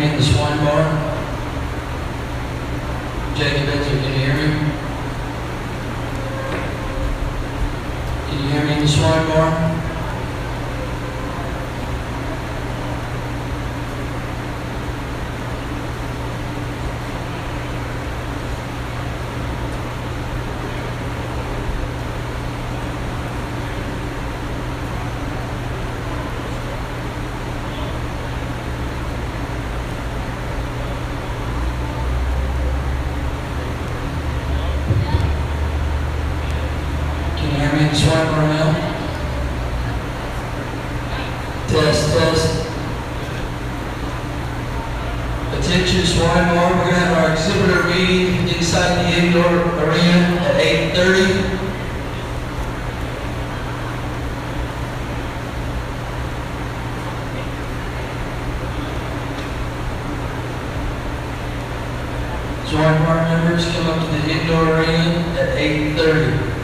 me in the swine bar? Jackie Benson, can you hear me? Can you hear me in the swine bar? Swine bar now. Test. Attention swine bar, we're going to have our exhibitor meeting inside the indoor arena at 8:30. Swine bar members come up to the indoor arena at 8:30.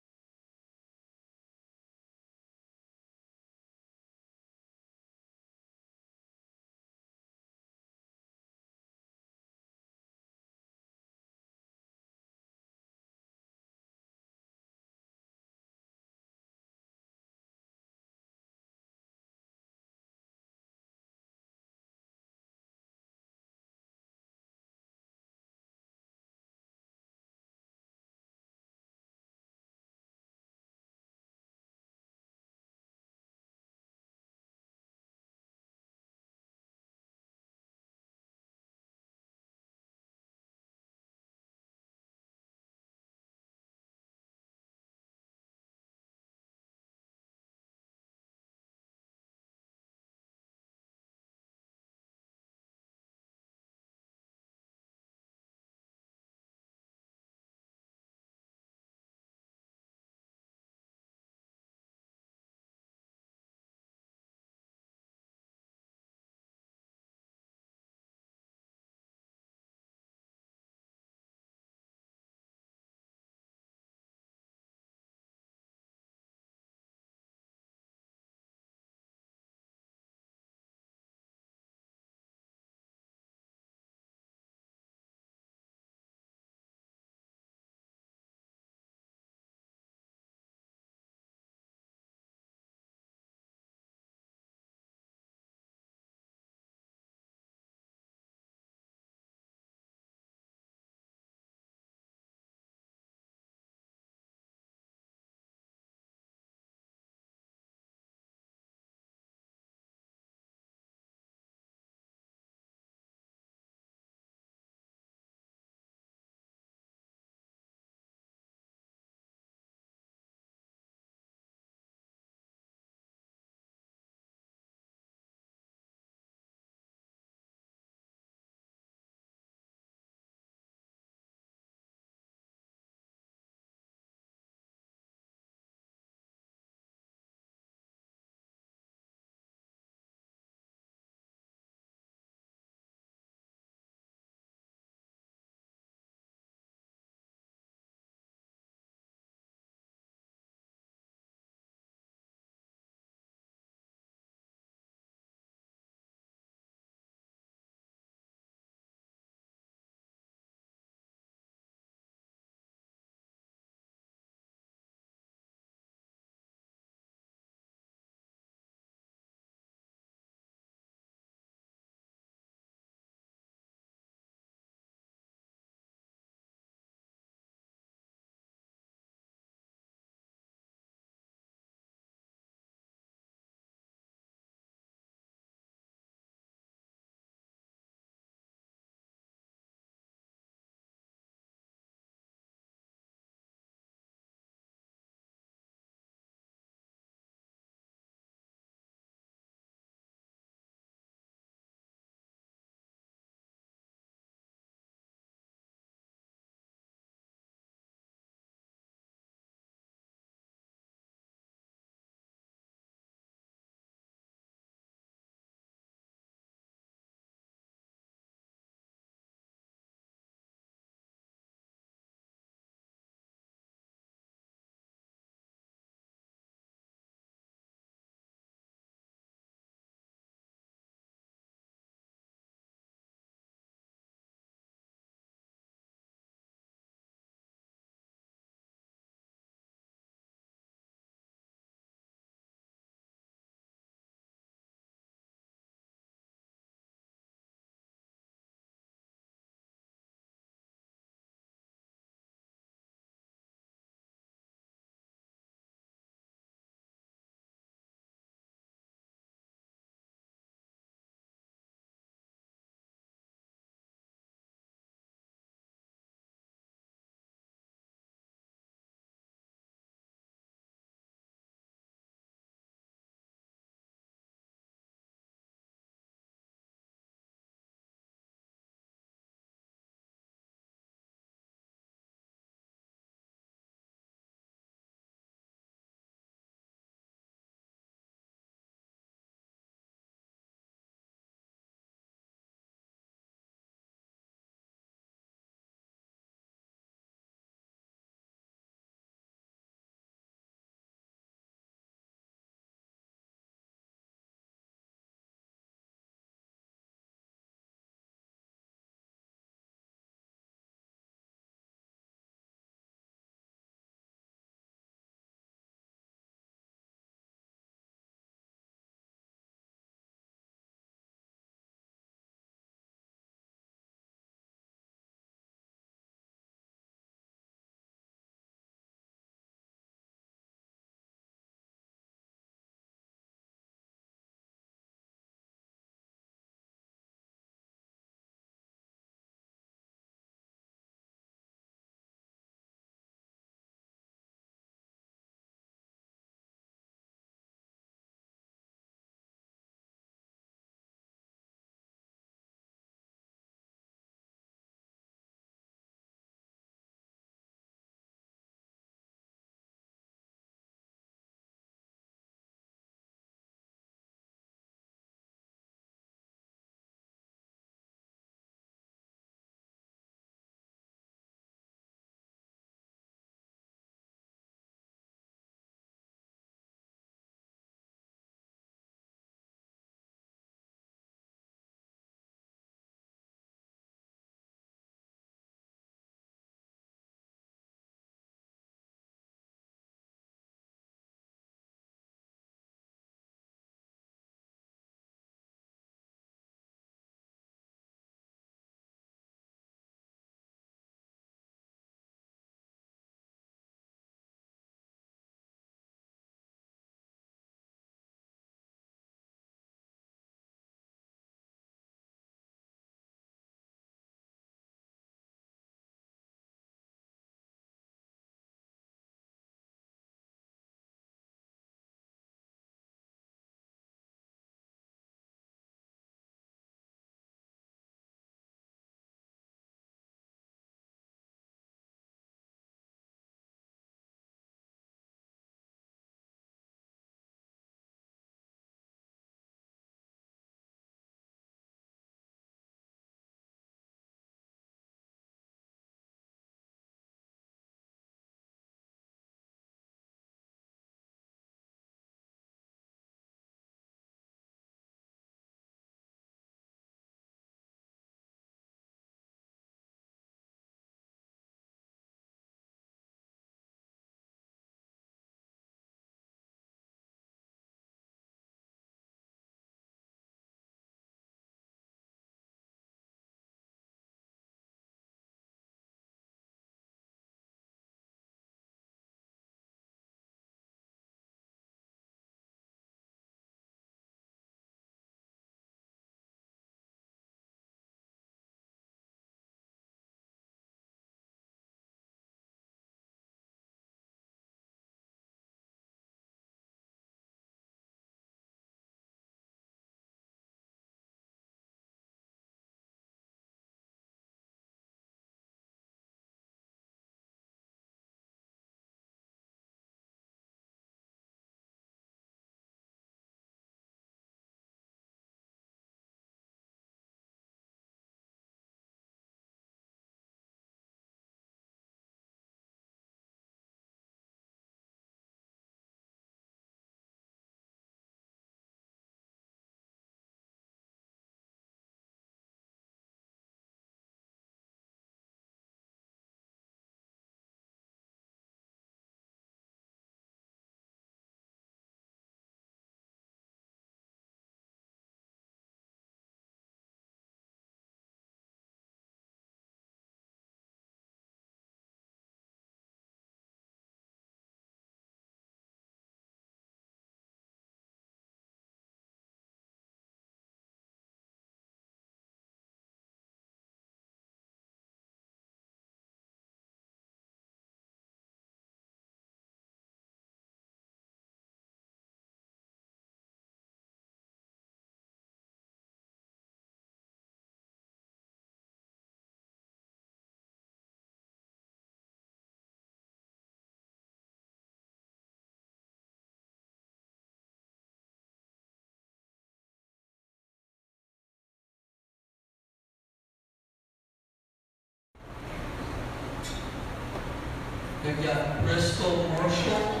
We've got Bristol Marshall.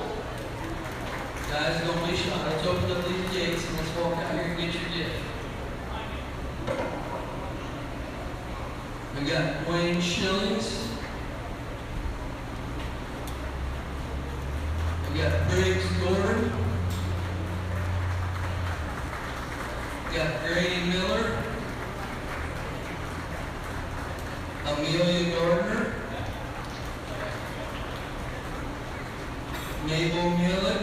Guys, don't be shy. Let's open up these gates and let's walk out here and get your gift. We got Wayne Shillings. We got Briggs Gordon. We got Grady Miller. Amelia Gardner. Mabel Mullet.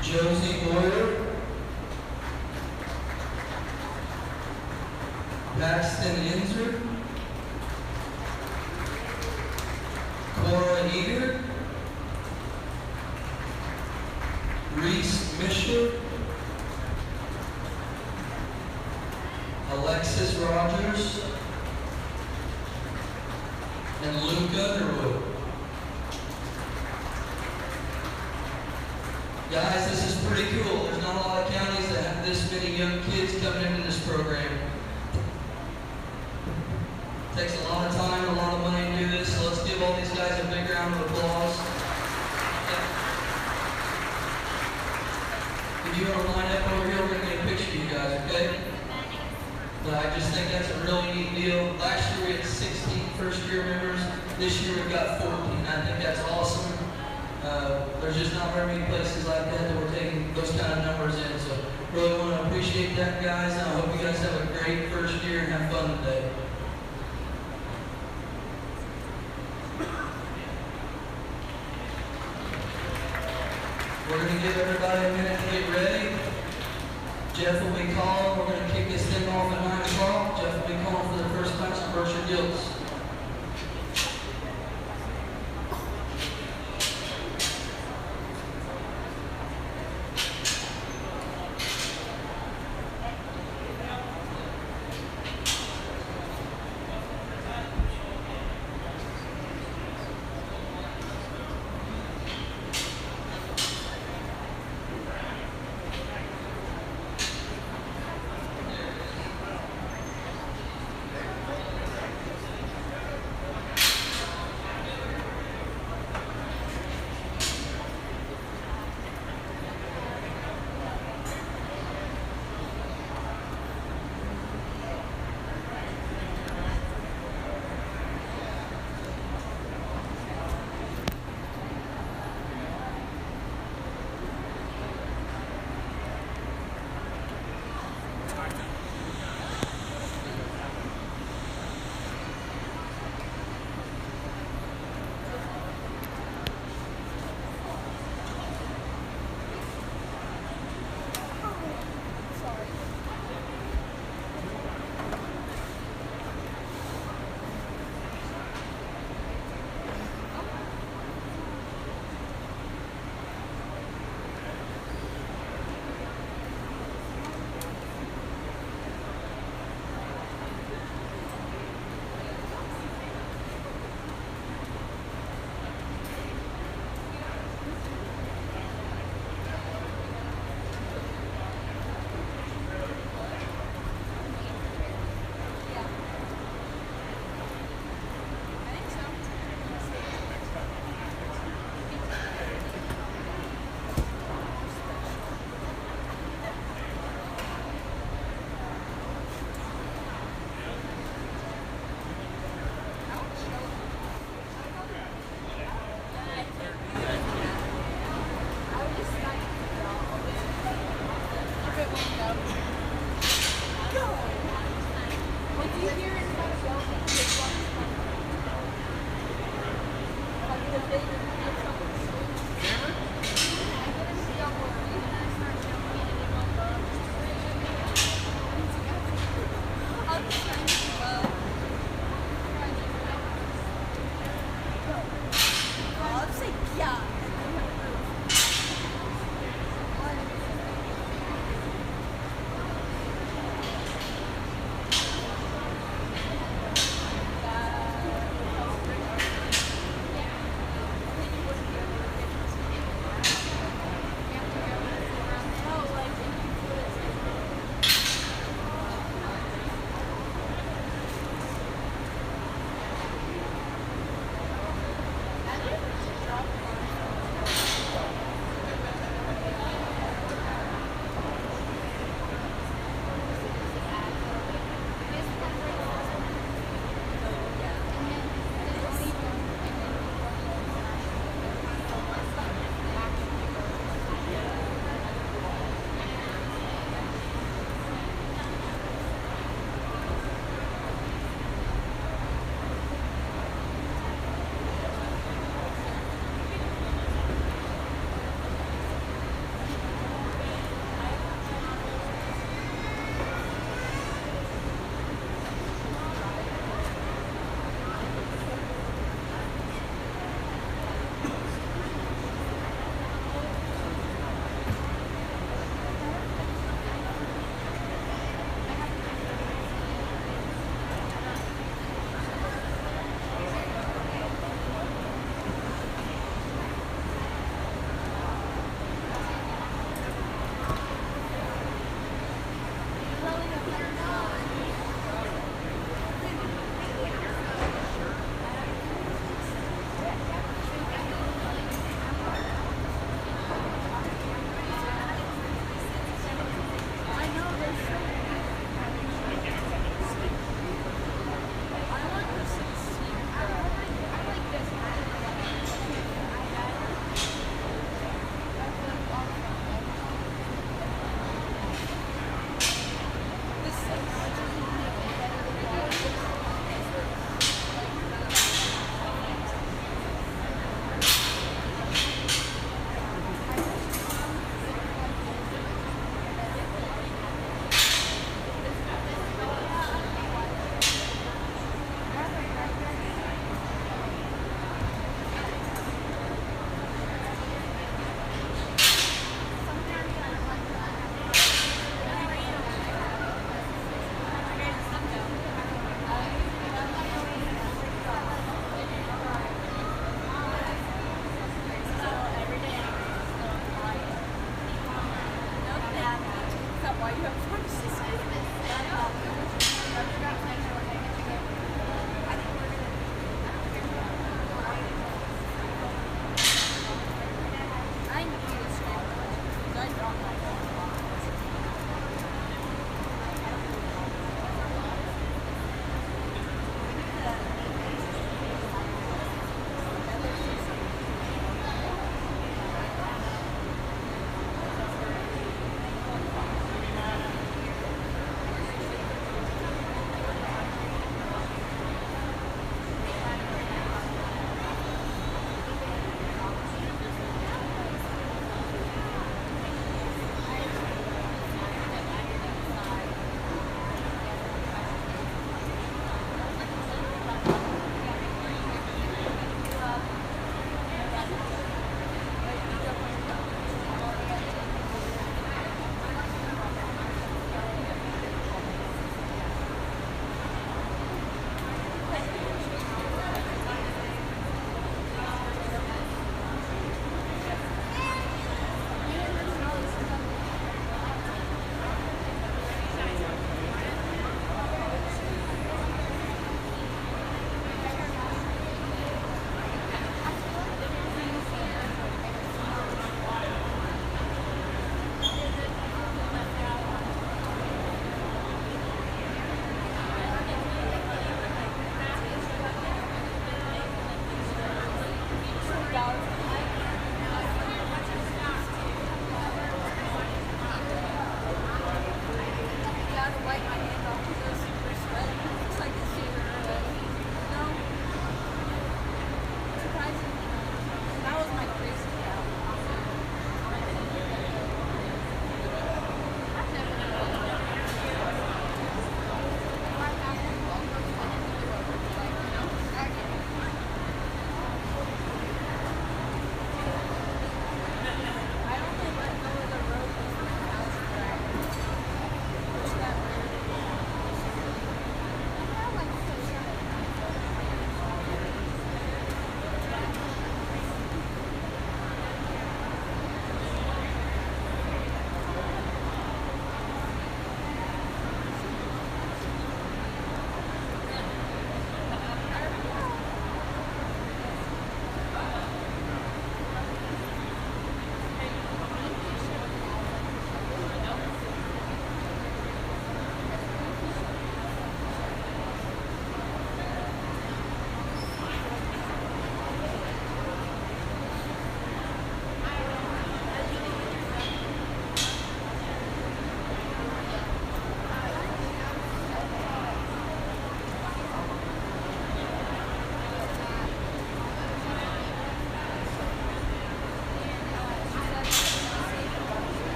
Josie Boyer. Paxton Inzer. Cora Eager. Reese Misher. Alexis Rogers. And Luke Underwood. Guys, this is pretty cool. There's not a lot of counties that have this many young kids coming into this program. It takes a lot of time, a lot of money to do this, so let's give all these guys a big round of applause. If you want to line up over here, we're going to get a picture of you guys, okay? But I just think that's a really neat deal. Last year we had 16 first-year members. This year we've got 14. I think that's awesome. There's just not very many places like that we're taking those kind of numbers in. So really want to appreciate that, guys. And I hope you guys have a great first year and have fun today. We're going to give everybody a minute to get ready. Jeff will be calling. We're going to kick this thing off at 9 o'clock. Jeff will be calling for the first class of Berkshire Gilts.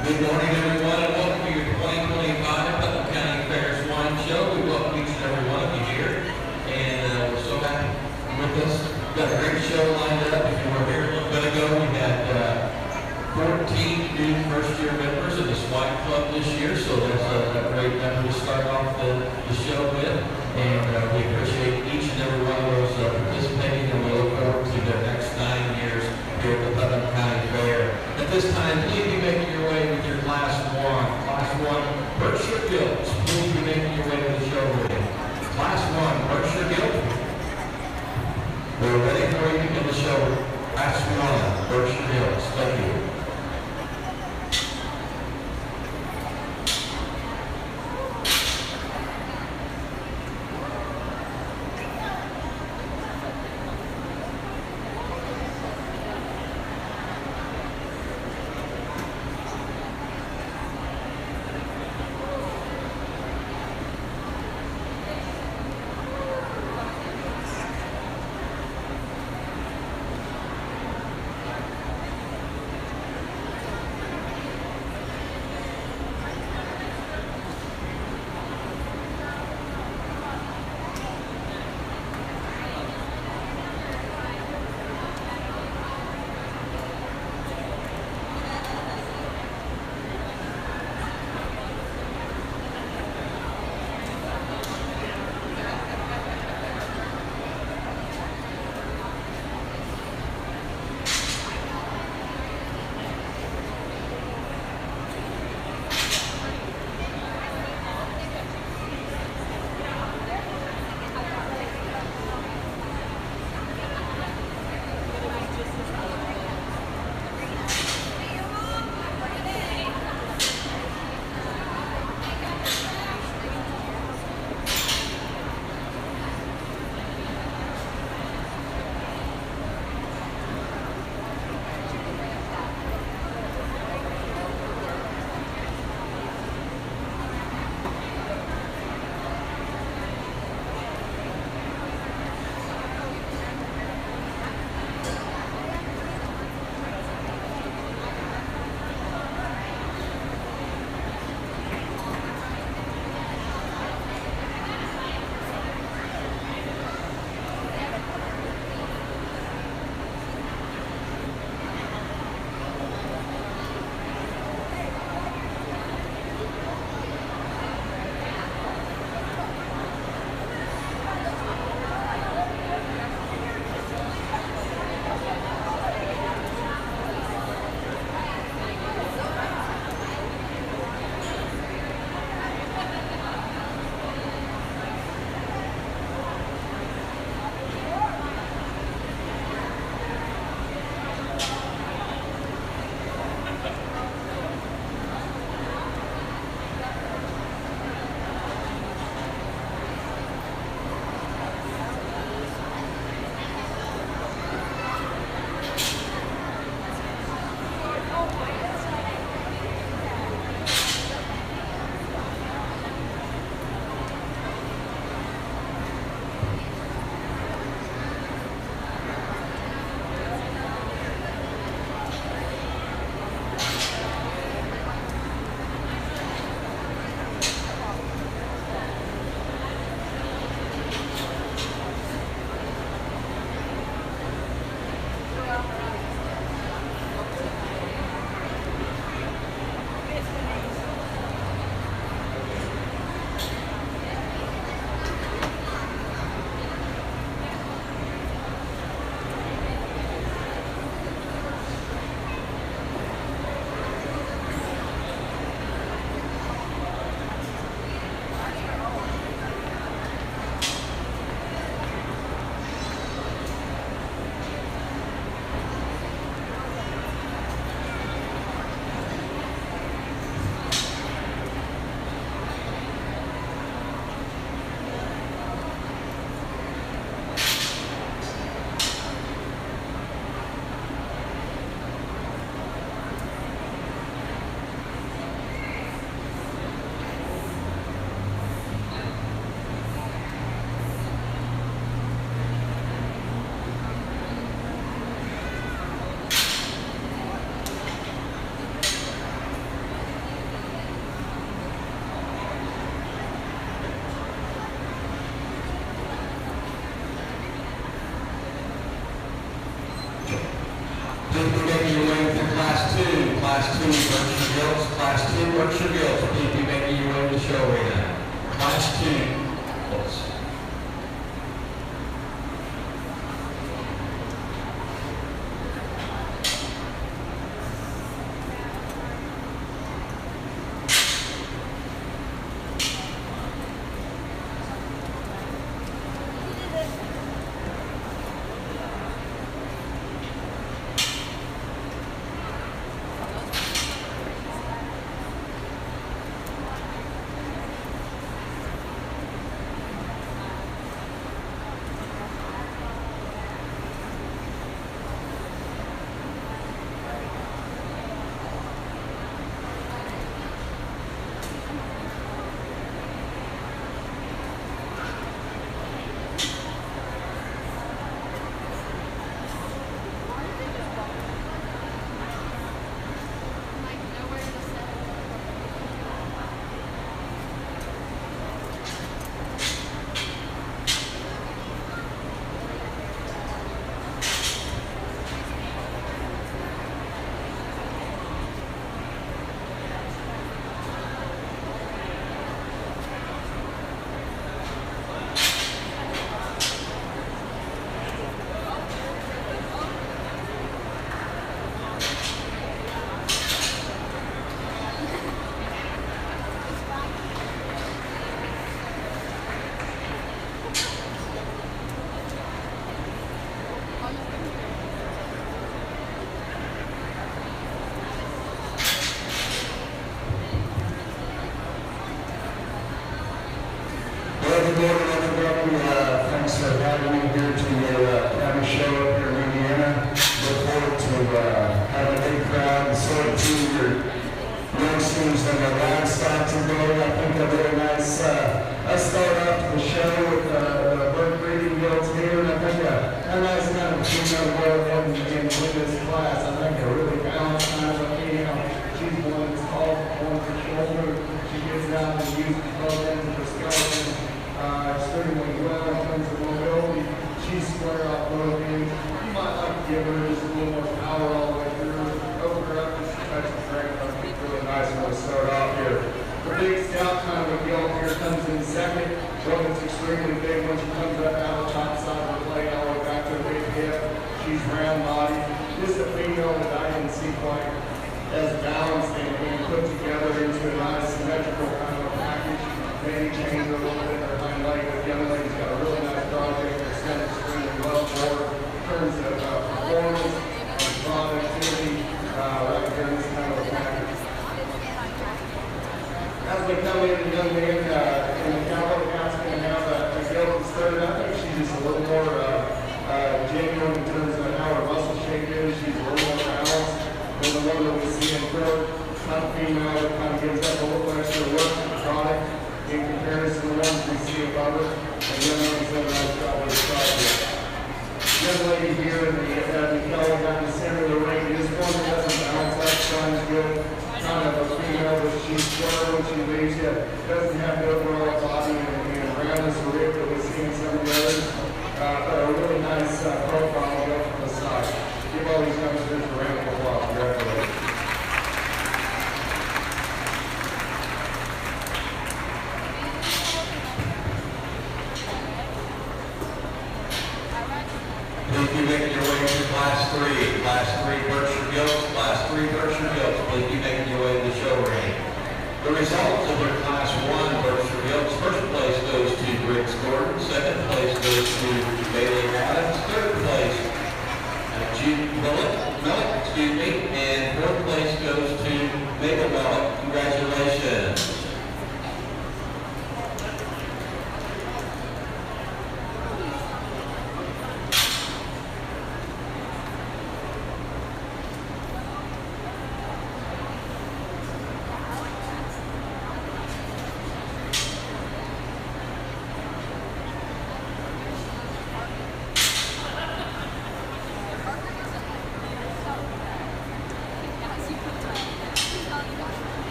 Good morning, everyone, and welcome to your 2025 Putnam County Fair Swine Show. We welcome each and every one of you here, and we're so happy you're with us. We've got a great show lined up. If you were here a little bit ago, we had 14 new first-year members of the Swine Club this year, so that's a great number to start off the show with, and we appreciate each and every one of those participating, and we look forward to the next 9 years here at the Putnam County Fair. At this time, please be making your way with your Class 1. Class 1, Berkshire Gilt. Please be making your way to the showroom. Class 1, Berkshire Gilt. We're ready for you in the showroom. Class 1, Berkshire Gilt. Thank you. Class 2 Berkshire Gilts. Class 2 Berkshire Gilts. Please be making your way to the show arena. Class 2 Gilts. Good morning, everybody. Thanks for having me here to your county show up here in Indiana. Look forward to having a big crowd and sort of see your youngsters and the livestock today. I think a really nice start off to the show with the bird breeding guilds here. And I think a nice kind of female girl in this class. I think a really balanced kind of female. She's one that's tall, one for shoulder. She gets out and uses both ends of her skeleton. Extremely well in terms of mobility. She's square off both ends. You might like to give her just a little more power all the way through. Open her up just a touch of strength. I think it's really nice one to start off here. The big scout kind of a gilt here comes in second. One that's extremely big when she comes up out of the top side of the plate all the way back to the big hip. She's round body. This is a female that I didn't see quite as balanced and put together into a nice symmetrical kind of a package. Maybe change her a little bit. Like the young lady's got a really nice project that's kind of extremely well for in terms of performance and productivity right here in this kind of a package. As we come in, the young man in the cowboy cat's going to have a gilt started. I think she's just a little more genuine in terms of how her muscle shape is. She's a little more balanced than the one that we see in court. Kind of female that kind of gives up a little extra work to the product. In comparison to the ones we see above it, and the young lady's done a nice job with the project. Young lady here in the color down the center of the ring, this one that doesn't balance up, shines good, kind of a female, but she's square when she leaves you, doesn't have the overall body and roundness of rib that we see in some of the others, but a really nice profile built from the side. Give all these youngsters a round of applause. Congratulations. Please be making your way to Class 3. Class 3 Berkshire Gilts. Class 3 Berkshire Gilts. Please be making your way to the show ring. The results of your Class 1 Berkshire Gilts. First place goes to Briggs Gordon. Second place goes to Bailey Adams. Third place, Jude Millet. And fourth place goes to Mabel Millet. Congratulations.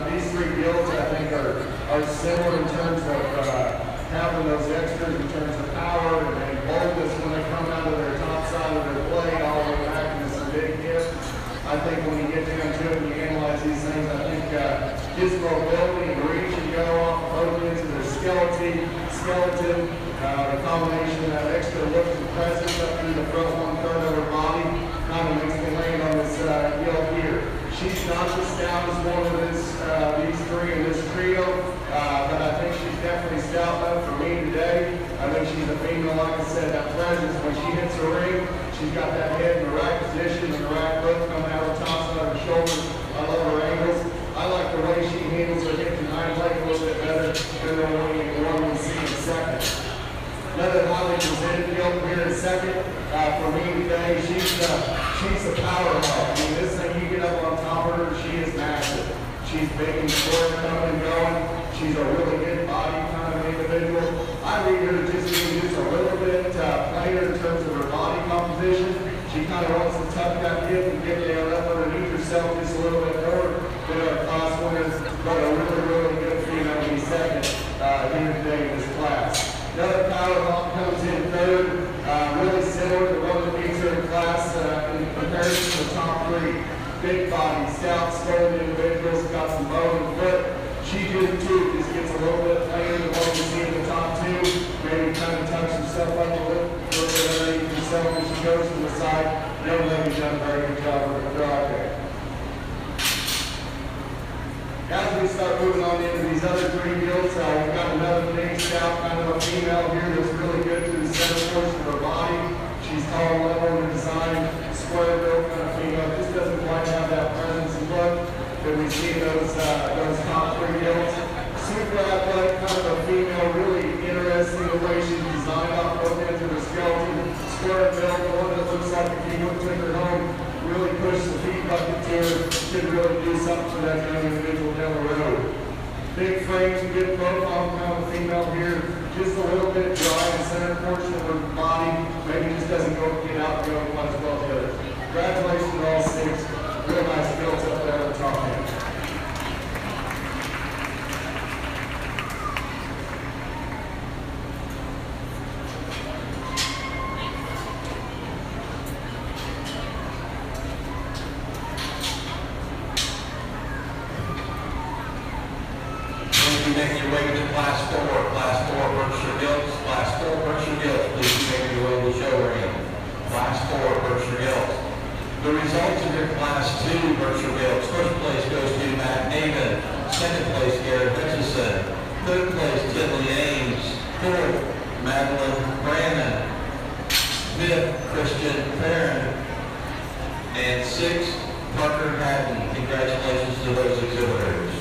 these three gilts, I think, are similar in terms of having those extras in terms of power and boldness when they come out of their top side of their plate all the way back into some big hits. I think when you get down to it and you analyze these things, I think his mobility and reach and go off both into their skeleton, the combination of that extra look and presence up through the front 1/3 of her body kind of makes me land on this gilt here. She's not the stoutest one of these three in this trio, but I think she's definitely stout enough for me today. I think she's a female, like I said, that presence when she hits the ring, she's got that head in the right position and the right look coming out of the top side of her shoulders. I love her angles. I like the way she handles her hip and hind leg a little bit better than the one we see in second. Another highly presented gilt here in second. For me today, she's a powerhouse. I mean, this thing, you get up on top of her, she is massive. She's big and short, coming and going. She's a really good body kind of individual. I read her just being just a little bit plainer in terms of her body composition. She kind of wants to tuck that hip and get down up underneath herself just a little bit more than our class winners, but a really good female to be second here today in this class. Another power hawk comes in third, really similar to one of the beats in class in comparison to the top three. Big body, stout, skilled individuals, got some bone and foot. She too just gets a little bit plainer than what we see in the top two. Maybe kind of tucks herself up a little bit underneath herself when she goes to the side. Young lady's done a very good job with her drive there. As we start moving on into these other three gilts, we've got another big stout, kind of a female here that's really good through the center portion of her body. She's tall, level in design, square built kind of female. Just doesn't quite have that presence and look that we see in those top three gilts. Super athletic, kind of a female, really interesting the way she's designed off both ends of her skeleton. Square built, the one that looks like if you took her home, really push the feet bucket to her, could really do something for that young individual down the road. Big frames, good profile, kind of female here, just a little bit dry in the center portion of her body, maybe just doesn't get out and go quite as well as the others. Congratulations to all six, real nice skills up there on the top end. Making your way to Class 4 Berkshire Gilts. Class 4 Berkshire Gilts, please make your way to the show ring. Class 4 Berkshire Gilts. The results of your Class 2 Berkshire Gilts. First place goes to Matt Navin. Second place, Garrett Hutchison. Third place, Tiddly Ames. Fourth, Madeline Brandon. Fifth, Christian Farron. And sixth, Parker Hatton. Congratulations to those exhibitors.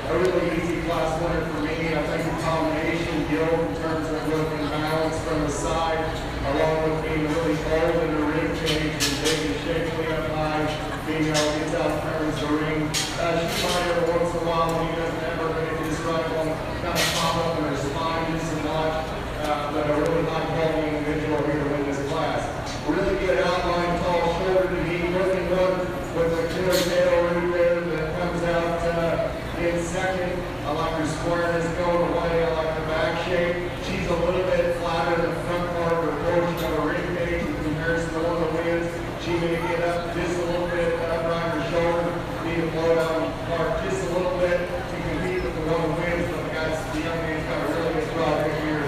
a really easy class winner for me. I think the combination Gilt in terms of look and balance from the side, along with being really bold in the rib cage and big and shapely up high, being able to get out turns the ring. She might every once in a while when he doesn't ever, but it is right on kind of pop up in her spine just a notch. But a really high quality individual here to win this class. Really good outline, tall shoulder to be looking one with a killer tail root there that comes out in second. I like her squareness going away. I like the back shape. She's a little bit flatter than the front part of her portion of her rib cage in comparison to one of the wins. She may get up just a little bit, upright her shoulder, need to blow down part just a little bit to compete with the one who wins. But the young man's got a really good project here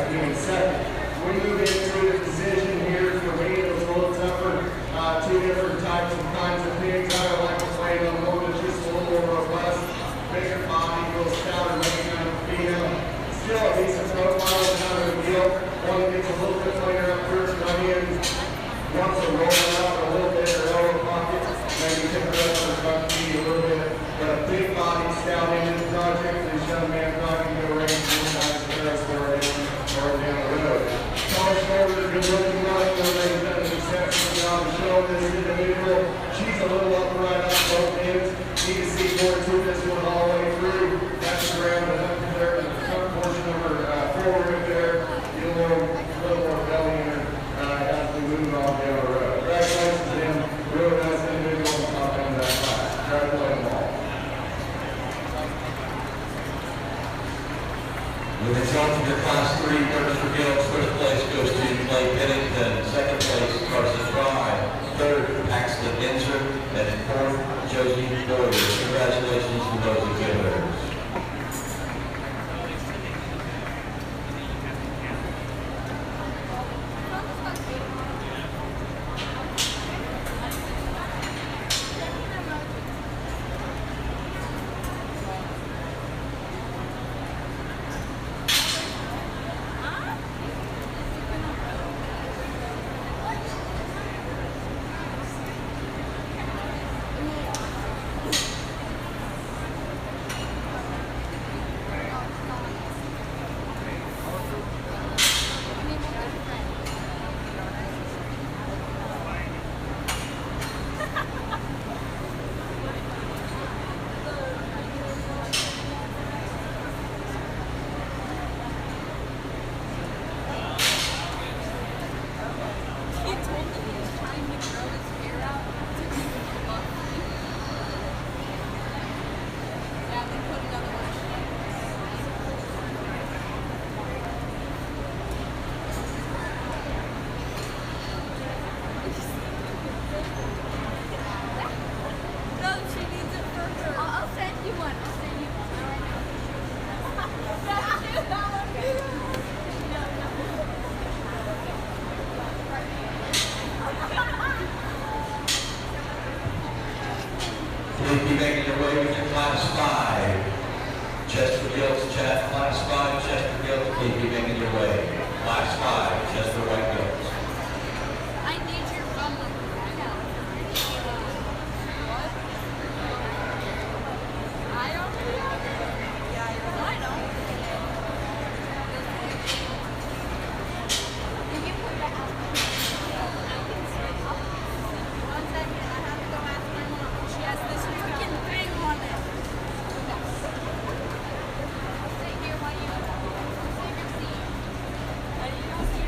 doing second. We move into the position here. For me, it was a little tougher. Two different types and kinds of pigs. I would like to play on one that's just a little more robust, bigger body, a little stouter, maybe kind of female. Still a decent profile, kind of a Gilt. One that gets a little bit later up first, right in. Wants to roll it out a little bit, or elbow pocket, maybe tip it up on the front knee a little bit. But a big body stout in this project. This young man probably can go range one times the rest or down the road. Tall shoulder, good looking right, they've done an exceptional job of showing this individual. She's a little upright on both ends. You can see more to this one all the way through. That's the ground and up there in the front portion of her forward there. Get a little more belly in her as we move on down the road. Congratulations to them. Really nice individual on the top end of that class. Congratulations all. The result of your Class 3 winners for Gilt, first place goes to Clay Pennington, second place Carson Fry, third Paxton Inser, and fourth Josie Boyer. Congratulations to those exhibitors. Please be making your way with your Class 5. Chester Gilt's Class 5, Chester Gilt, please be making your way. Class 5, Chester White Gilts. I need your rumbling. I know. What? I don't know. Yeah, I know. Can you put that out? I can switch. 1 second. I have to go ask my mom. She has this freaking thing on it. I'll sit here while you take your seat. I need to see.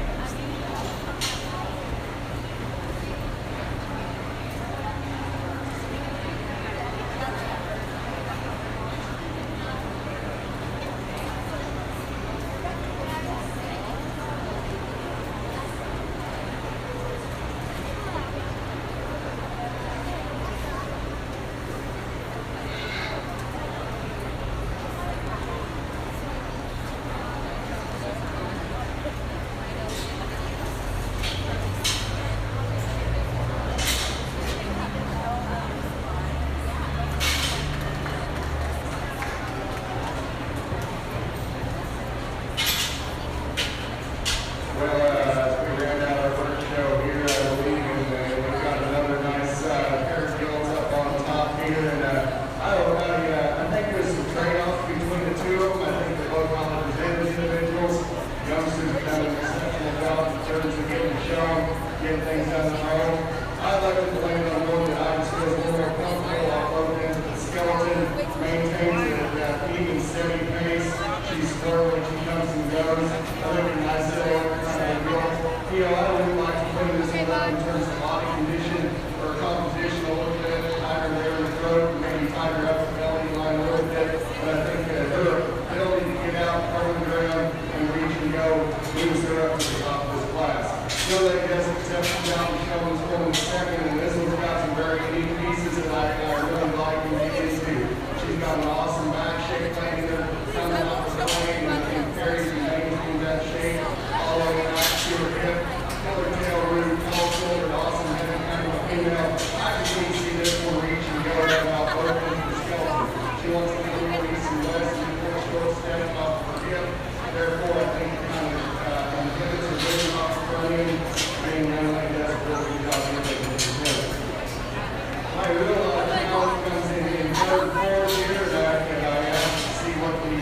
looking forward here, and I asked to see what the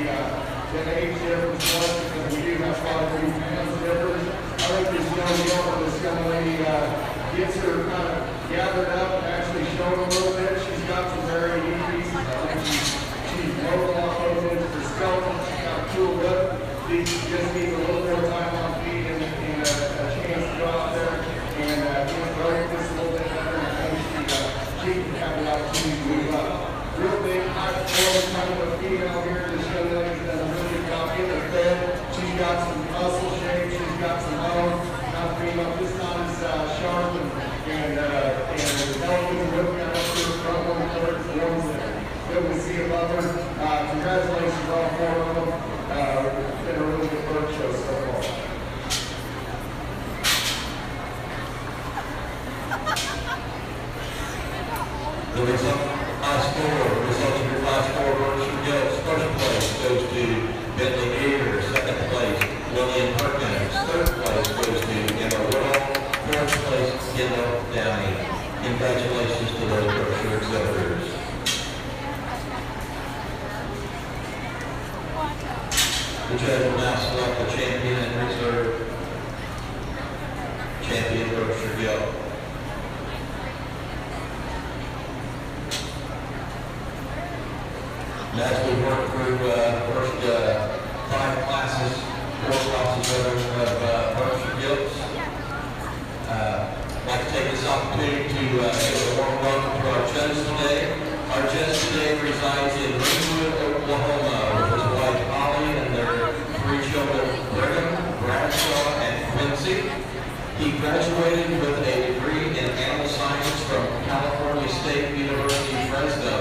age difference was, because we do have a lot of new fans difference. I think this young girl, this young lady, gets her kind of gathered up and actually shown a little bit. She's got some very neat pieces. I think she's mobile on those ends for skeleton. She's got a cool look. She just needs a little more time on feet and a chance to go out there and work this a little bit better. And I think she can have the opportunity to move up. Real big, high performance kind of a female here. This young lady's done a really good job getting her fed. She's got some muscle shape. She's got some bone. Not female, just not as sharp and elegant looking at up to the front one third ones that we see above her. Congratulations to all four of them. It's been a really good bird show so far. The result of your class 4 Berkshire Gilts. First place goes to Bentley Gator. Second place, William Perkins. Third place goes to Emma Woodall. Fourth place, Kendall Downey. Congratulations to those Berkshire exhibitors. The judge will now select the champion and reserve champion Berkshire Gilt. And as we work through first 5 classes, 4 classes of Berkshire Gilts, I'd like to take this opportunity to give a warm welcome to our judge today. Our judge today resides in Greenwood, Oklahoma, with his wife Holly and their 3 children, Brigham, Bradshaw, and Quincy. He graduated with a degree in animal science from California State University, Fresno.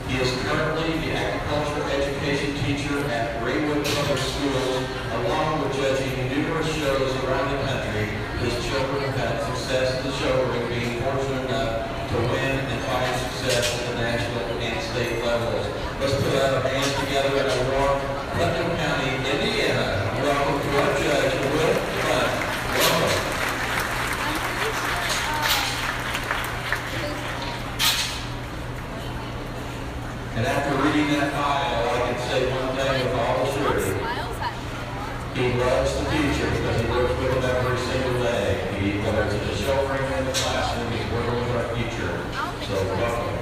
He is currently the agricultural education teacher at Raywood Public Schools, along with judging numerous shows around the country. His children have had success in the show ring, being fortunate enough to win and find success at the national and state levels. Let's put our hands together in a warm Putnam County, Indiana. Welcome to our judge, Will Hunt. Welcome. And after reading that file, I can say one thing with all surety. He loves the teacher because he works with them every single day. Whether it's in the show ring or in the classroom, he's working with our teacher. So welcome.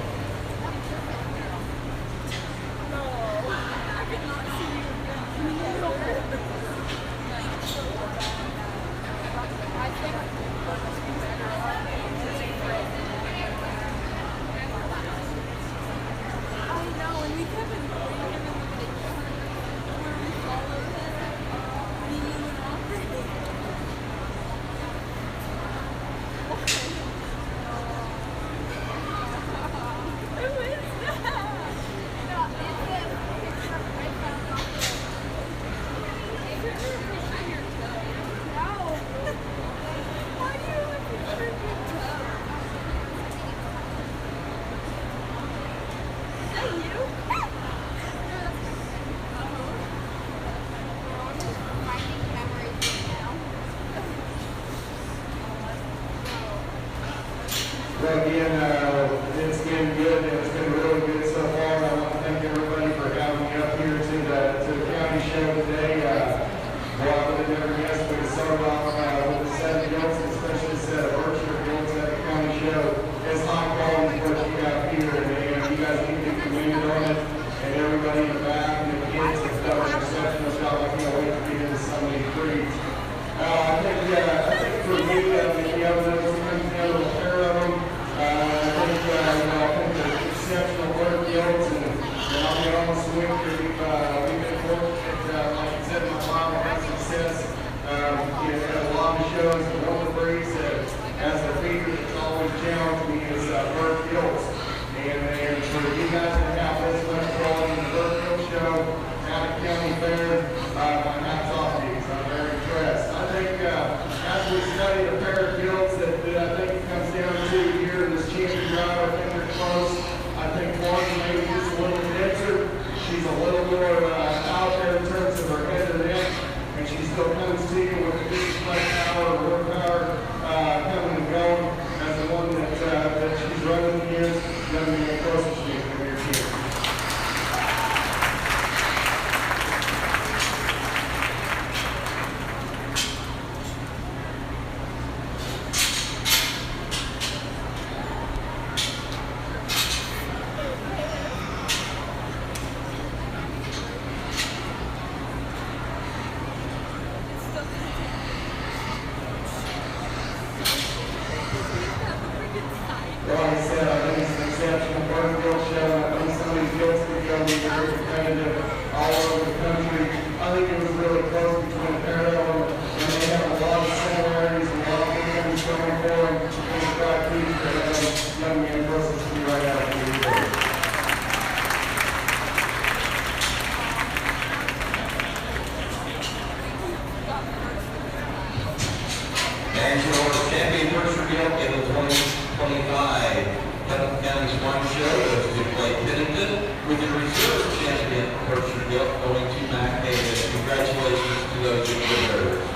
Well, again, it's been good, and it's been really good so far. I want to thank everybody for having me up here to the county show today. Well, I would have never guessed we would start off with the 7 Gilts, especially a set of Berkshire Gilts at the county show. It's high quality what you have here, and you guys need to be commended on it. And everybody in the back and the kids have done an exceptional job. I can't wait to get into some of these breeds. I think for me, you have those things, a pair of them. I think they're exceptional work Gilts, and I'll be honest with you, we've been fortunate, like I said in my file, had success. Had a lot of shows, but one of the breeds that as a feeder that's always challenged me is bird Gilts. And for you guys to have this much quality in the bird Gilt show at a county fair, my hat's off to you. I'm very impressed. I think as we study the pair of Gilts that I think it comes down to here in this champion drive, I think they're close. I think one maybe just a little denser. She's a little Swine Show goes to Clay Pennington, with the reserve champion, Berkshire Gilt, going to Matt Davis. Congratulations to those who winners.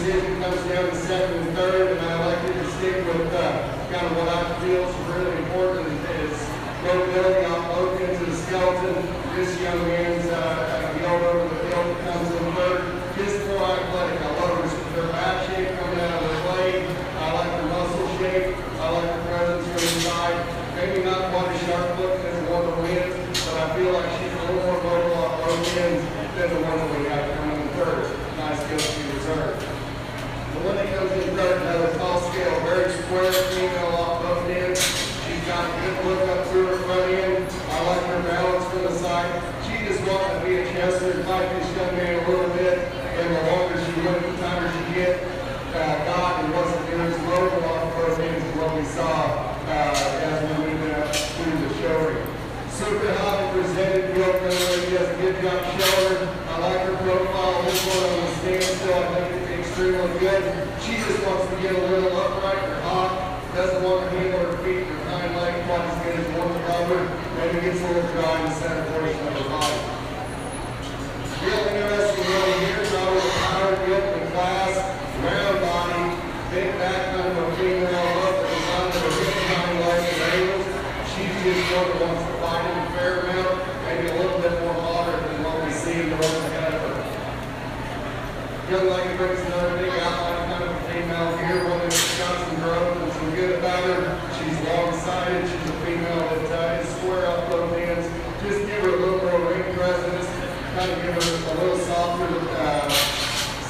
decision comes down to second and third, and I'd like you to stick with kind of what I feel is really important is mobility on both ends of the skeleton. This young man's Gilt over the Gilt comes in third. His more athletic. I love their back shape coming out of the blade. I like their muscle shape. I like the presence from inside. Maybe not quite as sharp looking as the one that wins, but I feel like she's a little more mobile on both ends than the one that we have coming in third. Nice Gilt to reserve. The one that comes in third, another tall scale, very square female off both ends. She's got a good look up through her front end. I like her balance from the side. She just wanted to be a chaser and fight this young man a little bit. And the longer she went, the tighter she get. God, and wasn't near as mobile off both ends as what we saw as we moved up through the showing. Super hot presented Gilt. She does a good job showing. I like her profile. This one on the standstill, I think it's extremely good. She just wants to get a little upright or hot. Doesn't want to handle her feet and her hind leg quite as good as one above her. Maybe gets a little dry in the center portion of her body. Real interesting one here. Not with a power Gilt in class. Round body. Big back, kind of a female up at the front of her hip, hind leg, and ankles. She's just one that wants to fight in the Fairgrounds. Maybe a little bit more moderate than what we see in the rest ahead of her. Young lady brings another big outline, kind of a female here, one that's got some growth and some good about her. She's long-sided. She's a female that is square up both ends. Just give her a little more ring presence, kind of give her a little softer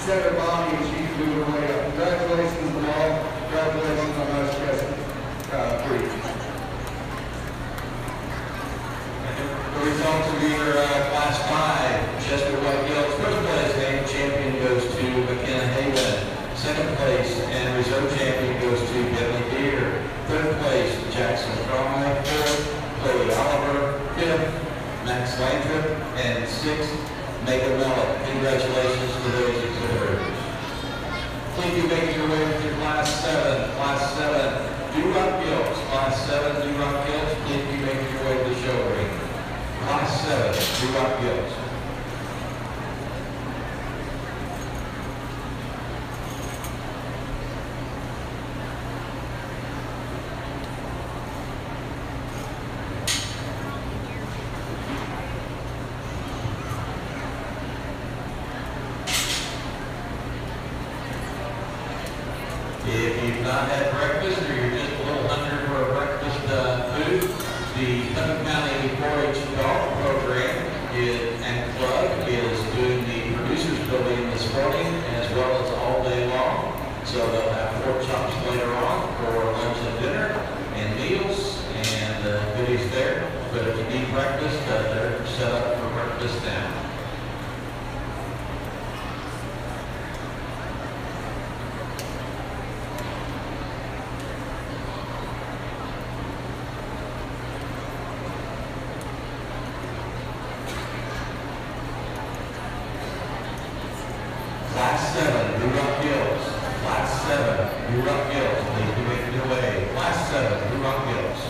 center body, and she can move her way up. Congratulations to all. Congratulations on us, Jessica. Three. The results of your Class 5, Chester White Gilts. First place named champion goes to McKenna Haven. Second place and reserve champion goes to Bentley Deere. Third place, Jackson Fry. Fourth, Chloe Oliver. Fifth, Max Landrip. And sixth, Megan Mellon. Congratulations to those exhibitors. Please be making your way with your Class 7. Class 7, Do-Rock Gilts. Class 7, Do-Rock Gilts. Please be making your way to the show ring. Class 7, Do-Rock Gilts. If you've not had breakfast or you're just a little hungry for a breakfast food, the Putnam County 4-H Golf Program and Club is doing the Producers Pavilion this morning as well as all day long. So they'll have pork chops later on for lunch and dinner and meals and goodies there. But if you need breakfast, they're set up for breakfast now. Class 7, Do-Rock Gilts. Class 7, Do-Rock Gilts. Please be making your way. Class 7, Do-Rock Gilts.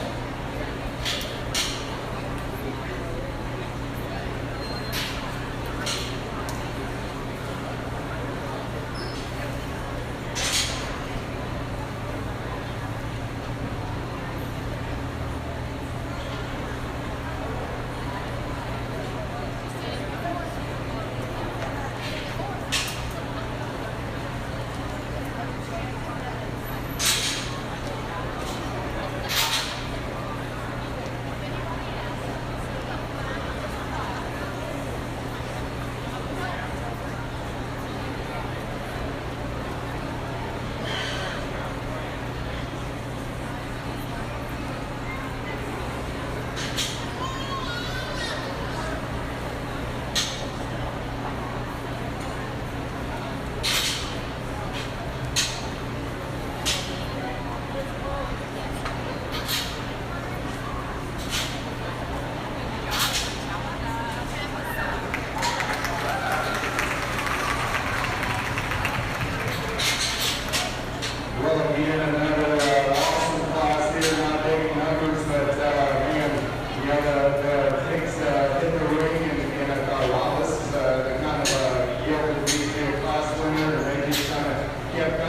kept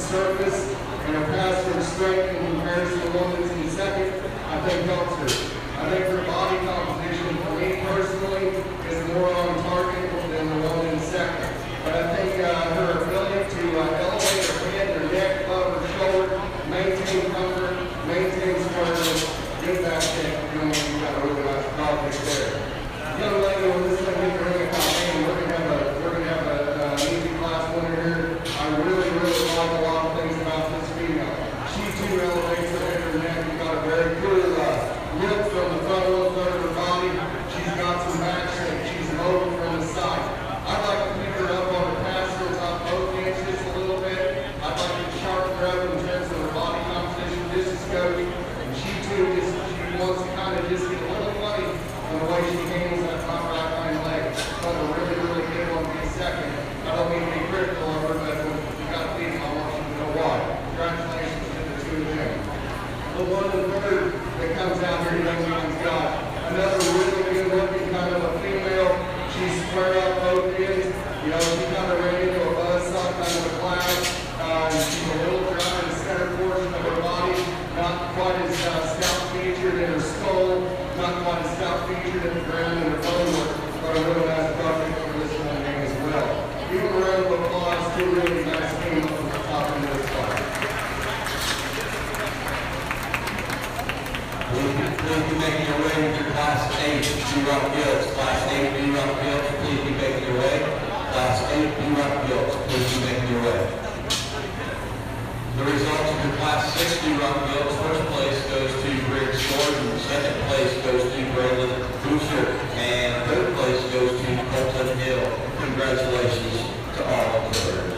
surface, and her passive strength in comparison to the one that's in second, I think helps her. I think her body composition, for me personally, is more on target than the one in second. But I think her ability to elevate her head, her neck, above her shoulder, maintain comfort, maintain squareness, good back kick, you've got a really nice project there. Young lady, when this thing gets really about me, we're gonna have an easy class winner here. I really like a lot of things about this female. She too elevates her head, her neck. You've got a very cool lift from the front one third of her body. She's got some back shape. She's mobile from the side. I'd like to pick her up on her passive top both hands just a little bit. I'd like to sharpen her up in terms of her body composition, distance coach. And she too she wants to kind of just get a little funny on the way she handles that top right hind leg. But a really good one to be second. I don't mean to be critical of her, but you got to beat them. I want you to know why. Congratulations to the two of them. The one and third that comes out here, young man's got another really good looking kind of a female. She's square up both ends. You know, she kind of ran into a buzzsaw kind of a class. She's a little dry in the center portion of her body. Not quite as stout featured in her skull. Not quite as stout featured in the ground in her bone work. But a really nice project for this young man as well. Give them a round of applause. Two really nice team up at the top of this class. Please be making your way with your Class 8 B-Rock Gilts. Class 8 B-Rock Gilts, please be making your way. Class 8 B-Rock Gilts, please be making your way. The results of your Class 6 B-Rock Gilts, first place goes to Greg Gordon, second place goes to Braylon Boucher, and third place goes to Colton Hill. Congratulations to all of the winners.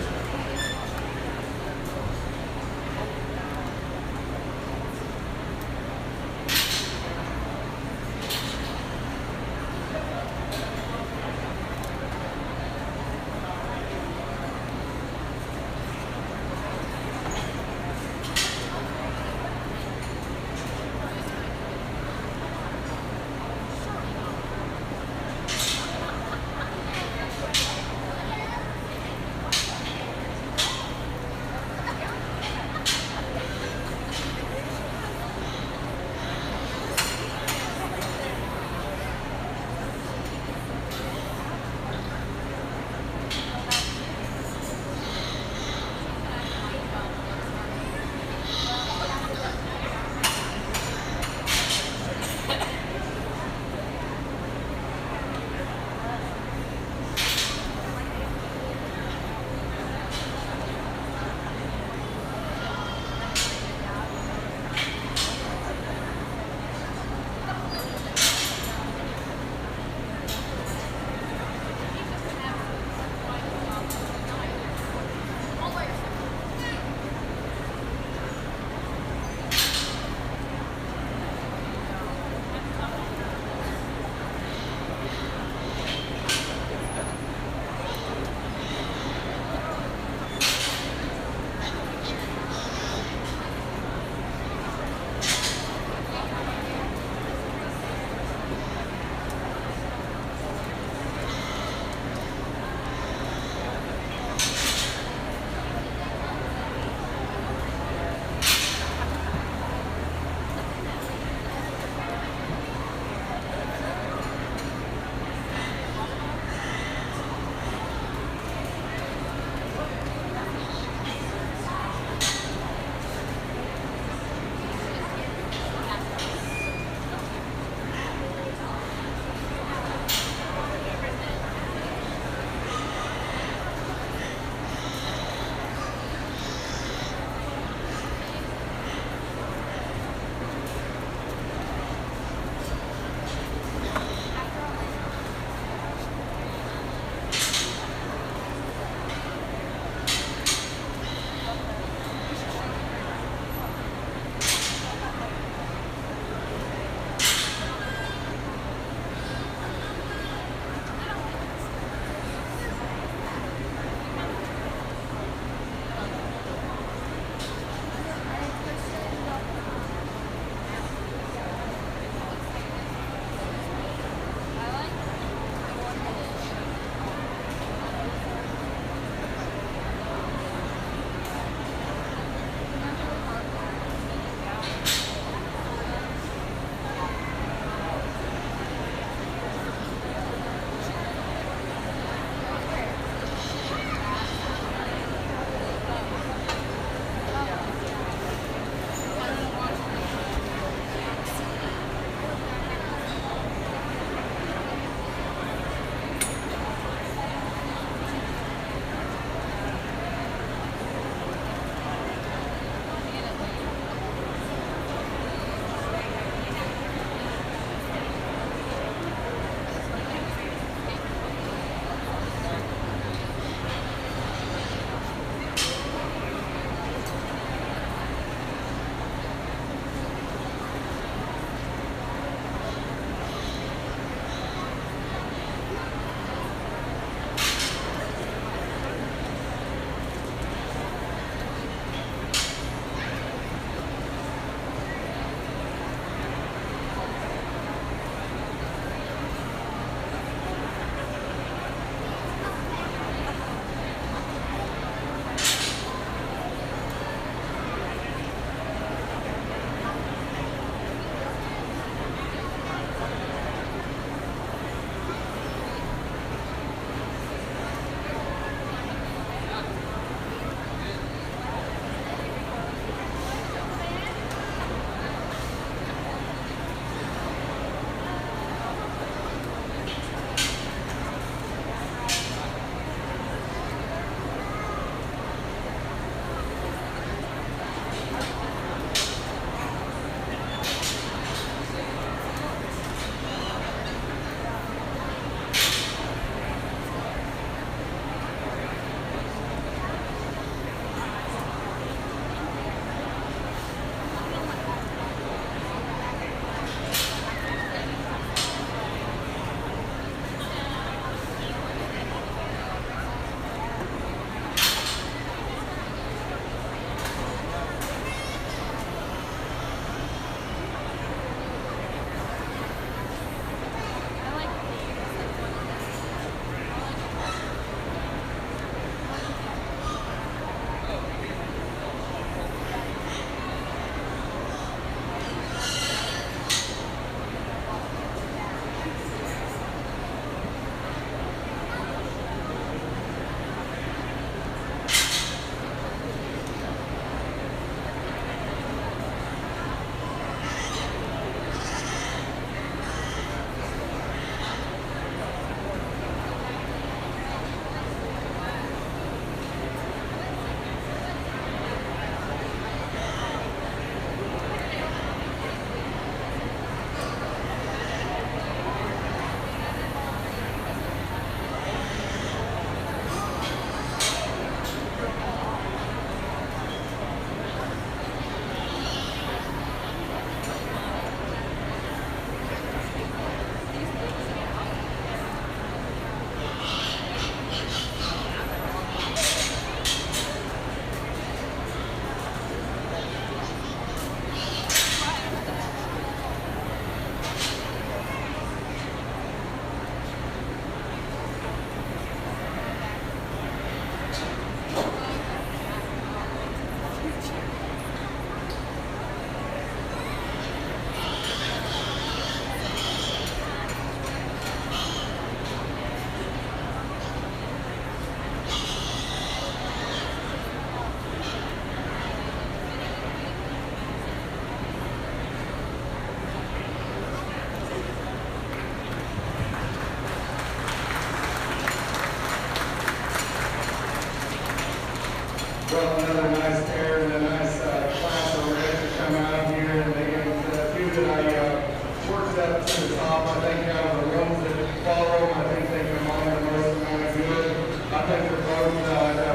brought another nice pair and a nice class of reds to come out here, and they get a few that I worked up to the top. I think out of the ones that follow, I think they combine the most amount of good. I think they're both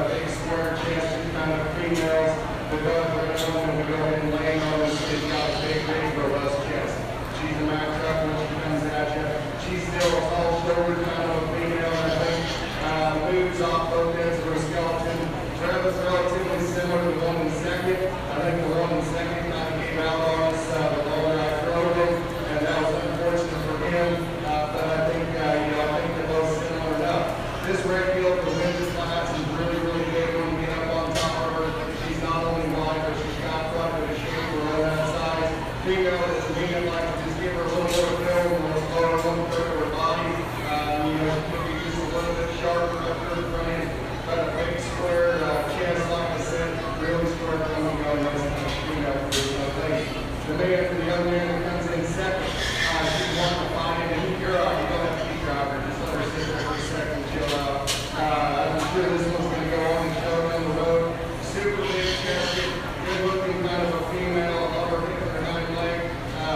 big square chested kind of females. The dog that I'm going to go ahead and lay on is she's got a big, robust chest. She's a match up when she comes at you. She's still a tall-shouldered kind of a female, I think. Moves off both ends of her skeleton. Trevor's relatively similar to the one in second. I think the one in second kind of came out on us the lower I drove him, and that was unfortunate for him. But I think, I think they're both similar enough. This red gilt for women's class is really, big when you get up on top of her. She's not only wide, but she's got front of a shape around that size. Female is mean, like to just give her a little bit of film and let's lower 1/3 of her body. Maybe just a little bit sharper up her front end. Got a big square chest, like I said, really square coming on this female thing. The man, for the young man that comes in second, she's wanting to find it, and you don't have to keep driving, just let her sit there for a second, chill out. I'm sure this one's going to go on and show down the road. Super big chested, good looking kind of a female, upper hip and her hind leg.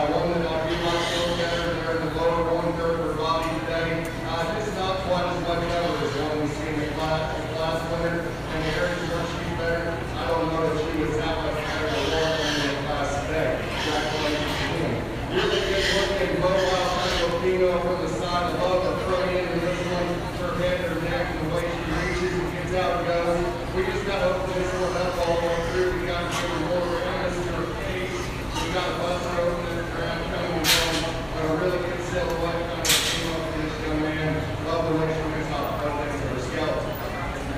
One that I do like a little better, they're in the lower 1/3 of her body today. Just not quite as much of her as the one we see in the class winner. And the areas where she's better, I don't know that she was that much better than the one in the class today. Congratulations to him. Really good looking, mobile kind of a female from the side. I love the front end of this one, her head, her neck, and the way she reaches and gets out and goes. We just got to open this one up all the way through. We got to give her more awareness to her face. We got to bust her open to the ground, coming down. A really good silhouette kind of female for this young man. Love the way she gets off both ends of her skeleton.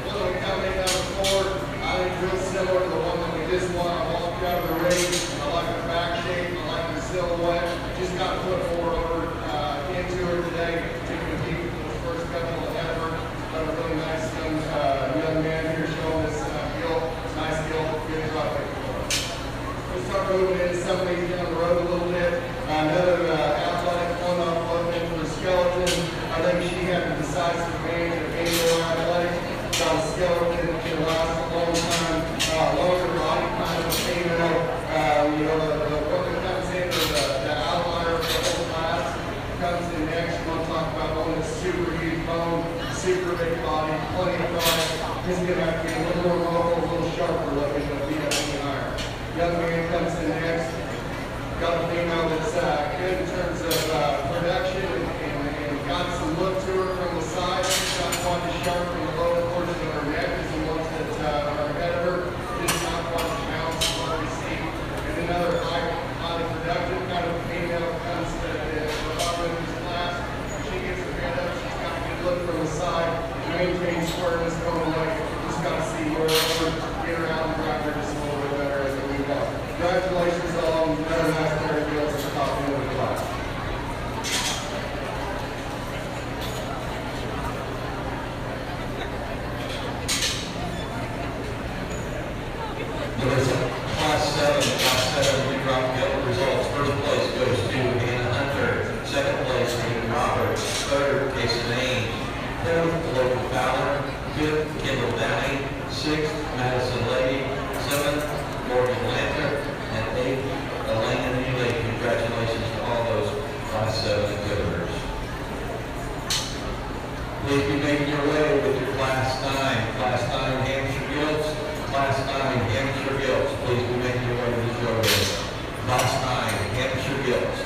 One we coming down the floor, I think real similar to the one that we just won. I walked out of the ring. I like the back shape. I like the silhouette. Just got to put more over into her today to compete with the first couple ever. Got a really nice young man here showing us Gilt. Nice Gilt. Good job. We'll start moving into some of these down the road a little bit. Another athletic one off both ends of her skeleton. I think she had the decisive advantage of being more athletic. Got a skeleton that can last a long time. Longer body kind of a female. The one that comes in, or the outlier of the whole class, comes in next. We'll talk about one that's super huge bone, super big body, plenty of product. This is going to have to be a little more mobile, a little sharper looking to beat up any higher. Young man comes in next. Got a female that's good in terms of production and got some look to her from the side. Not quite as sharp in the lower portion of her neck as the ones that are ahead of her. Just not quite as balanced as what we see. And another highly productive kind of female comes to the bottom of this class. When she gets her head up, she's got a good look from the side. Maintain squareness going away. Just got to see where over, get her out and drive her just a little bit better as we go. Congratulations all. Another nice pair of Gilts at the top end of the class. There is a Class 7 we dropped Gilt results. First place goes to Hannah Hunter. Second place, Nathan Roberts. Third, Casey Lane. Fourth, Logan Fowler. Fifth, Kendall Downey. Sixth, Madison Lady. Seventh, Morgan Lantern. And eighth, Elena Neely. Congratulations to all those Class 7 exhibitors. Please be making your way with your Class 9. Class 9 Hampshire Gilts. Class 9 Hampshire Gilts. Please be making your way to the showroom. Class 9 Hampshire Gilts.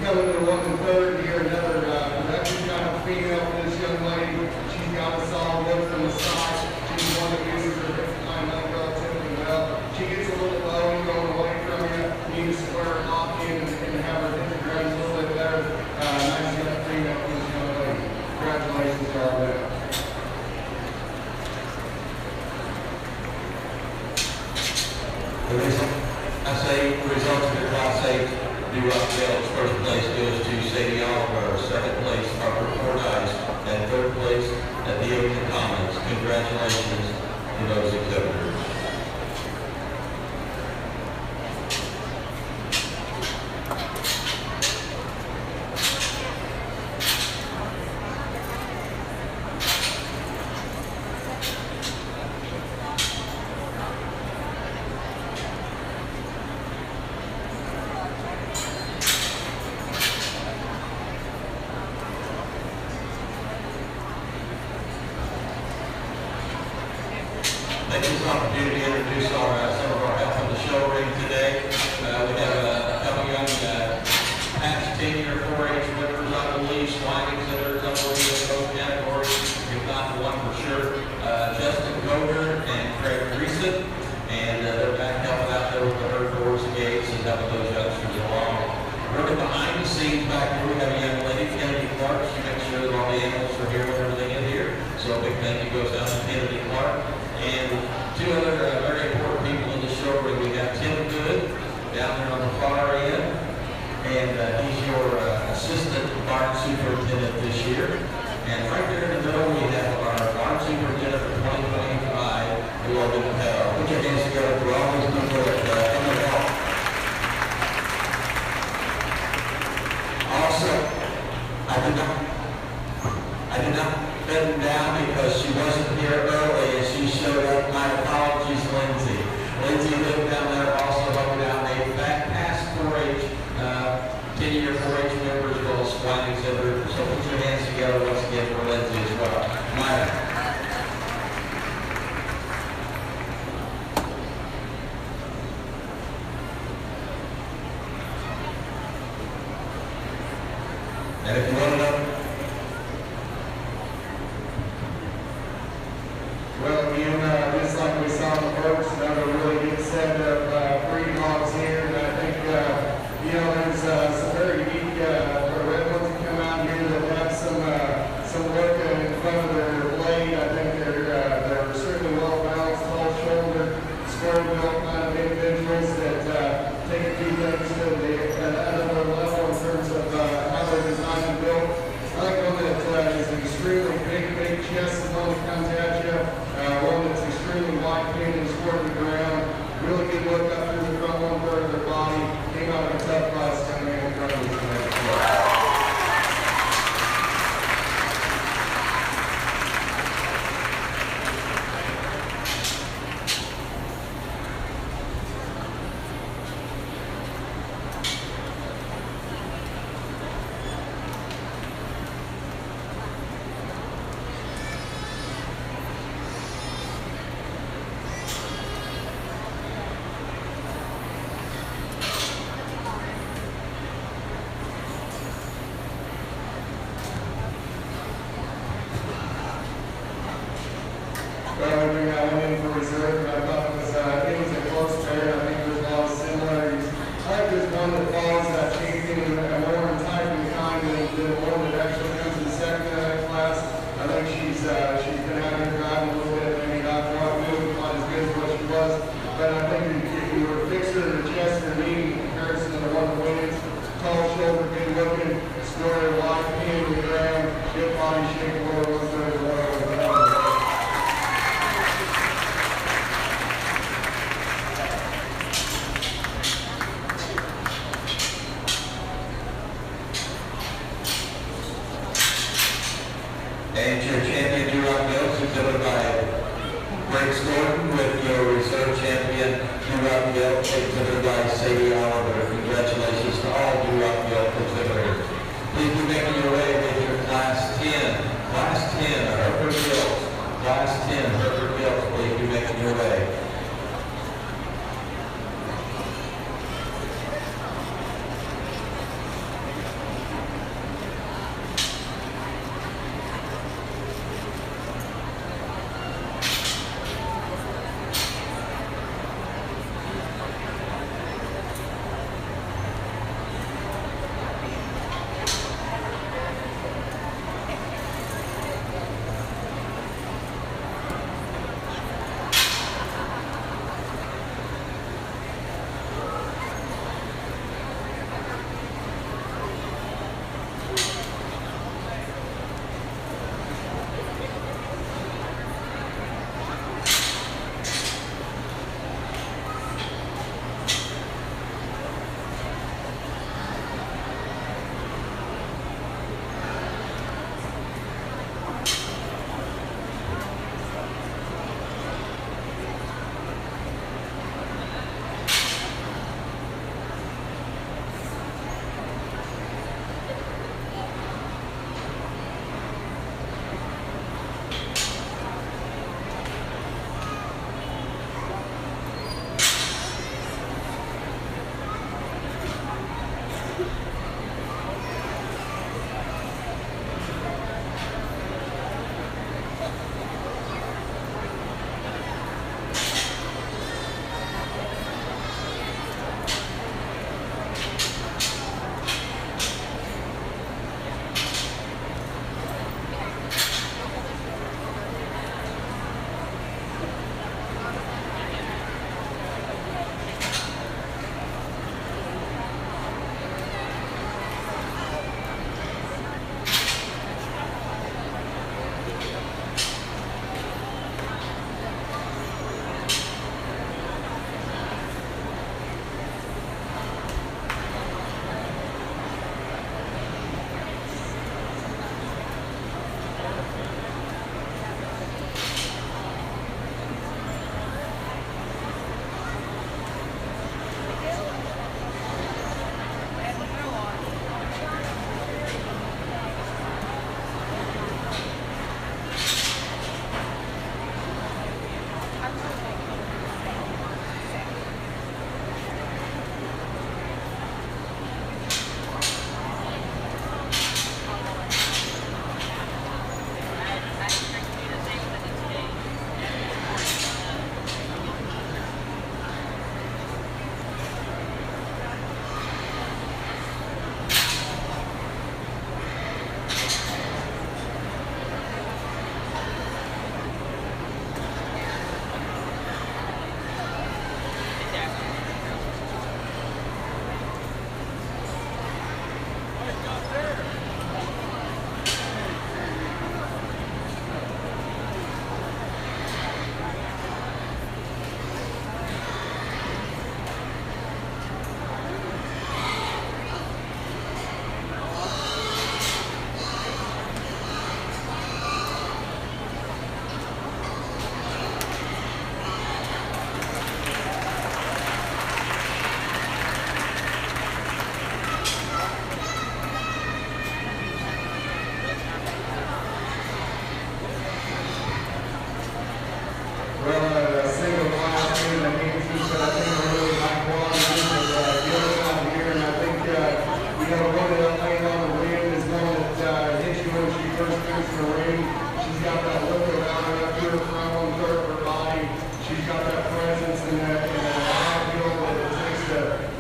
coming to 1 1/3 here, another productive kind of female for this young lady. She's got a solid look from the side. She's one that uses her hip line leg relatively well. She gets a little low and going away from you. You need to square her off in and have her hit the ground a little bit better. Nice young female for this young lady. Congratulations to all that. I say the results of the Class 8 do-up Gilt. First place goes to Sadie Oliver, second place Harper Fordyce, and third place at the Oakland Commons. Congratulations to those exhibitors. Take this opportunity to introduce some of our help in the show ring today. We have a couple young past 10-year 4-H members, I believe, swine exhibitors, I believe, in both categories, if not the one for sure. Justin Coder and Craig Reeson, and they're back helping out there with the herd boards and gates and helping those youngsters along. Working behind the scenes back here, we have a young lady, Kennedy Clark. She makes sure that all the animals are here and everything in here. So a big thank you goes out to Kennedy Clark. And two other very important people in the show ring. We got Tim Good down there on the far end, and he's your assistant barn superintendent this year. And right there in the middle, we have our barn superintendent for 2025, Logan Pell. Put your hands together for all these people that come and help. Also, I did not bed him down because she wasn't here early and she showed up. My apologies, Lindsay. Lindsay lived down there also helping out a back past 4-H, 10-year 4-H members as well as swine exhibitor. So put your hands together once again for Lindsay as well. Maya. And if you want to know, well, again, just like we saw the folks, another really good set of breed hogs here. And I think, there's some very unique red ones that come out here that have some look in front of their blade. I think they're certainly well balanced, tall shoulder, square built kind of individuals that take a few things to another level in terms of how they're designed and built.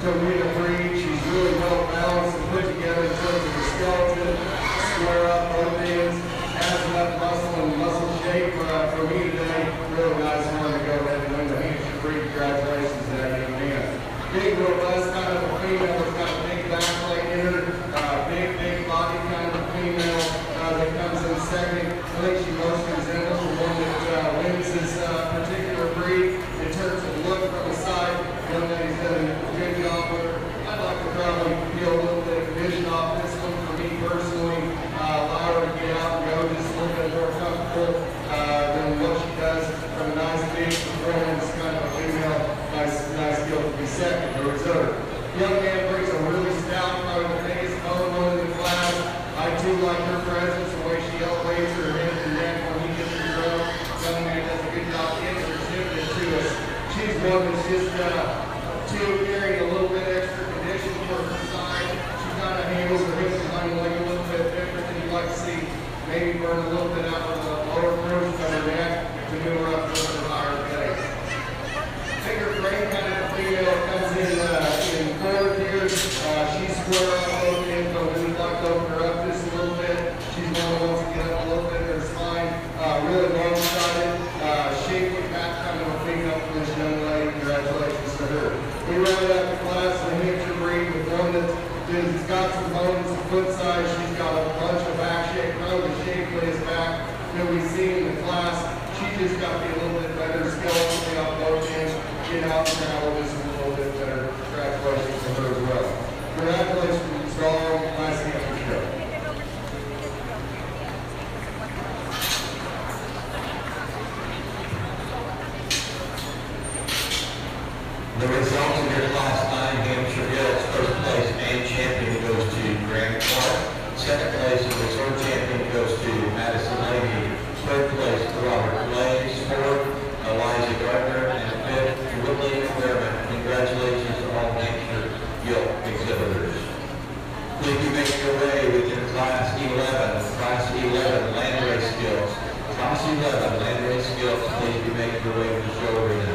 Bermuda breed. She's really well balanced and put together in terms of her skeleton, square up, both ends, has enough muscle and muscle shape for me today. Really nice one to go ahead and win the Hampshire breed. Congratulations to that young man. Big, robust kind of a female that's got a big back plate in her, big body kind of a female that comes in second. I think she most resembles the one that wins this particular breed in terms of look from the side. Young lady's done a good job with her. I'd like to probably peel a little bit of vision off this one for me personally. Allow her to get out and go just a little bit more comfortable than what she does from a nice big performance kind of a female. Nice skill to be second to reserve. Young man brings a really stout, probably the biggest bone one in the class. I too like her presence, the way she elevates her head and neck when he gets her throw. Young man does a good job introducing it to us. She's one that's just carrying a little bit extra condition for her side. She kind of handles her hips and hind leg a little bit different than you'd like to see. Maybe burn a little bit out of the lower portion of her neck to move her up a little bit higher base. Bigger frame kind of female comes in forward here. She's square up both ends, but we'd like to open her up just a little bit. She's one that wants to get up a little bit in her spine. Really long-sided, shapely back kind of a female for this young lady. Congratulations to her. We rounded out the class in the Hampshire breed with one that's got some bones, some foot size. She's got a bunch of back shape, probably the shapiest back that we've seen in the class. She just got to be a little bit better skeleton on both ends. Get out and travel this a little bit better. Congratulations to her as well. Congratulations to all. Nice to have you show. The results of your Class 9 Hampshire Gilts, first place and champion goes to Grant Clark. Second place and reserve champion goes to Madison Lady. Third place to Robert Blaze. Fourth, Eliza Gardner. And fifth, Woodley Wehrman. Congratulations to all Hampshire Gilt exhibitors. Please be making your way with your Class 11. Class 11 Landrace Gilts. Class 11 Landrace Gilts, please be making your way to the show arena.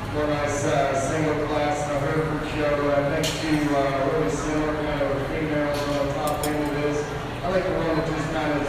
One nice single class in a Hereford show. Next to really similar kind of females on the top end of this. I like the one that just kind of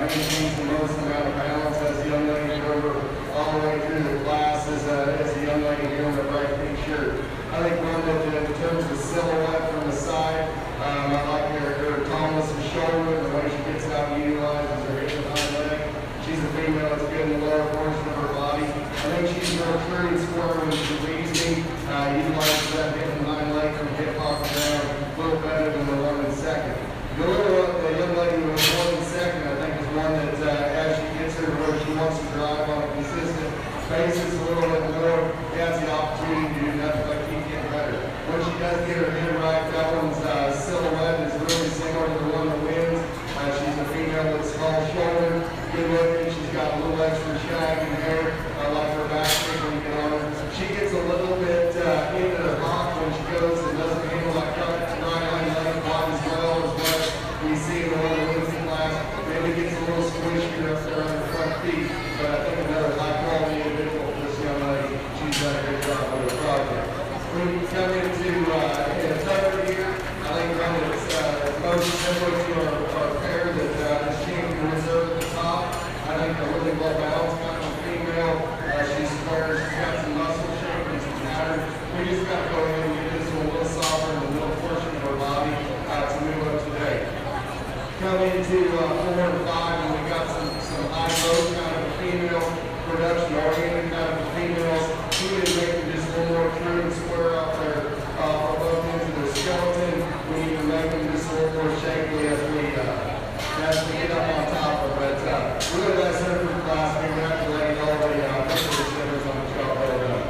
maintains the most amount of balance as the young lady over all the way through the class as a young lady here in the bright pink shirt. I think one that in terms of silhouette from the side, I like her tallness and shoulder, the way she gets out and utilizes her hip and hind leg. She's a female that's good in the lower portion of her body. I think she's real true and square when she leads me. Utilizes that hip and hind leg from hip hop down a little better than the one in second. The young lady who was one in second, I think, is one that as she gets her to where she wants to drive on a consistent basis a little bit more, has the opportunity to do nothing but keep getting better. When she does get her head right, that one's silhouette is really similar to the one that wins. She's a female with small shoulder, good looking. She's got a little extra shag in hair. I like her back kick when you get on her. She gets a little bit into the hop when she goes and doesn't handle that right hind leg quite as well as what we see in the one that wins the class. Maybe gets a little squishier up there on her front feet, but I think another high quality individual for this young lady. She's done a good job with her project. When you come into in a third here, I think one that's most similar to our pair that this champion reserve at the top. I think a really well balanced kind of female. She's square, she's got some muscle shape and some pattern. We just got to go in and get this one a little softer in the middle portion of her body to move up today. Come into 4 and 5 and we got some high low kind of female production oriented kind of females. We need to make them just a little more true and square out there for both ends of their skeleton. We need to make them just a little more shapely as we get up on top of it. Really nice Hereford class. We congratulate all the receivers on the job well done.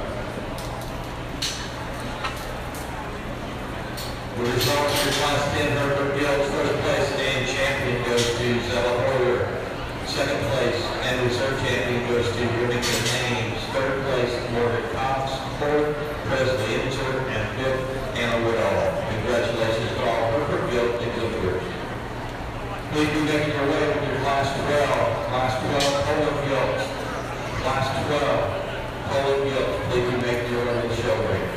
The results for Class 10 Hereford Gilt, first place and champion goes to Zella Hoyer. Second place and reserve champion goes to Remington Ames. Third place, Morgan Cox. Fourth, Presley Inter. And fifth, Anna Woodall. Congratulations to all Hereford Gilt exhibitors. Please be making your way with your Class 12. Class 12, Poland Gilt. Class 12, Poland Gilt. Please be making your way to the show ring.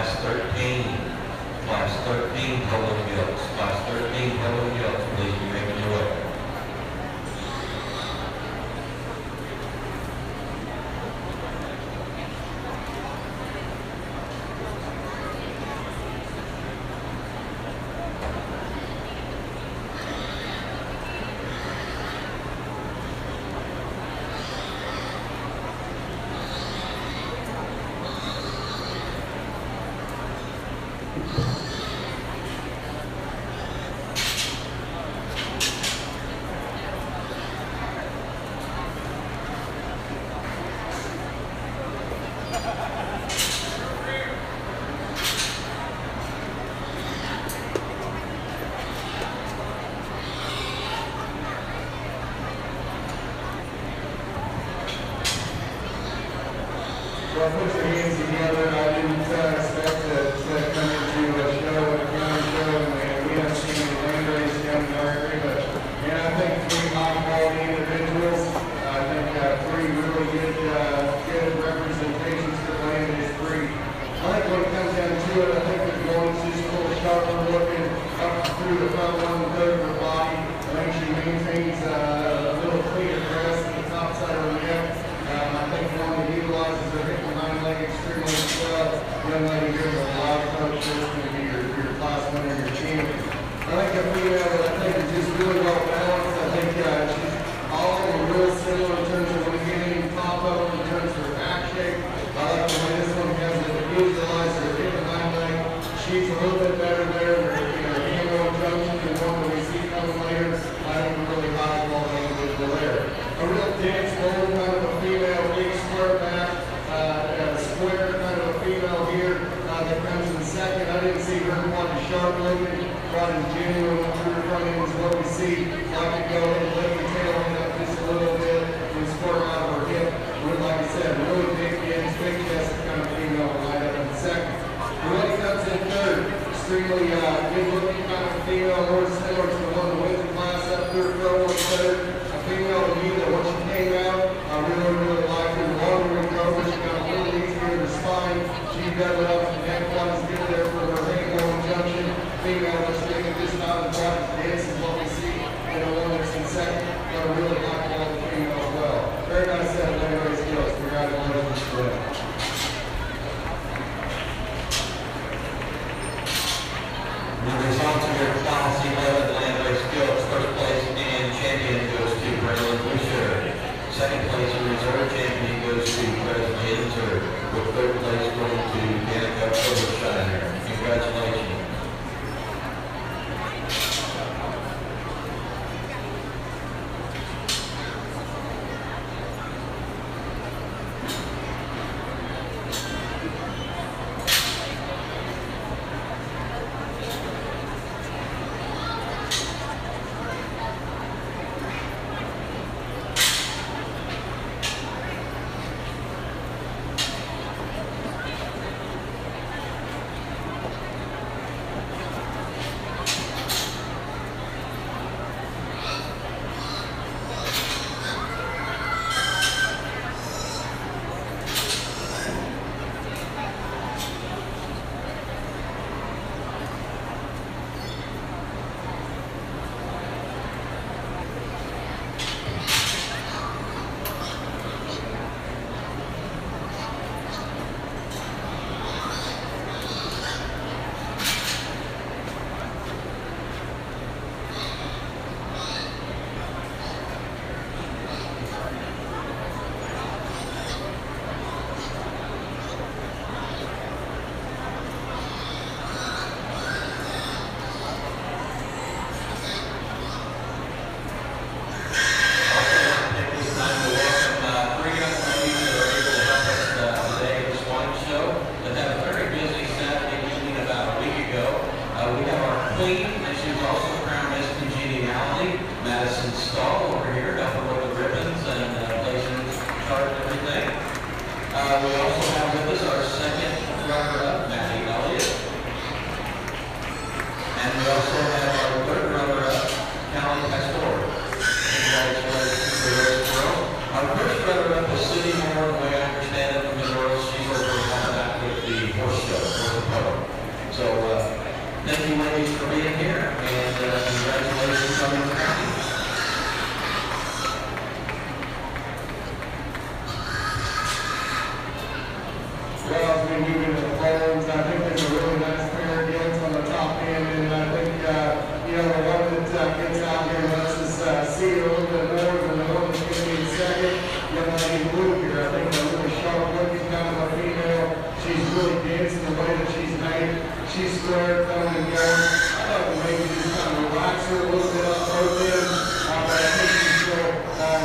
Class 13. Class 13 polo gilts. Class 13 polo gilts. Please be making your way. Well, put your hands together. I didn't expect to come into a show, a county show, and we haven't seen any land race down in our area, but I think three high-quality individuals. I think three really good representations for land is three. I think when it comes down to it, I think the one's just a little sharper looking up through the front one-third of her body. I think she maintains a little cleaner crest on the top side of her neck. I think one that utilizes her hip and hind leg extremely well. Young lady here with a lot of coach, she's going to be your class winner, your champion. I think a female that I think is just really well balanced. I think she's all real similar in terms of when you get any top up in terms of her back shape. I like the way this one has it visualized her hip and hind leg. She's a little bit better there in her hand-on junction than one that we see coming later. I think a really high quality individual there. A real dense mold, kind of a female, big square back, square kind of a female here that comes in second. I didn't see her quite as sharp looking, quite as genuine through her front end as what we see. Like to go and lift the tail end up just a little bit and square out of her hip. Like I said, really big ends, big chest kind of female right up in second. Really comes in third. Extremely good looking kind of female, more similar to the one that wins the class up third, row in third. Female to me that when she came out, I really liked her. Longer and over, she got a little easier in the spine. She got it up and neck one is good there for her hand-on junction. Female that's making this not as quite as dense as what we see in the one that's in second. Got a really high quality female as well. Very nice set of land race skills. Congratulations to them. Moving on to your Class 11 land race skills. First place and champion goes to Brendan Boucher. Second place and reserve champion goes to Presley Inter. With third place going to Danica Overshiner. Congratulations. She's square, coming and going. I thought maybe just kind of relax her a little bit up both ends, but I think she's still,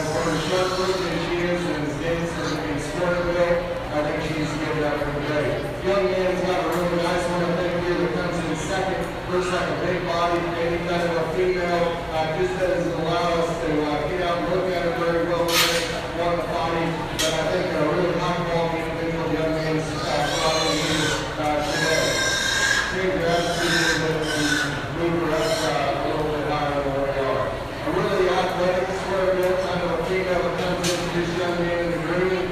for the short person as she is and as dense and square built, I think she's good up for the day. Young man's got a really nice one, I think, here that comes in second. Looks like a big body, maybe kind of a female. Just doesn't allow us to get out and look at her very well today. One body, but I think a really high quality individual young man's brought in here today. Take her attitude and move her up a little bit higher than where they are. A really athletic square built, kind of a female that comes into this young man in the green.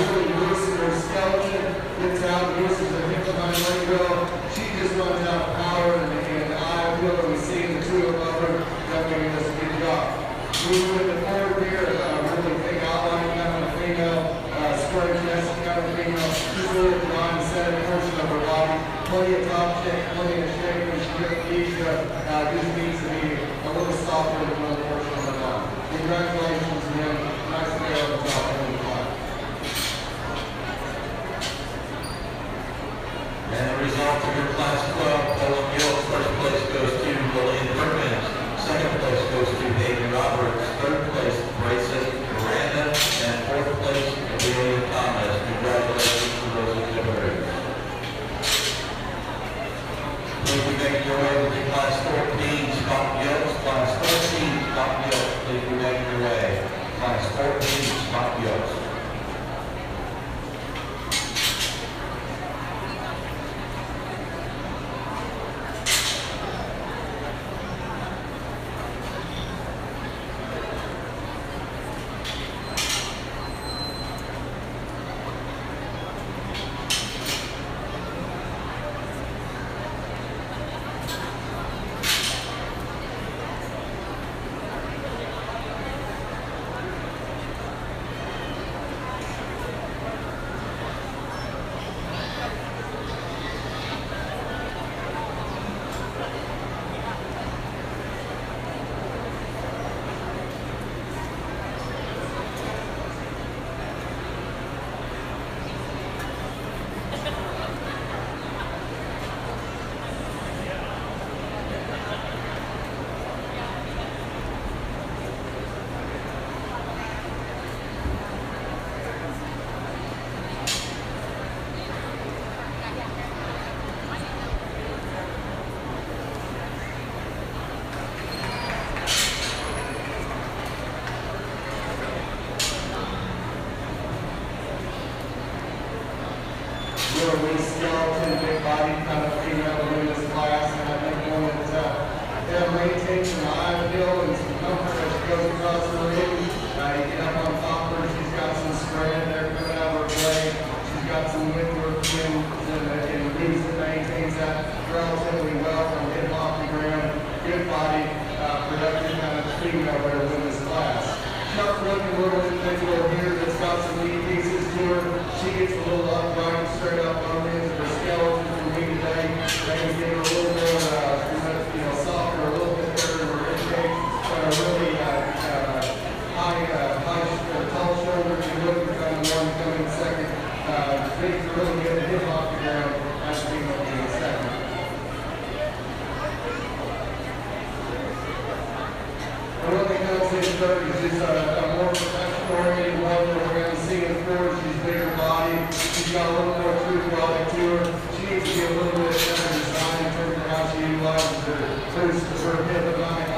Really loosen her skeleton, gets out, uses her hip behind leg drill. She just runs out of power, and I feel that we see the two of her. Young man does a good job. Moving with the forward here, really big outline, kind of a female, square chest, kind of a female. She's really drawing the center portion of her body. Plenty of top check, plenty of shape, and she just needs to be a little softer than another portion of her body. Congratulations, man. Nice to be able to talk to you. And the result of your Class 12 pulling Gilt, first place goes to Lillian Perkins, second place goes to Hayden Roberts, third place Grayson Miranda, and fourth place Amelia Thomas. Congratulations to those exhibitors. Please be making your way with the Class 14 Scott Gilt, Class 14 Scott Gilt. Please be making your way. Class 14 Scott Gilt. Really skeleton, big body, kind of female in this class, and I think one that maintains some eye appeal and some comfort as she goes across the ring. You get up on top of her, she's got some spread there coming out of her blade. She's got some width work and moves that maintains that relatively well from hip off the ground. Good body, productive kind of female there in this class. Sharp looking little individual here that's got some neat pieces to her. She gets a little upright, straight up on her skeleton for me today. Maybe get her a little more, softer, a little bit better in her rib shape. But a really tall shoulders and looking kind of one coming second. Things are really good to hit off the ground. That's being up in second. What they comes in third is just a more professional-oriented one that we're going to see in fourth. She's bigger body. She's got a little more true quality to her. She needs to be a little bit better designed in terms of how she utilizes her boost to her hip and eye.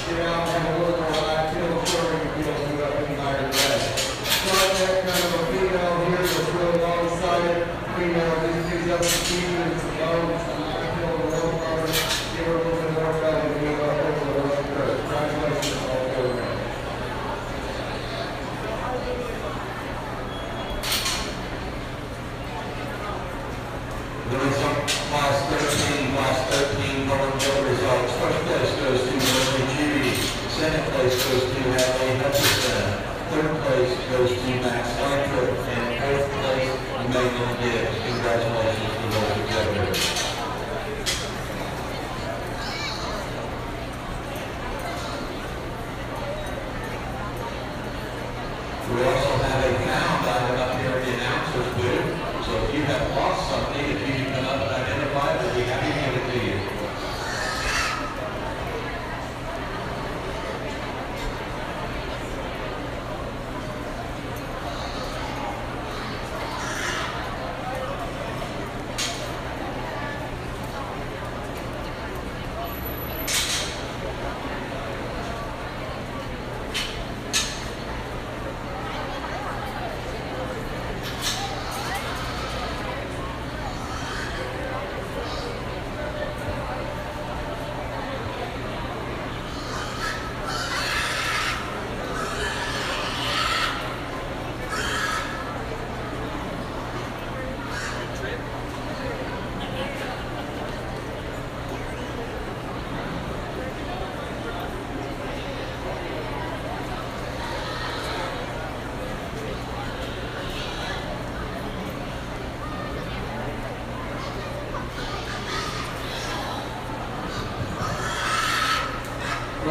Get out and have a little more eye feel, showing the feel to up any higher leg. Start that kind of a female here that's really long-sided. Female just gives up some speed and some bone, some eye feel, a little harder. Give her a little bit more belly to move up over the left curve. Congratulations all four men. Class 13 Northern Gilt results. First place goes to Lily Judy. Second place goes to Hadley Hutchison. Third place goes to Max Lathrop. And fourth place, Megan Gibbs. Congratulations to those exhibitors. We also have a found item up here at the announcer's booth. So if you have lost something, if you can identify that we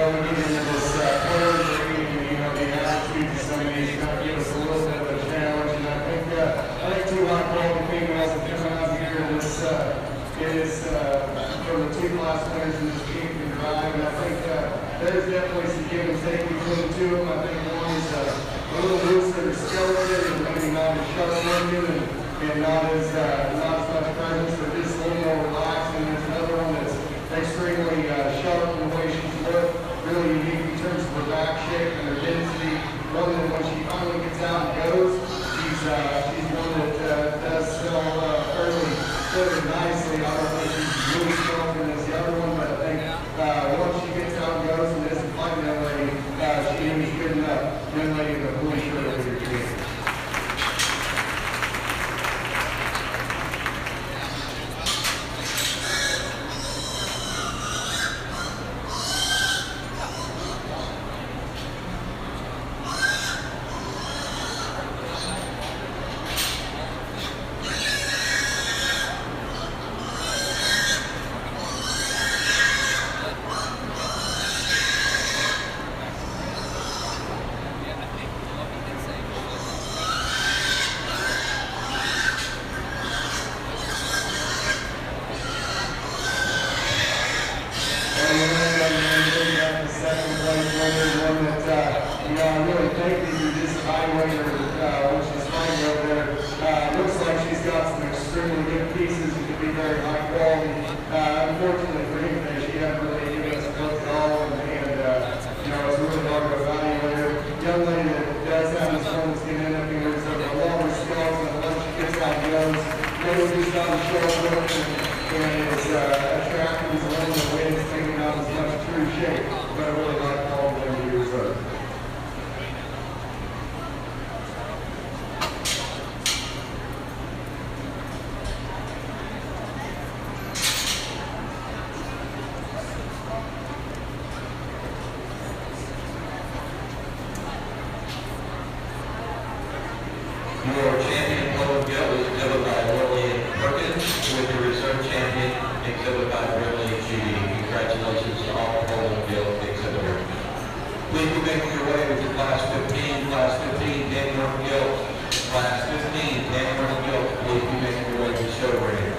we get into this player rating, you know, the attitudes of some of these kind of give us a little bit of a challenge. And I think two high quality females have come out here. This is from the two class winners in this team can drive. And I think there's definitely some give and take between the two of them. I think one is a little looser skeleton and maybe not as sharp looking and not as much presence, but just a little more relaxed. And there's another one that's extremely sharp in the way she's looked, really unique in terms of her back shape and her density. One that when she finally gets out and goes, she's one that does sell fairly nicely. I don't think she's really stronger than the other one, but I think once she gets out and goes and isn't fighting that lady, she is good enough. Young lady in the blue shirt over your team. Your champion, Gilt, is exhibited by Lillian Perkins, with the reserve champion, exhibited by Ridley Judy. Congratulations to all Gilt exhibitors. Please be making your way with your class 15, Daniel Gilt. Class 15, Daniel Gilt. Please be making your way to the show ring.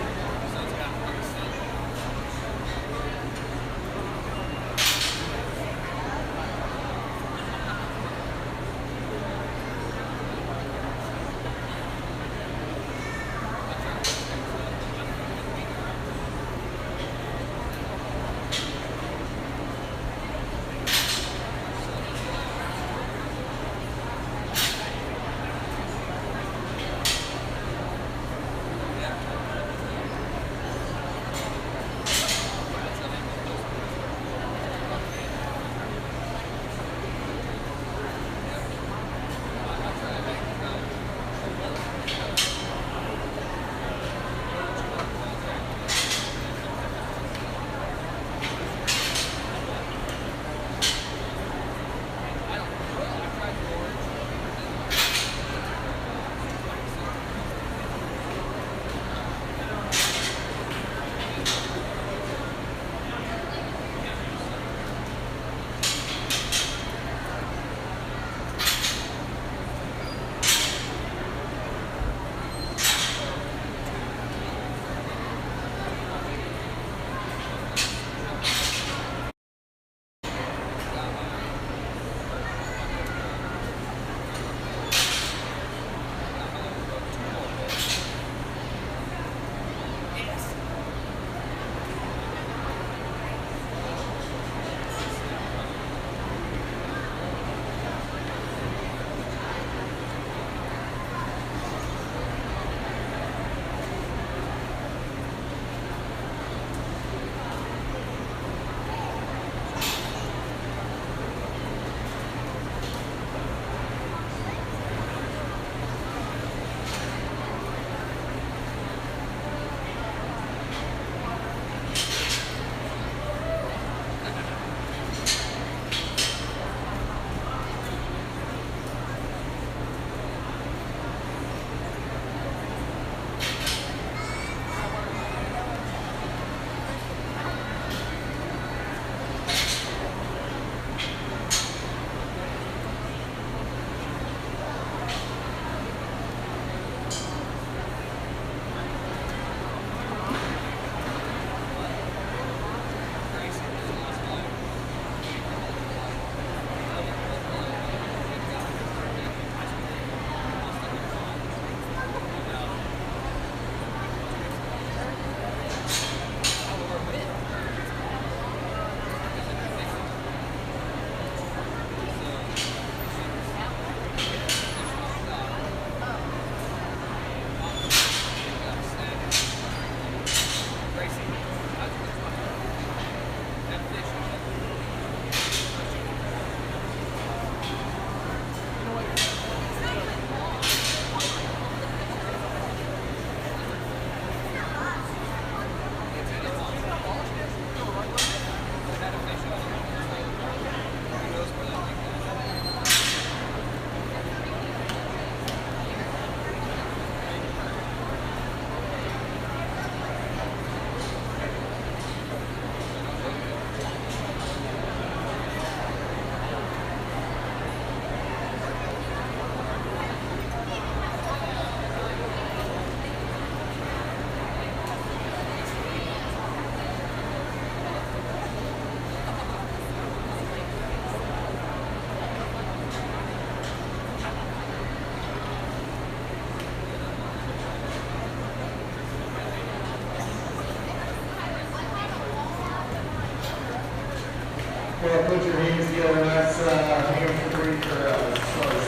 putting together a nice hamster breed for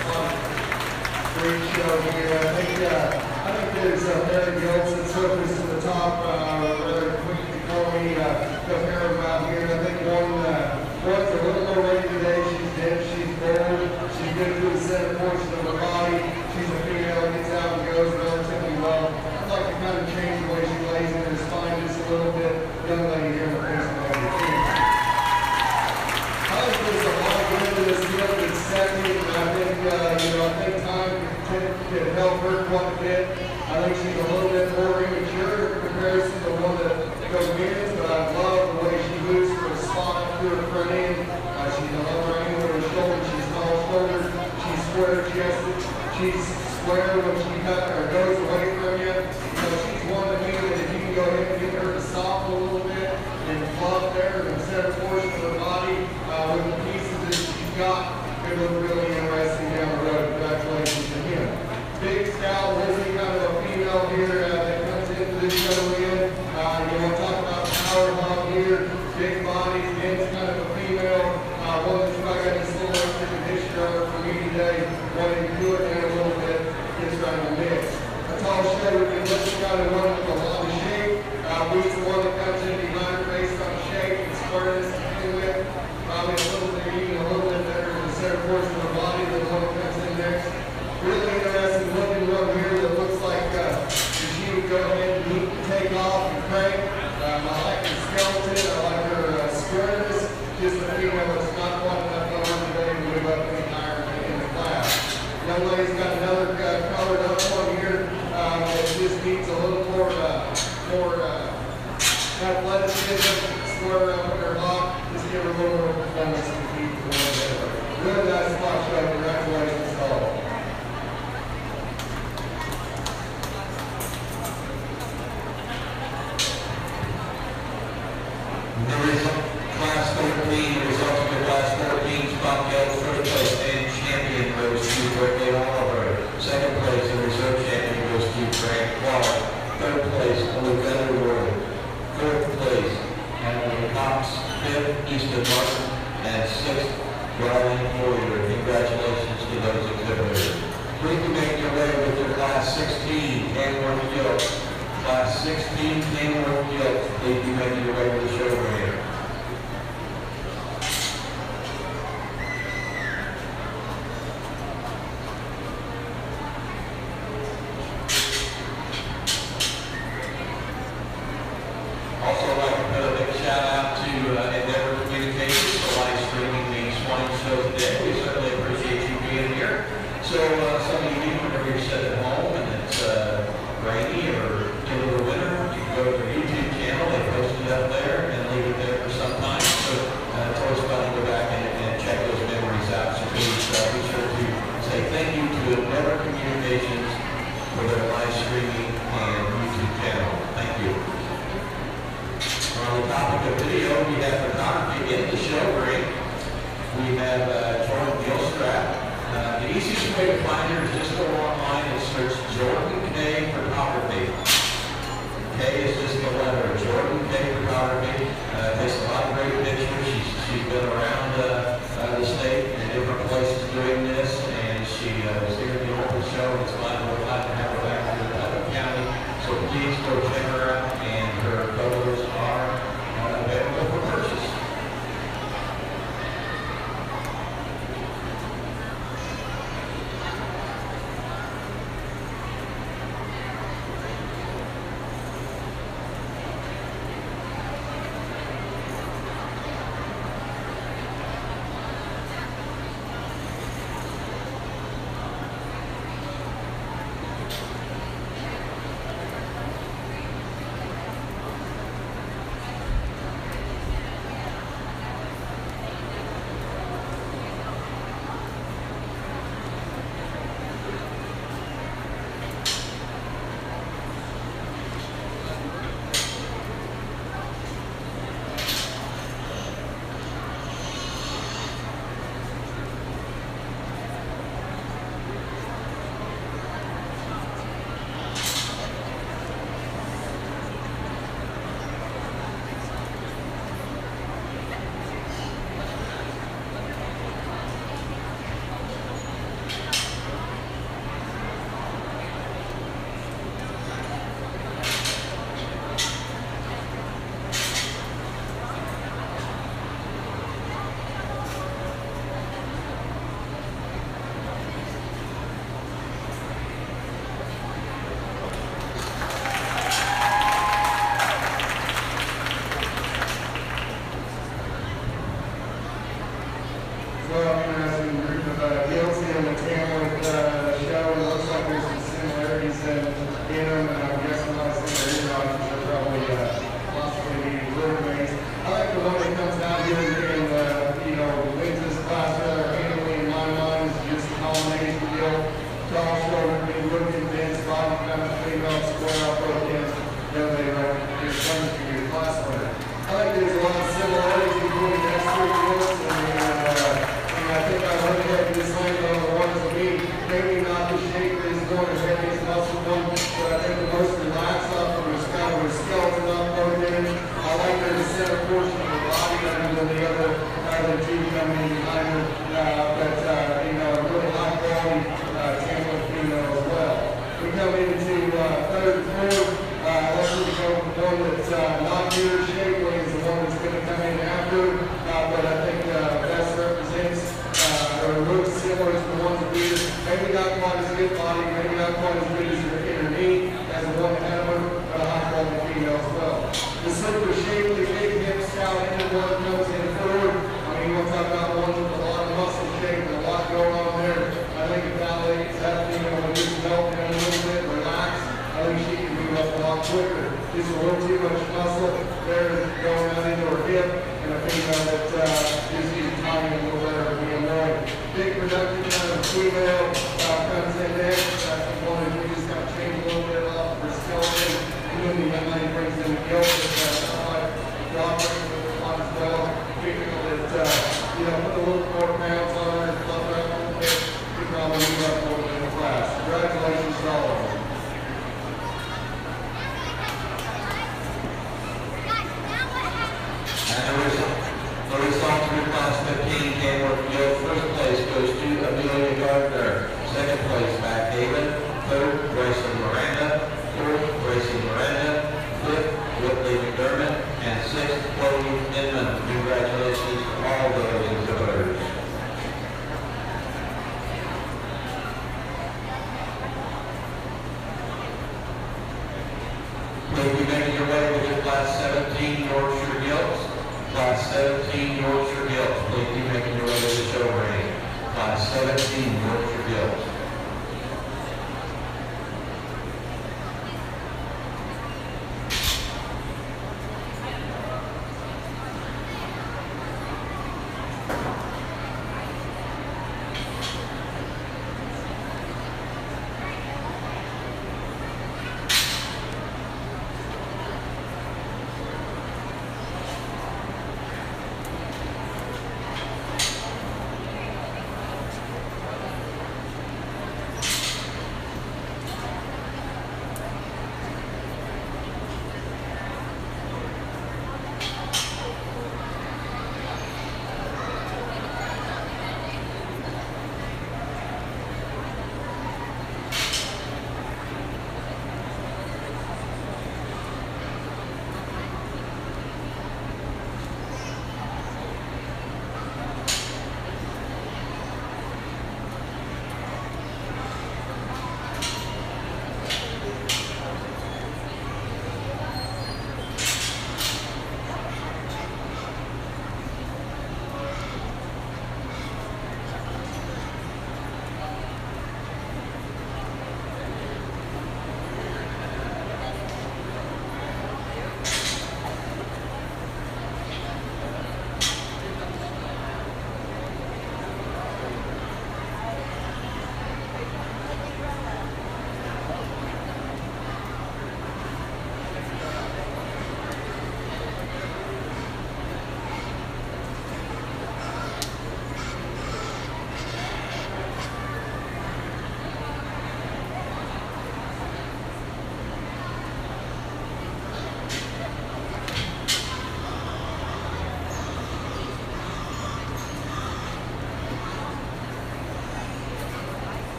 Swine Show here. I think there's Fairgrounds that surface to the top rather quick before we compare them out here. I think one's a little more ready today. She's dead, she's bold, she's good through the center portion of her body. She's a female that gets out and goes relatively well. I'd like to kind of change the way she lays in her spine just a little bit. Young lady here in the face of the team. I think there's a lot of good to this field that's second, and I think time can help her quite a bit. I think she's a little bit more immature in comparison to the one that goes in, but I love the way she moves from a spot up to her front end. She's a lower angle with her shoulder, she's tall shouldered, she's square chested, she's square when she goes away from you. She's one to me that if you can go ahead and get her to soften a little bit and fluff there in the center portion of her body with the pieces that she's got, it look really interesting down the road. Congratulations to him. Big Scout, Lizzie, kind of a female here that comes into this show in. You want to talk about power hog here, big body, against kind of a female. One that's probably got this little extra conditioner on her for me today. Wanting to do it in a little bit, gets right in the mix. A tall show, we can look kind of one with a lot of shape. We's the one that comes in behind her based on shape and squareness to begin with. Probably a little bit, even a little bit better in the center portion of the body than the one that comes in next. Really interesting looking one here that looks like she would go ahead and take off and crank. I like her skeleton, I like her squareness. Just a female that's not quite enough on today to move up any higher in the class. Young lady's got another colored up one here that just needs a little more athleticism, square up with her hop, just give her a little more performance to keep the one better. Really nice spot show. Congratulations to all. Class 13, results of the Class 14 spot Gilt, first place and champion goes to Whitney Oliver. Second place and reserve champion goes to Grant Clark. Third place, Olivia Ward. Fourth place, Hannah Cox. Fifth, Easton Martin. And sixth, Ryan Poyer. Congratulations to those exhibitors. Please be making your way with your Class 16 Kenworth Gilt. Class 16 Kenworth Gilt. Please be making your way to the show here. Also, I'd like to put a big shout out to Endeavor Communications for live streaming the Swine Show today. We certainly appreciate you being here. So some of you, whenever you're sitting at home and it's rainy or in the winter, you can go to their YouTube channel. They post it up there and leave it there for some time. So it's always fun to go back and check those memories out. So please be sure to say thank you to Endeavor Communications for their live streaming and YouTube channel. Thank you. On the topic of video, we have photography in the show ring. We have Jordan Gilstrap. The easiest way to find her is just go online and search Jordan K Photography. K is just the letter, Jordan K Photography. Takes a lot of great pictures. She's been around the state and different places doing this, and she was here at the open show. It's glad to have her back here in Putnam County. So please go check her out, and her photos are available for purchase. well, interesting group of Gilt and the Tamworth show. It looks like there's some similarities in them, and I'm guessing a lot of similarities are probably possibly roadways. I like the one that comes out here and wins this class rather handily in my mind. Is just dominates the Gilt. Tall shoulder, big looking, dense body, kind of female square up both ends. They just coming to your class winner. I think there's a lot of similarities between the next two Gilts, and I think I went ahead and just landed on the ones of me. Maybe not the shape that is going as heavy as muscle one, but I think the most relaxed off from is kind of a skeleton up both ends. I like the center portion of the body better than the other two coming in behind her. Really high quality Tamworth female as well. We come into third and fourth. Let's go with one that's not near shapely is the one that's going to come in after, but I think best represents or looks similar to the ones that we maybe not quite as good body, maybe not quite as good as her knee as the one ahead of her, but a high quality female as well. The super shapely, big hip scout ended one comes in forward. I mean, we'll talk about one with a lot of muscle shape and a lot going on there. I think if Valley is that female will just melt in a little bit, relax. I think she can move up a lot quicker. Just a little too much muscle there going out into her hip, and a female that just needs time a little better to be annoying. Big productive kind of female comes in next. I think one of you just got to change a little bit off of her skeleton. And then the young lady brings in the Gilt, kind of like cooperating with the one as well. Female that, put a little more pounds on her and fluff her up a little bit. You probably move up a little bit in the class. Congratulations to all of them. The result for class 15 Tamworth Gilt. First place goes to Amelia Gardner. Second place, Matt Haven. Third, Grayson Miranda. Fourth, Grayson Miranda. Fifth, Whitley McDermott. And sixth, Chloe Inman. Congratulations to all those exhibitors. Please be making your way with your class 17 Yorkshire Gilts. Class 17 Yorkshire Gilts. Please be making your way to the show ring. Class 17 Yorkshire Gilts.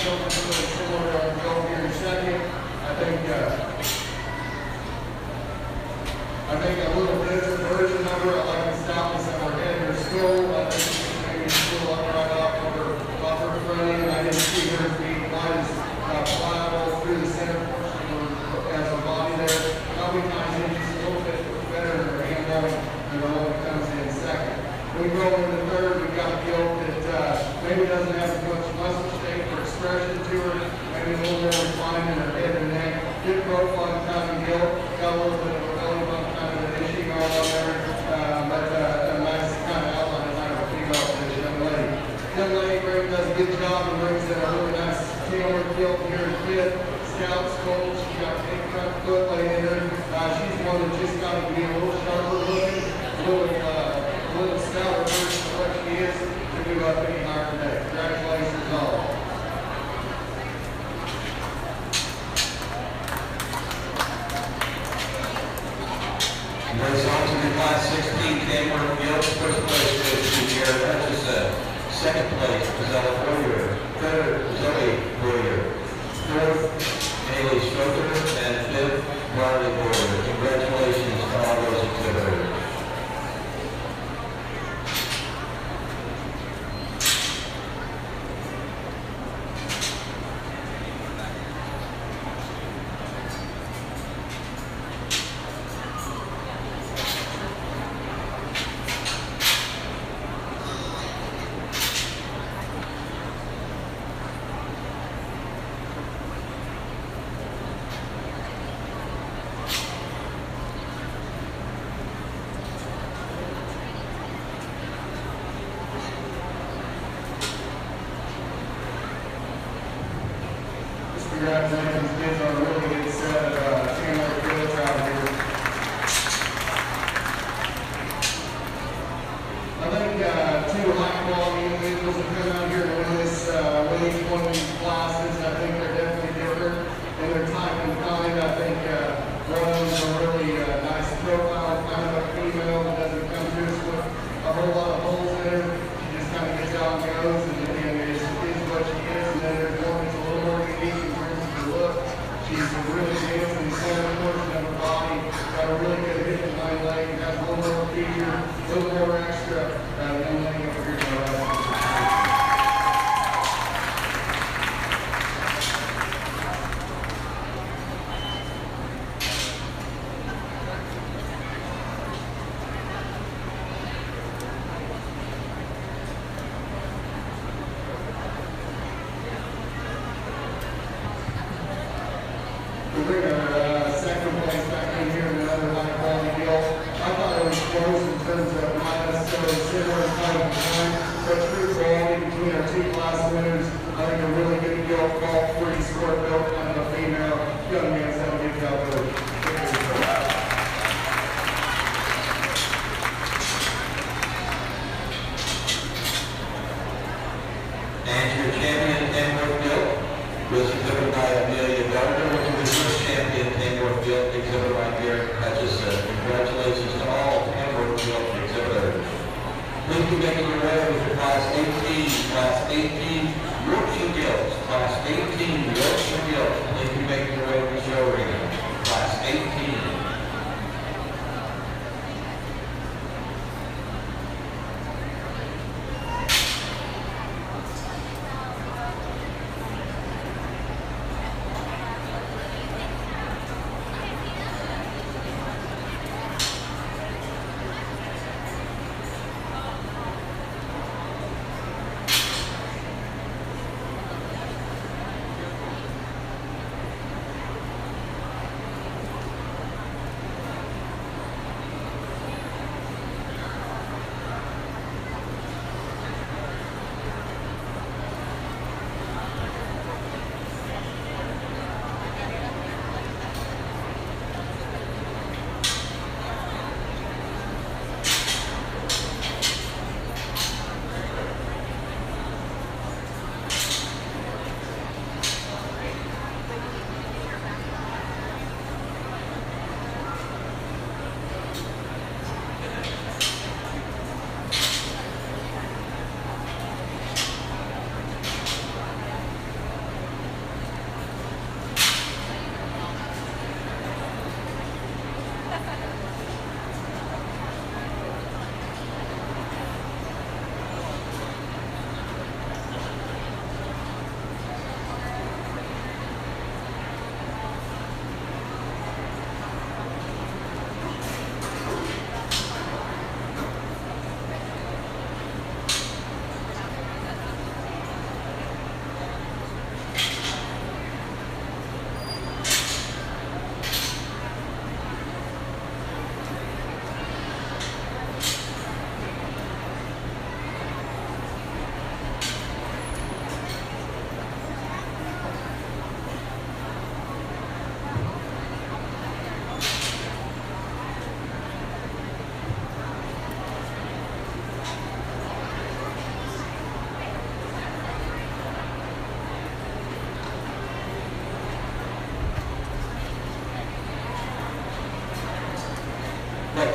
something really similar to our goal here in a second. I think a little different version of her. I like the stoutness of her head and her skull. I think she maybe still up right off her front end. I didn't see her being quite as pliable through the center portion of her, as her body there. Probably times in just a little bit better in her handling than the one that comes in second. We roll into third. We've got Gilt that maybe doesn't have as much muscle shape or expression to her. Maybe a little more refined in her head and neck. Good profile kind of Gilt. Got a little bit of a belly bump kind of an issue going on there. But a nice kind of outline of kind of a female for this young lady. Young lady Greg does a good job and brings in a really nice tailored Gilt here in fifth. Scouts cold. She's got a big front foot laying in her. She's one that just got to be a little sharper looking, a little stouter version of what she is to move up any higher today. Congratulations all. Race on to the Class 16, Tamworth Gilt, first place goes to Jared Hutchison. Second place, Gisela Boyer. Third, Zoe Boyer. Fourth, Haley Schroeder. And fifth, Riley Boyer. Congratulations to all those exhibitors. Congratulations, kids, on a really good set of Tamworth Gilts out here. I think two high-quality individuals have come out here to win each one of these classes. I think they're definitely different in their type and kind. I think one of them is a really nice profile, kind of a female that doesn't come to us with a whole lot of holes in her. She just kind of gets out and goes and is what she is. And then there's one that's a little more unique. She's a really dancing center portion of her body, got a really good hip and hind leg, has a little more feature, a little more extra young lady over here to the left. We bring our second place back in here in another high quality Gilt. I thought it was close in terms of not necessarily similar kind of design, but true quality between our two class winners. I think a really good Gilt, all three sport built, kind of a female. Young man's done a good job with it. And your champion, Tamworth Gilt, was exhibited by Amelia Gardner, which was the first champion, Tamworth Gilt, exhibited by Garrett Hutchison. Congratulations to all Tamworth Gilt exhibitors. Please be making your way with your Class 18 Yorkshire Gilts. Class 18 Yorkshire Gilts. Please be making your way to the show arena. Class 18.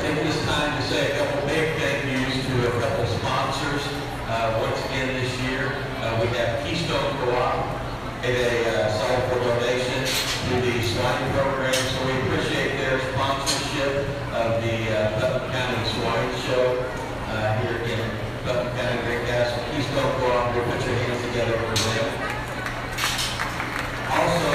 take this time to say a couple big thank yous to a couple sponsors. Once again this year, we have Keystone Co-op made a sizable donation to the swine program, so we appreciate their sponsorship of the Putnam County Swine Show here in Putnam County, Greencastle. Keystone Co-op, we'll put your hands together for them. Also,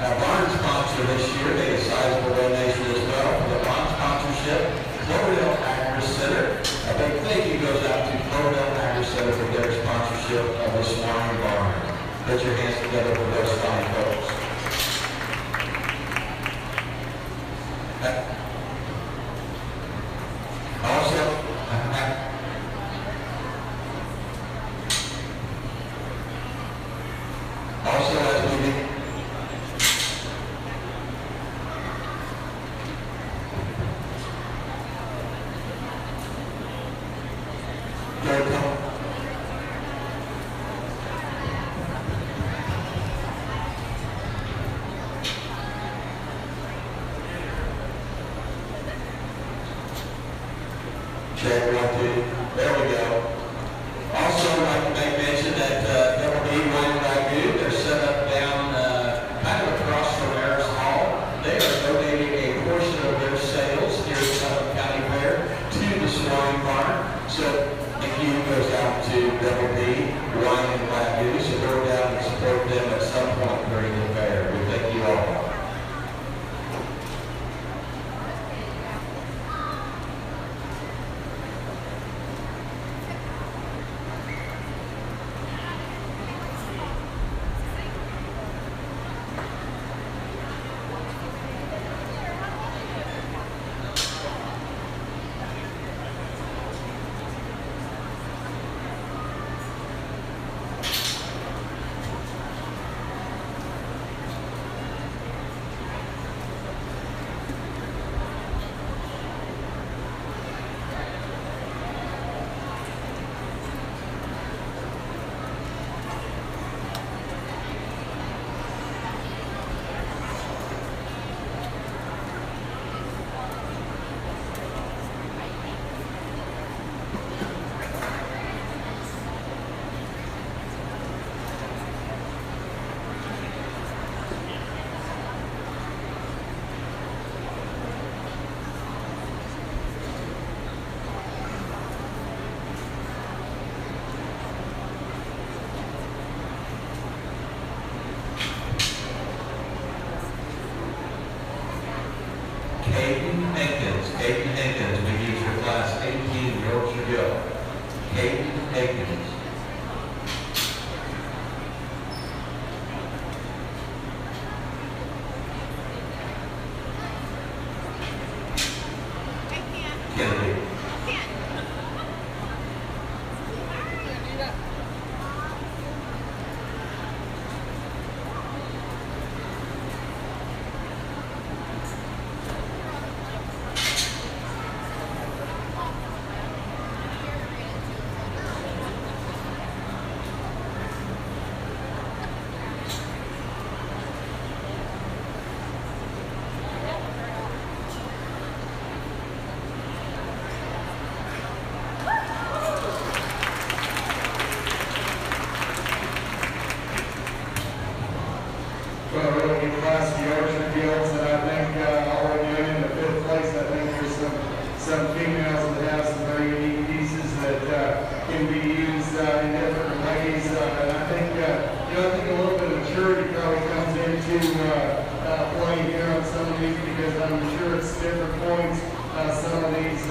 Barn sponsor this year made a sizable donation as well for the Barn sponsorship. Cloverdale Agri Center. A big thank you goes out to Cloverdale Agri Center for their sponsorship of the swine barn. Put your hands together for those fine folks. Also, as we do, check 1, 2. There we go. Also, I'd like to make mention that Double D Wine Ragu, they're set up down kind of across from Harris Hall. They are donating a portion of their sales here at Putnam County Fair to the swine barn. So thank you goes out to Double D Wine and Ragu. So go down and support them at some point during the fair. We thank you all. Caden Higgins, we use for class 18 Yorkshire Gilt. Caden Higgins. Kennedy. Class of Yorkshire Gilts, and I think all of you in the 5th place, I think there's some females that have some very unique pieces that can be used in different ways. And I think, I think a little bit of maturity probably comes into play here on some of these, because I'm sure it's different points. Some of these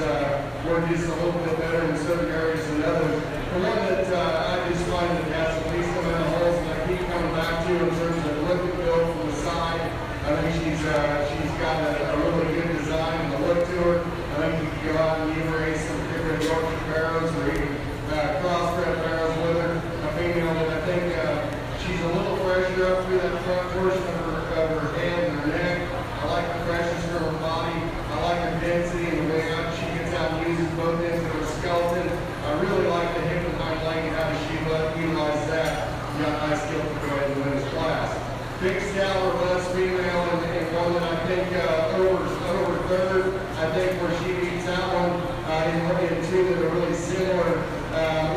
work just a little bit better in certain areas than others. The one that I just find that has at least come in the holes, and I keep coming back to in terms of the look and feel from the side. I think she's got a really good design and a look to her. I think you can go out and either some different Yorkshire Barrows or even crossbred Barrows with her. A female that I think she's a little fresher up through that front portion of her head and her neck. I like the freshness from her body. I like her density and the way out she gets out and uses both ends of her skeleton. I really like the hip and hind leg and how she utilize that. Got nice skill to go ahead and win this class. Big scout, robust female in similar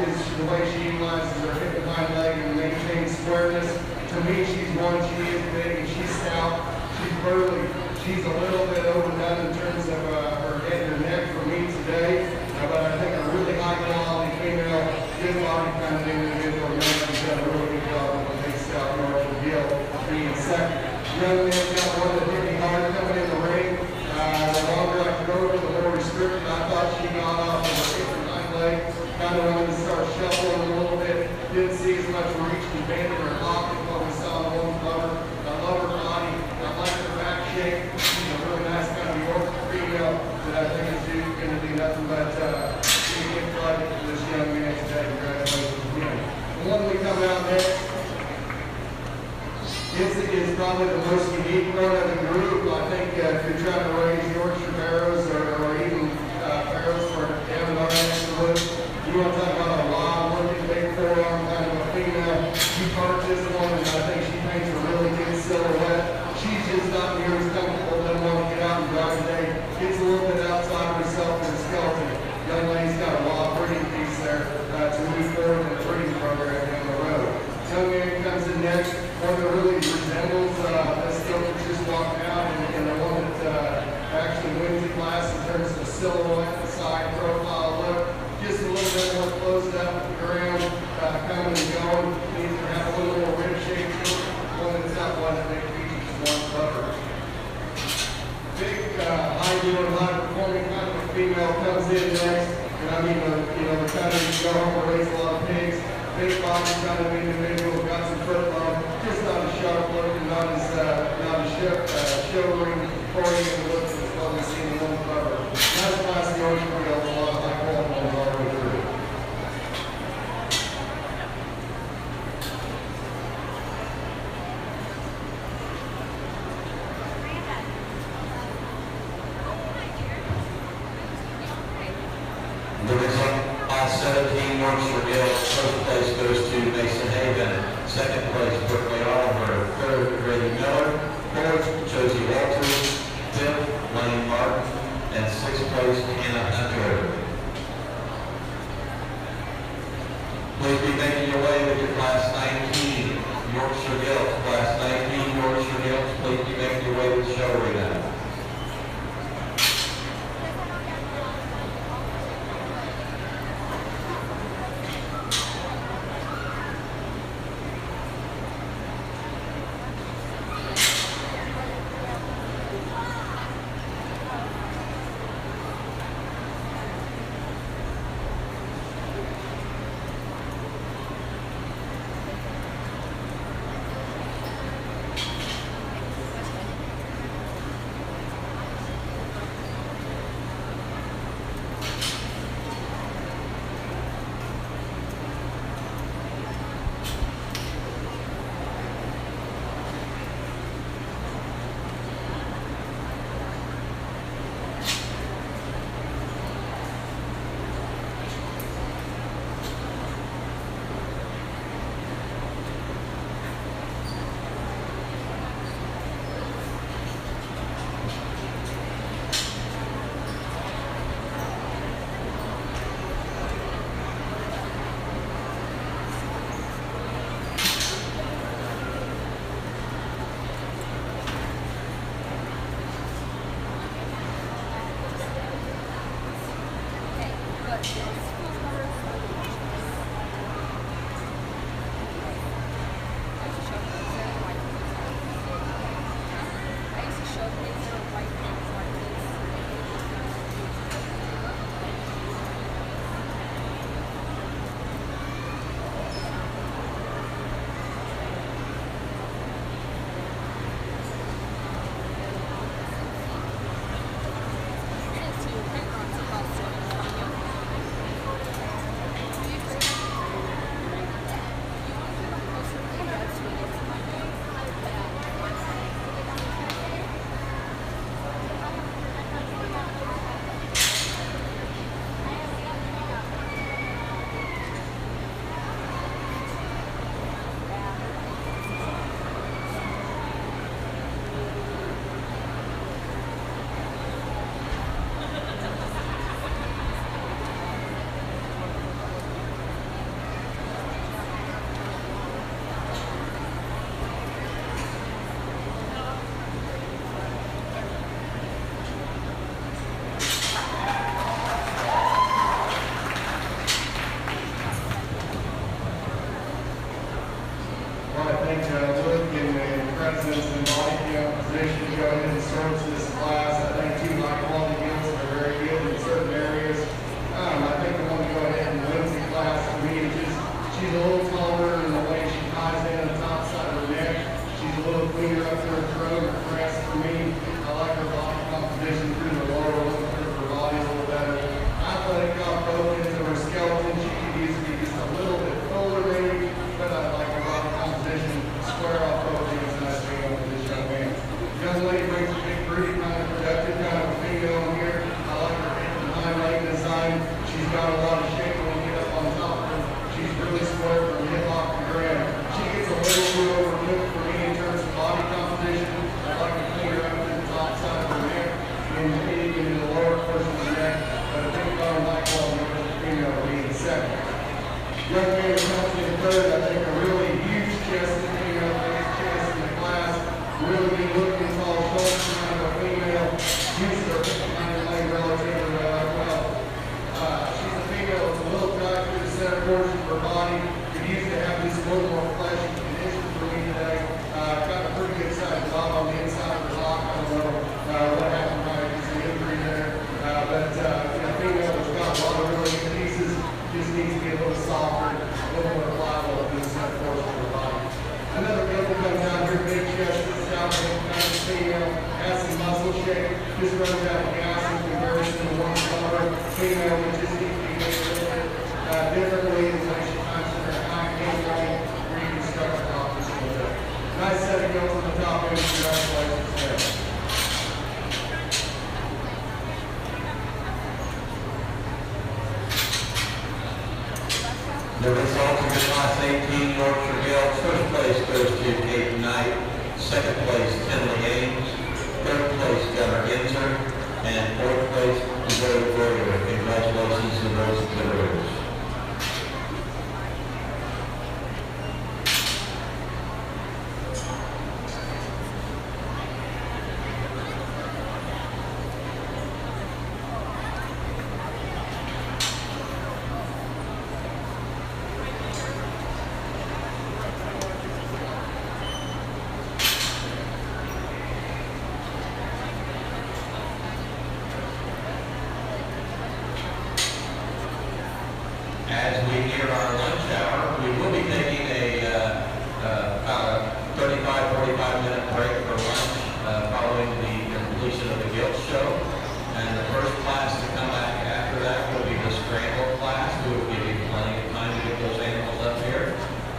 is the way she utilizes her hip and hind leg and maintains squareness. To me, she is big and she's stout. She's burly. She's a little bit overdone in terms of her head and her neck for me today. But I think a really high quality female, good body kind of individual. She's done a really good job with the big stout Yorkshire Gilt being second. Young man got one that hit me hard coming in the ring. The longer I could go over, the more restricted I thought she got off of her hip and hind leg. Kind of wanted to start shuffling a little bit. Didn't see as much reach and bend in her pocket when we saw the woman's lover. I love her body. I like her back shape. She's a really nice kind of Yorkshire female that I think is going to do nothing but be a good project for this young man today. Congratulations to him. The one we come out next is probably the most unique one of the group. I think if you're trying to raise Yorkshire Barrows or even Barrows for Devon our next to look, you want to talk about a long-looking, big forearm kind of a female. She parked this one, and I think she paints a really good silhouette. She's just not near as comfortable, doesn't want to get out and drive today. Gets a little bit outside of herself and skeleton. Young lady's got a lot of breeding piece there to move forward in the breeding program down the road. Young man comes in next, one that really resembles this girl that just walked out, and the one that actually wins the class in terms of the silhouette, the side profile look. Just a little bit more closed up at the ground, coming and going. Needs to have a little more rib shape to it. One that's out, one that big features, one cover. Big, high-doing, high-performing kind of a female comes in next. And I mean, the kind of go home and raise a lot of pigs. Big body kind of individual, got some foot long, just not as sharp looking, not as showroom oriented looking as what we see in the one cover. That's class Yorkshire Gilt, a lot of high quality ones all the way through. Class 17 Yorkshire Gilt. First place goes to Mason Haven. Second place, Berkeley Oliver. Third, Grady Miller. Fourth, Josie Walters. Fifth, Lane Martin. And sixth place, Hannah Hunter. Please be making your way with your Class 19 Yorkshire Gilt. Class 19 Yorkshire Gilt. Please be making your way to the show arena. Young man comes in third, I think a really huge chest, female chest in the class. Really good looking, tall shoulders, kind of a female. Usually her leg relatively well. She's a female with a little cut through the center portion of her body. Could use to have this a little more fleshy condition for me today. Got a pretty good sized bob on the inside of her lock. I don't know what happened, probably just an injury there. But female has got a lot of really good pieces. Just needs to be a little softer, a little more pliable in the center portion of her body. Another gilt that comes out here, big chest, this out there, kind of female, has some muscle shape. Just runs out of gas in comparison to one color. Female would just need to be made a little bit differently in when she comes to her high hand right, reconstruct her top just a little bit. Nice set of gilts on the top end, congratulations there. The results of the Class 18 Yorkshire Gilt. First place goes to Kate Knight. Second place, Tinley Ames. Third place, Gunnar Ginzer. And fourth place, Zoe Berger. Congratulations to those exhibitors. As we near our lunch hour, we will be taking about a 35-45-minute break for lunch following the completion of the Gilt show. And the first class to come back after that will be the Scramble class. We will give you plenty of time to get those animals up here.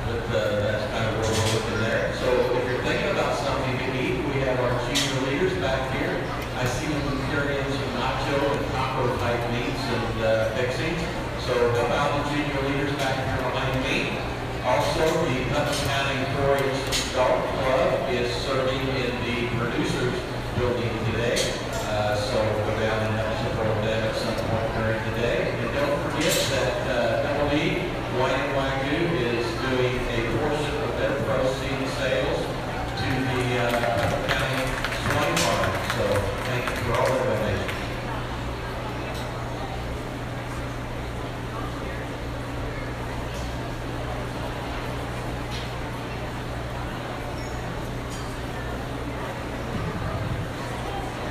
But that's kind of where we're looking there. So if you're thinking about something to eat, we have our junior leaders back here. I see them carrying some nacho and taco type meats and fixings. So help out the junior leaders back here behind me. Also, the Putnam County 4-H Golf Club is serving in the producers building today. So go down and help support them at some point during the day. And don't forget that Emily Wine & Wagyu is doing a portion of their proceeds sales to the Putnam County Swine Farm. So thank you for all the donations.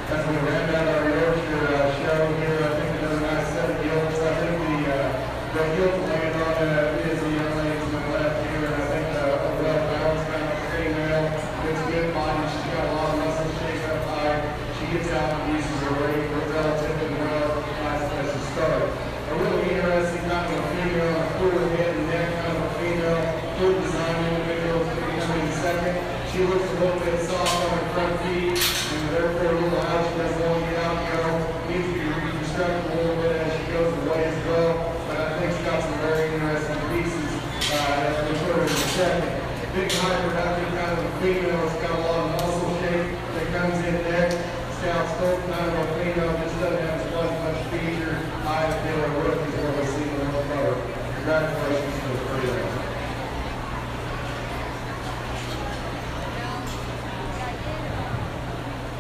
As we round out our Yorkshire show here, I think another nice set of gilts. I think the gilt laying on is the young lady to the left here, and I think a well-balanced kind of female. Looks good body. She's got a lot of muscle shape up high. She gets out and uses her weight relatively well. Nice place to start. A really interesting kind of a female, a full head and neck kind of a female. Full design individual is going to come in second. She looks a little bit soft on her front feet, and therefore a little out. She doesn't want to get out and go. Needs to be reconstructed a little bit as she goes away as well. But I think she's got some very interesting pieces as we put her in the second. Big high productive kind of a female. It's got a lot of muscle shape that comes in neck. Scout scope kind of a female. Just doesn't have as much feature. Eye to deal with rookies where we see the little cover. Congratulations to the three.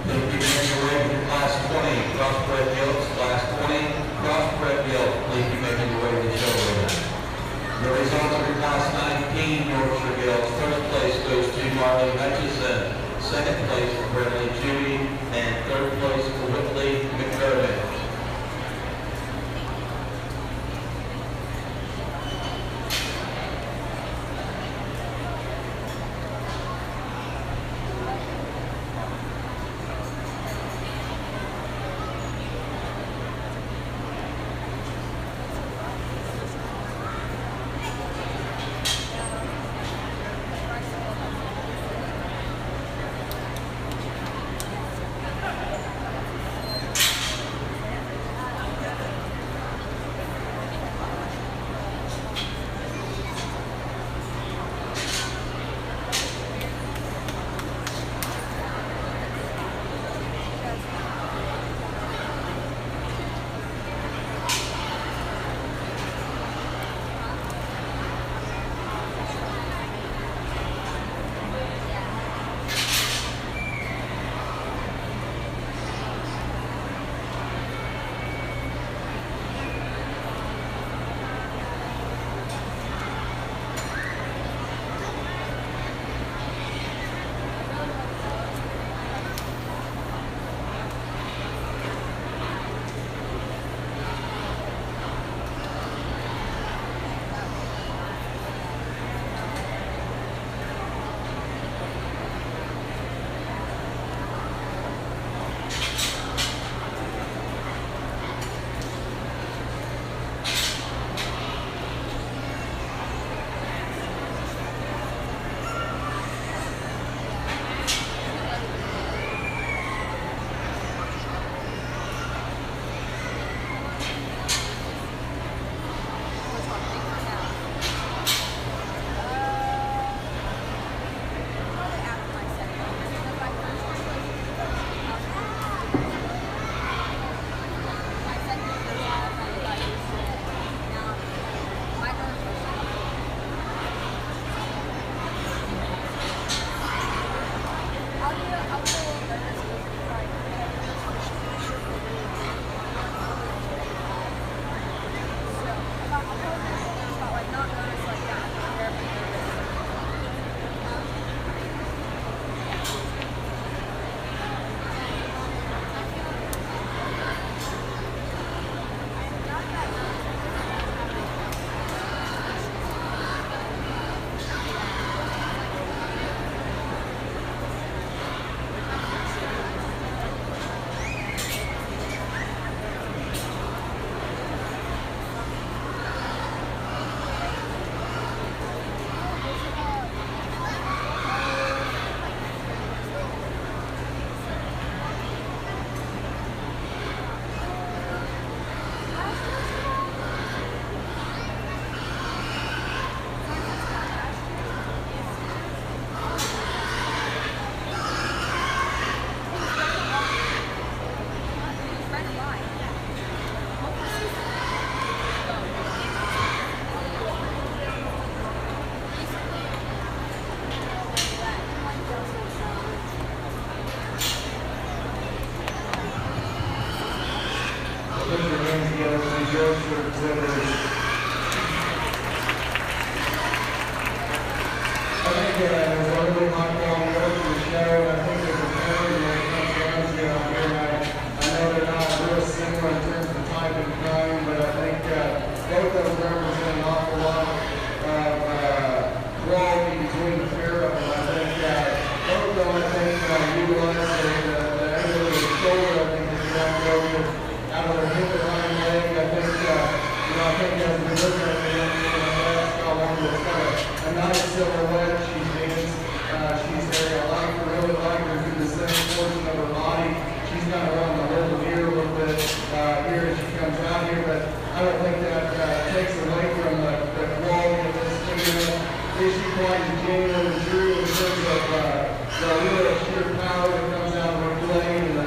Thank you, Mary. You're ready for Class 20, Crossbred Gilts, Class 20, Crossbred Gilt. Please be making your way to the show right now. The results of your Class 19 Yorkshire Gilts. First place goes to Marley Hutchison. Second place for Bradley Judy. And third place for Whitley McDermott. really high quality work for the show, and I think there's a pattern when it comes down to it out here. I know they're not real similar in terms of type and kind, but I think both those represent an awful lot of quality between the pair of them. I think both of them, I think, utilize the angle of the shoulder. I think they're trying to go out of their hip and hind leg. I think, I think as we look at it, Scott Lumber, it's got a nice silhouette. She's danced. She's very, really like her through the center portion of her body. She's kind of on the whole ear a little bit here as she comes out here, but I don't think that takes away from the quality of this female. Is she quite as genuine and true in terms of the real sheer power that comes out of her play and the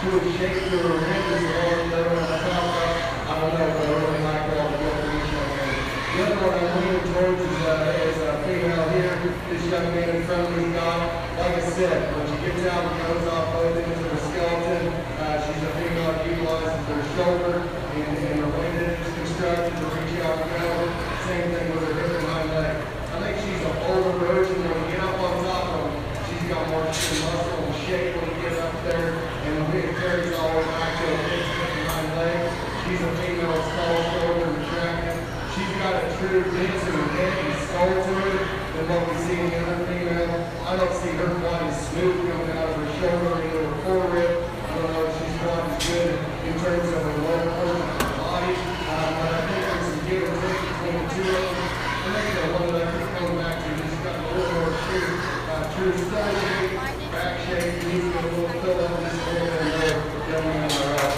true shape to her head as well as the other one on the top? I don't know, but I really like all the definition of her. The other one I'm leaning towards is a female here. This young man in front of me got, like I said, when she gets out and goes off both into the skeleton, she's a female that utilizes her shoulder and her way that it's constructed to reach out and go. Same thing with her hip and hind leg. I think she's an older version. When you get up on top of them, she's got more muscle and shape when you get up there, and the way it carries all the way back to a big hip and hind leg. She's a female that's tall, shoulder, and attractive. She's got a true dance in her neck and skull to her than what we see in the other female. I don't see her quite as smooth coming out of her shoulder into her forehead. I don't know if she's quite as good in terms of her lower portion of her body, but I think there's some give and take between the two of them. I think the one that I keep coming back to just got a little more true skull shape, back shape, needs to get a little fill up just a little bit more going on the right.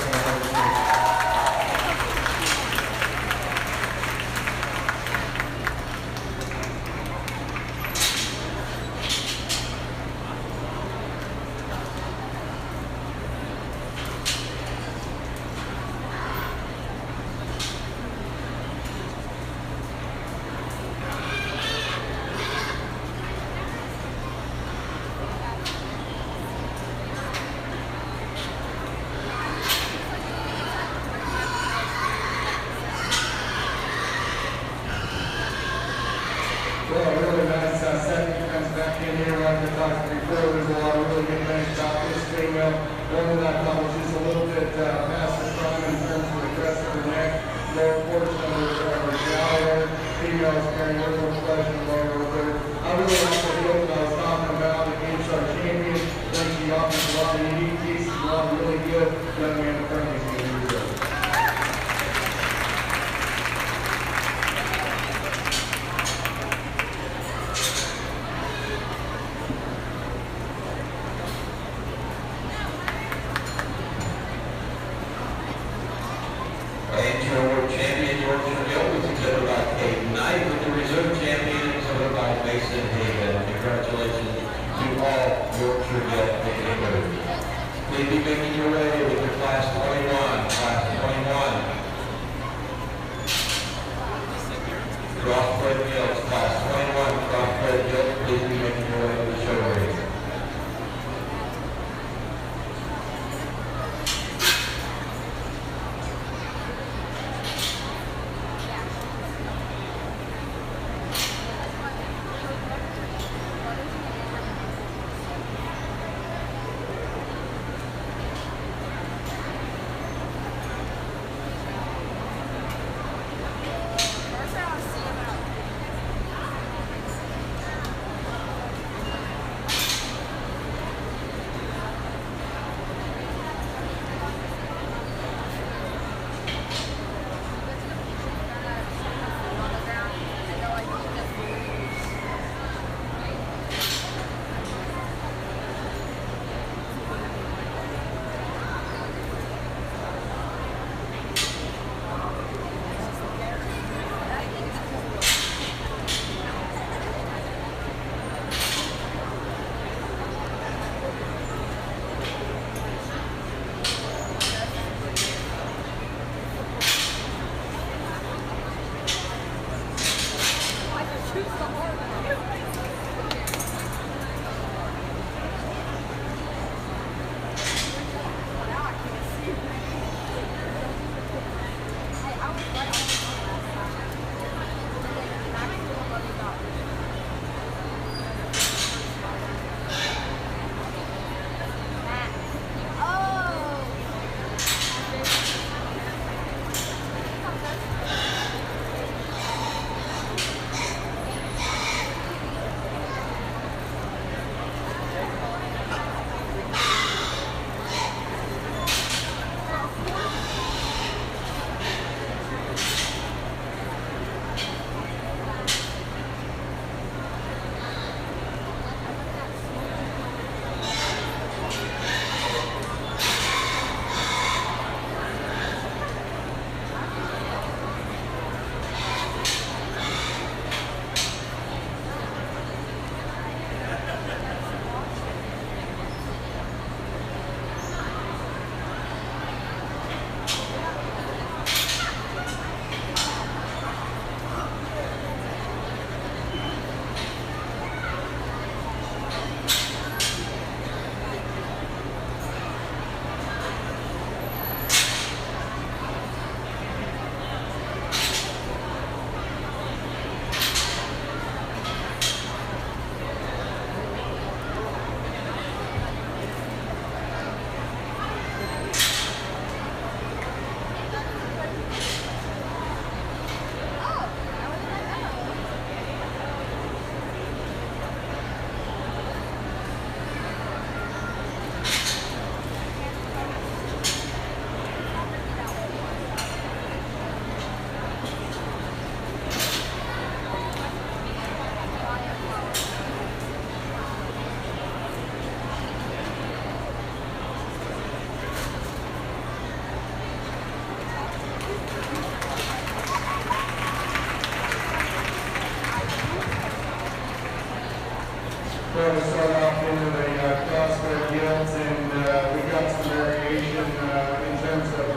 We're going to start off into the crossbred Gilt, and we got some variation in terms of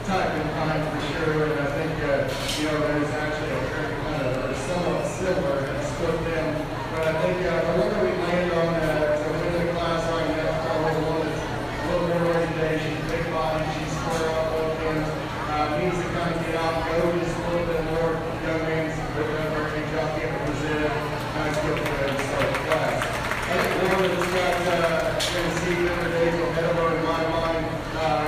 type and kind for sure. And I think, there's actually a very kind of somewhat similar and split them. But I think the one that we landed on to win the class right now is probably the one that's a little more ready today. She's big body, she's square up both ends. Needs to kind of get out and go just a little bit more. Young man's doing a very good job getting presented. Nice good for them to start the class. I think one that's got going to see the other days ahead of her in my mind,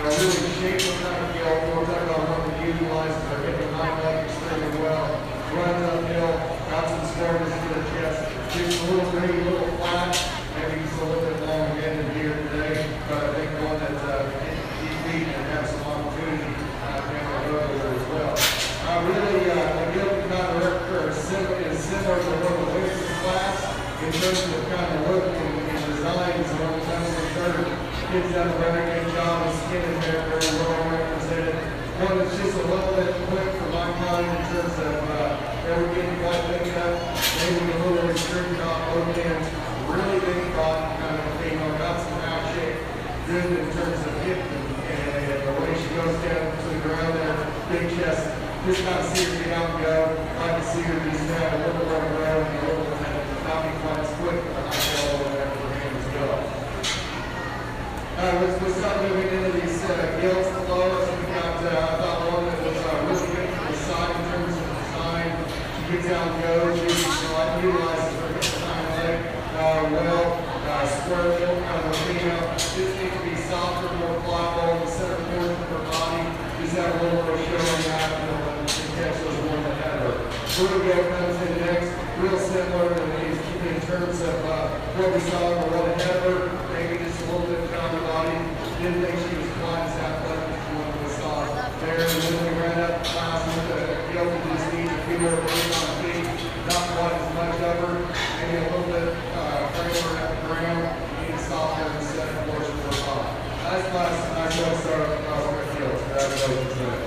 really shaped what kind of Gilt. We're talking about one that utilizes her hip and hind leg extremely well. Runs uphill, got some squareness to the chest. Just a little green, a little flat, maybe just a little bit long again in here today. But I think one that he's beat and have some opportunity down the road there as well. Really, the Gilt kind of is similar to one of the winners of the class in terms of kind of look and design. So one of the times we started, kids done a very good job of skinning there, very well represented. One that's just a little bit quick for my kind in terms of never getting quite big enough, maybe a little restricted on both ends. Really big body kind of female, got some out shape, good in terms of hip and the way she goes down to the ground there, big chest. Just kind of see her get out and go. Like to see her just have a little bit more ground and a little bit not be quite as quick, but I feel all over there for him as well. Let's start moving into these Gilts below us. We got, I thought one that was really good for the side in terms of design. She gets out and goes, utilizes her hip and hind leg well. Square built kind of a female. Just needs to be softer, more pliable in the center portion of her body. Just have a little more show on that, and catch those one that had her. Gilt comes in next, real similar in terms of what we saw in the one ahead of her. Maybe just a little bit down the body. Didn't think she was quite as athletic as the one we saw there. And then we ran up class with the Gilt and just needs a few more weight on the feet. Not quite as much of her. Maybe a little bit framer at the ground. Need to soften the center portion of her body. Nice class, nice one start across the Gilt. Congratulations to it.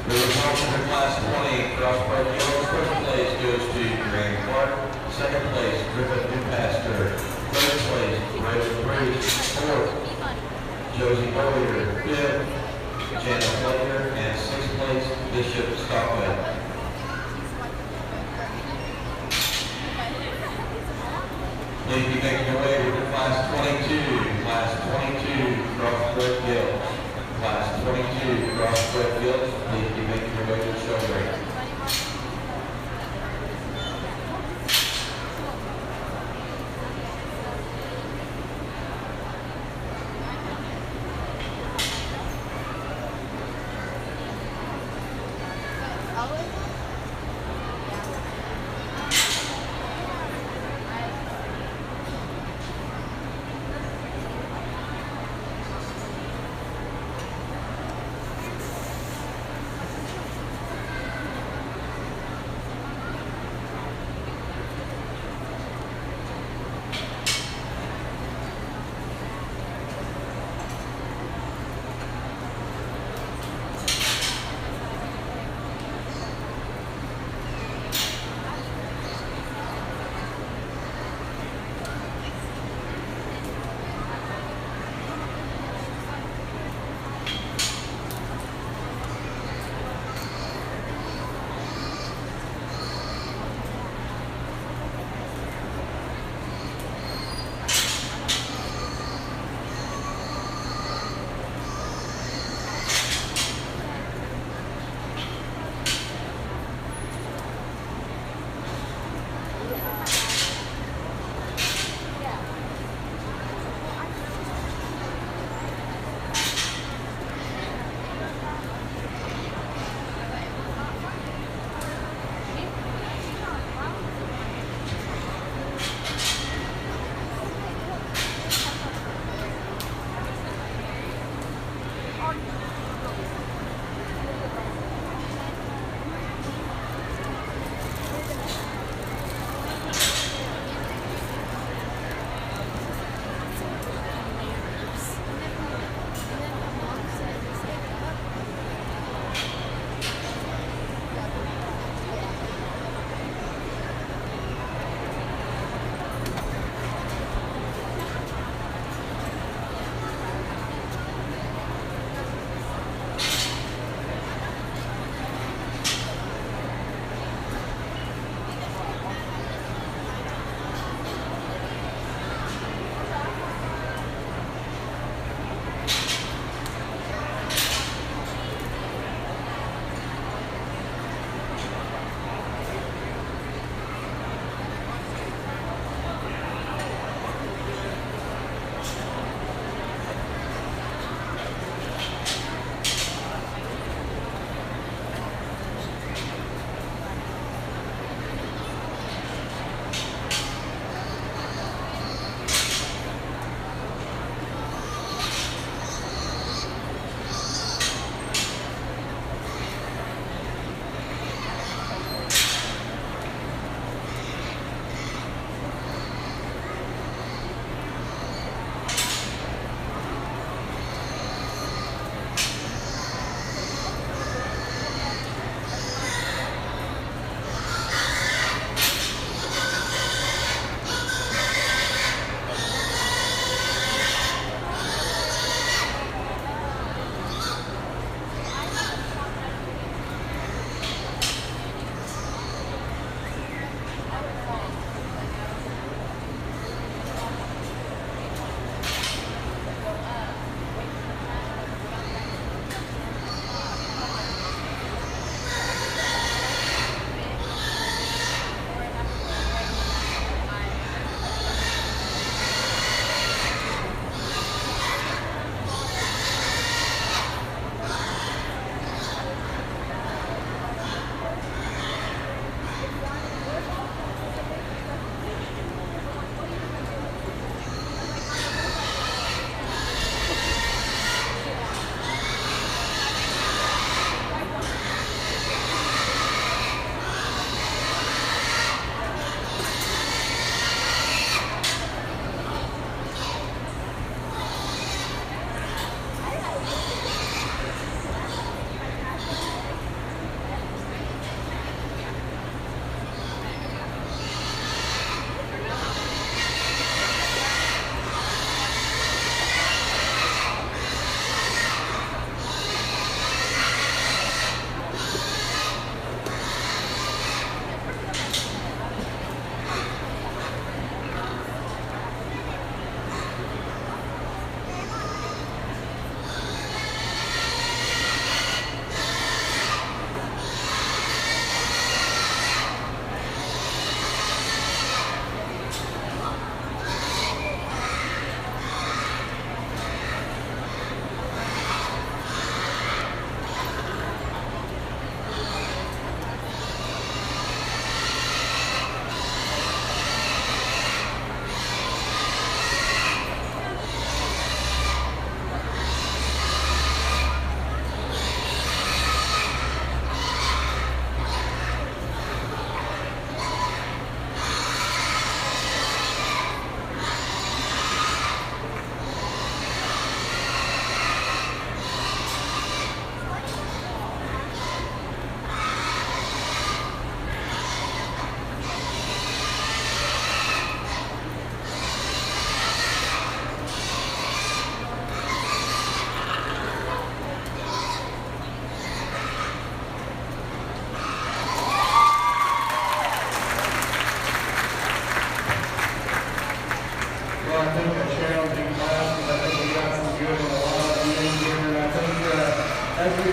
The results of the Class 20 crossbred Gilts. First place goes to Graham Clark. Second place, Griffith Newpastor. Third place, Rose Bruce. Fourth, Josie Boyer. Fifth, Janet Flaker. And sixth place, Bishop Stockwell. Please be making your way to the Class 22. Class 22 crossbred Gilts. Class 22 crossbred Gilts. Please be making your way to the show ring.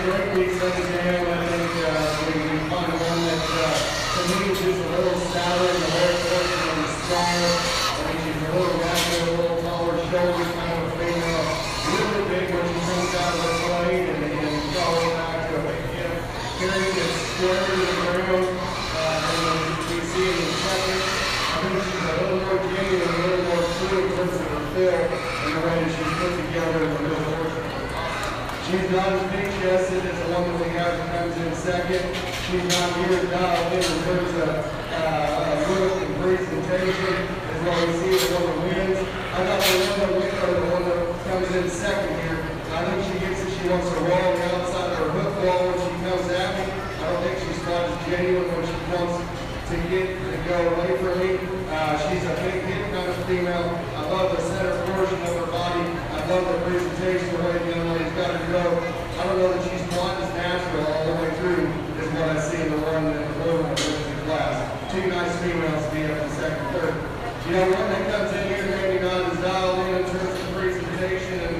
great week setting down. I think we find one that to me is just a little stouter in the whole portion of the style. I think she's a little rounder, a little taller shoulders, kind of a female. Really big when she comes out of the plate and going back to a big hip. Carrying it square to the ground. And then we see in the second. I think she's a little more genuine, a little more true in terms of her feel and the way that she's put together in the middle portion. She's not as big chested as the one that we have that comes in second. She's not here dialed in terms of look and presentation as well as see the one that wins. I got the one that wins or the one that comes in second here. I think she gets it. She wants to roll the outside of her hook wall when she comes at me. I don't think she's quite as genuine when she wants to get to go away from me. She's a big hit kind of female. I love the center portion of her body. I love the presentation, the way the young lady's got her to go. I don't know that she's quite as natural all the way through as what I see in the one that the blue one wins in class. Two nice females to be up in second, third. You know, one that comes in here maybe not as dialed in terms of presentation and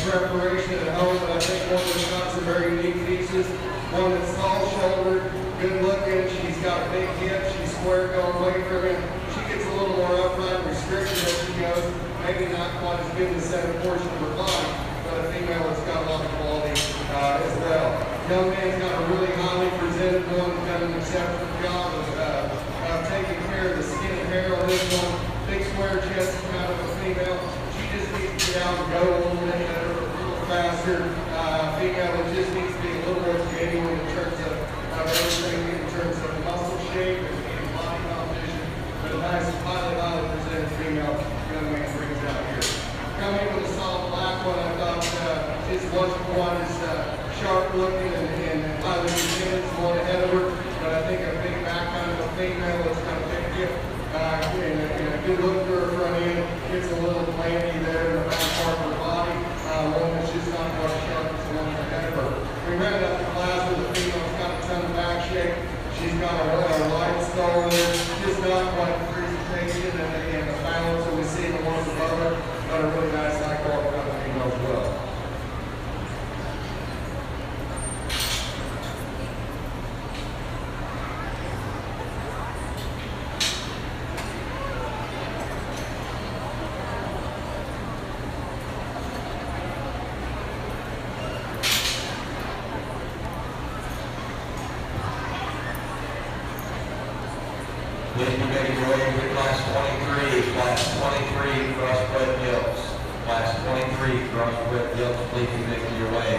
preparation at home, but I think one that's got some very unique pieces. One that's tall-shouldered, good looking. She's got big hips. She's square going away from it. She gets a little more upright and restricted as she goes. Maybe not quite as good in the center portion of her body, but a female that's got a lot of quality as well. Young man's got a really highly presented one, done an exceptional job of taking care of the skin and hair on this one. Big square chest, kind of a female. She just needs to get out and go a little bit better, a little faster. Female that just needs to be a little more genuine in terms of everything, in terms of muscle shape and body composition. But a nice, highly presented female young man brings out here. Coming in with a solid black one, I thought this wasn't quite as sharp looking and highly presented as one ahead of her. But I think a big back kind of a female that's got a big hip and a good look to her front end. Gets a little landy there in the back part of her body. One that's just not quite as sharp as the one ahead of her. We rounded up the class with a female that's got a ton of back shape. She's got a light skull there. Just not quite the presentation and the balance that we see in the ones above her. But a really nice high quality female as well. Please be ready to roll with class 23, crossbred Gilts. Class 23, crossbred Gilts, please be making your way.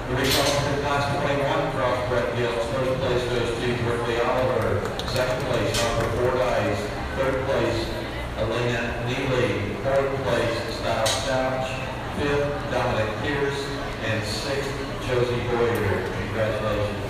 The results for class 21, crossbred Gilts. First place goes to Berkeley Oliver. Second place, Harper Fordyce. Third place, Elena Neely. Fourth place, Styles Stouch. Fifth, Dominic Pierce. And sixth, Josie Boyer. Congratulations.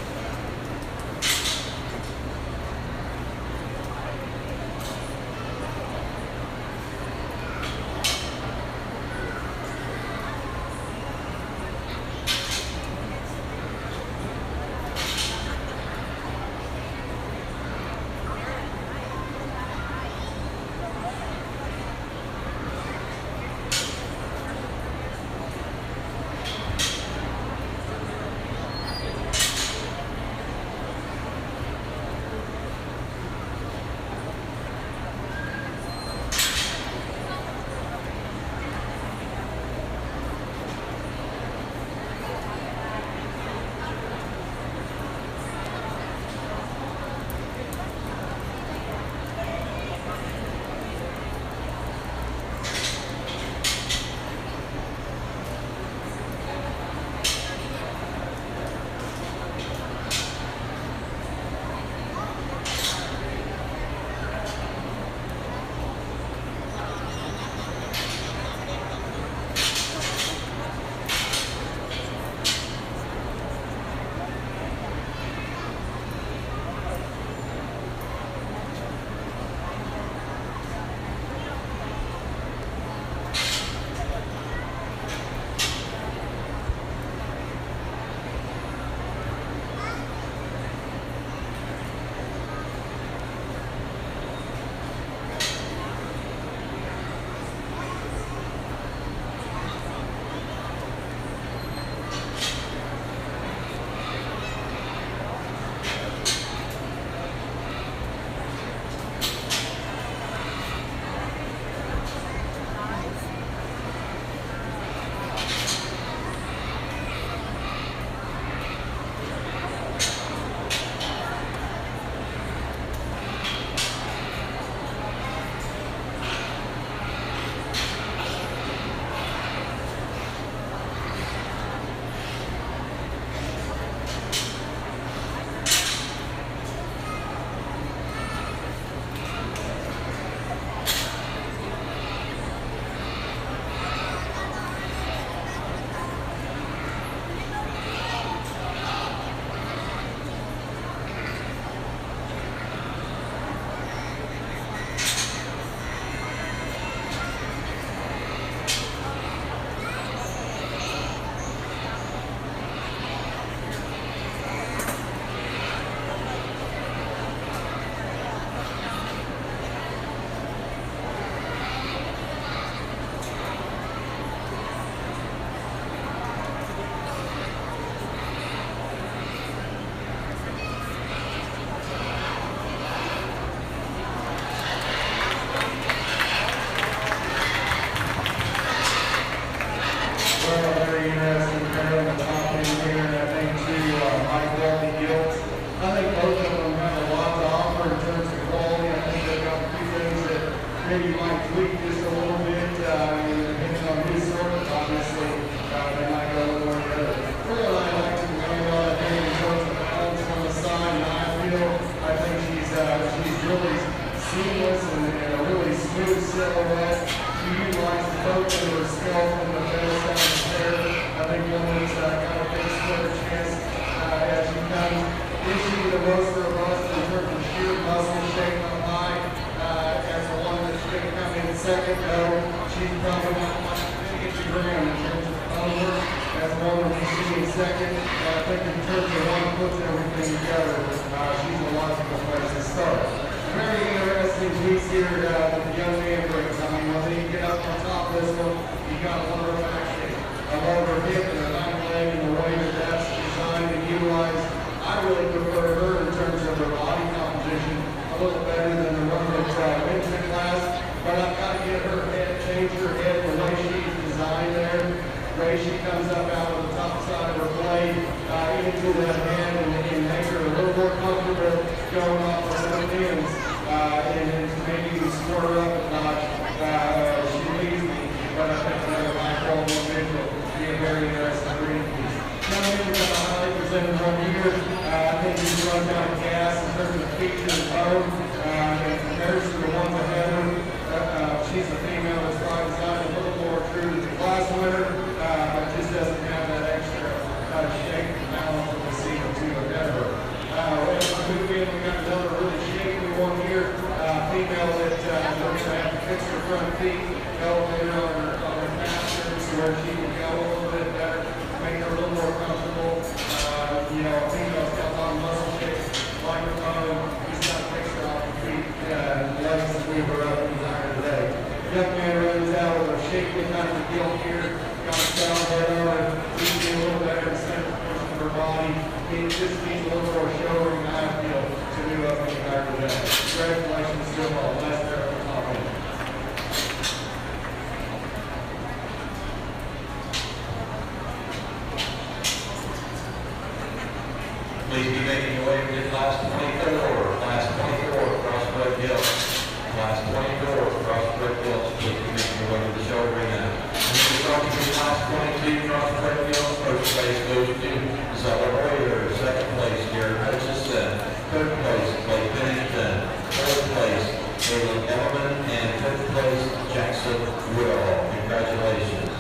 being second, but I think in terms of one puts everything together, she's a logical place to start. Very interesting piece here that the young man brings. I mean, when you get up on top of this one, you got a longer back shape, a longer hip, and a hind leg, and the way that that's designed and utilized. I really prefer her in terms of her body composition a little better than the one that wins the class, but I've got to get her head, change her head, the way she's designed there. Way she comes up out of the top side of her blade into that head and make her a little more comfortable going off of some ends and maybe squirt her up a notch. She leaves me, but I think another high-quality individual will be a very interesting breeding piece. Young man, we've got a highly presented one here. I think he's runs out of gas in terms of feature and bone. In comparison to the ones ahead of her, she's a female that's by design a little more true to the class winner. But just doesn't have that extra shape and balance that we see the two ahead of her. We got another really shapely one here, female that looks to have to fix her front feet, elevated on her pasterns where she can go a little bit better, make her a little more comfortable. A female's got a lot of muscle shape, like her bone, just got to fix her off her feet, legs to move her up and down today. Young man runs out with a shapely kind of Gilt here. Got a style head on her, needs to be a little better in center portion of her body. It just needs a little more showing, I feel, to do up in the back of that. Congratulations to them all. Nice there at the top end. Please be making your way to class 24, class 24, crossbred Gilt. Class 24, crossbred Gilt. Please be making your way to the show arena. Class 22 crossbred Gilt. First place goes to Zella Reuter. Second place, Jared Hutchison. Third place, Clay Pennington. Fourth place, Caleb Ellerman. And fifth place, Jackson Woodall. Congratulations.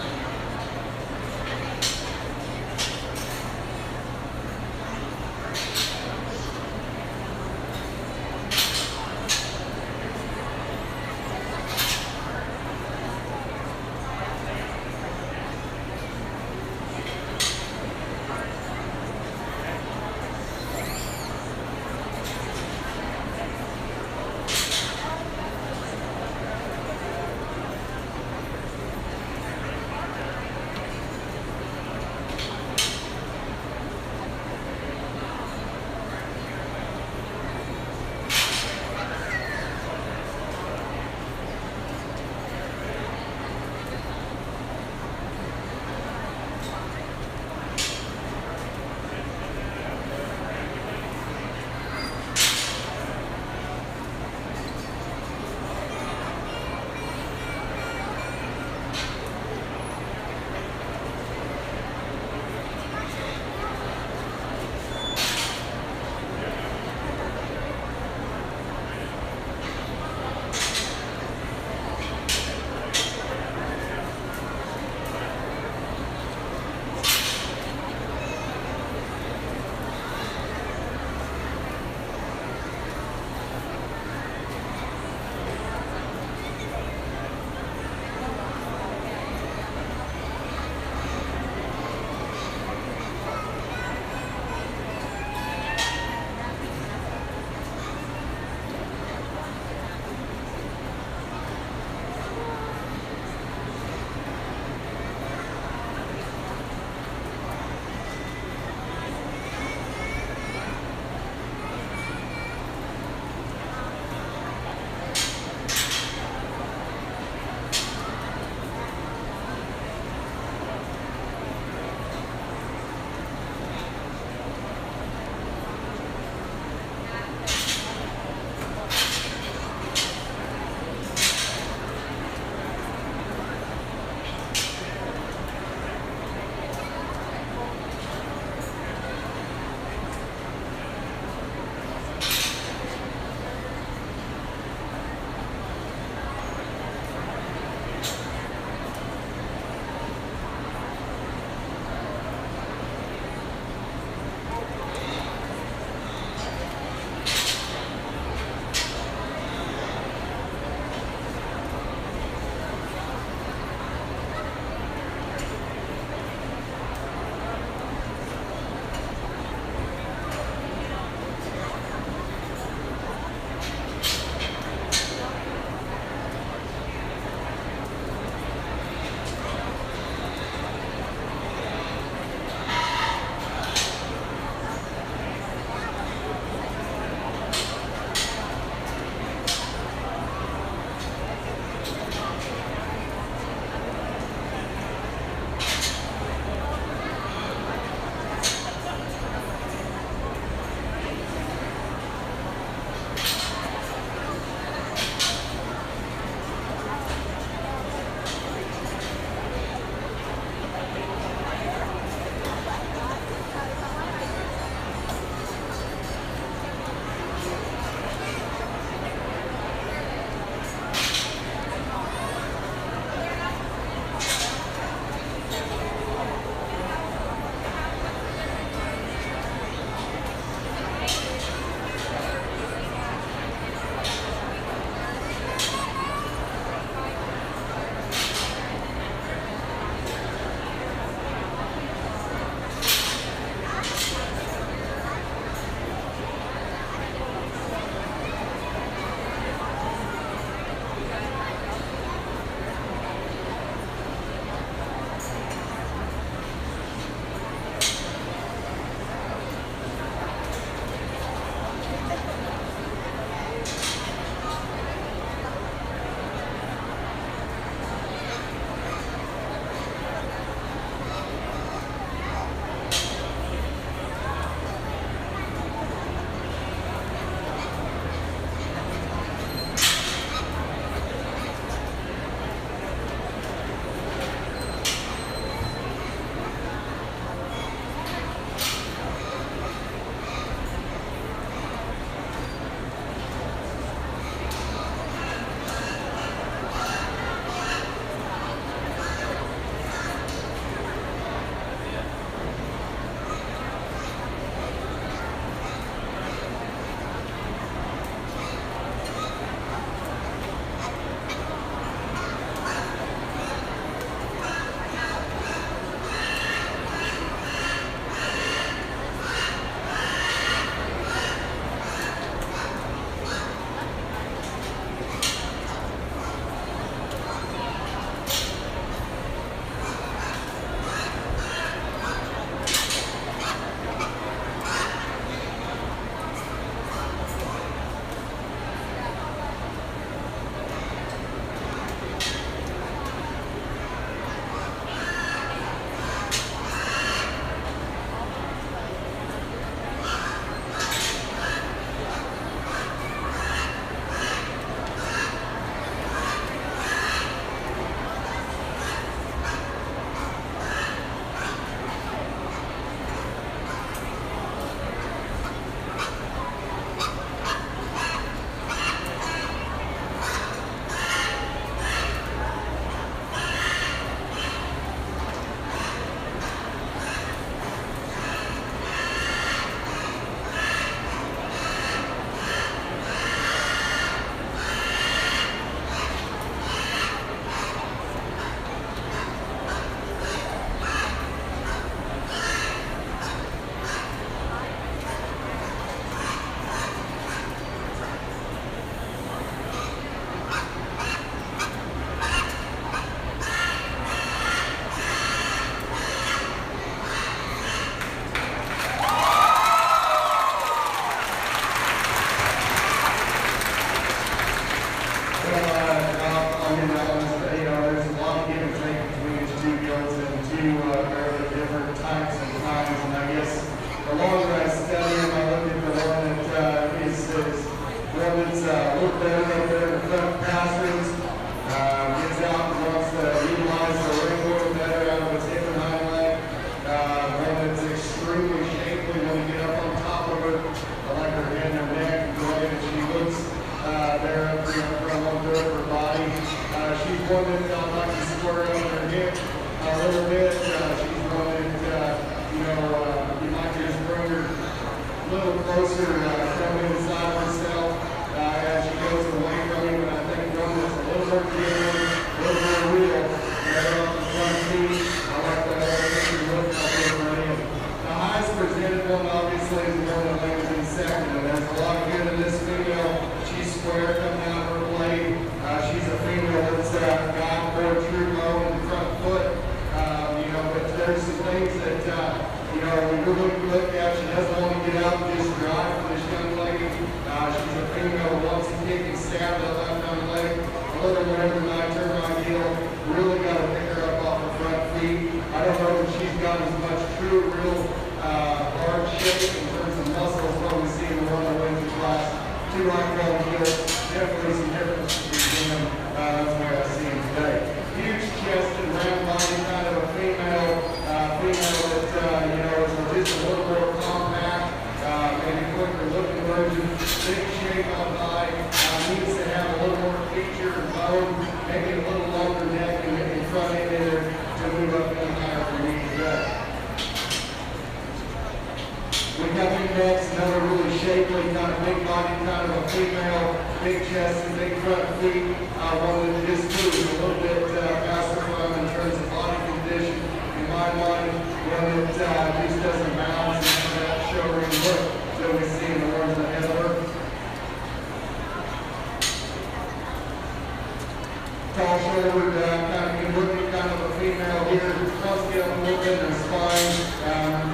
different types and times, and I guess the longer I study them, I look at the one that is one that's a little better up there in the front pastures, gets out and wants to utilize the ring a little better out of its hip and hind leg. One that's extremely shapely when you get up on top of her. I like her head and her neck, the way that she looks there up here from under her body. She's one that I like to square up her hip a little bit. She's one that, you might just bring her a little closer from inside herself as she goes away from you. But I think one that's a little more genuine, a little more real, right off the front feet. I like that picture look out there for him. The highest presented one, obviously, is the one that lands in second. And there's a lot of good in this female. She's square coming out of her blade. She's a female that's got more true bone in the front foot. But there's some things that, when you really look at, she doesn't want to get out and just drive for this young lady. She's a female who wants to kick and stab that left hind leg a little more than I turn my heel. Really got to pick her up off her front feet. I don't know if she's got as much true, real hard shape in terms of muscle as what we see in the one that wins the class. Two like called Gilt. Definitely some differences between them. That's the way I see them today. Huge chest and round body, kind of a female that, is just a little more compact, maybe quicker looking version, big shape on high, needs to have a little more feature and bone, maybe a little longer neck and front end in there to move up any higher for me today. We got me next, another really shapely, kind of big body, kind of a female, big chest and big front feet. One that just moves a little bit faster from in terms of body condition. In my mind, one that just doesn't balance and that showroom look that we see in the ones ahead of her. Tall shouldered, good looking, kind of a female here. Wants to get up a little bit in her spine.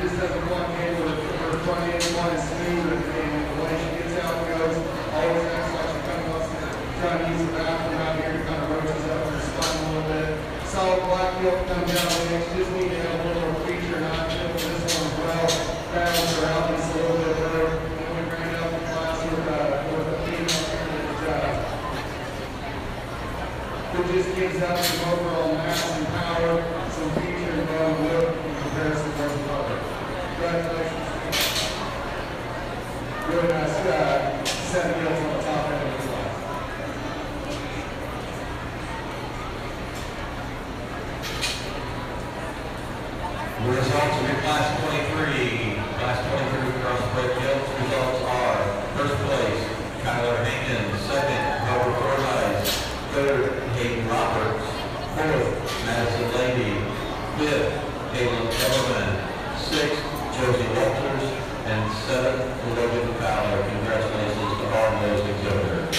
Just doesn't want to handle her front end quite as smooth, and the way she gets out and goes, always acts like she kind of wants to try to use the bathroom out here to kind of roaches up her spine a little bit. Solid black Gilt comes down the next. Just need to have a little more feature, not tip with this one as well. Balance her out just a little bit better. And we bring it up in class with a female here that just gives out some overall mass and power, some feature and bone look in comparison to the other. Congratulations. Really nice set of Gilts on the top end of the class. The results of your Class 23 crossbred Gilts results are: first place, Kyler Hankins; second, Howard Fordyce; third, Hayden Roberts; fourth, Madison Lady; fifth, Caitlin Kellerman; sixth, Josie Walters; and seventh, Logan Fowler. Congratulations to all those exhibitors.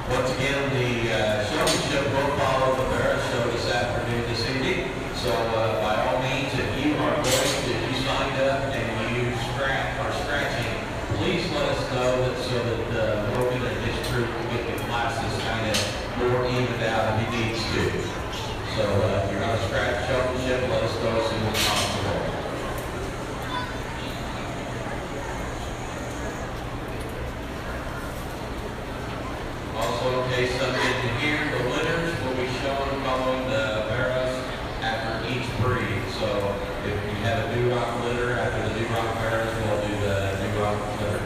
Once again, the Showmanship will follow the Barrow show this afternoon, this evening. So by all means, if you signed up and you are scratching, please let us know so that Logan and his crew can get the classes kind of more evened out if he needs to. So if you're on a scratch Showmanship, let us know as soon as possible. Also, in case some didn't hear, the winners will be shown following the Barrows after each breed. So if you have a New Rock litter, after the New Rock Barrows, we'll do the New Rock litter.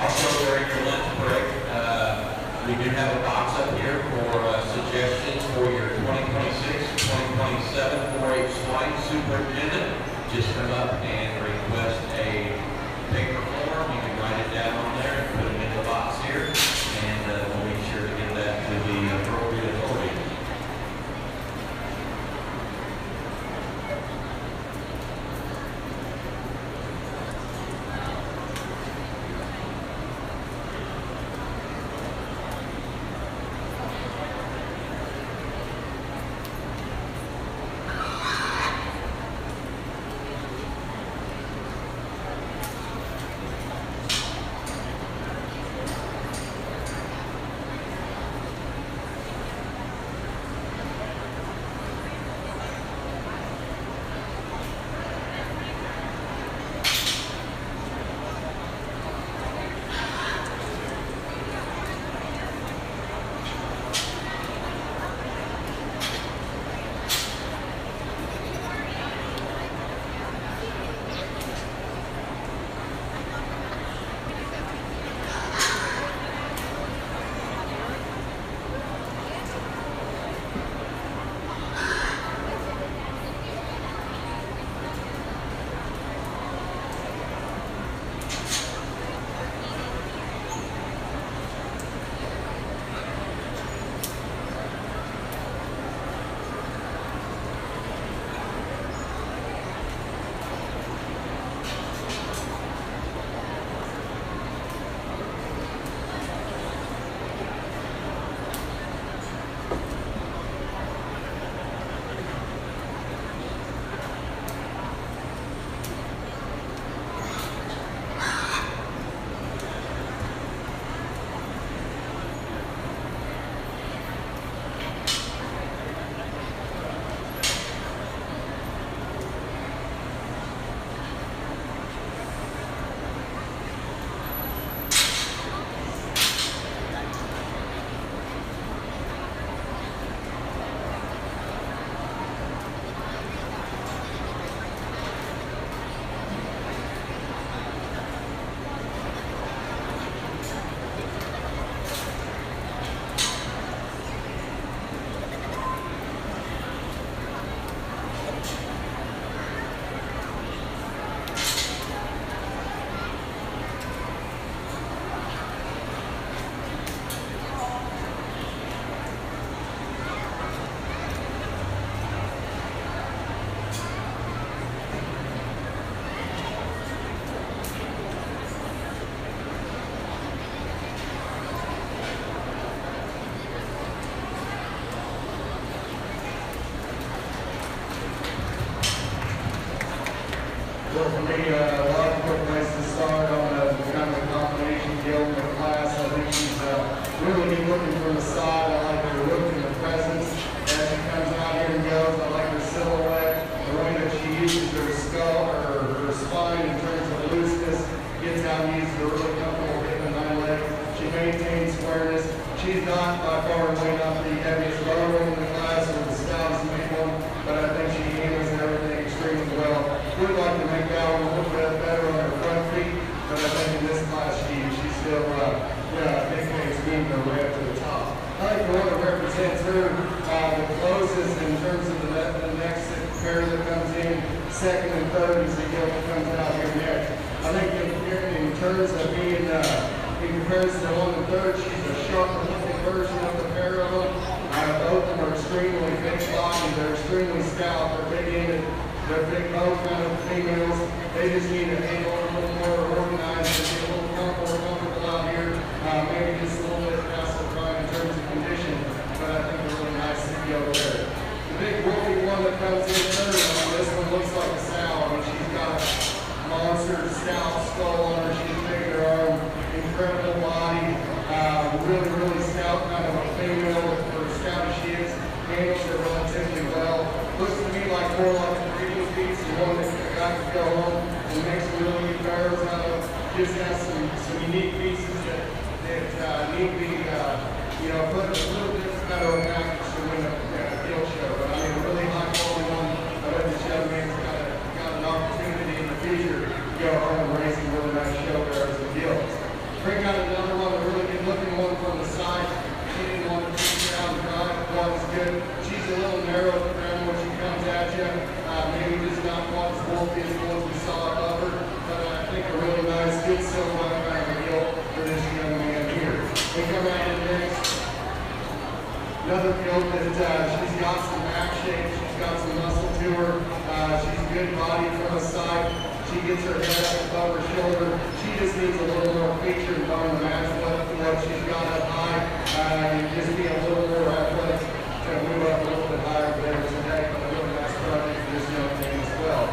Also, during your lunch break, we do have a box up here for suggestions for your 2026-2027 4-H swine superintendent. Just come up and request a paper form. You can write it down on there and put it in the box here, and we'll make sure to get that to the appropriate authority. Well, for me, a logical place to start on the kind of combination Gilt in the class. I think she's really good looking from the side. I like her look and the presence as she comes out here and goes. I like her silhouette, the way that she uses her skull or her spine in terms of looseness, gets out and uses a really comfortable hip and hind leg. She maintains squareness. She's not by far and away not the heaviest rower in the class or the stoutest main one, but I think she handles everything extremely well. Would like to make that one a little bit better on her front feet, but I think in this class she's still dictates moving her way up to the top. I like the one that represents her the closest in terms of the next pair that comes in, second and third as the Gilt comes out here next. I think in terms of being in comparison to one and third, she's a sharper looking version of the pair of them. Both of them are extremely big bodied, they're extremely stout, they're big-ended. They're big bone kind of females. They just need to handle a little more organized and get a little more comfortable out here. Maybe just a little bit faster trying in terms of condition, but I think they're really nice to be over there. The big wolfy one that comes in third, this one looks like a sow. I mean, she's got a monster stout skull on her. She's big in her arm, incredible body, really, really stout kind of a female for as stout as she is. Handles it relatively well. Looks to me like more like a breeding piece, the one that got to go home and make some really good barrows out of. Just has some unique pieces that need to be put in a little bit better package to win a Gilt show. But I mean, a really high quality one. I bet this young man's got an opportunity in the future to go home and raise some really nice show barrows and Gilts. Bring out another one, a really good looking one from the side. She didn't want to keep down drive. One's good. She's a little narrow around when she comes at you. Maybe just not quite as bulky as the ones we saw above her, but I think a really nice, good silhouette kind of a Gilt for this young man here. We come out in next. Another Gilt that she's got some back shape, she's got some muscle to her. She's good body from the side. She gets her head up above her shoulder. She just needs a little more feature and bone to match what she's got up high. And just be a little more athletic to move up a little bit higher there today. But a really nice project for this young man as well.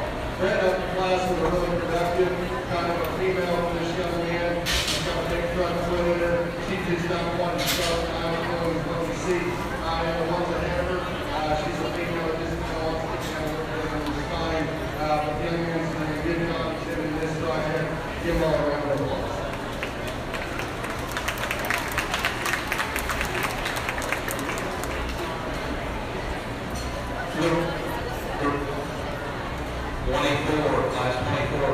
Red up the class was a really productive kind of a female for this young man. She's got a big front foot in her. She's just not one to show what we see. And the ones ahead of her, she's a female that just wants to get down with her fine. But young man's doing a good job in this project. Give them all a round of applause. Class 24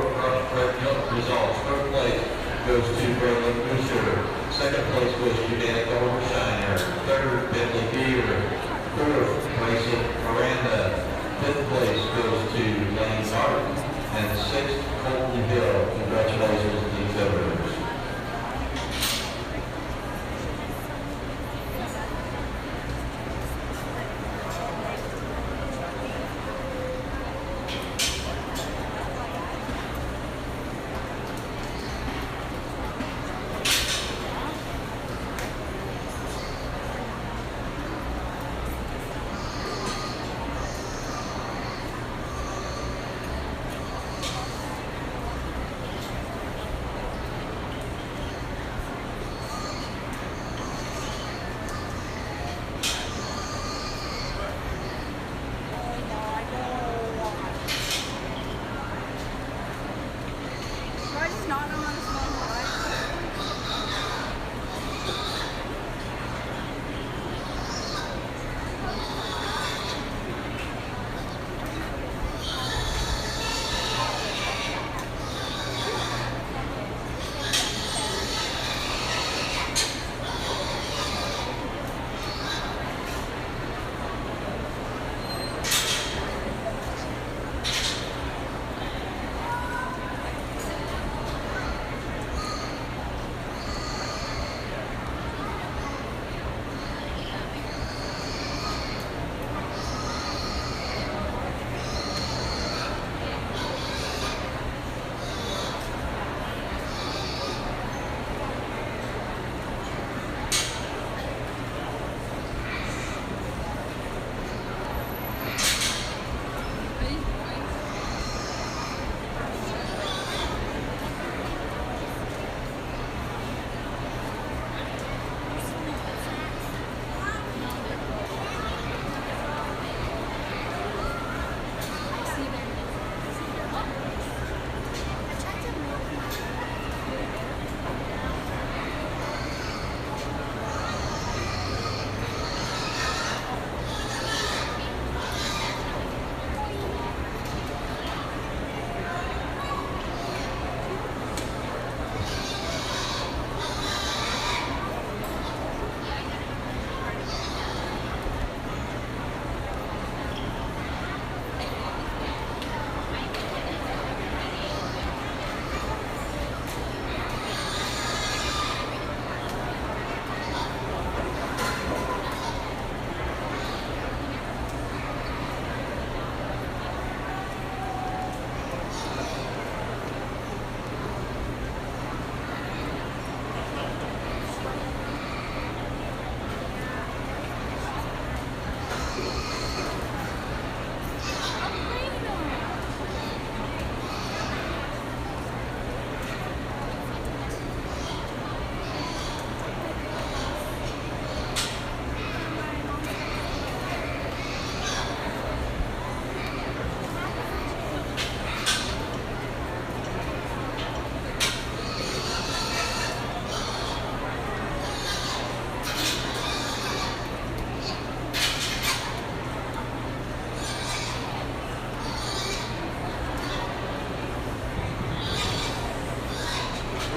results. First place goes to Barrow Booster. Second place goes to Danica Overshiner. Third, Bentley Beer. Fourth, Racing Miranda. Fifth place goes to Lane Martin. And sixth, Colton Hill. Congratulations to the exhibitors.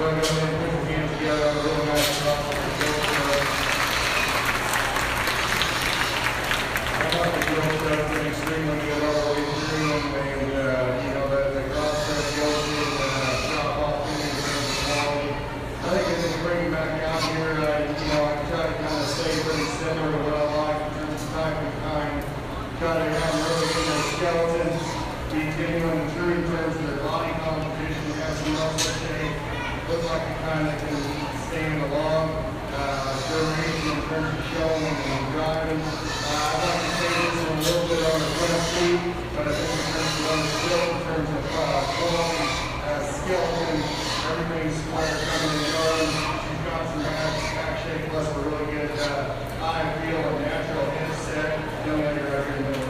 So I'm going to put your hands together on a real nice drop for the Gilt show. I thought the Gilt show has been extremely good all the way through, and you know, the cross-cut Gilt drop off in terms of quality. I think as they bring it back out here, you know, I try to kind of stay pretty similar to what I like in terms of type and kind. Try to have really good skeletons, be genuine and true in terms of their body composition, have some muscle shape, look like the kind that can stand a long duration in terms of showing and driving. I'd like to say this one a little bit on the front feet, but I think in terms of on the skill, in terms of quality, skeleton, everything's square coming in on. She's got some back shape plus a really good eye feel and natural head set. No matter how you're doing.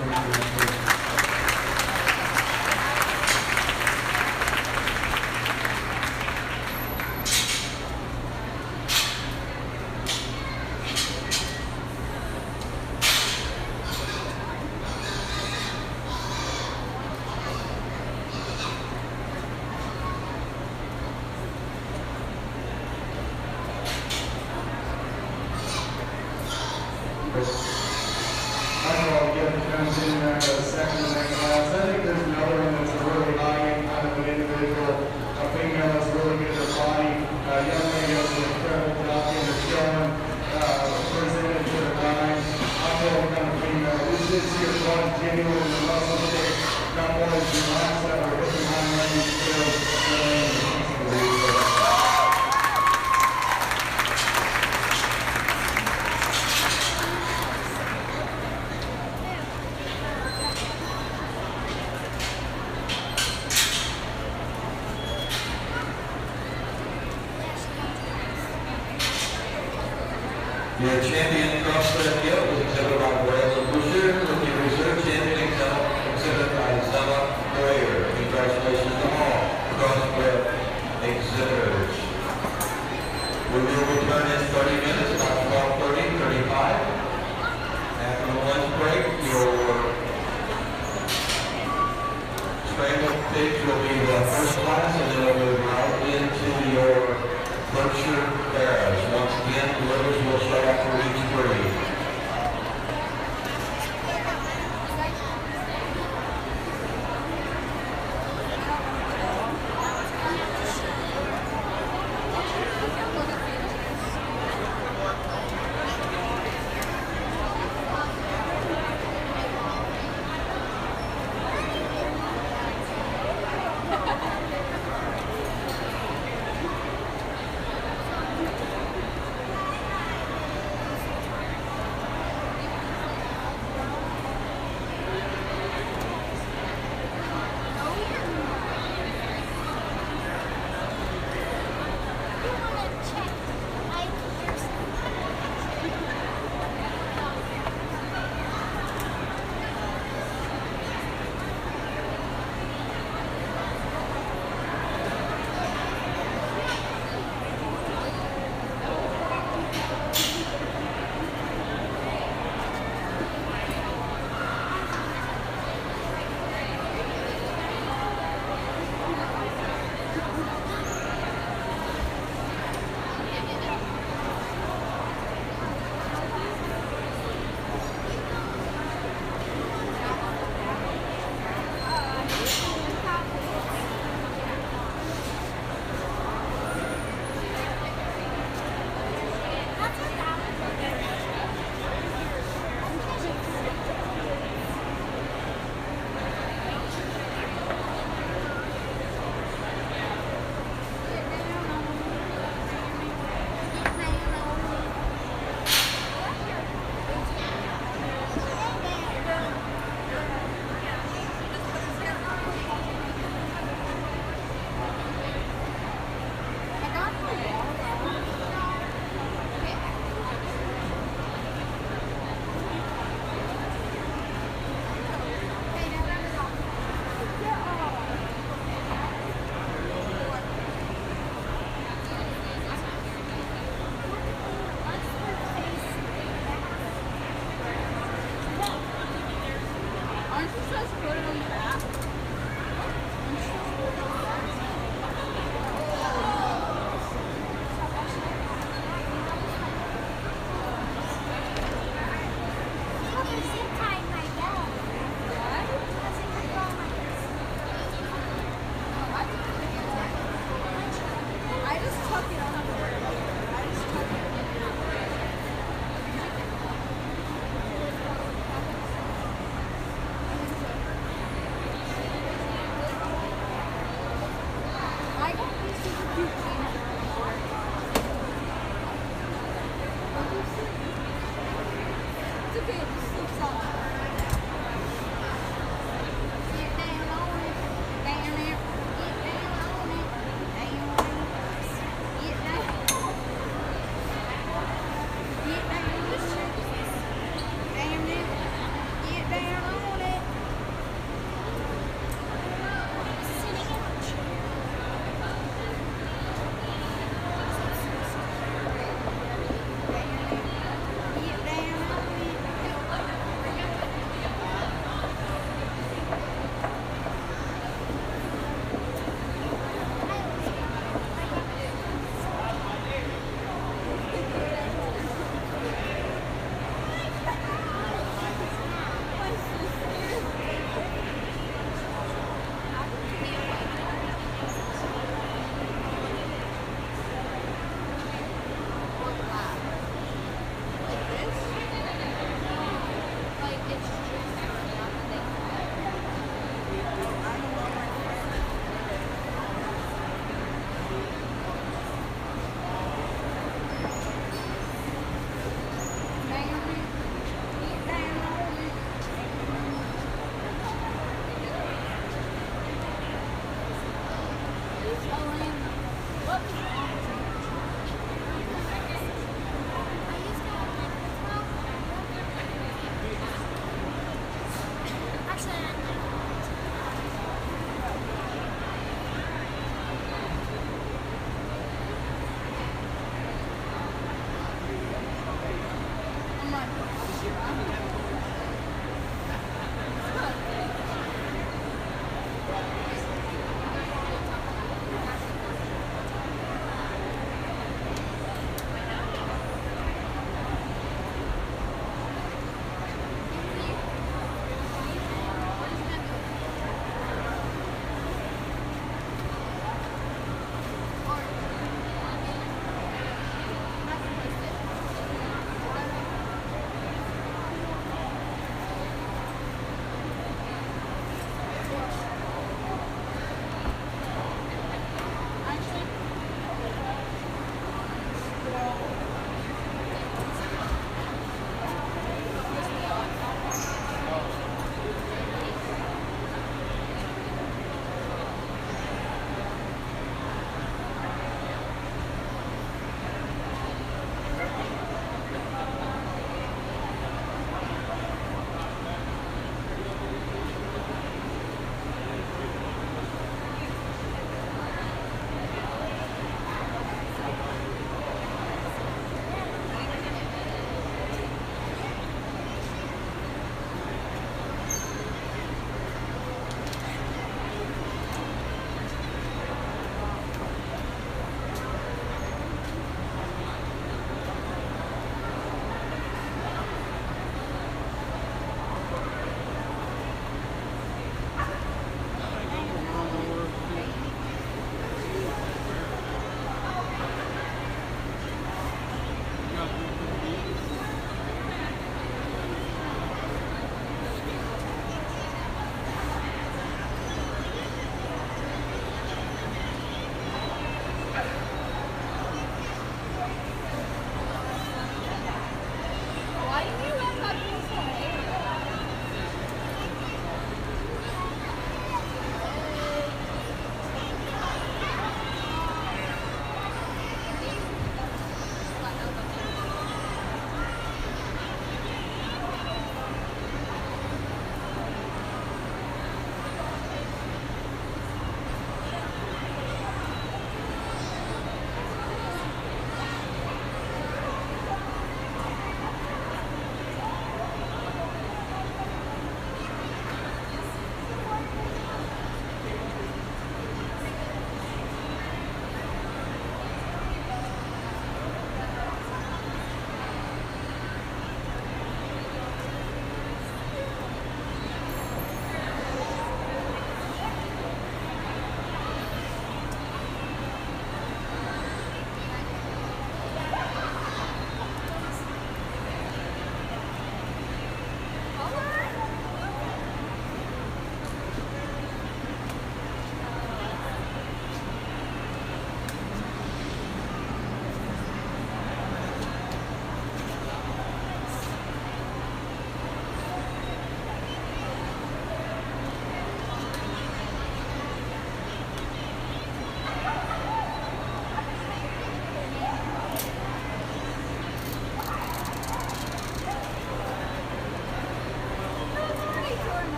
Your champion CrossFit Gilt was exhibited by Barrow Boucher, with your reserve champion exhibited by Zella Boyer. Congratulations to all CrossFit exhibitors. We will return in 30 minutes, about 12:30, 35. After the lunch break, your Scramble pigs will be the first class, and then we'll move right into your Berkshire Barrows. Once again, delivers will show up for each breed.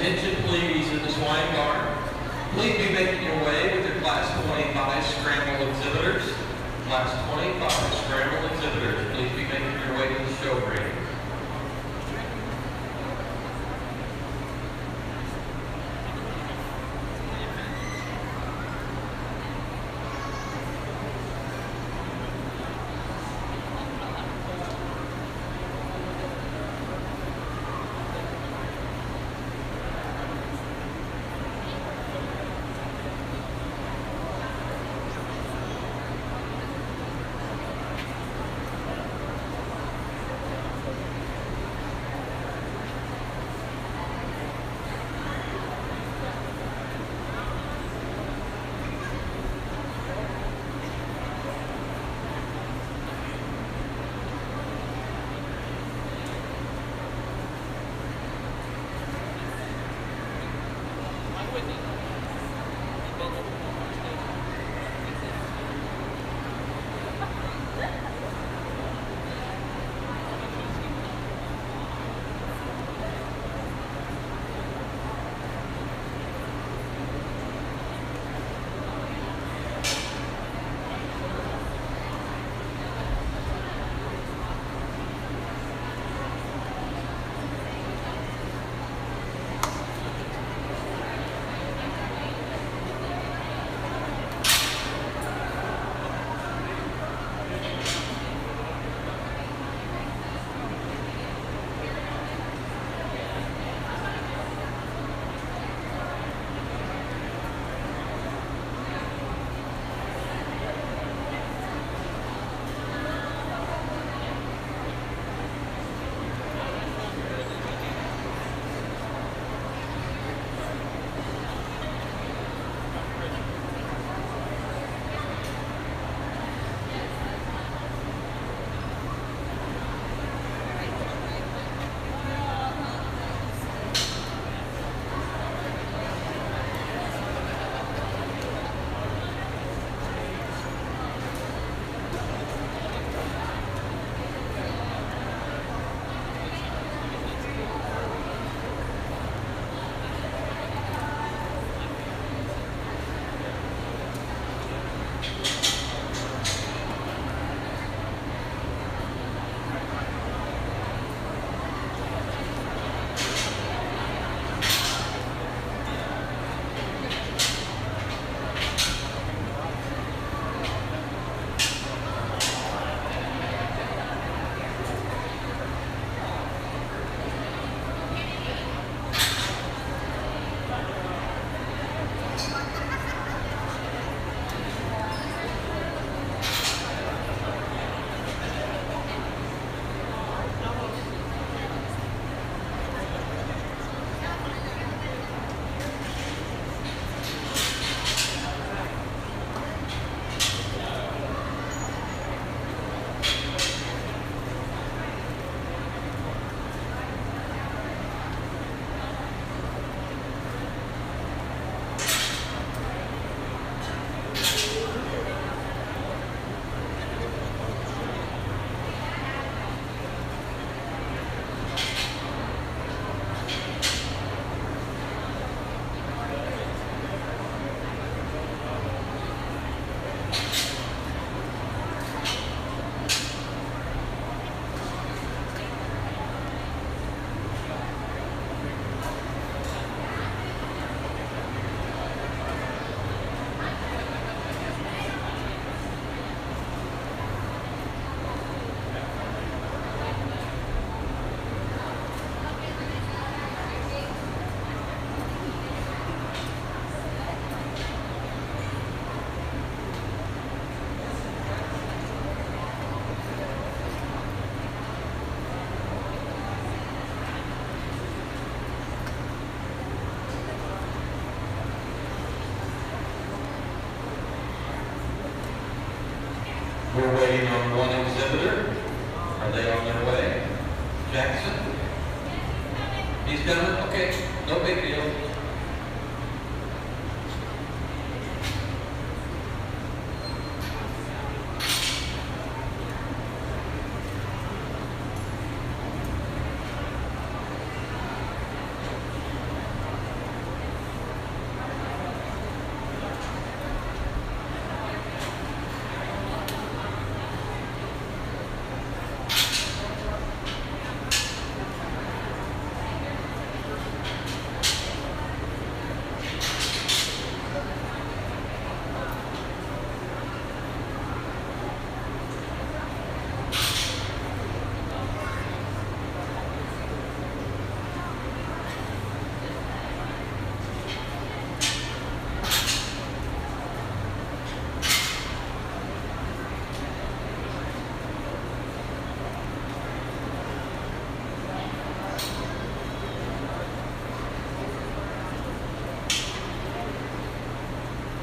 attention please at the swine barn. Please be making your way with your Class 25 Scramble exhibitors. Class 25 Scramble exhibitors, please be making your way to the show ring. We're waiting on one exhibitor. Are they on their way? Jackson? He's coming? Okay, no big deal.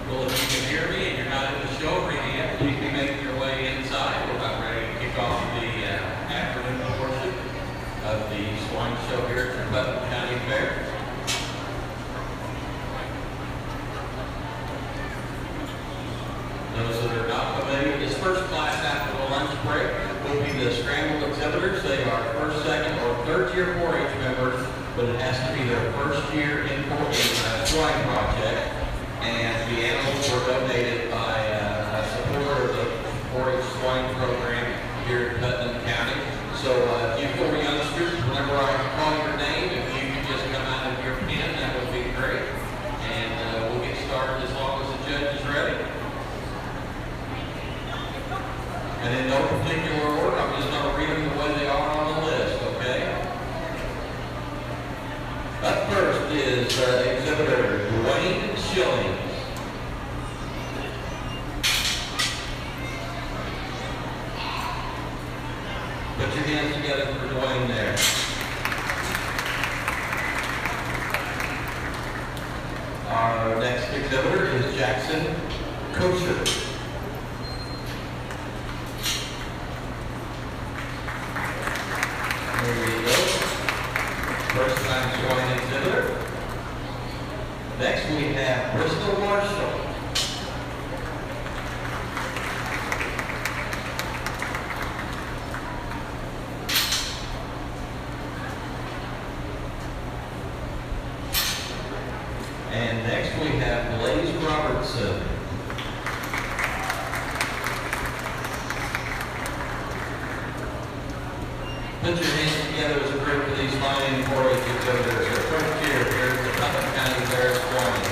Well, if you can hear me and you're not in the show arena yet, please be making your way inside. We're about ready to kick off the afternoon portion of the Swine Show here at the Putnam County Fair. Those that are not familiar, this first class after the lunch break will be the Scramble exhibitors. They are first, second, or third year 4-H members, but it has to be their first year in swine project. And the animals were donated by a supporter of the 4-H swine program here in Putnam County. So if you feel youngsters, whenever I call your name, if you could just come out of your pen, that would be great. And we'll get started as long as the judge is ready. And in no particular order, I'm just going to read them the way they are on the list, okay? Up first is exhibitor Dwayne Schillings. Put your hands together for Dwayne there. Our next exhibitor is Jackson Kosher. There you go. First time swine exhibitor. Next we have Bristol Marshall. And next we have Blaze Robertson. Put your hands together as a group for these fine 4-H exhibitors. Their first year here at the Putnam County Fair Swine.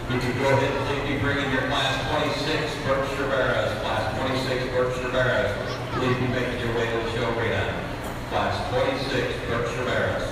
You can go ahead and please be bringing your class 26 Berkshire Barrows. Class 26 Berkshire Barrows. Please be making your way to the show arena. Class 26 Berkshire Barrows.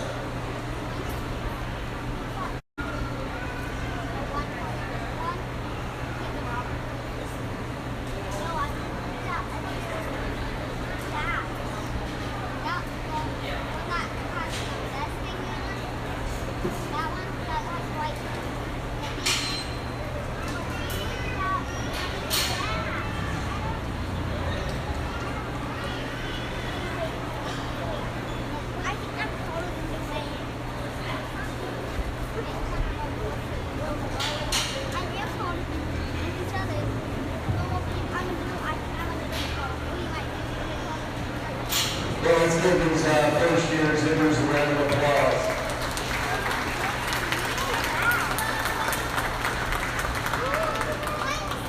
Well, let's give these first year exhibitors a round of applause.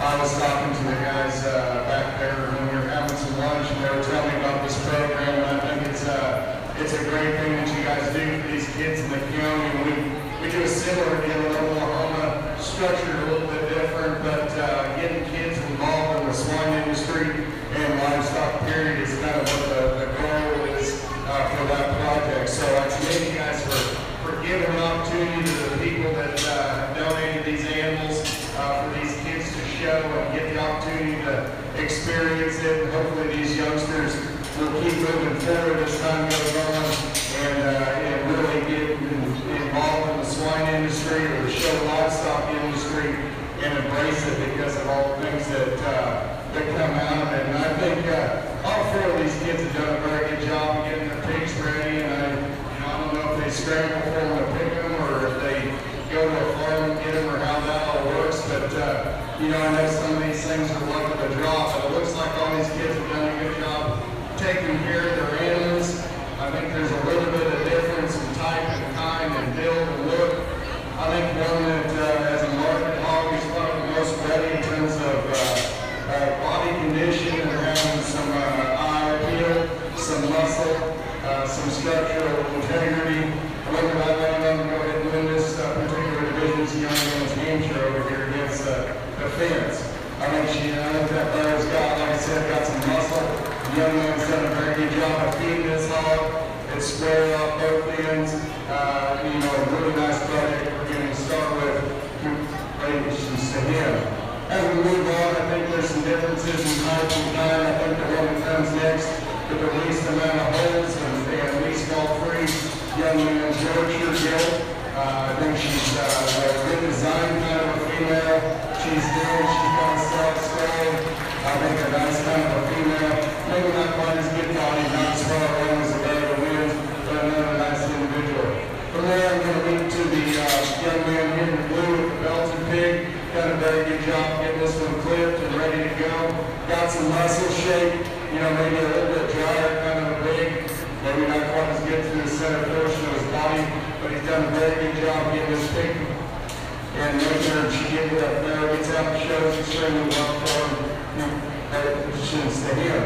I was talking to the guys back there when we were having some lunch, and they were telling me about this program, and I think it's a great thing that you guys do for these kids in the county. We do a similar deal in Oklahoma, structured a little bit different, but getting kids involved in the swine industry and livestock period is kind of what the goal is for that project. So I commend you guys for giving an opportunity to the people that donated these animals for these kids to show and get the opportunity to experience it. And hopefully these youngsters will keep moving forward as time goes on and really get involved in the swine industry or the show livestock industry and embrace it because of all the things that come out of it. And I think all 4 of these kids have done a very good job of getting their pigs ready. And I don't know if they scramble for them to pick them or if they go to a farm and get them or how that all works. But I know some of these things are luck of the draw, but it looks like all these kids have done a good job taking care of their animals. I think there's a little bit of difference in type and kind and build and look. I think one that as a market hog is probably the most ready in terms of body condition and having some eye appeal, some muscle, some structural integrity. Look at that one, go ahead and win this particular division's young man's Hampshire over here against the fence. I think that Barrow's got, like I said, got some muscle. The young man's done a very good job of feeding this hog. As we move on, I think there's some differences in height and time. I think the one that comes next with the least amount of holes and least all-free young man, Gilt. I think she's a good design kind of a female. She's kind of self-styled. I think a nice kind of a female. Maybe not quite as good body, not as far along as the Barrow wins, but another nice individual. From there, I'm going to lead to the young man here in blue with the belted pig. Done a very good job getting this one clipped and ready to go. Got some muscle shape, you know, maybe a little bit drier kind of a pig. Maybe not quite as good through the center portion of his body, but he's done a very good job getting this pig and making sure she gets it up there, gets out and shows extremely well for him. Positions to him.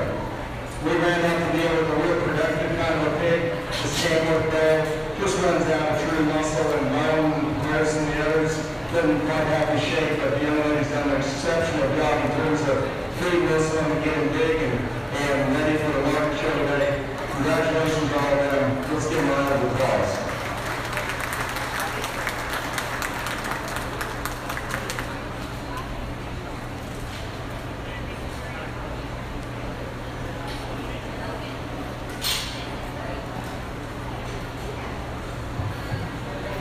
We ran up to deal with a real productive kind of a pig. The Scramble there just runs out of true muscle and bone in comparison to the others. Doesn't quite have the shape, but the young lady's done an exceptional job in terms of feeding this one and getting big and ready for the market show today. Congratulations on them. Let's give them a round of applause.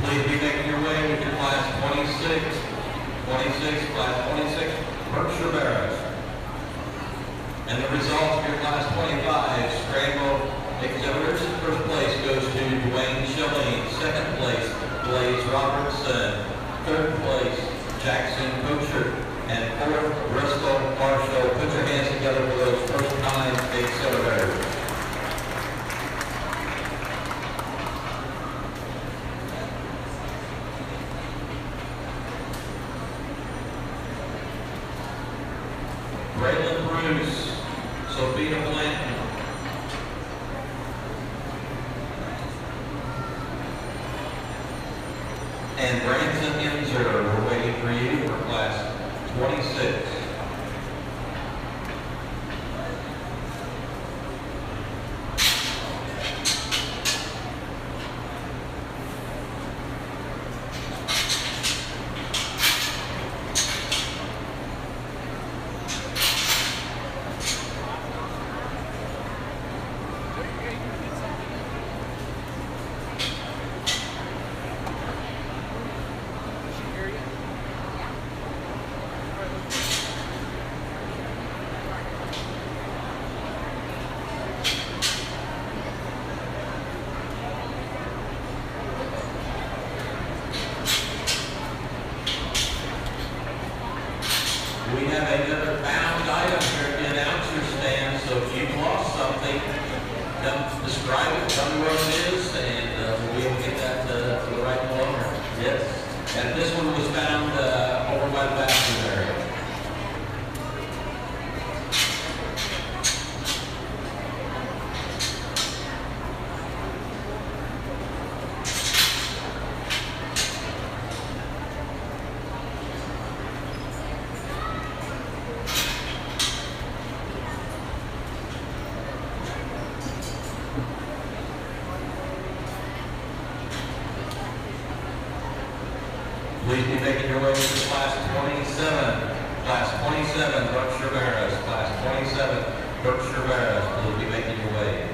Please be making your way with your class 26, class 26, Berkshire Barrows. And the results of your class 25, Scramble exhibitors. First place goes to Dwayne Shelley. Second place, Blaze Robertson. Third place, Jackson Coacher. And fourth, Bristol Marshall. Put your hands together for those first-time exhibitors. Braylon Bruce, Sophia Blanton, and Branson Inzer, we're waiting for you for class 26. We have another bound item here at the announcer stand, so if you've lost something, come describe it, tell me what it is, and we'll be able to get that to the right owner. Yes. And this one was found over by the bathroom area. Please be making your way to class 27. Class 27, Berkshire Barrows. Class 27, Berkshire Barrows. Please be making your way.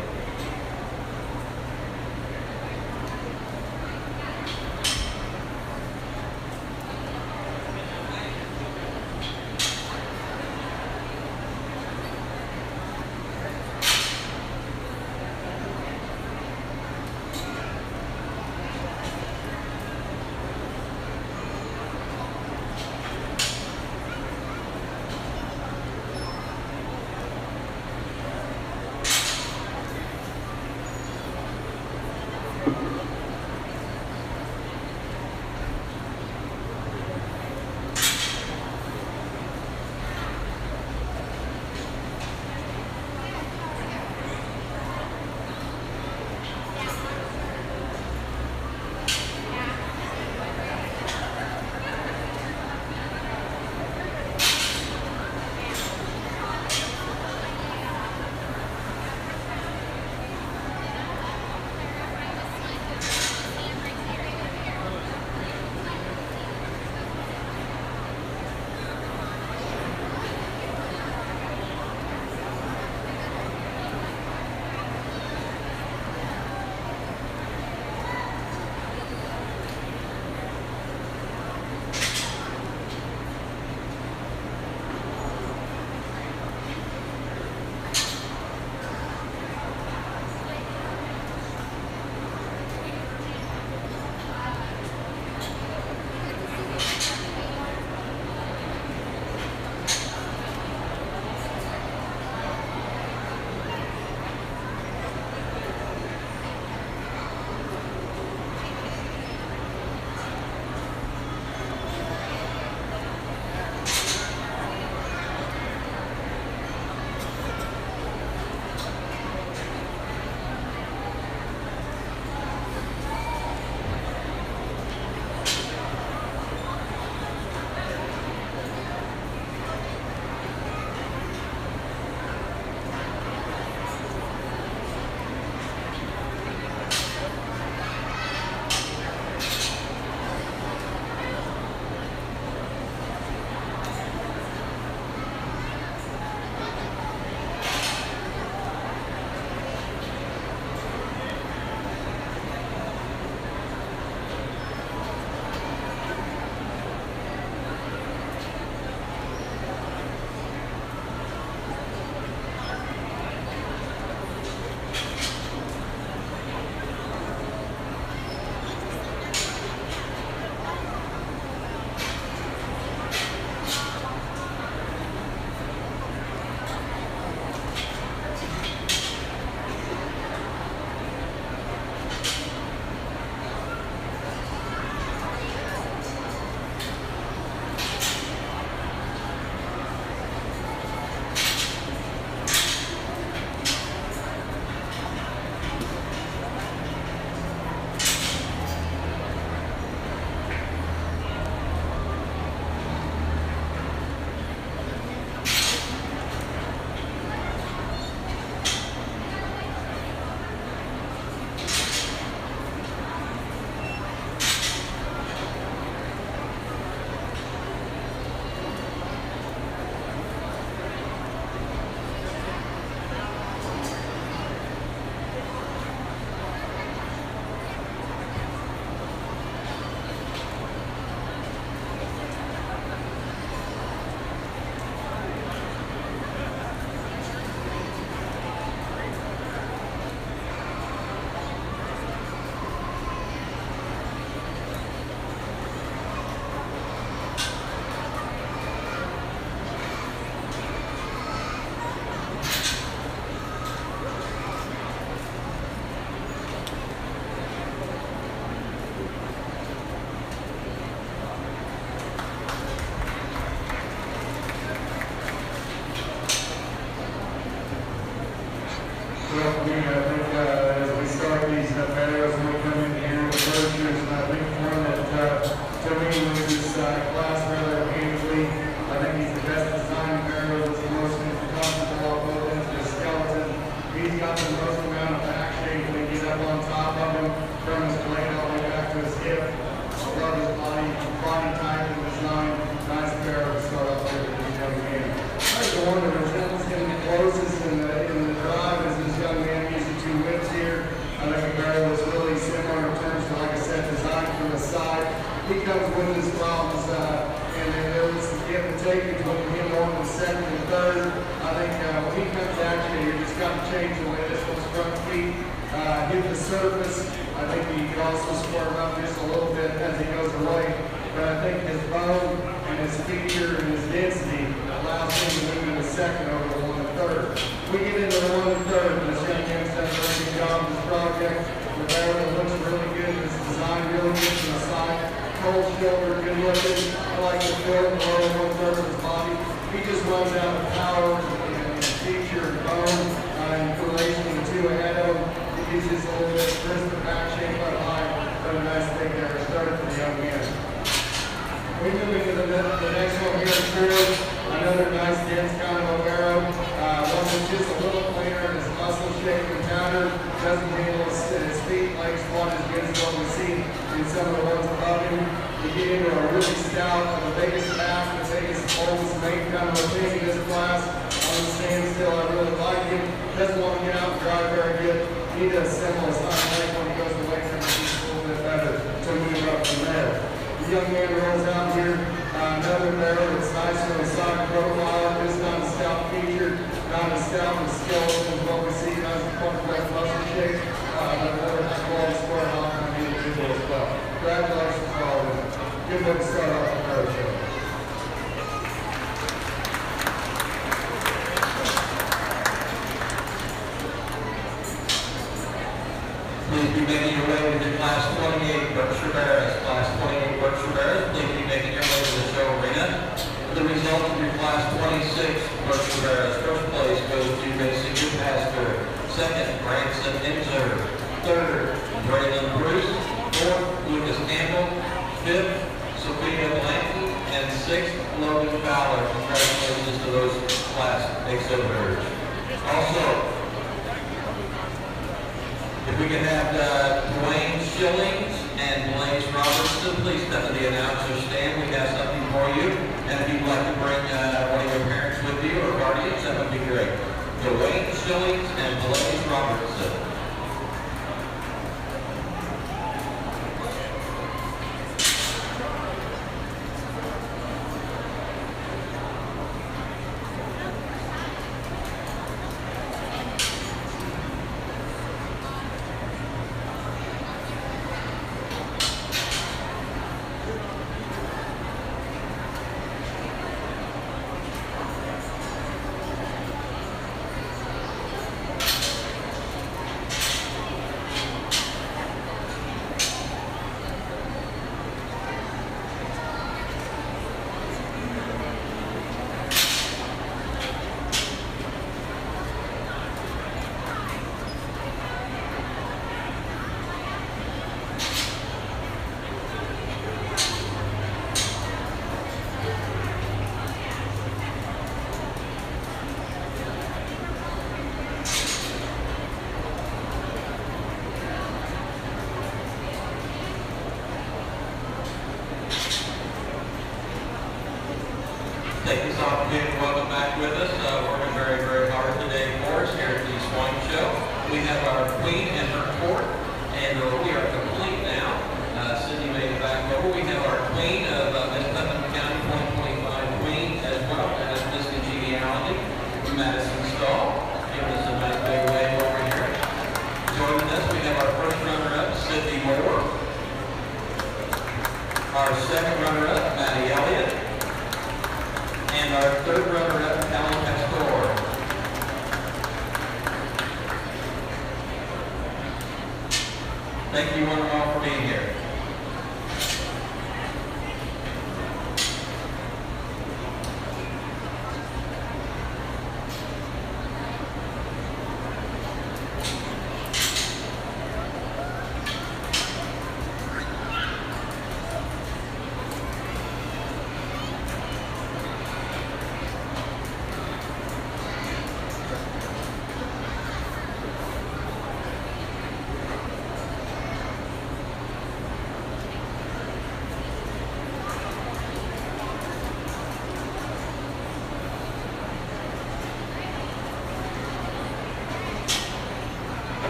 up on top of him, from his blade all the way back to his hip. I love his body type and design. Nice Barrow to start off with this young man. I was wondering if that was going to be closest in the drive as this young man using two whips here. I think Barrow was really similar in terms of, like I said, design from the side. He comes with his problems, and there was some give and take between him on the second and third. I think when he comes at you, you just got to change the way this one's front feet hit the surface. I think he could also squirm up just a little bit as he goes away. But I think his bone and his feature and his density allows him to move in the second over the 1 and third. We get into the 1 and third, this young man's done a very good job of this project. The barrel looks really good. It's designed really good from the side. Cold shoulder, good looking. I like the fill in the lower 1 third of his body. He just runs out of power and feature and bone in relation to the two ahead of him. He uses a little bit of crisper back shape up high. But a nice thing there. Started for the young man. We move into the next one here in Ford. Another nice dense kind of a barrow. One that's just a little cleaner and his muscle shaped and patterned. Doesn't handle his feet, legs quite as good as what we see in some of the ones above him. We get into a really stout, the biggest back, the biggest, oldest mate kind of a thing in this class. On the standstill, I really like him. Doesn't want to get out and drive very good. He does assemble his hind leg when he goes away from it. He's a little bit better to move up from there. The young man rolls out here, another barrel that's nice on the side profile, just not a stout feature, not a stout and skeleton as what we see, nice corporate muscle shape, but another quality square hop on the individual as well. Congratulations to all of them. Good way to start off the Barrow show. Please be making your way to the Class 28 Berkshire Barrows. Class 28 Berkshire Barrows, please be making your way to the show arena. The result of your Class 26 Berkshire Barrows. First place goes to Messenger Pastor. Second, Branson Inzer. Third, Braylon Bruce. Fourth, Lucas Campbell. Fifth, Sophia Blanton. And sixth, Logan Fowler. Congratulations to those Class exhibitors. Also, if we can have Dwayne Schillings and Blaze Robertson, please step to the announcer's stand. We have something for you. And if you'd like to bring one of your parents with you or guardians, that would be great. Dwayne Schillings and Blaze Robertson. Take this opportunity to welcome back with us. Working very, very hard today for us here at the Swine Show. We have our queen and her court, and we are complete now. Cindy made it back over. We have our queen of Miss Putnam County 2025 queen, as well as Miss Congeniality, Madison Stahl, giving us a nice big wave over here. Joining us, we have our first runner-up, Sydney Moore. Our second runner-up, Maddie Elliott. And our third runner-up, Alan Pastor. Thank you one and all for being here.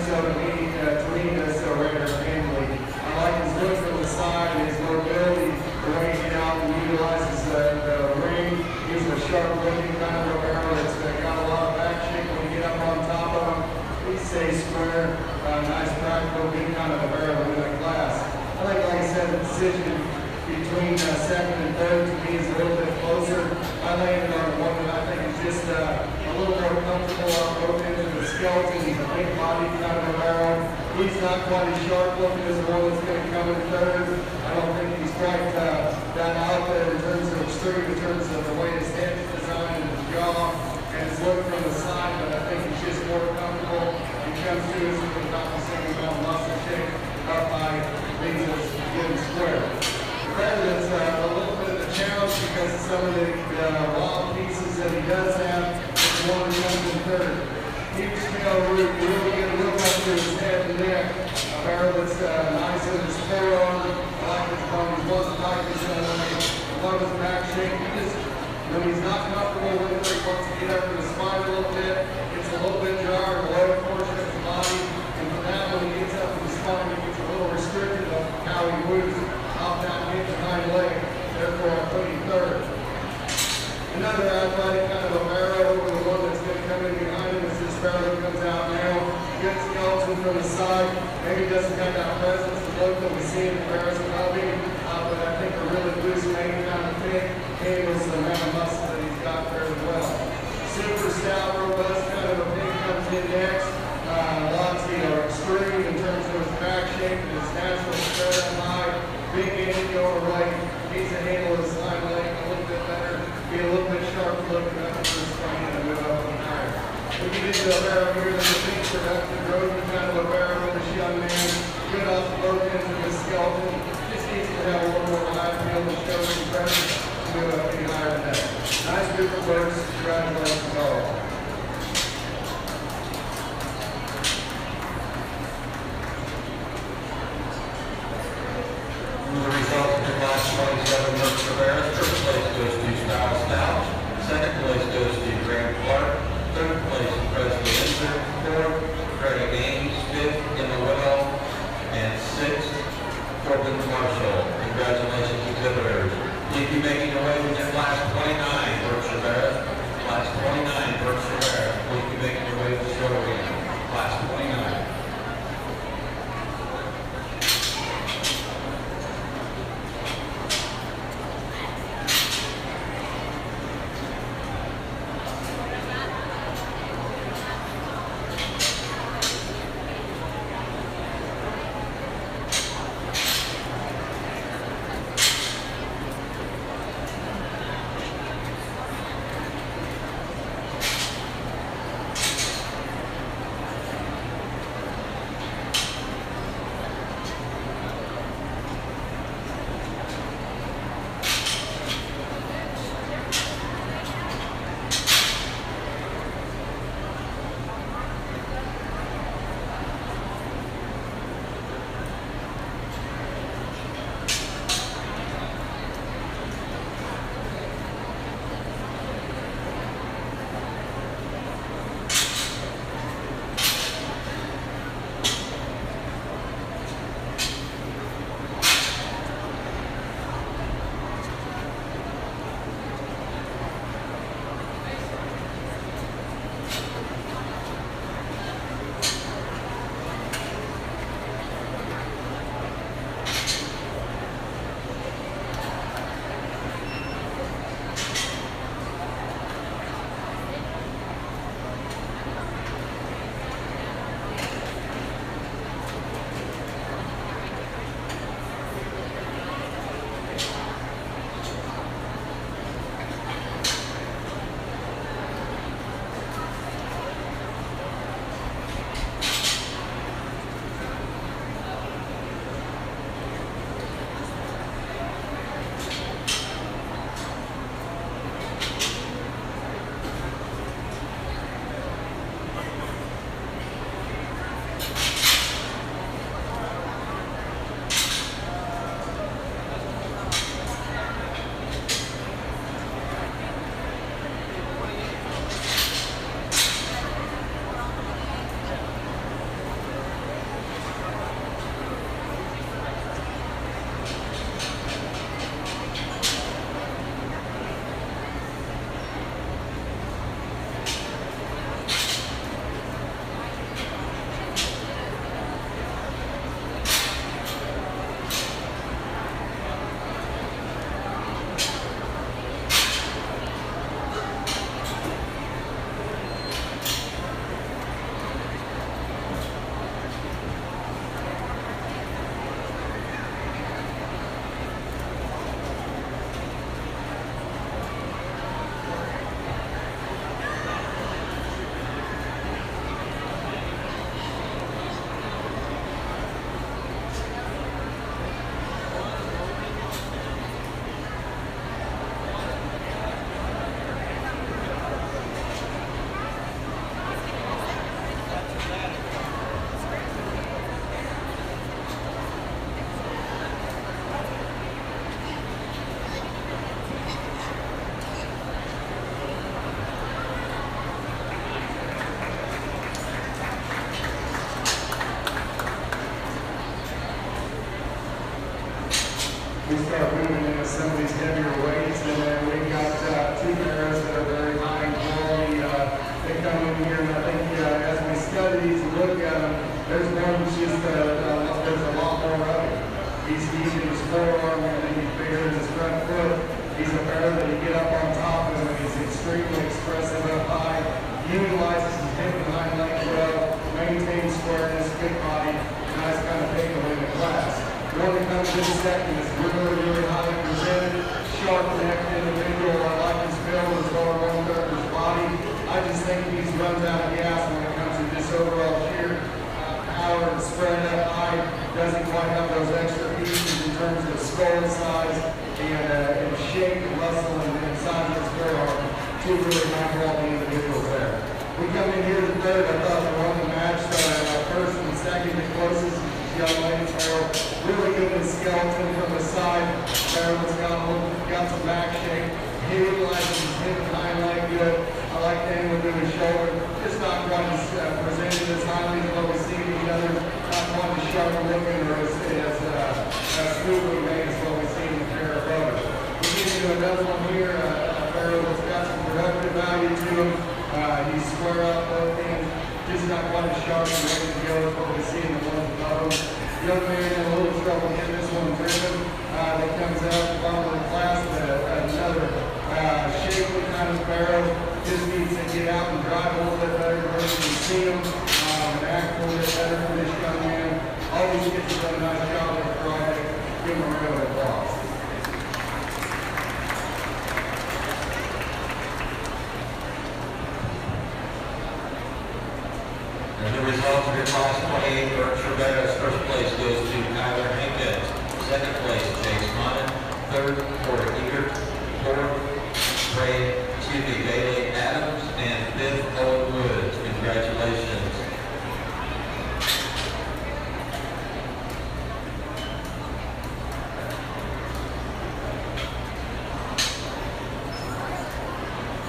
so to me does so rather handily. I like his look from the side and his mobility, the way he get out and utilizes the ring. He's a sharp-looking kind of a barrel that's got a lot of action. When you get up on top of him, he stays square. Nice practical, big kind of a barrel in the class. I think, like I said, the decision between second and third to me is a little bit closer. I landed on one that I think is just a little more comfortable on both ends of the skeleton. He's a big body kind of a barrel. He's not quite as sharp looking as the one that's going to come in third. I don't think he's quite that out there in terms of extreme, in terms of the way his head is designed and his jaw and his look from the side, but I think he's just more comfortable. He comes to us without the same amount of muscle shake up high, leaves us getting square. That's a little bit of a challenge because of some of the wild pieces that he does have. The one comes in third. Huge tail root, you really get a look up to his head and neck. A barrel that's nice in his forearm. I like his bone. He wasn't like this I love his back shape. When he's not comfortable with it, he wants to get up to the spine a little bit. It's a little bit dry in the lower portion of his body. And for that, when he gets up to the spine, he gets a little restricted on how he moves. Down hit the hind leg, therefore I'm putting third. Another athletic kind of a barrow over the one that's going to come in behind him as this barrow comes out now. Good skeleton from the side. Maybe doesn't have that presence and look that we see in the barrows above him, but I think a really loose vein kind of fit handles the amount of muscle that he's got there as well. Super stout, robust kind of a pig comes in next. Lots, extreme in terms of his back shape and his natural spread up high. Big end going right. Needs to handle his hind leg a little bit better. Be a little bit sharp looking up to his spine and move up and higher. We get into a barrel here that's a big productive rodent kind of a barrel with this young man. Good off the both ends of his skeleton. Just needs to have a little more high feel to show his presence to move up any higher than that. Nice group of works. Congratulations all. The results of the class 27 Merck Rivera. First place goes to Style Stout. Second place goes to Grant Clark. Third place is Presley Inser. Fourth, Freddie Gaines. Fifth, Emma Whittle. And sixth, Corbin Marshall. Congratulations, exhibitors. Please be making your way with your class 29 Merck Rivera. Class 29 Merck Rivera. Please be making your way to the show arena. Class 29. we start moving into some of these heavier weights, and then we've got two barrows that are very high in quality. They come in here, and I think as we study these and look at them, there's one that's just, there's a lot more of it. He's using his forearm, and then he's bigger than his front foot. He's a barrow that you get up on top of him, and he's extremely expressive up high, utilizes his hip and hind leg well, maintains squareness, good body, nice kind of takeaway in the class. One that comes in second is really, really highly presented, sharp-necked individual. I like his build as well as one-third of his body. I just think he runs out of gas when it comes to just overall sheer power and spread up high. Doesn't quite have those extra pieces in terms of skull size and shape and muscle and size of his forearm. Two really high-quality individuals there. We come in here to third. I thought we won the match. First and second, the closest is young lady Barrow. Really good in skeleton from the side. Barrow's got some back shape. He utilizes his hip and hind leg good. I like the angle to his shoulder. Just not quite as presented as highly as what we see in the others. Not quite as sharp looking or as smoothly made as what we see in the pair of others. We get into another one here. Barrow that's got some productive value to him. He's square up both ends. Just not quite as sharp and ready to go as what we see in the ones above him. Young man in a little trouble getting this one driven. That comes out at the bottom of the class. Another shapely kind of barrow. Just needs to get out and drive a little bit better where you can see him. And act a little bit better for this young man. Always gets to do a nice job with the project. Give him a round of applause. And the results of your class 28 Berkshire Barrows, first place goes to Tyler Hankins, second place Chase Monnon, third Porter Eager, fourth Bailey Adams, and fifth Owen Woods. Congratulations.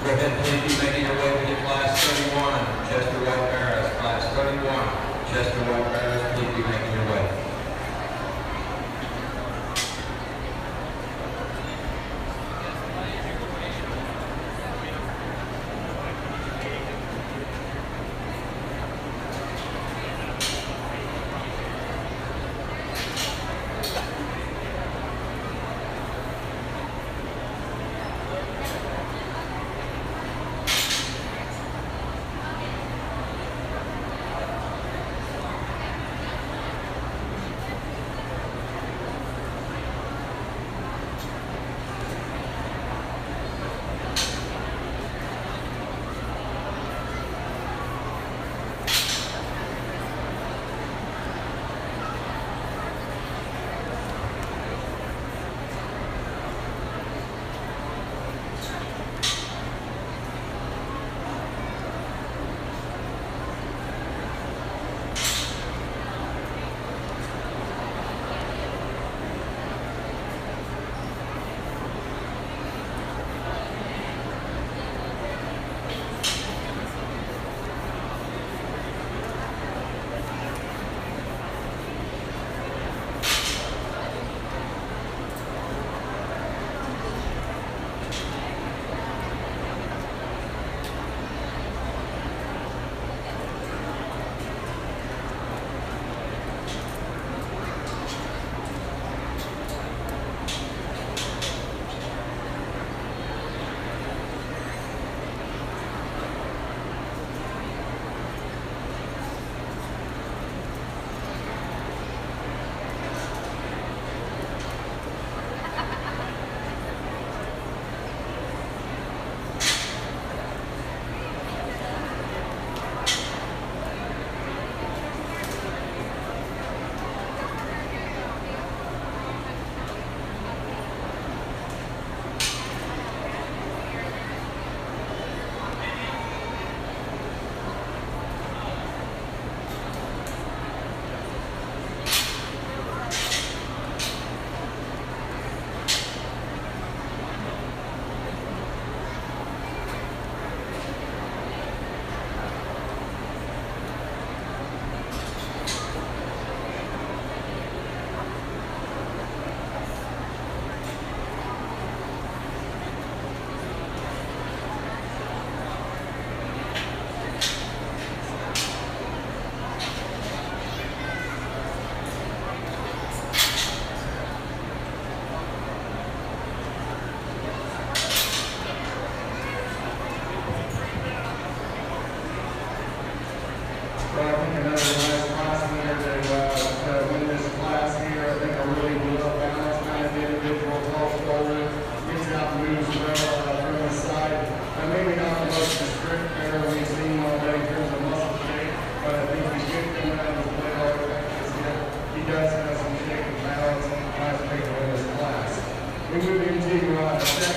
Go ahead, please be making your way to class 31, Chester White Barrows. Class 31, Chester White Barrows, please be making your way.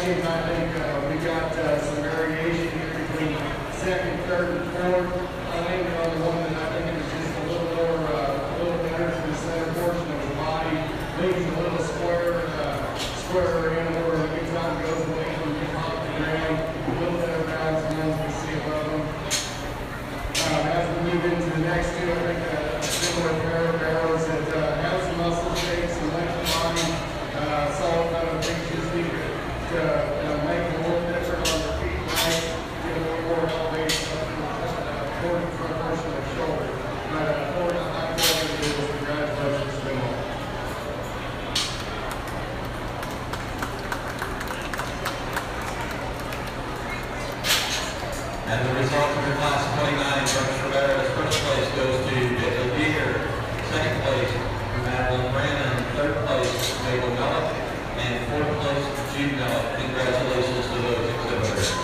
second. I think we got some variation here between second, third, and fourth. I landed on the one that I think is just a little more, a little better to the center portion of the body. Leaves a little squarer in where the big time goes away from the top of the ground. A little better balance than ones we see above them. As we move into the next two, I think a similar pair of barrels that have some muscle shapes and length of body. Solid kind of things just need to make it a little different on their feet, right? Get a little more elevation up to the forward front portion of the shoulder. But forward and high quality is congratulations to them all. And the result of the class 29 from Showmanship, first place goes to Gilt Deer, second place Madeline Brandon, third place Mabel Mellick, and fourth place Jude Mellick. Congratulations to those exhibitors.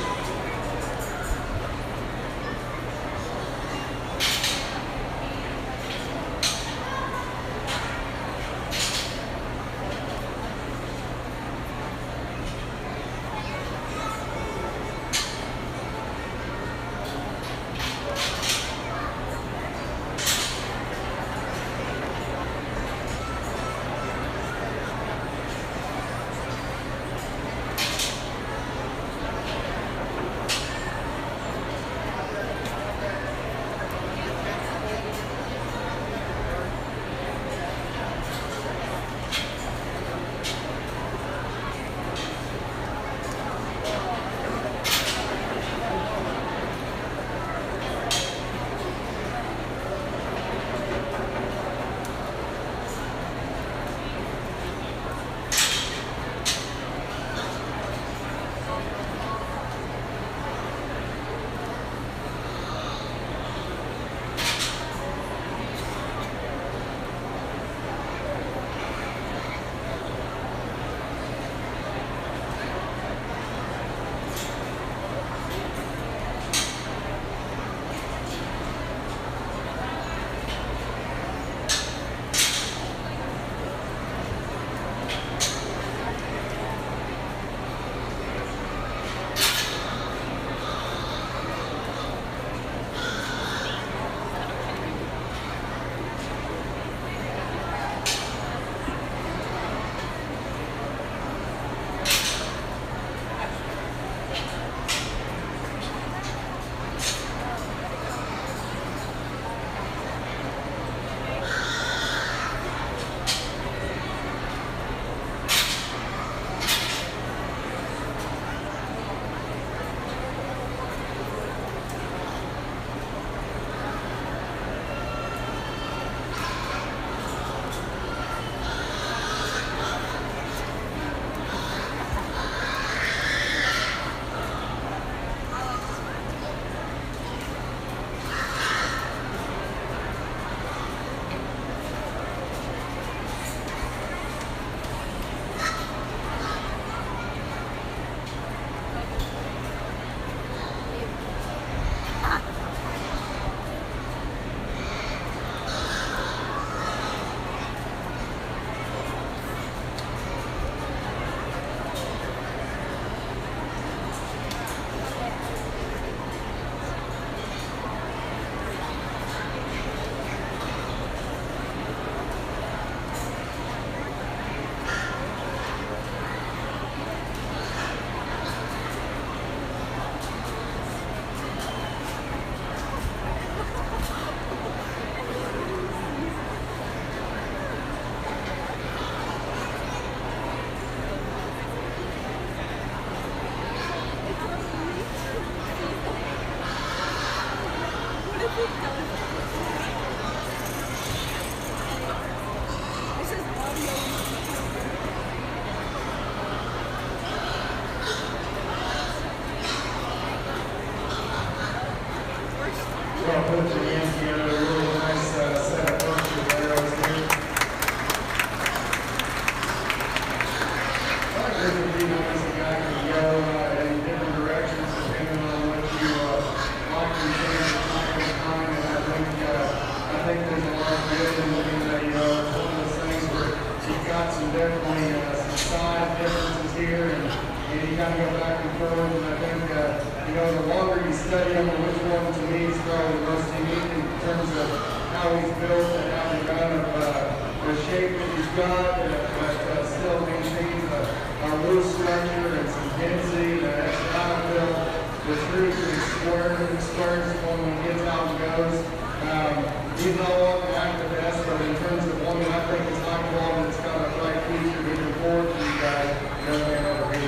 Definitely some size differences here, and and you kind of go back and forth, and I think, you know, the longer you study him, which one to me is probably the most unique in terms of how he's built and how the amount of the shape that he's got, but still maintains a loose structure and some density, that's not a build. The truth is squares when he gets out and goes. He's not walking back the best, but in terms of one that I think is high quality, that's got a bright future moving forward for you guys, no man over here.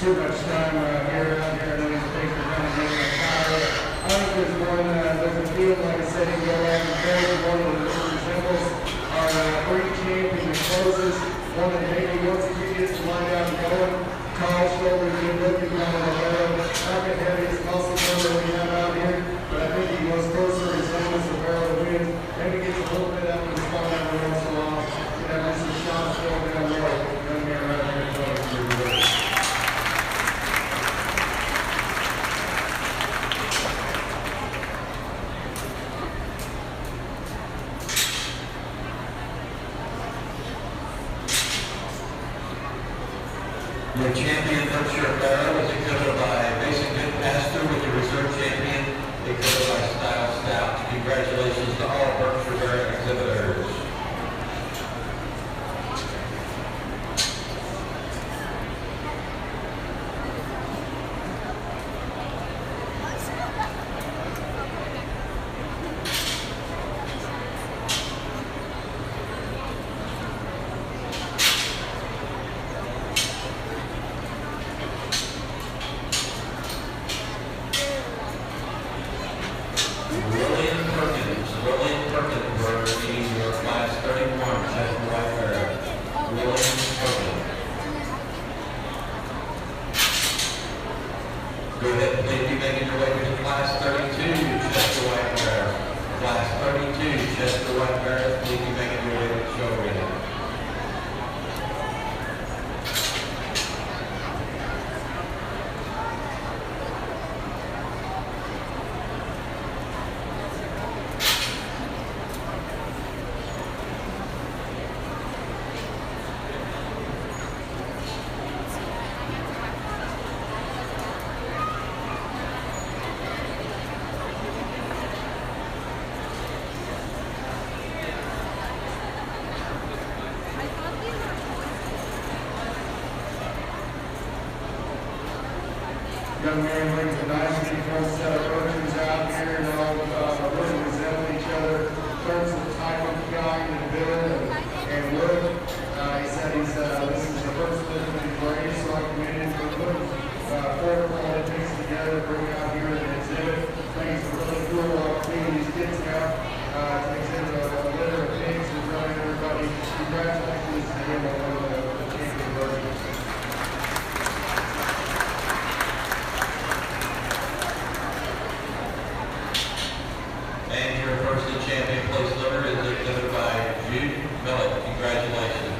Too much time here out here. I know these things are kind of getting tired. I think there's one, there's a field, like I said, you go out and forward. One of the resembles our breed champion that closes. One that maybe once he gets the line out and going, tall shoulders, good looking, kind of a Barrow. Not the heaviest muscle member we have out here, but I think he goes closer resembles the Barrow wins. Maybe gets a little bit up in the spine every once in a while. You know, there's some shots going down low. Run me around here and tell us you're good. Your champion Berkshire Barrow is exhibited by Mason Gilt with the reserve champion exhibited by Style Stout. Congratulations to all Berkshire Barrow exhibitors. Go ahead and please be making your way to class 32, Chester White Barrow. Class 32, Chester White Barrow, please be making your way to the show arena. Young man brings a nice full set of versions out here and all really resemble each other in terms of the type of kind and build and look. He said this is the first lift that he's raised, so I commended him for putting four quality things together, bring out here and exhibit. I think it's a really cool clean these kids out to exhibit a litter of pigs and running everybody. Congratulations to him on the champion versions. And your first champion place litter is exhibited by Jude Millett. Congratulations.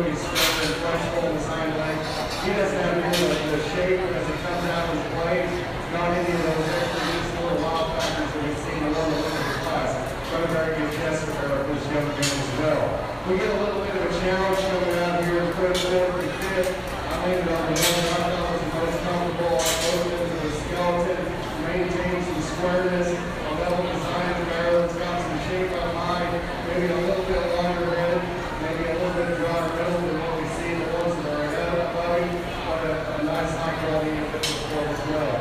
stroke, he's stronger and flexible in his hind leg. He doesn't have any of the shape as it comes out of his blade. Not any of those extra useful wild factors that we've seen in the limited class. Got a very good test for this young man as well. We get a little bit of a challenge coming out here in third, fourth, and fifth. I landed on the one I thought was the most comfortable. I loaded into the skeleton, maintained some squareness, a level design of the barrel. It's got some shape on high, maybe a little bit longer head, maybe a little bit broader middle than what we see in the ones that are ahead of that body, but a nice high quality individual for as well.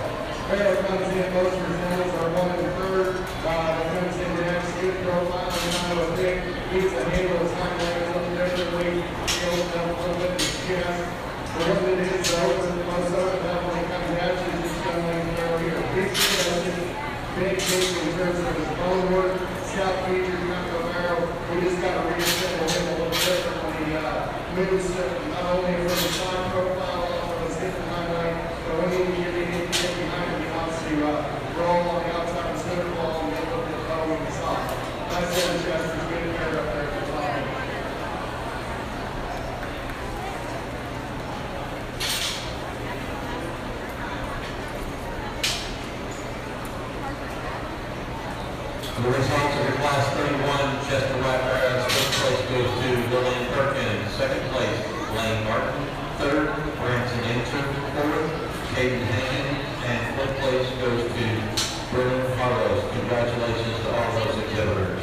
Barrow comes in, most resembles our 1 and 3rd. That comes in next, good profile, and kind of a big, needs to handle his hind leg a little differently, he opens up a little bit of his chest. For what it is, though, most of it, that when he comes at you, this young lady down here, big chest, big shape in terms of his bone work, scout features, not the barrel. We just got to reassemble him a little different when he moves, not only from the side profile, also his hip and hind leg, but when he can get behind him, he wants to roll on the outside of the center ball and get a little bit low in the sock. That center chest is good hair up there at the top. The results of the Class 31 Chester White Barrows, first place goes to Lillian Perkins, second place, Lane Martin, third, Branson Inter, fourth, Caden Hannon, and fifth place goes to Brennan Harrows. Congratulations to all those exhibitors.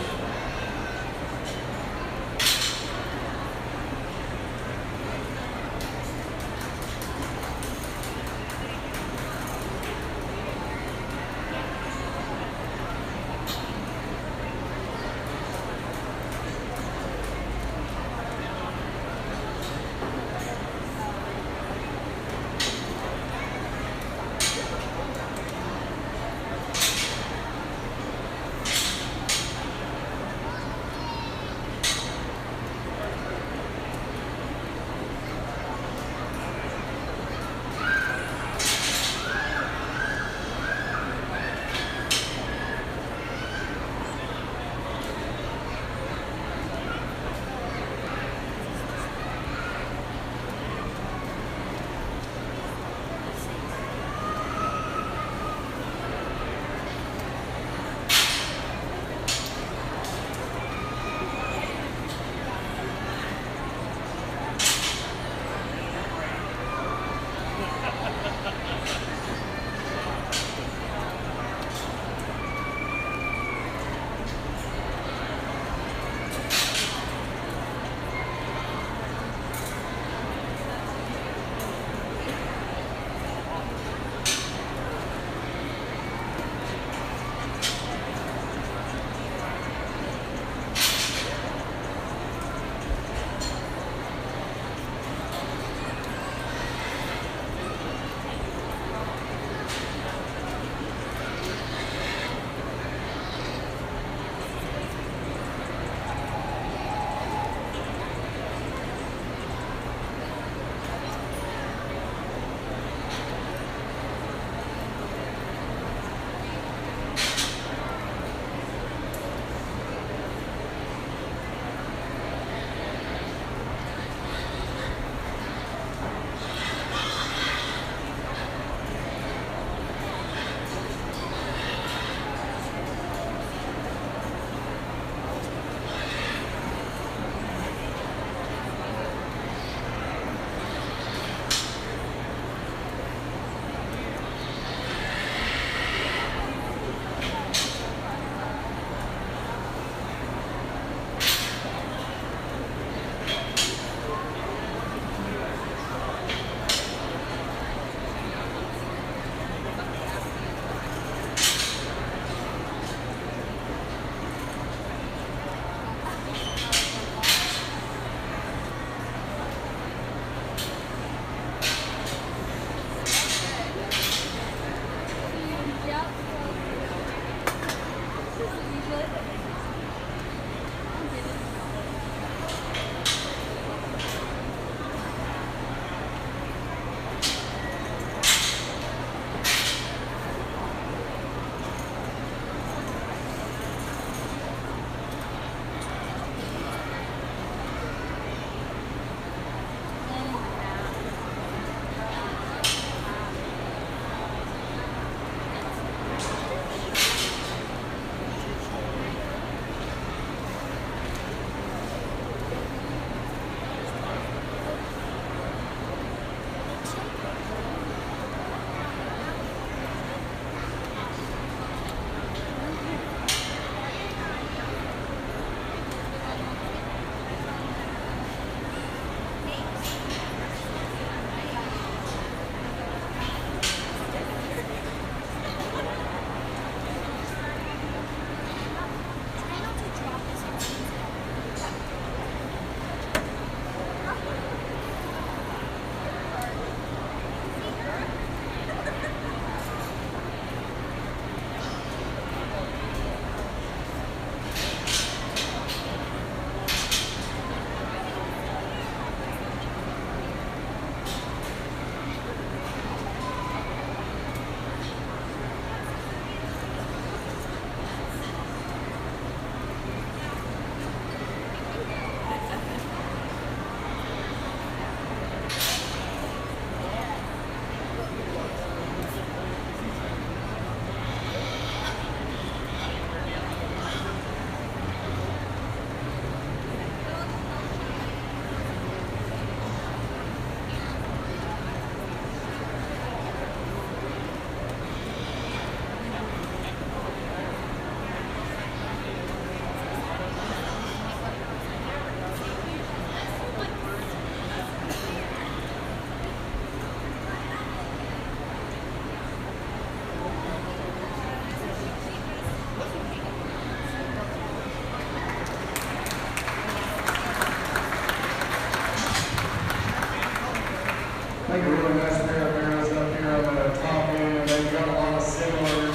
think a really nice pair of barrels up here on the top end, and they've got a lot of similar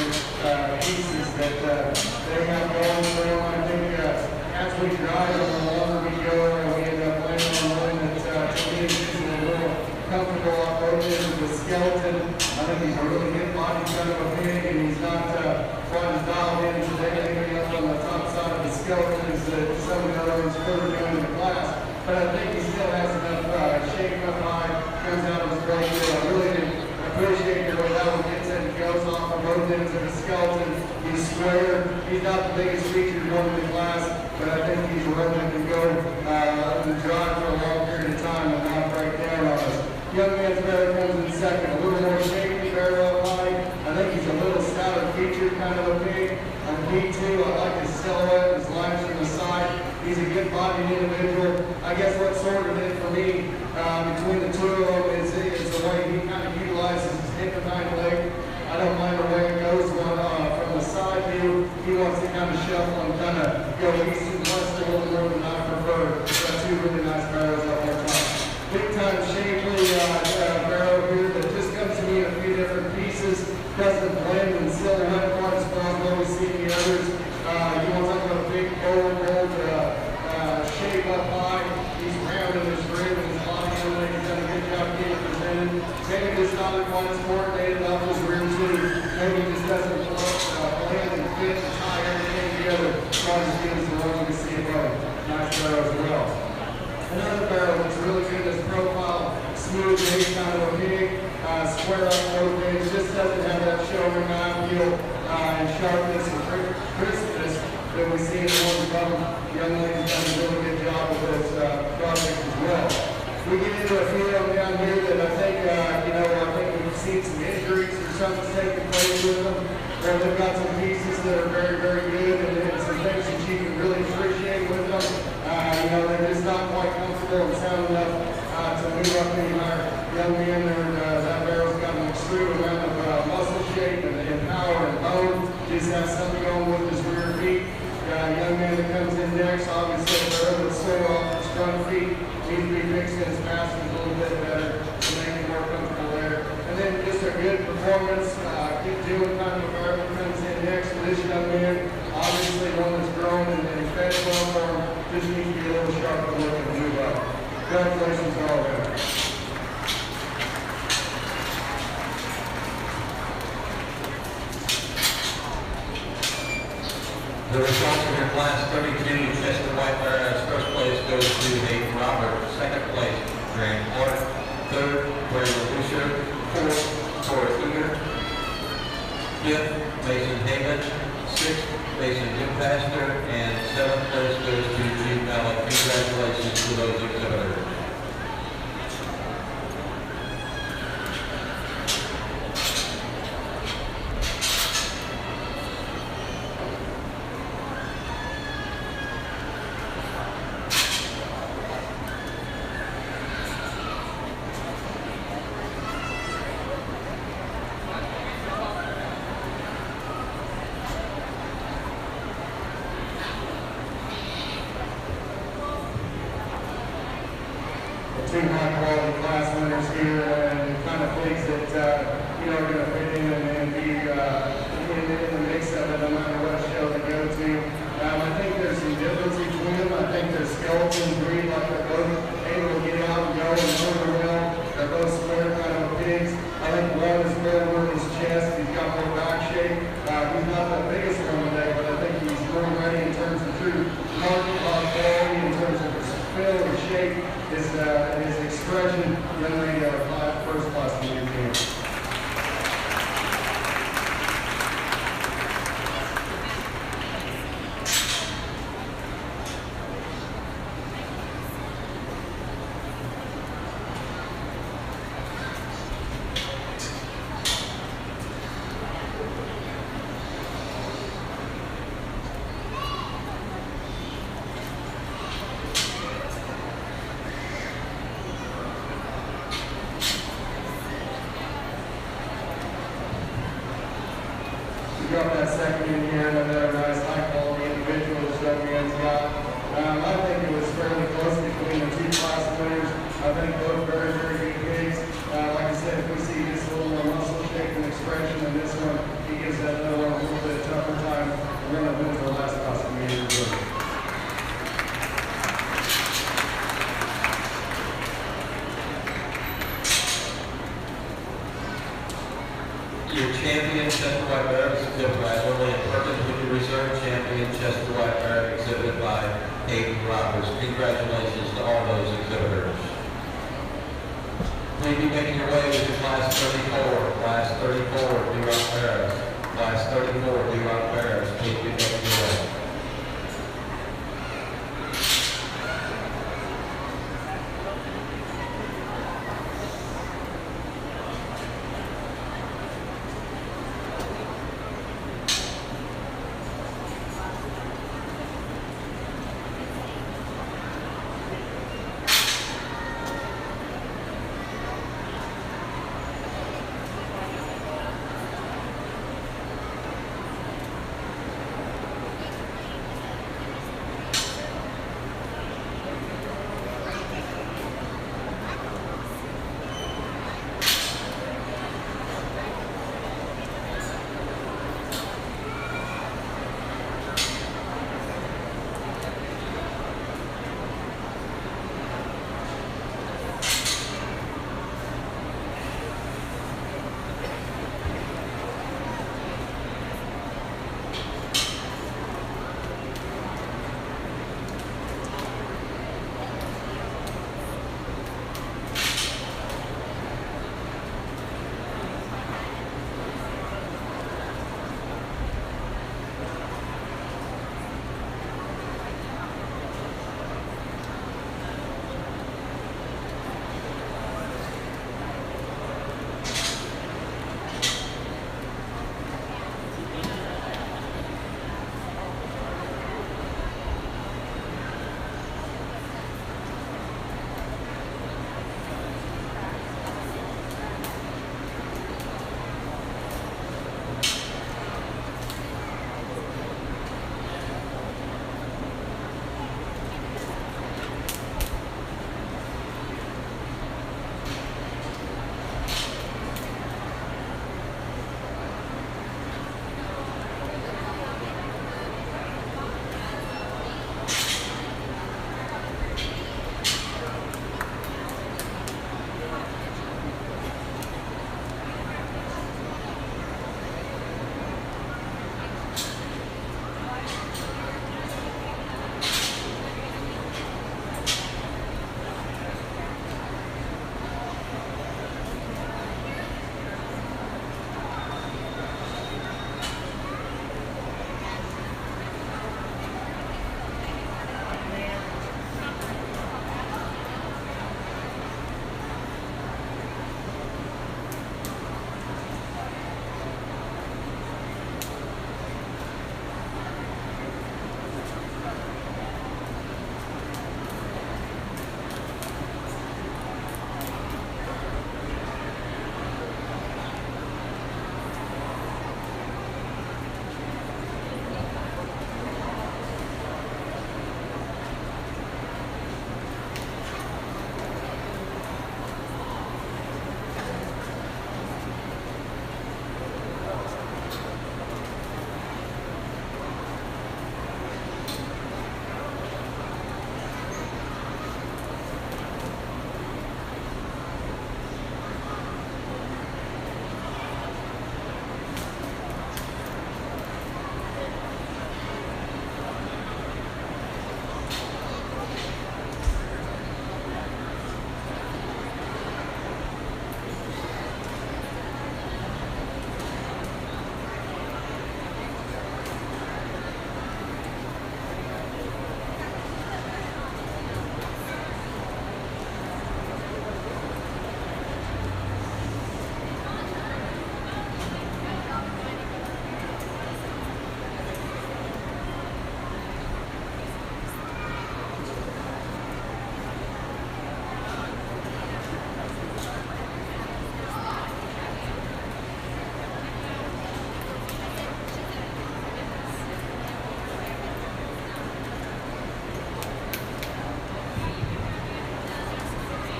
pieces that they have going for them. I think as we drive them, the longer we go, and we end up landing on one that to me is a little comfortable on both ends of the skeleton. I think he's a really good body kind of a pig, and he's not quite as dialed in today. Anything up on the top side of the skeleton is some of the other ones further down in the class. But I think he still has enough shape up high, comes out of his great deal. I really appreciate the way that one gets in and goes off on both ends of the skeleton. He's square. He's not the biggest featured one in the class, but I think he's a one that can go and drive for a long period of time and not break down on us. Young man's Barrow comes in second, a little more shapy, Barrow up high. I think he's a little stouter featured kind of a pig. On B2, I like his silhouette, his lines on the side. He's a good bodied individual. I guess what sorted it for me between the two of them is the way he kind of utilizes his hip and hind leg. I don't mind the way it goes from the side view. He wants to kind of shuffle and kind of go east and west a little more than I prefer. We've got two really nice barrows up on top. Big time shapely barrow here that just comes to me in a few different pieces. Doesn't blend in silhouette quite as far as what we see in the others. You want to talk about a big bold shape up high. He's round in his rib and his body. He's done a good job getting presented. Maybe just not quite as coordinated off his rear too. Maybe just doesn't blend and fit and tie everything together. Not as good as the one you can see above. Nice barrow as well. Another barrow that's really good in his profile. Smooth base kind of a pig. Square up both ends. Just doesn't have that showman eye feel and sharpness and crispness that we see in the ones above him. Young lady's done a really good job with this project as well. We get into a few of them down here that I think, I think we've seen some injuries or something taking place with them. Where they've got some pieces that are very, very good and some things that you can really appreciate with them. They're just not quite comfortable and sound enough to move up any higher. Young man there, that barrel's got an extreme amount of muscle shape and power and bone. Just has something going with his rear feet. Young man that comes in next, obviously, if they're able to slow off his front feet, needs to be fixing his passes a little bit better to make him more comfortable there. And then just a good performance, keep doing kind of a barrel that comes in next for this young man. Obviously, one that's grown and fed well for him, just needs to be a little sharper looking to move up. Congratulations to all of them. The results in your class 32, Chester White first place goes to Nate Robert. Second place, Grant Clark. Third, Brandon Lucia. Fourth, Torres Eager. Fifth, Mason Haven. Sixth, Mason Newpaster. And seventh place goes to Gene Mallett. Congratulations to those exhibitors. Two high-quality class winners here, and kind of things that are going to fit in and be in the mix of it, no matter what show they go to. I think there's some difference between them. I think their skeletons breed like they're both able to get out and go and move well. They're both square kind of pigs. I think one is more with his chest. He's got more back shape. He's not the biggest one today, but I think he's more ready in terms of true quality, in terms of his fill and shape. His expression, young lady out of first class in the museum. Drop that second in here, another nice high-quality individual this young man's got. I think it was fairly close between the two class winners. I think both very, very good pigs. Hayden Roberts. Congratulations to all those exhibitors. Please be making your way with your class 34. Class 34, D-Rock Paris. Class 34, D-Rock Paris. Please be making your way.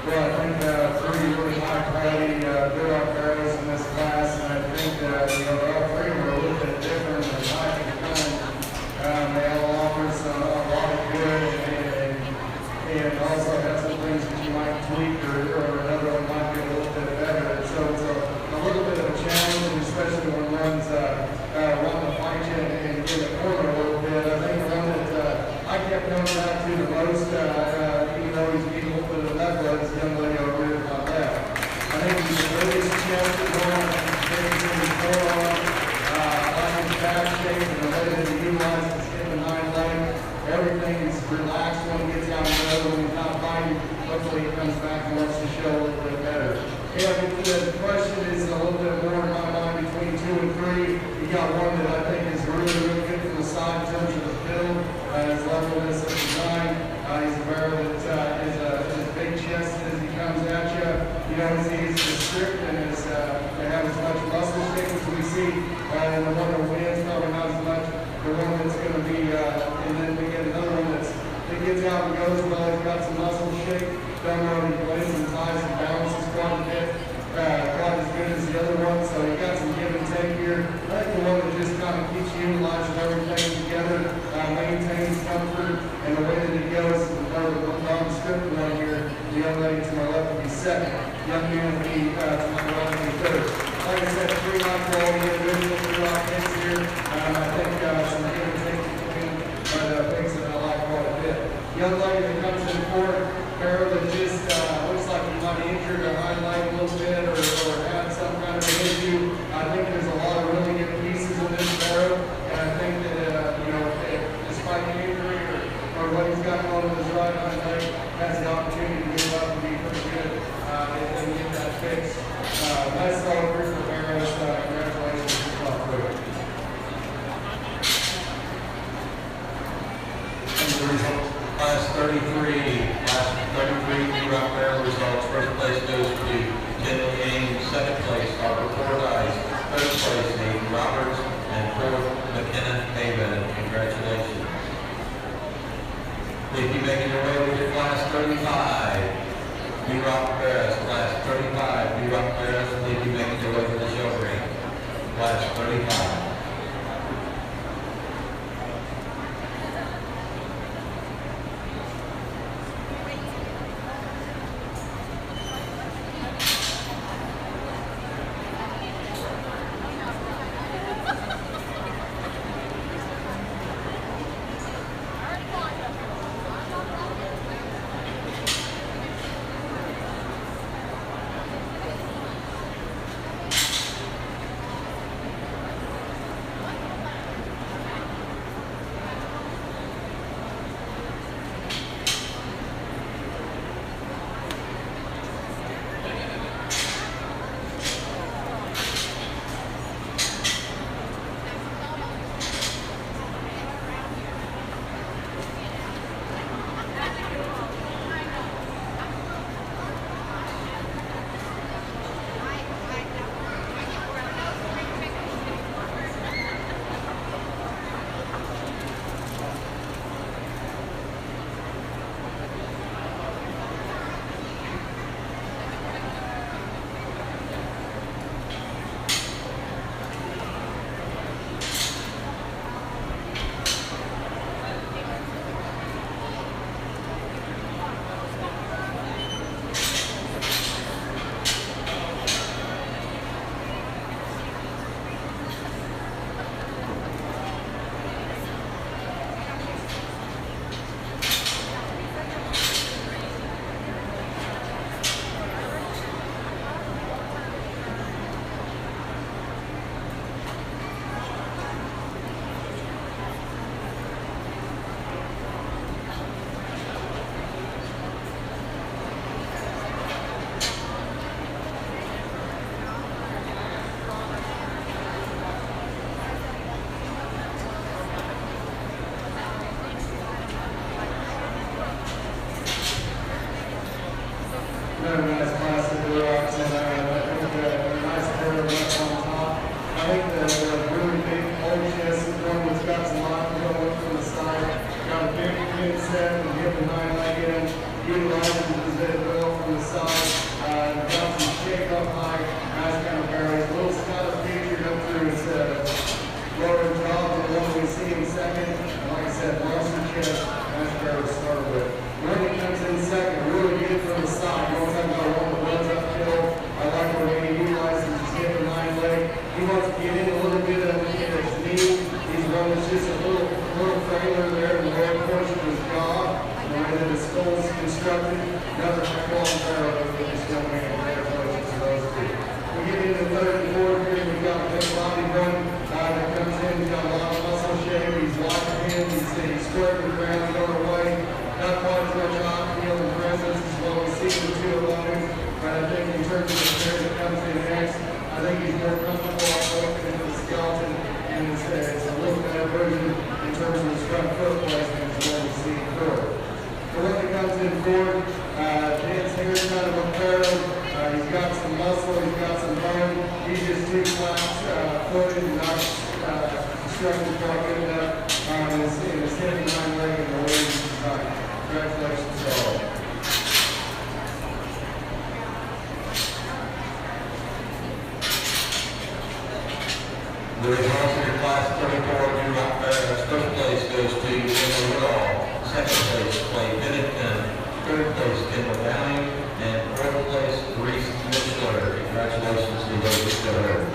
Well, I think three really high quality good arrows in this class, and I think all three of them are a little bit different than I can find. They all offer a lot of good, and also have some things that you might tweak or another one might be a little bit better. So it's a little bit of a challenge, especially when one's wanting to fight you and get a corner a little bit. I think the one that I kept going back to the most, even though he's getting a little bit of that blood, this young lady over here to my left. I think he's the biggest chest is on, he's his forearm, like his back shape, and the way that he utilizes his hip and hind leg. Everything is relaxed when he gets out of the road, when he's not fighting. Hopefully he comes back and wants to show a little bit better. Yeah, the question is a little bit more in my mind between 2 and 3. You got one that I think is really, really good from the side in terms of the build, his levelness of design. He's a Barrow that is a big chest as he comes at you. You know, he's strict and they have as much muscle shape as we see. And the one that wins probably not as much. The one that's going to be, and then we get another one that gets out and goes well. He's got some muscle shape. Don't know if he plays and ties and balances quite a bit. Quite as good as the other one. So you got some give and take here. I think the one that just kind of keeps utilizing everything together, maintains comfort, and the way that he goes is the non-scripted one here. The young lady to my left will be second. Young man will be to my right will be third. Like I said, 3 high quality individuals, 3 high picks here. I think some give and take between picks that I like quite a bit. Young lady that comes in fourth, Barrow that just looks like he might have injured a highlight a little bit or had some kind of an issue. I think there's a lot of really good pieces in this Barrow, and I think that, you know, despite the injury or what he's got going on his right hind leg, has the opportunity to move up and be pretty good and get that fixed. Nice solid group for Barrows. Congratulations to the top group. Class 33, New Rock Barrow results. First place goes to Kendall Yang, second place, Harper Fordyce, third place, Nathan Roberts, and fourth, McKenna Haven. Congratulations. If you making your way with your class 35, New Rock Barrows, class 35, New Rock Barrows, if you making your way to the show ring, class 35. Very nice class of rocks, and I think a nice curve up on top. I think the really big old chest is one that's got some line going from the side. Got a big pin set and hip and hind leg in. Utilizes his head well from the side. Got some shake up high. Nice kind of barrels. A little kind of featured up through his lower jaw. The one we see in second. And like I said, monster chest. Nice barrel to start with. When he comes in second, really good from the side. You want to talk about one that runs uphill. I like the way he utilizes his hip and hind leg. He wants to get in a little bit of his knee. He's running just a little trailer there in the lower portion of his constructed. Another high-quality barrel that we just don't make a great approach to those two. We get into third and fourth here. We've got Big Bobby Run that comes in. He's got a lot of muscle shape. He's wide hand. He's square to the ground, going away. Not quite as much on-field and presence as well as season 2 of him. But I think in terms of the player that comes in next, I think he's more comfortable walking into the skeleton, and it's a little better version in terms of his front foot placement as well as seeing forward. The one that comes in forward, Dan's hair is kind of a Barrow. He's got some muscle, he's got some bone. He's just too flat-footed and not constructed quite good enough in his hip and hind leg and the way he's designed. Congratulations to all. The results of your class 34 do not Fairgrounds. First place goes to Emily Woodall. Second place, Clay Bennington. Third place, Kendall Downey. And fourth place, Reese Mishler. Congratulations to those winners.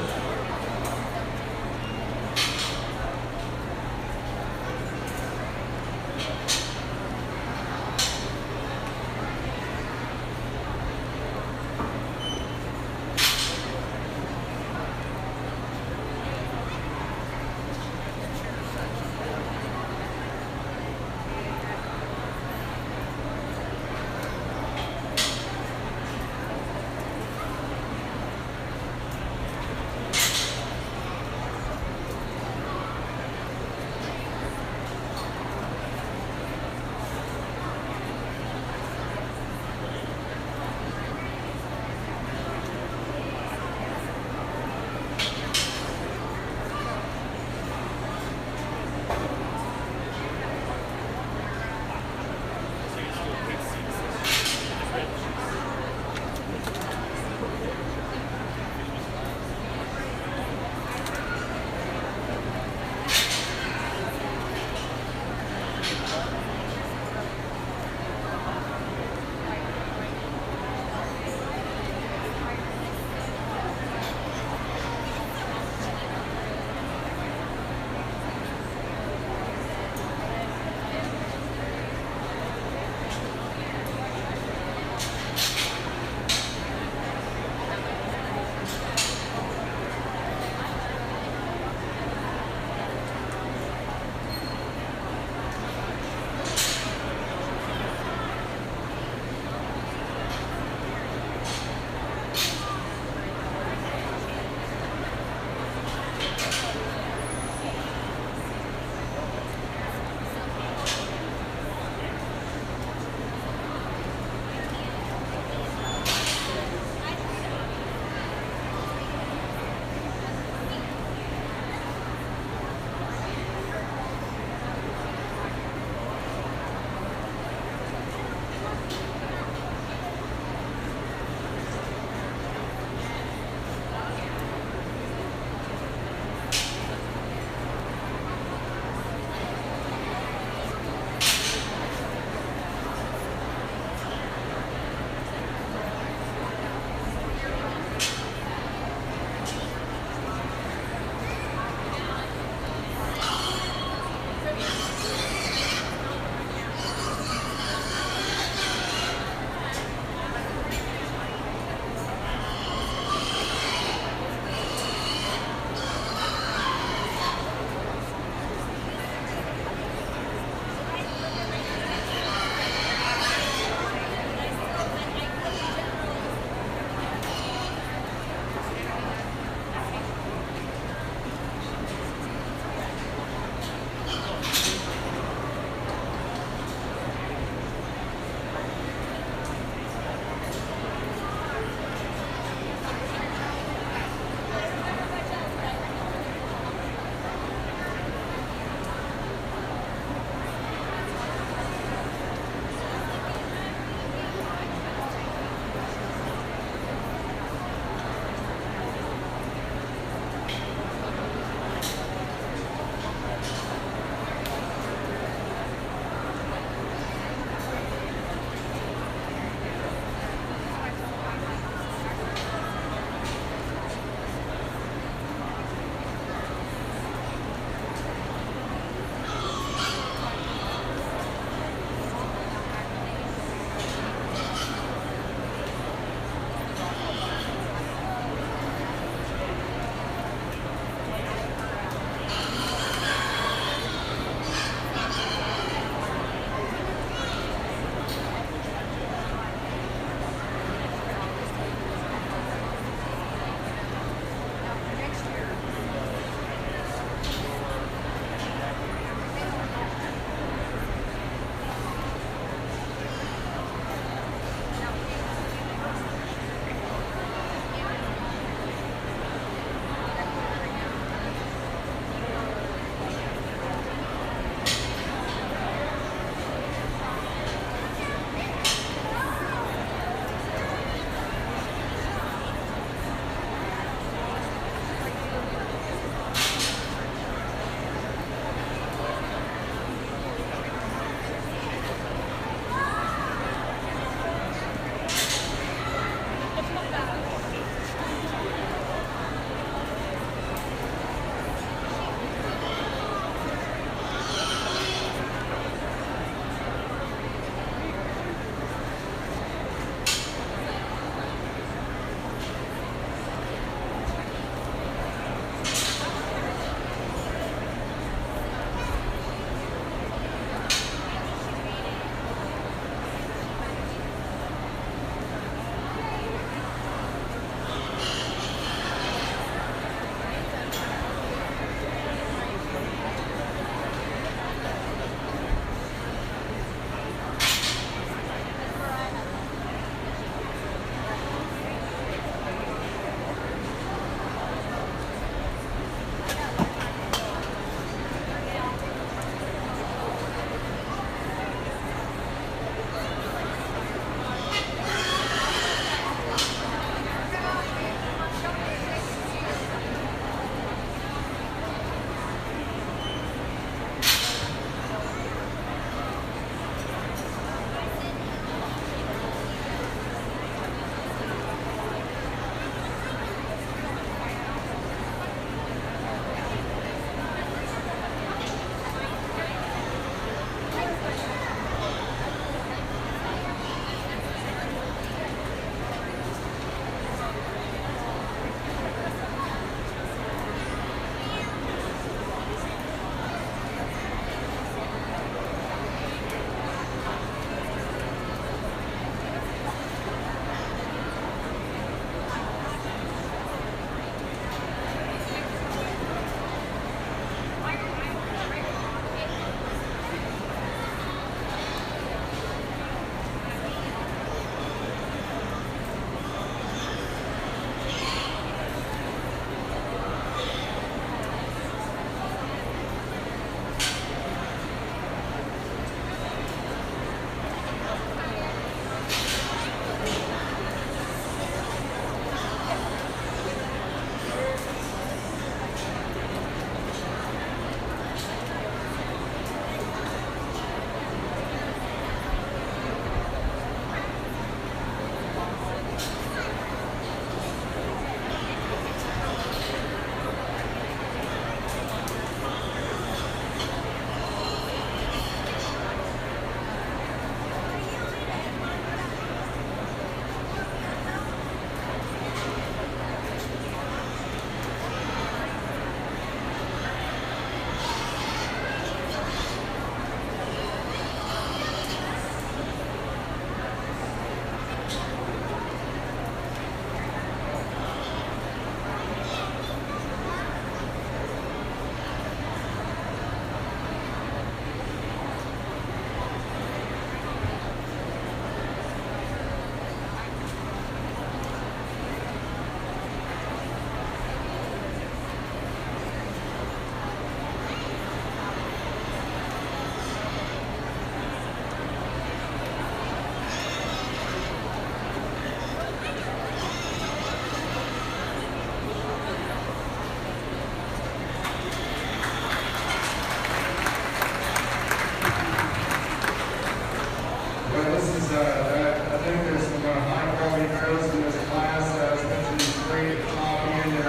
this is, I think there's some high quality girls in this class. Especially these three at the top end, and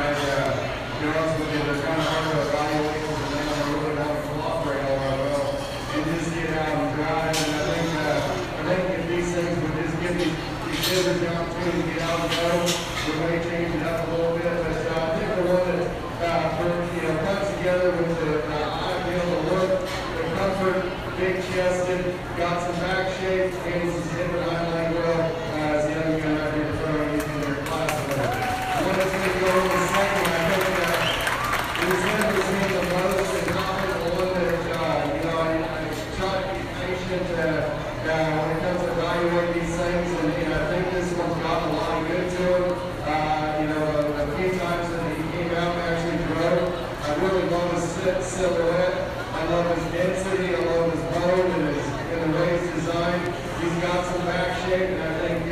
be honest with you, they're kind of hard to evaluate because they don't really want to cooperate all that well and just get out and drive. And I think if these things would just give these kids the opportunity to get out and go, we may change it up a little bit. But I think the one that comes together with the idea of the look, the comfort, big chested, got some back shape, and some hip and eye leg well, as the young man out here throwing in their class with it. I want to take over the second. I think it was him who was the most and confident, the one that, I try to be patient when it comes to evaluating these things, and I think this one's gotten a lot of good to him. A few times that he came out and actually drove, I really love his silhouette. I love his density, I love his bone and the way it's designed. He's got some back shape, and I think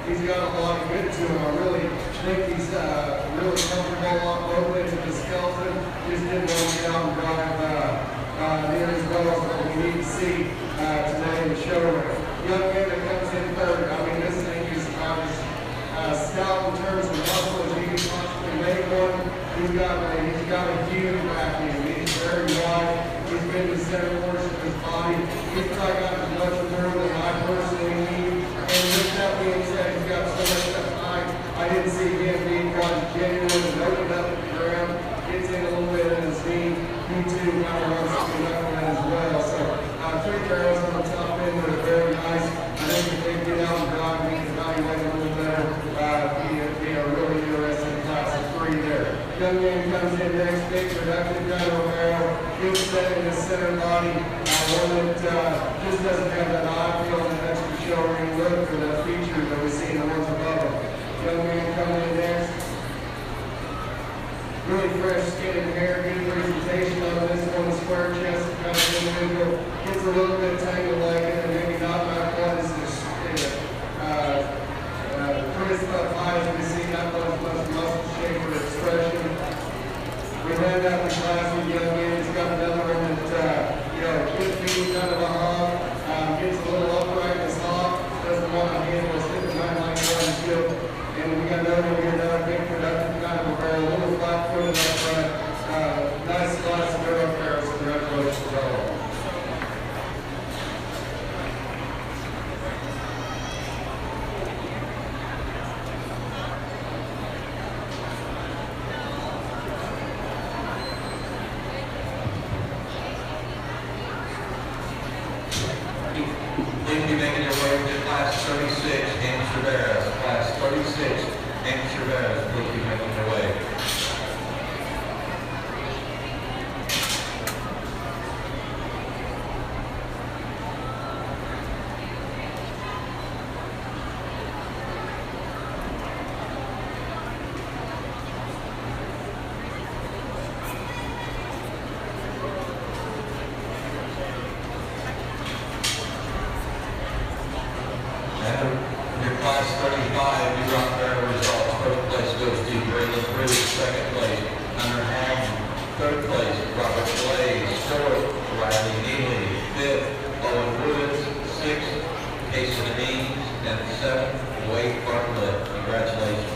he's got a lot of good to him. I really think he's really comfortable on both ends of the skeleton. Just didn't want to get out and drive near as well as what we need to see today in the showroom. Young man that comes in third, I mean, this thing is about as stout in terms of muscle as you can possibly make one. He's got a huge back end. He's very wide. He's been the center portion of his body. He's probably got as much room as I personally need. And with that being said, he's got so much stuff high. I didn't see him being quite genuine and open up at the ground. Gets in a little bit in his knee. He too kind of wants something up in that as well. So 3 barrels on the top end that are very nice. I think if they get out and drive, we can evaluate a little better. Be a really interesting class of 3 there. Young man comes in next, big productive kind of barrel. Good set in his center body. One that just doesn't have that eye feel and that extra showroom look or that feature that we see in the ones above him. Young man coming in next. Really fresh skin and hair, good presentation on this one, square chest kind of individual. Gets a little bit tangled legged and maybe not back quite as crisp up high as we see, not much muscle shape or expression. We ran out the class with young man. He's got another one that, good feet, kind of a hog, gets a little upright in his hog, doesn't want to handle his hip and eye like on his Gilt. And we got another one here, another big productive kind of a barrel, a little flat footed up front. Nice class of barrel barrels, so congratulations all. Please be making your way to class 36, amateur barrows. Class 36, amateur barrows. Please be making your way. Your class 35, you rock barrel results. First place goes to Braylon Cruz, second place, Hunter Hamlin, third place, Robert Blaze, fourth, Riley Neely, fifth, Owen Woods, sixth, Casey Denise, and seventh, Wade Bartlett. Congratulations.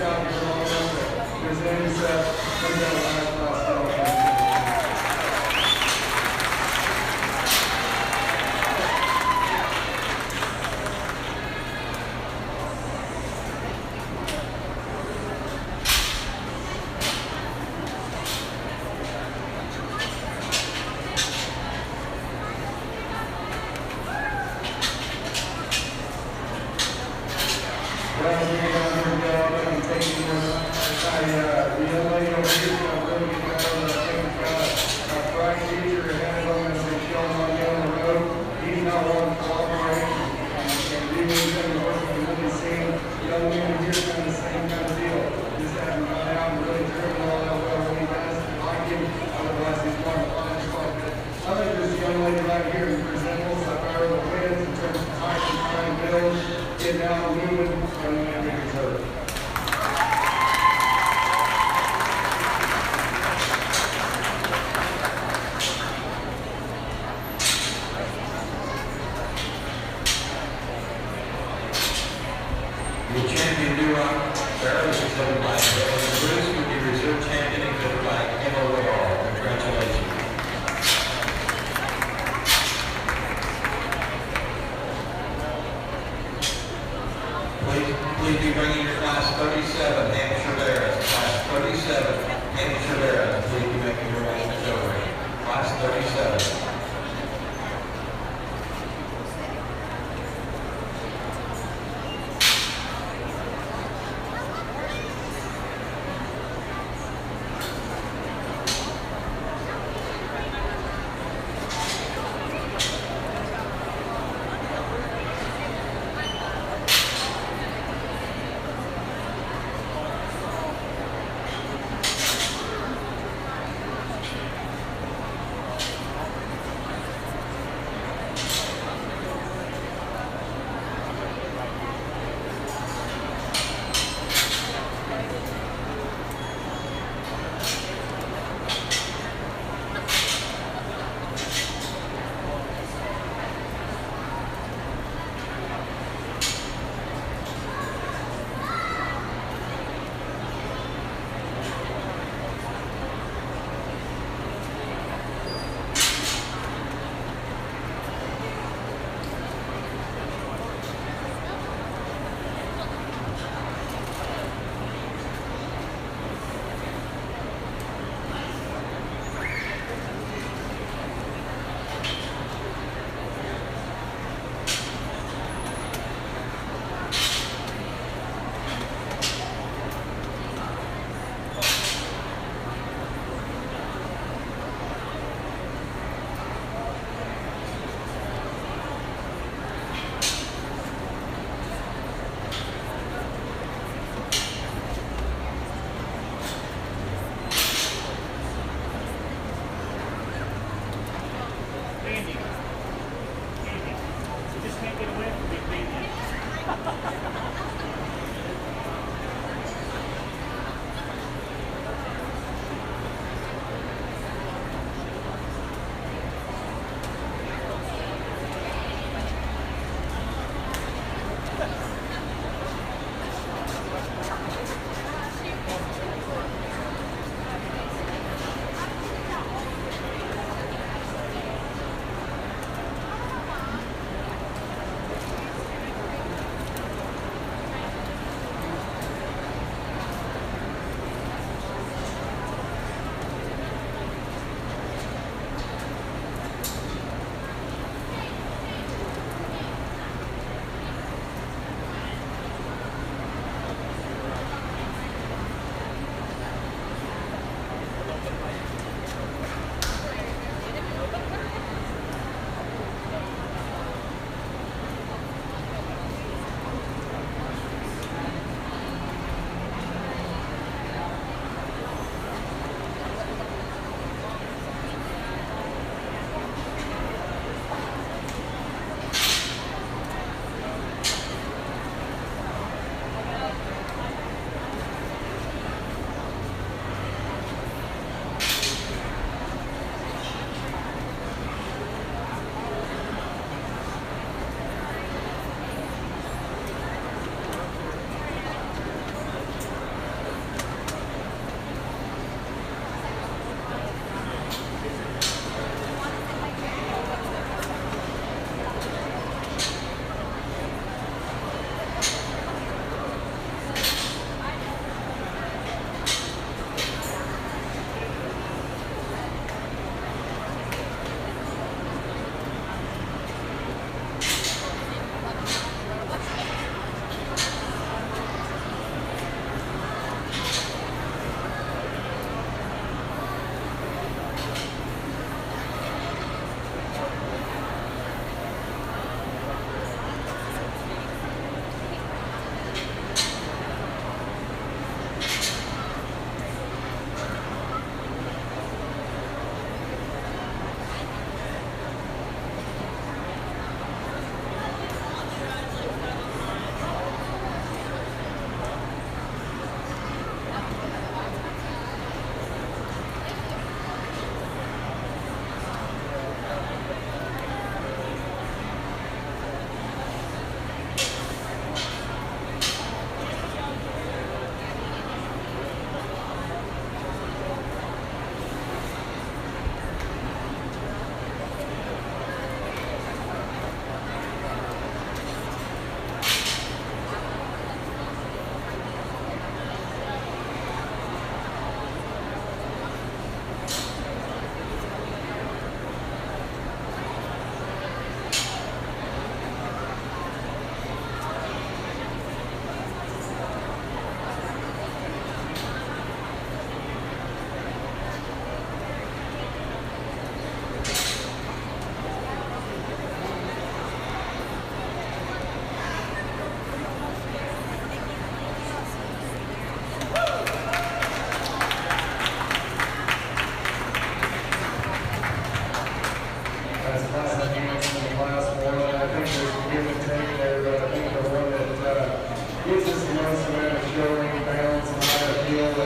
out here long enough to present himself. He's got a lot of stuff. The champion new rock, Barrow, is presented by Barrow and Bruce, with the reserve champion exhibited by MOAR. Congratulations.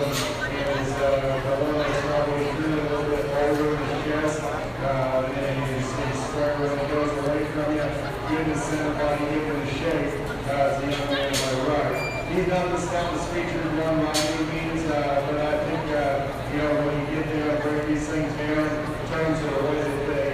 them is the one that's probably a little bit older in his chest, and he's square when he goes away from you. Good in the center body, good in the shape. The young man on my right. He's not the stoutest featured one by any means, but I think when you get there and break these things down in terms of the way that they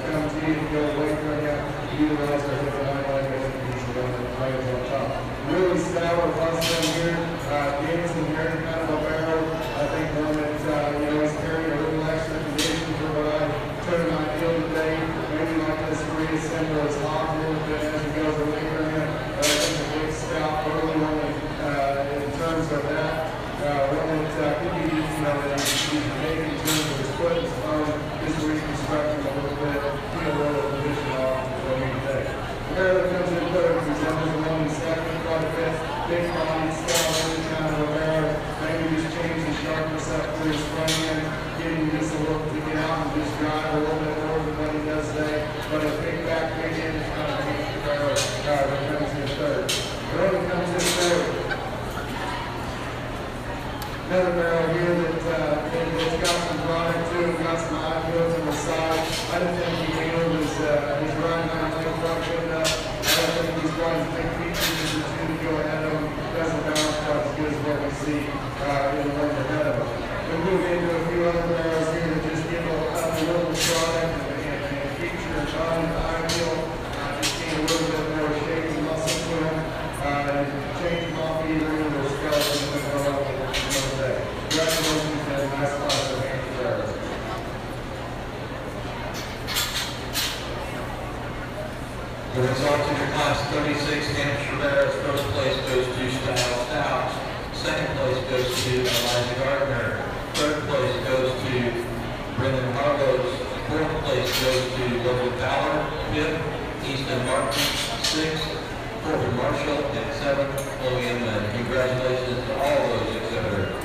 come to you and go away from you, utilize our hip and highlight and he's the one that plays on top. Really stellar husband here, dancing here, kind of a barrel. I think one that he's carrying a little extra condition for what I turned my deal today. Maybe like this Korea symbol is hot a little bit as he goes away from you. But I think a big scout early on in terms of that. One that could be used that he's made in terms of his foot and his arm, just reconstructing a little bit, a little position off what we take. The barrel that comes in third resembles the one in second, quite a bit. Big body, scout, really kind of a barrel. Maybe just change the sharpness up to his front end, getting just a little to get out and just drive a little bit more than what he does today. But a big back, big end is kind of the barrel that comes in third. The one that comes in fourth. Another barrel here that's got some product to it, got some eye fields on the side. I don't think he nailed his riding on leg quite good enough. I don't think he's got his big features as he's going to go ahead of him. Doesn't balance quite as good as what we see in the ones ahead of him. We'll move into a few other barrels here that just give a little product and feature and eye field. Just gain a little bit more shape and muscle to him. Change them off either end of the skeleton and go up with another day. Congratulations and a nice class of amateur barrels. The results of your class 36 amateur barrels. First place goes to Style Stout. Second place goes to Elijah Gardner. Third place goes to Brendan Harlows. Fourth place goes to Logan Fowler. Fifth, Easton Martin. Sixth, Corbin Marshall. And seventh, Chloe Inman. Congratulations to all those exhibitors.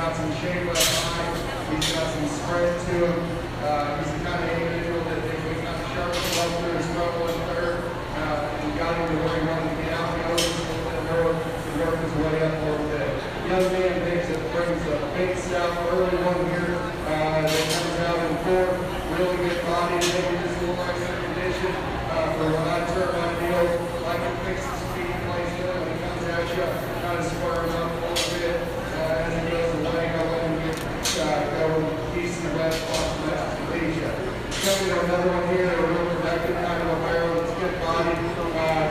got some shape up high. He's got some spread to him. He's the kind of individual that if we kind of sharpen him up through his struggle in third, and got him to where he wanted to get out, he owes us a little bit more to work his way up a little bit. Young man brings a big stout early one here. That comes out in fourth. Really good body, maybe just a little extra condition for a high turbine deal. Like to fix the speed placement when he comes at you, kind of square him up a little bit as he goes away. I'll let him get going east and west across the rest of Asia. Coming to another one here, a real productive kind of a barrel. It's good body.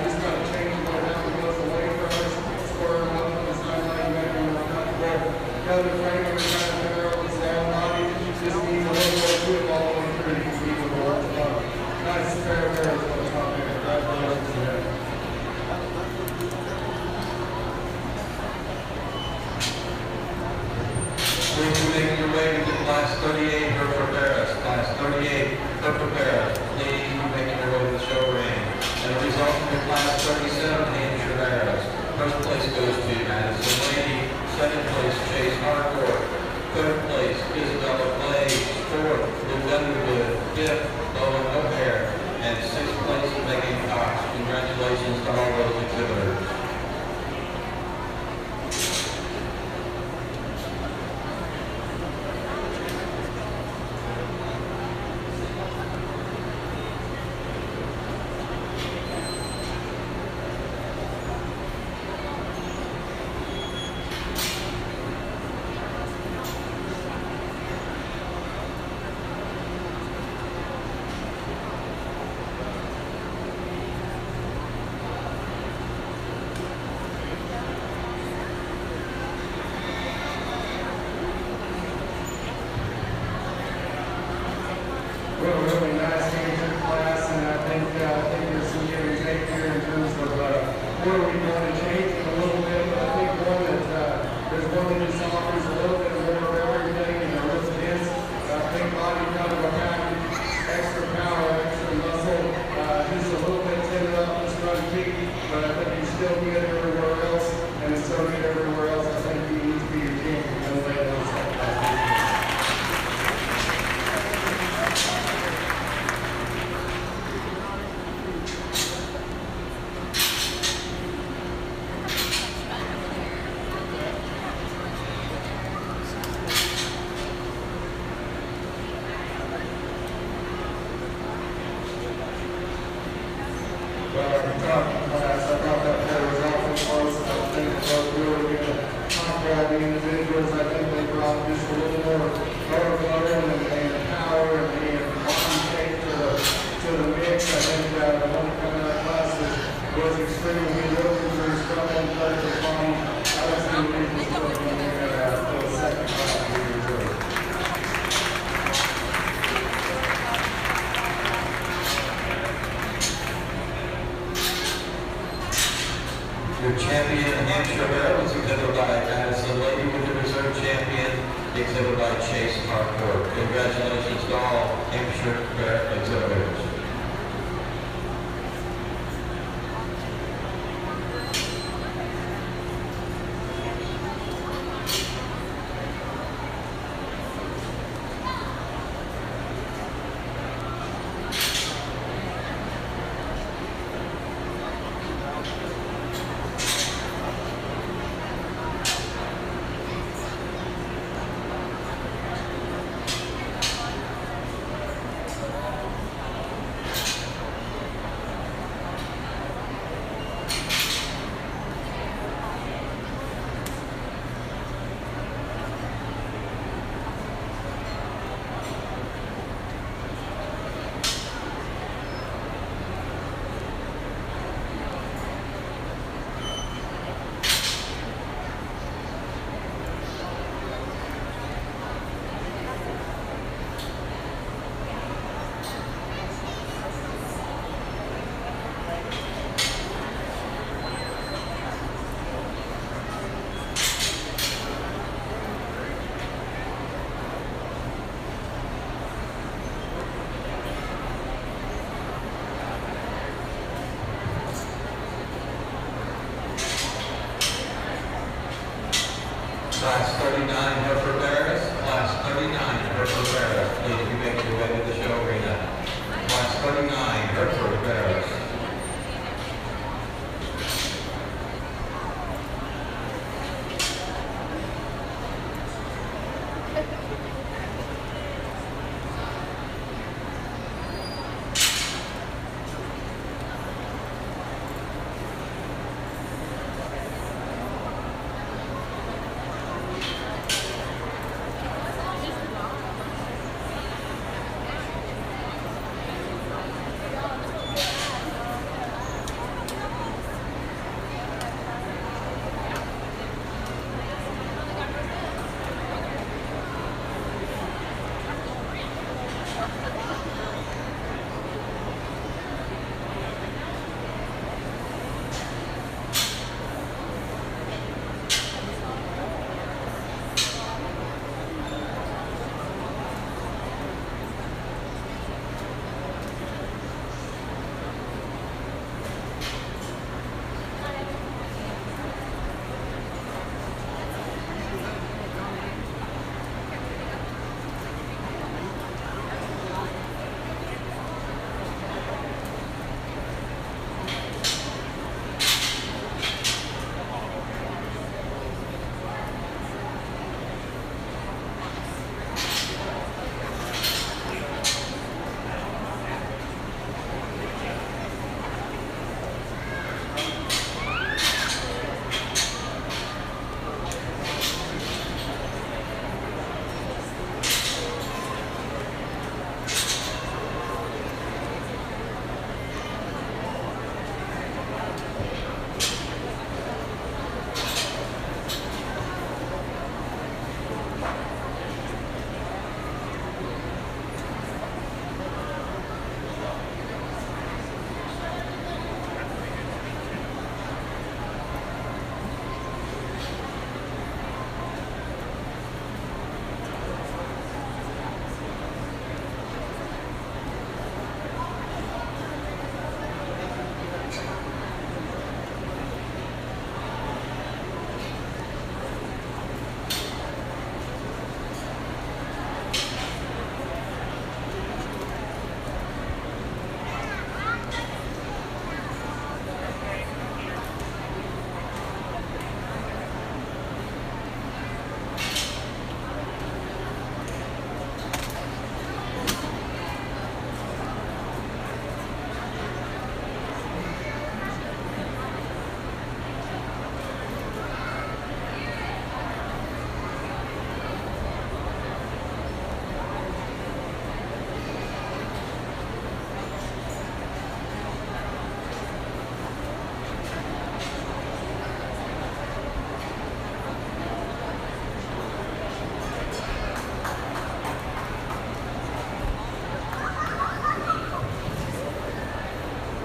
Just kind of changing what now he goes away from us. Square him up on the sideline, making him uncomfortable. Another frame of kind of barrel that's down body. Just needs a little more to it all the way through. You can see the board above. Nice fair barrels on the top there. Congratulations to him. Please be making your way to the class 38 for Barrow. Class 38 for Barrow. Please be making your way to the show ring. And the result from the class 37 Hampshire Barrows. First place goes to Madison Lady. Second place, Chase Harcourt. Third place, Isabella Blaze. Fourth, Luke Underwood. Fifth, Bowen O'Hare. And sixth place, Megan Cox. Congratulations to all those exhibitors. Really nice amateur class, and I think there's some give and take here in terms of where we want to change it a little bit. But I think there's one that just offers a little bit more of everything, and a little dense, big body kind of a package, extra power, extra muscle, just a little bit tended up this front feet, but I think he's still good everywhere else, and it's so good everywhere else. I think he needs to be your champion. Nobody else like that. Individuals, I think they brought just a little more power and power and body shape to the mix. I think the one coming out of class was extremely good looking for his front and third of body. I was the individual looking for the second class here. Your champion, Hampshire Barrow, was exhibited by Madison Lady with the reserve champion, exhibited by Chase Harcourt. Congratulations to all Hampshire Barrow exhibitors. 39 Hereford Barrows. Class 39 Hereford Barrows. Please you make your way to the show arena. Class 39 Hereford Barrows.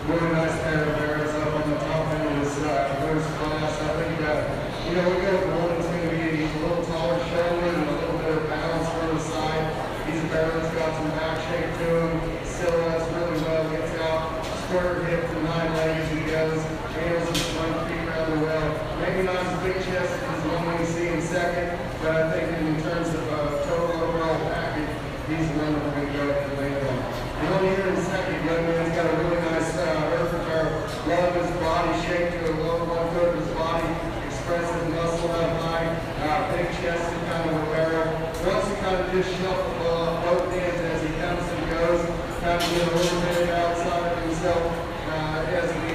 Really nice pair of bears up on the top end of this first class. I think, we got one that's going to be a little taller shoulder and a little bit of balance for the side. He's a bear that's got some back shape to him, silhouettes really well, gets out, square hip and 9 legs as he goes, handles his front feet rather well. Maybe not as big chest as the one we see in second, but I think in terms of total overall package, he's the one that we're going to go ahead and land on. The one here in second, young man's got a really nice Hereford Bear. Love his body shape to a lower one-third of his body, expressive muscle up high, big chested kind of a Barrow. Wants to kind of just shuffle both ends as he comes and goes, kind of get a little bit outside of himself as we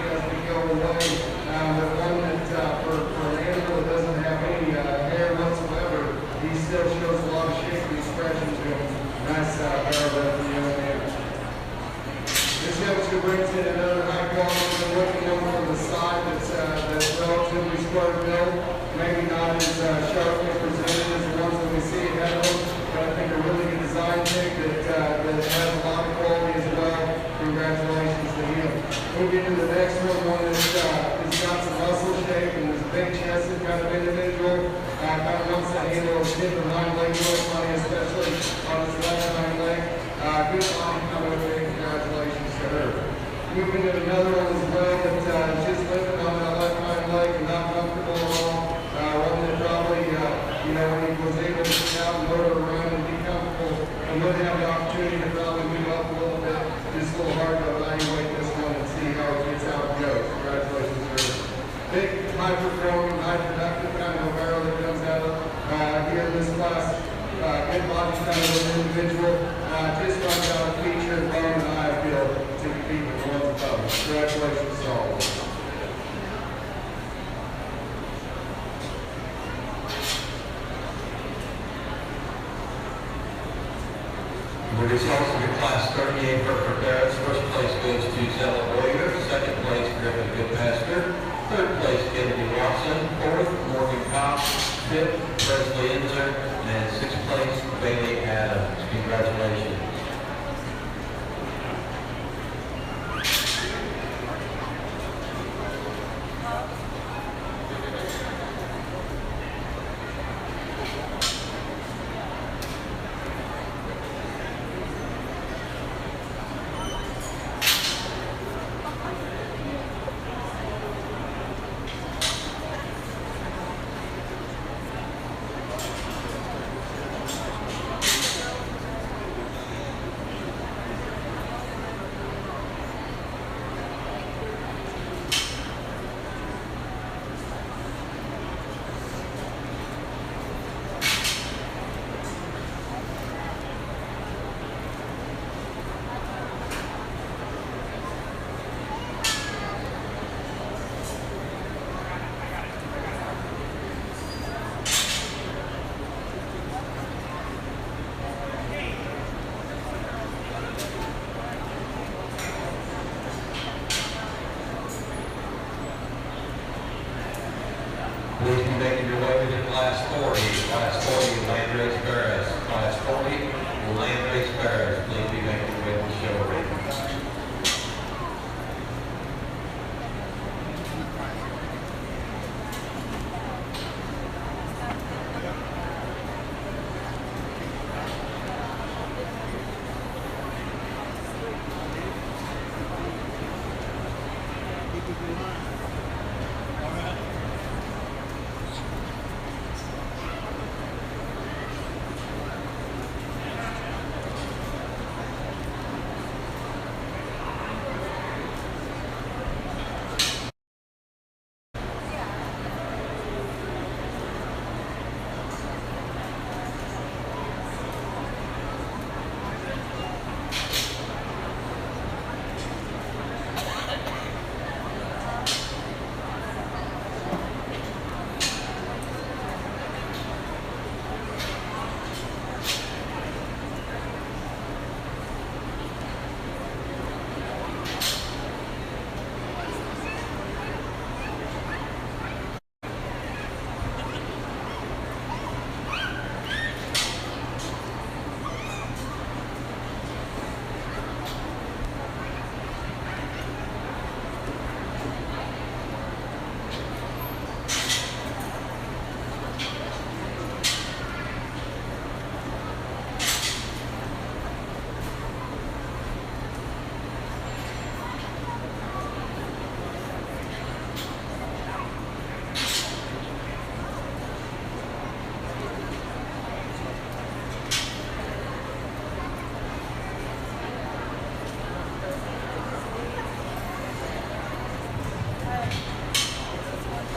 go away. But one that for an animal that doesn't have any hair whatsoever, he still shows a lot of shape and expression to him. Nice Barrow there for the young man. This youngster brings in another high quality looking one from the side that's relatively square built, maybe not as sharply presented as the ones that we see ahead of him, but I think a really good design pick that has a lot of quality as well. Congratulations to him. Moving to the next one that's got some muscle shape and is a big chested kind of individual. Kind of wants to handle a stiff and hind leg work, especially on his left hind leg. Good body coming with. Congratulations to her. Moving to another one as well that's just living on that left hind leg and not comfortable at all. One that probably, when he was was able to get out and motor around and be comfortable and would have the opportunity to probably move up a little bit. Just a little hard to evaluate this one and see how it gets out and goes. Congratulations, sir. Big, high-performing, high-productive kind of a barrel that comes out of here in this class. Good body kind of an individual. Just runs out a feature and bone and eye feel to compete with the ones above. Congratulations to all of us. The results of your class 38 for Fairgrounds. First place goes to Zella Boyer. Second place, Griffin Goodpaster. Third place, Kennedy Watson. Fourth, Morgan Cox. Fifth, Presley Inzer. And sixth place, Bailey Adams. Congratulations. Please be making your way to Class 40. Class 40, Land Race Barrows. Class 40, Land Race Barrows. Please be making your way to the show ring.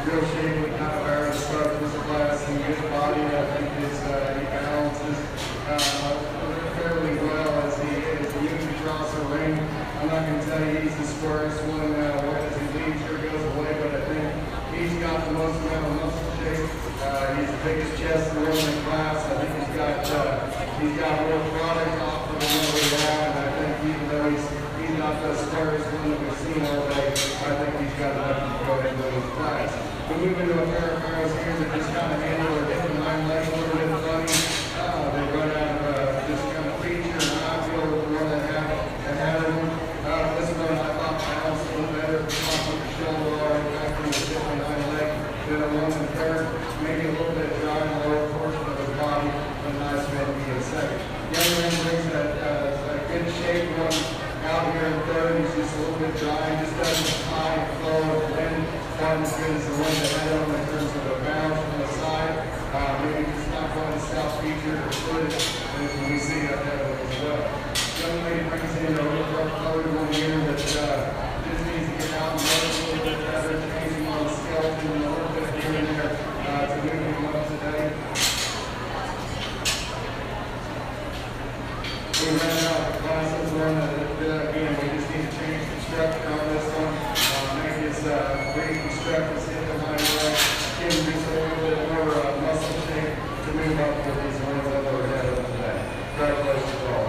Real shape with kind of Barrow start this class and good body. I think he balances fairly well as he moves across the ring. I'm not going to tell you he's the squarest one as he leaves or goes away, but I think he's got the most amount of muscle shape. He's the biggest chest in the class. I think he's got more product off of the one we have, and I think even though he's not the squarest one that we've seen all day, I think he's got enough to go into his class. We move into a pair of barrels here that just kind of handle a different hind leg a little bit funny. They run out of just kind of feature and eye feel with the one that had them. This one I thought balanced a little better, off with the shoulder all right back from the different hind leg than the one in third. Maybe a little bit dry in the lower portion of his body, but nice man to be in second. Young man brings a good shape one out here in third. He's just a little bit dry, just doesn't high flow of wind. Not as good as the one that had on in terms of a bounce from the side. Maybe just not going to featured or footage, and we see that as well. Young lady brings in a little dark colored one here that just needs to get out and work a little bit better, changing on the skeleton and a little bit here and there to move him up today. We ran out of classes one again, we just need to change the structure on this one. Make his reconstruct his hip and high leg, give him just a little bit more muscle shape to move up with these ones that we're ahead of today. Congratulations all.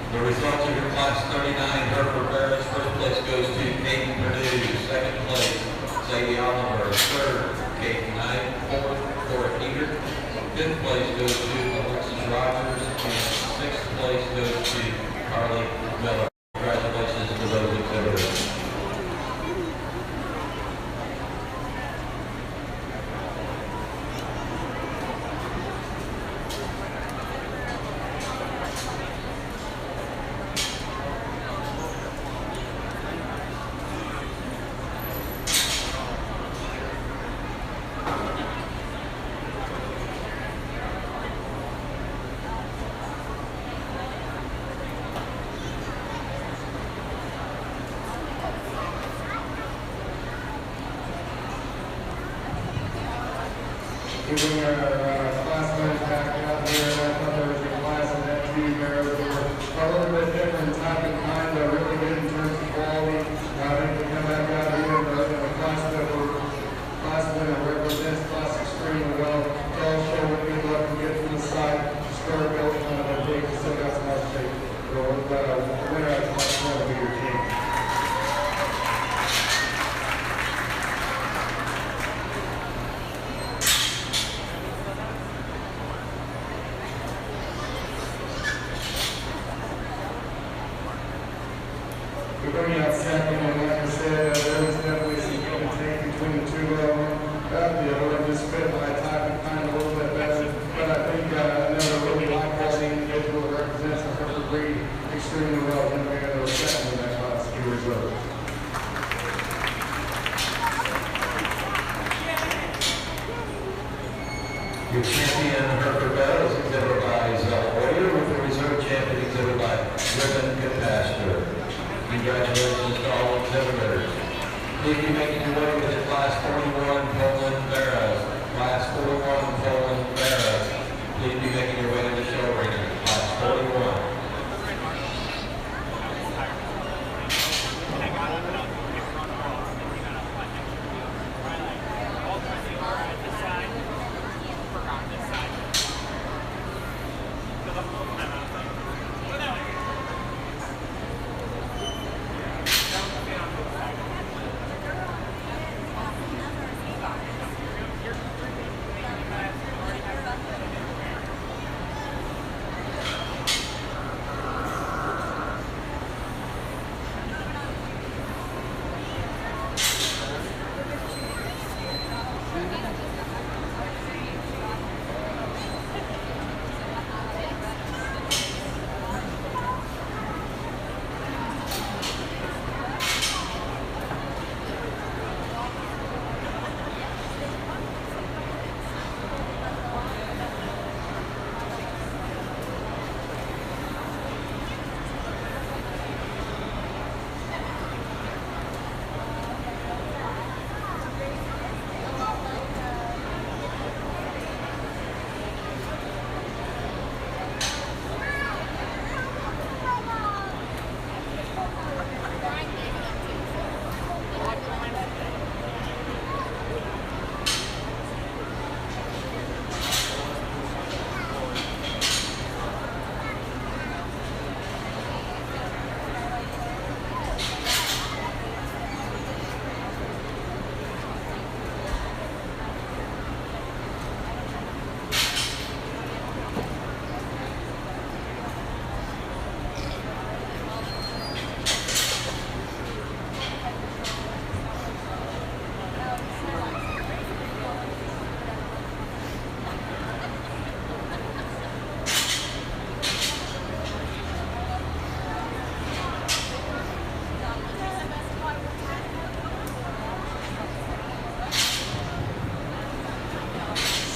The results of your class 39, Hereford Barrows. First place goes to Caden Purdue. Second place, Sadie Oliver. Third, Caden Knight. Fourth, Cora Eager. Fifth place goes to Alexis Rogers. And sixth place goes to Carly Miller. Congratulations to those exhibitors. Giving our classmates back out here, I thought there was a class in that too, Barrow. They were a little bit different type of kind, but really good in terms of quality. I think they come back out here in a class that represents class extremely well. Tell show what good luck and get from the side. Score building on the big, still got some more shape. So the winner of class one will be your team. Bringing out second, and like I said, there was definitely some give and take between the two of them. The other one just fit my type and kind of a little bit better, but I think another really high quality individual that represents the Hereford breed extremely well. Then we got a second in that class, few reserves. Your champion, Hereford Barrows, exhibited by Zell Warrior, with the reserve champion exhibited by Ribbon Capacitor. Congratulations to all exhibitors. Please be making your way to the Class 41 Poland Barrows. Class 41 Poland Barrows. Please be making your way to the show arena. Class 41.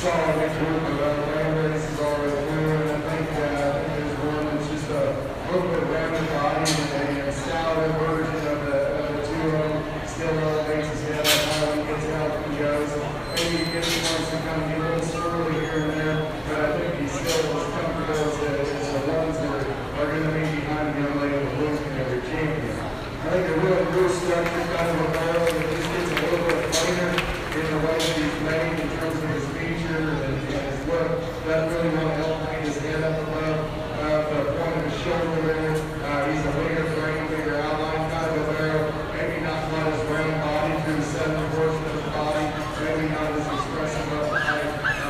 solid group of land races all the way through, and I think there's one that's just a little bit rounded body and a stouter version of the two of them. Still elevates his head up high when he gets out and goes. Maybe he gets wants to kind of get a little swirly here and there, but I think he's still as comfortable as the ones that are going to be behind the young lady with Luke and their champion. I think a really good structure kind of a barrel that just gets a little bit plainer in the way that he's made in terms of his feature and his look. That really will help paint his head up above the point of his shoulder there. He's a bigger frame, bigger outline kind of a barrel. Maybe not quite as round body through the southern portion of the body. Maybe not as expressive up high,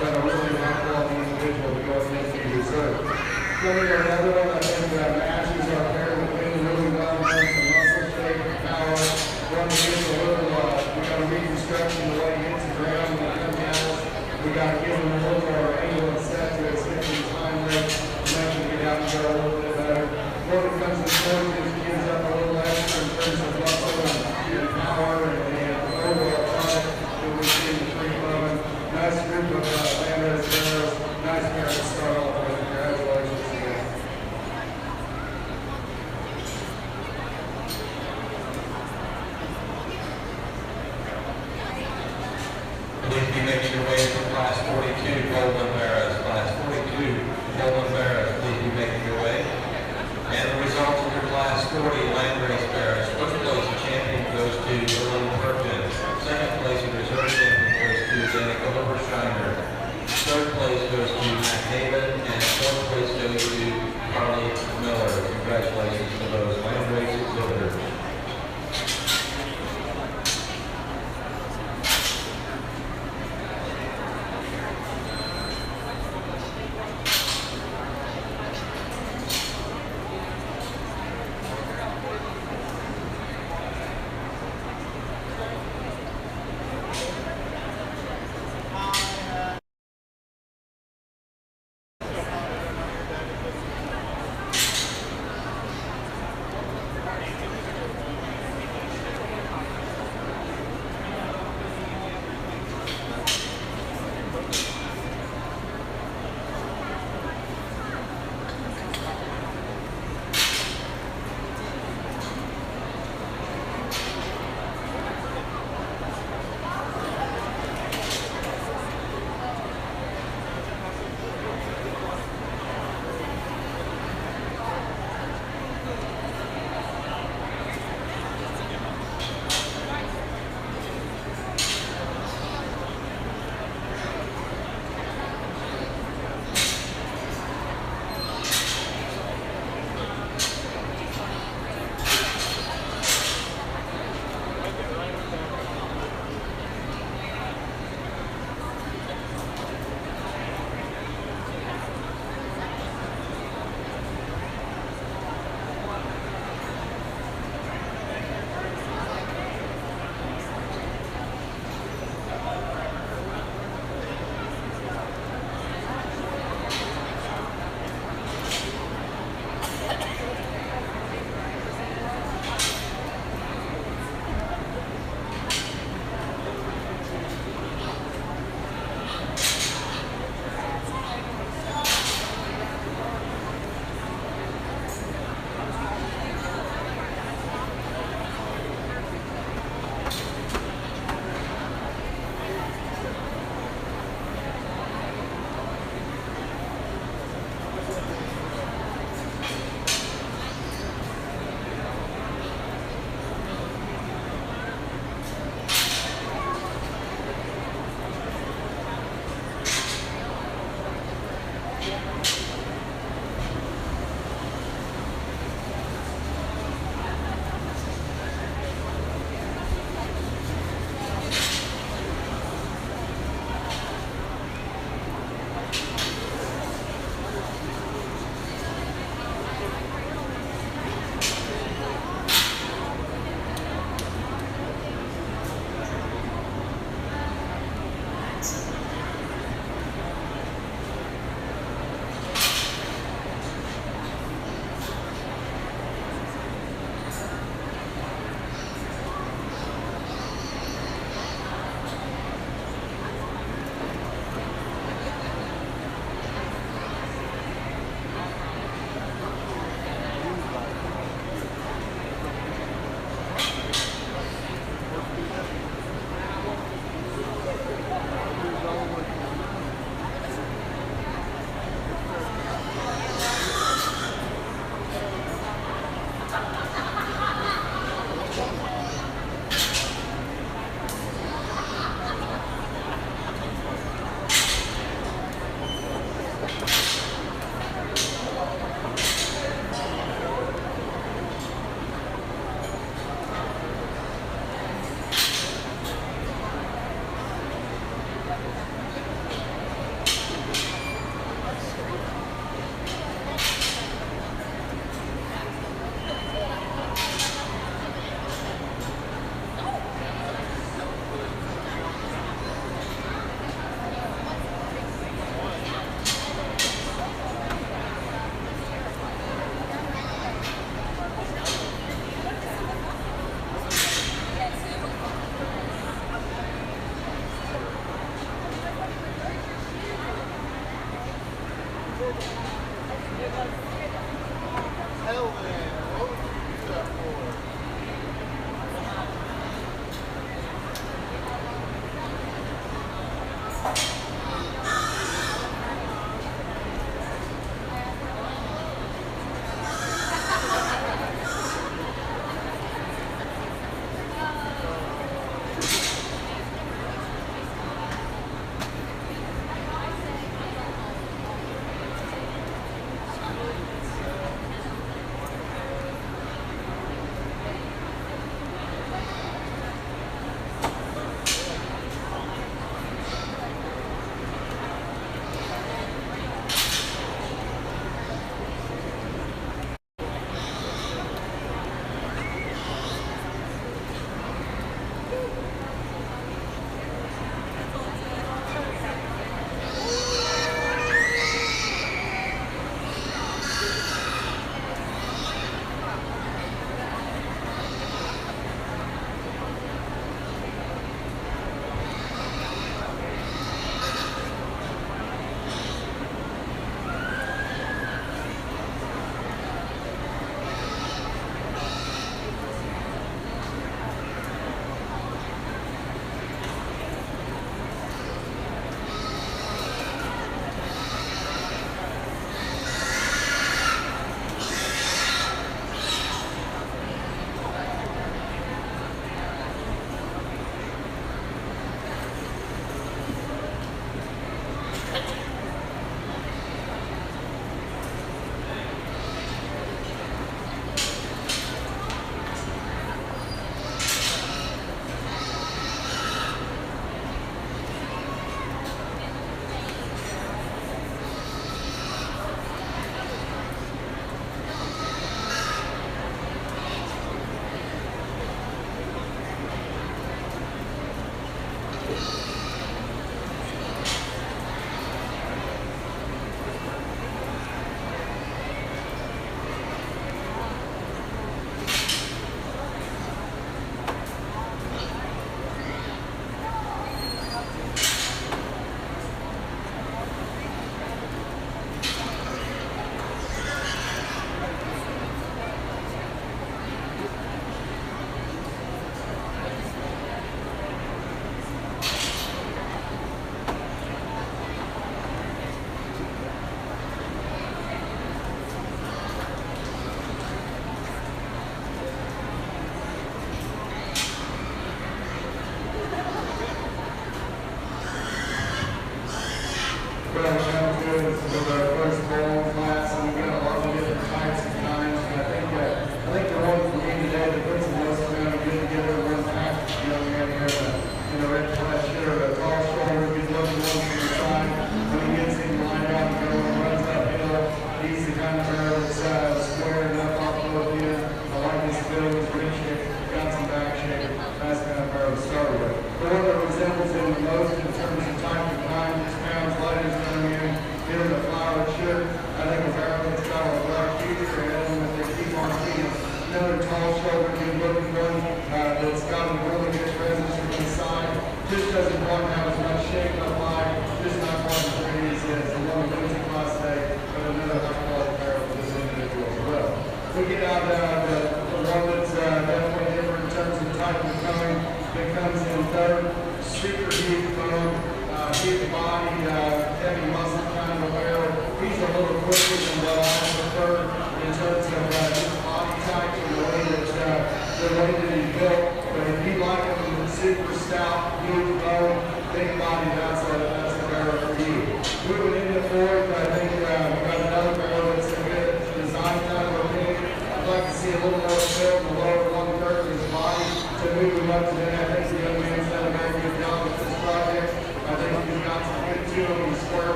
but a really high quality individual to go against the reserve. Coming to another one, I think matches our pair with him really well in terms of muscle shape and power. One that gets a little, we got a reconstruction the way he hits the ground when he comes at us. We got to give him a little more angle and set to his hip and time rate to make him get out and go a little bit better. When it comes to sports, it gives up a little extra in terms of muscle and power and overall product that we see in the three of them. Nice group of Landers Barrows. Nice pair to start off with. Congratulations again. Please be making your way to class 42 Golden Barrows. Class 42 Golden Barrows, please be making your way. And the results of your class 40 Landrace Barrows. First place champion goes to Ellen Perkins. Second place reserve champion goes to Danica Overshiner. Third place goes to Matt David. And fourth place goes to Carly Miller. Congratulations to those Landrace exhibitors.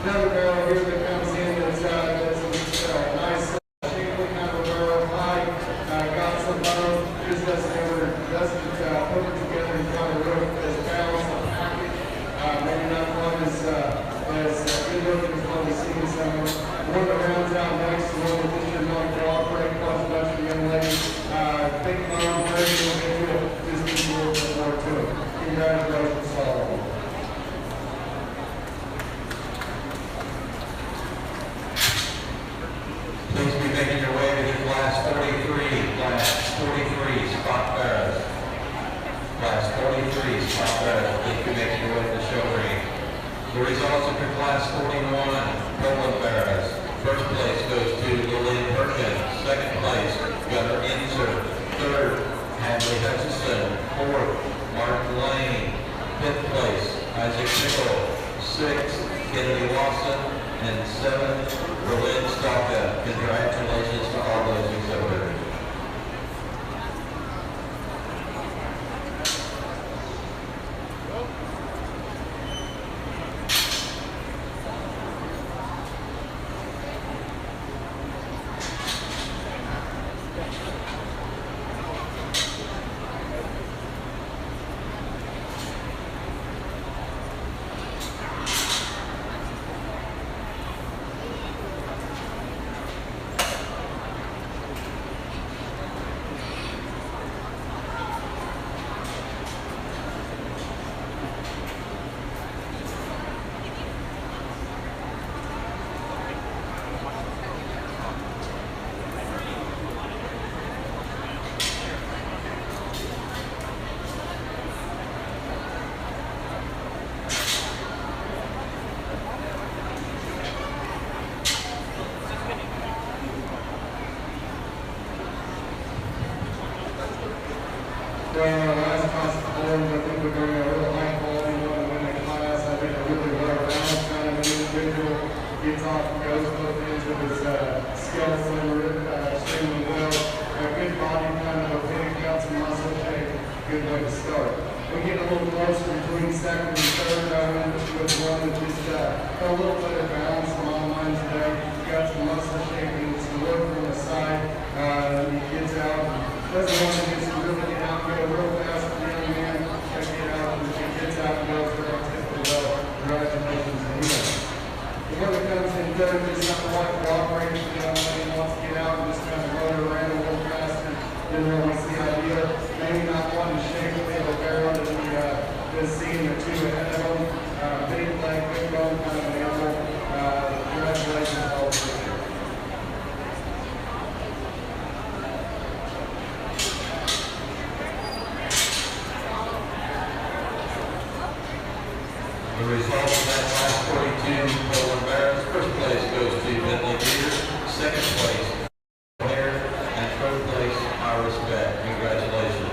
Another barrel here that comes in that's a nice shapely kind of a barrel high. Got some bone, just doesn't put it together and kind of really as balanced a package. Maybe not quite as good looking as what we see in some one of the rounds out next, the one with this year going to cooperate, plus a bunch of young ladies. Big bone, ready to get to it, just need a little bit more to it. Congratulations, all of them. Please be making your way to the Class 43 spot bearers. Class 43 spot bearers, please be making your way to the show ring. The results of your Class 41 Poland bearers. First place goes to Lillian Perkins. Second place, Gunnar Inser. Third, Hadley Hutchison. Fourth, Martin Lane. Fifth place, Isaac Nickel. Sixth, Kennedy Lawson. And seventh, Berlin Stalka. Congratulations to all those exhibitors. Last class performed, I think we're doing a real high quality one to win the class. I think a really well-balanced kind of an individual. Gets off and goes both ends of his skeleton extremely well. A good body, kind of a big, got some muscle shape. Good way to start. We get a little closer between second and third. I went with one that just got a little better balance in my mind today. Got some muscle shape and some work from the side. He gets out and doesn't want to just really get out and go real fast for the young man. Got to get out and he gets out and goes for activity well. Congratulations to him. When it comes in third, just not quite cooperating. The young lady wants to get out and just kind of run around a little faster. Didn't really see the idea. Maybe not wanting to shake the little barrel that we just seeing the two ahead of him. Big leg, big bone, kind of an animal. Congratulations to all of you. The result of that Class 42 Poland Barrows, first place goes to Bentley Peters, second place, Hair, and third place, Iris Beck. Congratulations.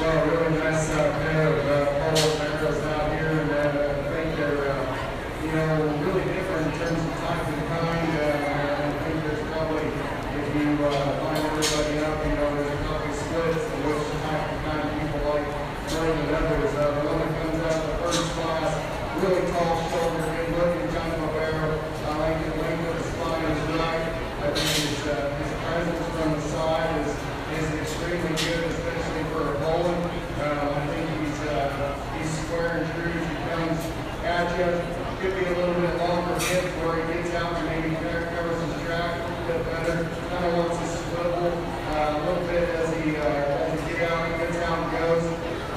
Well, really nice pair of polo barrels out here, and I think they're, really different in terms of type and kind. I think there's probably, if you line everybody up, there's a couple splits of which type and kind people like more than others. The one that comes out of the first class, really tall shoulder, good looking kind of a barrel. I like the length of the spine is right. I think his presence from the side is extremely good, especially for a bowling. I think he's square and true. He comes at you. Could be a little bit longer hip where he gets out and maybe covers his track a little bit better. Kind of wants to swivel a little bit as he gets out and goes.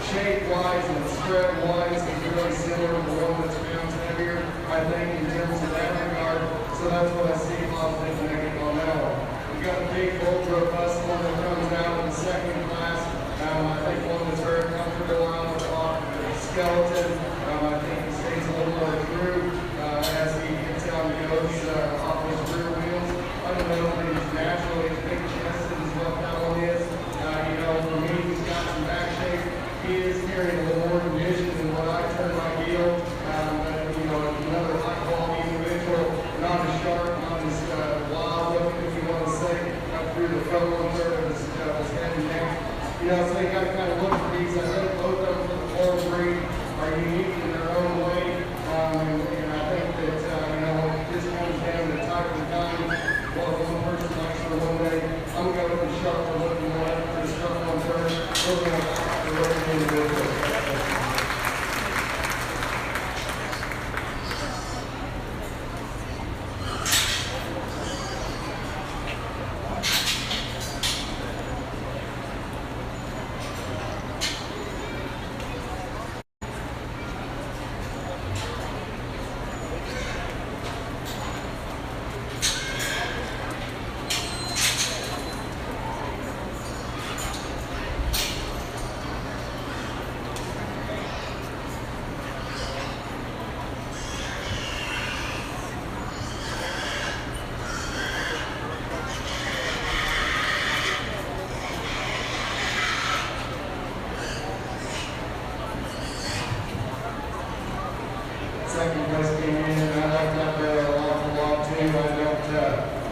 Shape-wise and spread-wise, he's really similar to the one that's pounds heavier, I think, in terms of that regard. So that's what I see positive and negative on that one. We've got a big, bold, robust one that comes out in the second class. I think one that's very comfortable around the clock. Skeleton, I think he stays a little more through as he gets out and goes off his rear wheels. I don't know if he's naturally as big chested as what that one is. For me, he's got some back shape. He is carrying a little more division than what I turn my heel. Another high quality individual, not as sharp, not as wild looking, if you want to say, up through the front one third of his head and neck. So you got to kind of look for these. I think both of them for the four breed are unique in their own way. And I think that, when it just comes down to type and kind, what one person likes for one day, I'm going to go with the sharper looking one for the sharp one third. We're going to look at the individual. Second place came in, and I like that barrel an awful lot too. I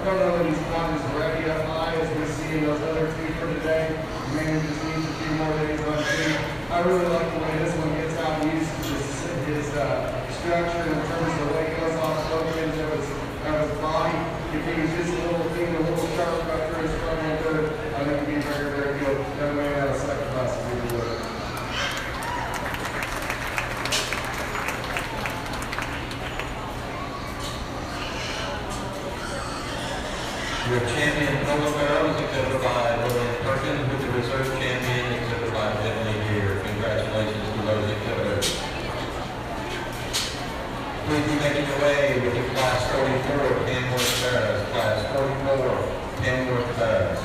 don't know that he's not as ready up high as we see in those other two for today. Maybe just needs a few more days on two. I really like the way this one gets out and uses his structure in terms of the way it goes off both ends of his body. If he was just a little thing, a little sharp cut through his front end third, I think it'd be very, very good. That way out of second class if we do it. Your champion, Noah Barrow, is accepted by Lillian Perkins, with the reserve champion, accepted by Emily Deere. Congratulations to those exhibitors. Please be making your way with the Class 44 Kenworth Barrows. Class 44 Kenworth Barrows.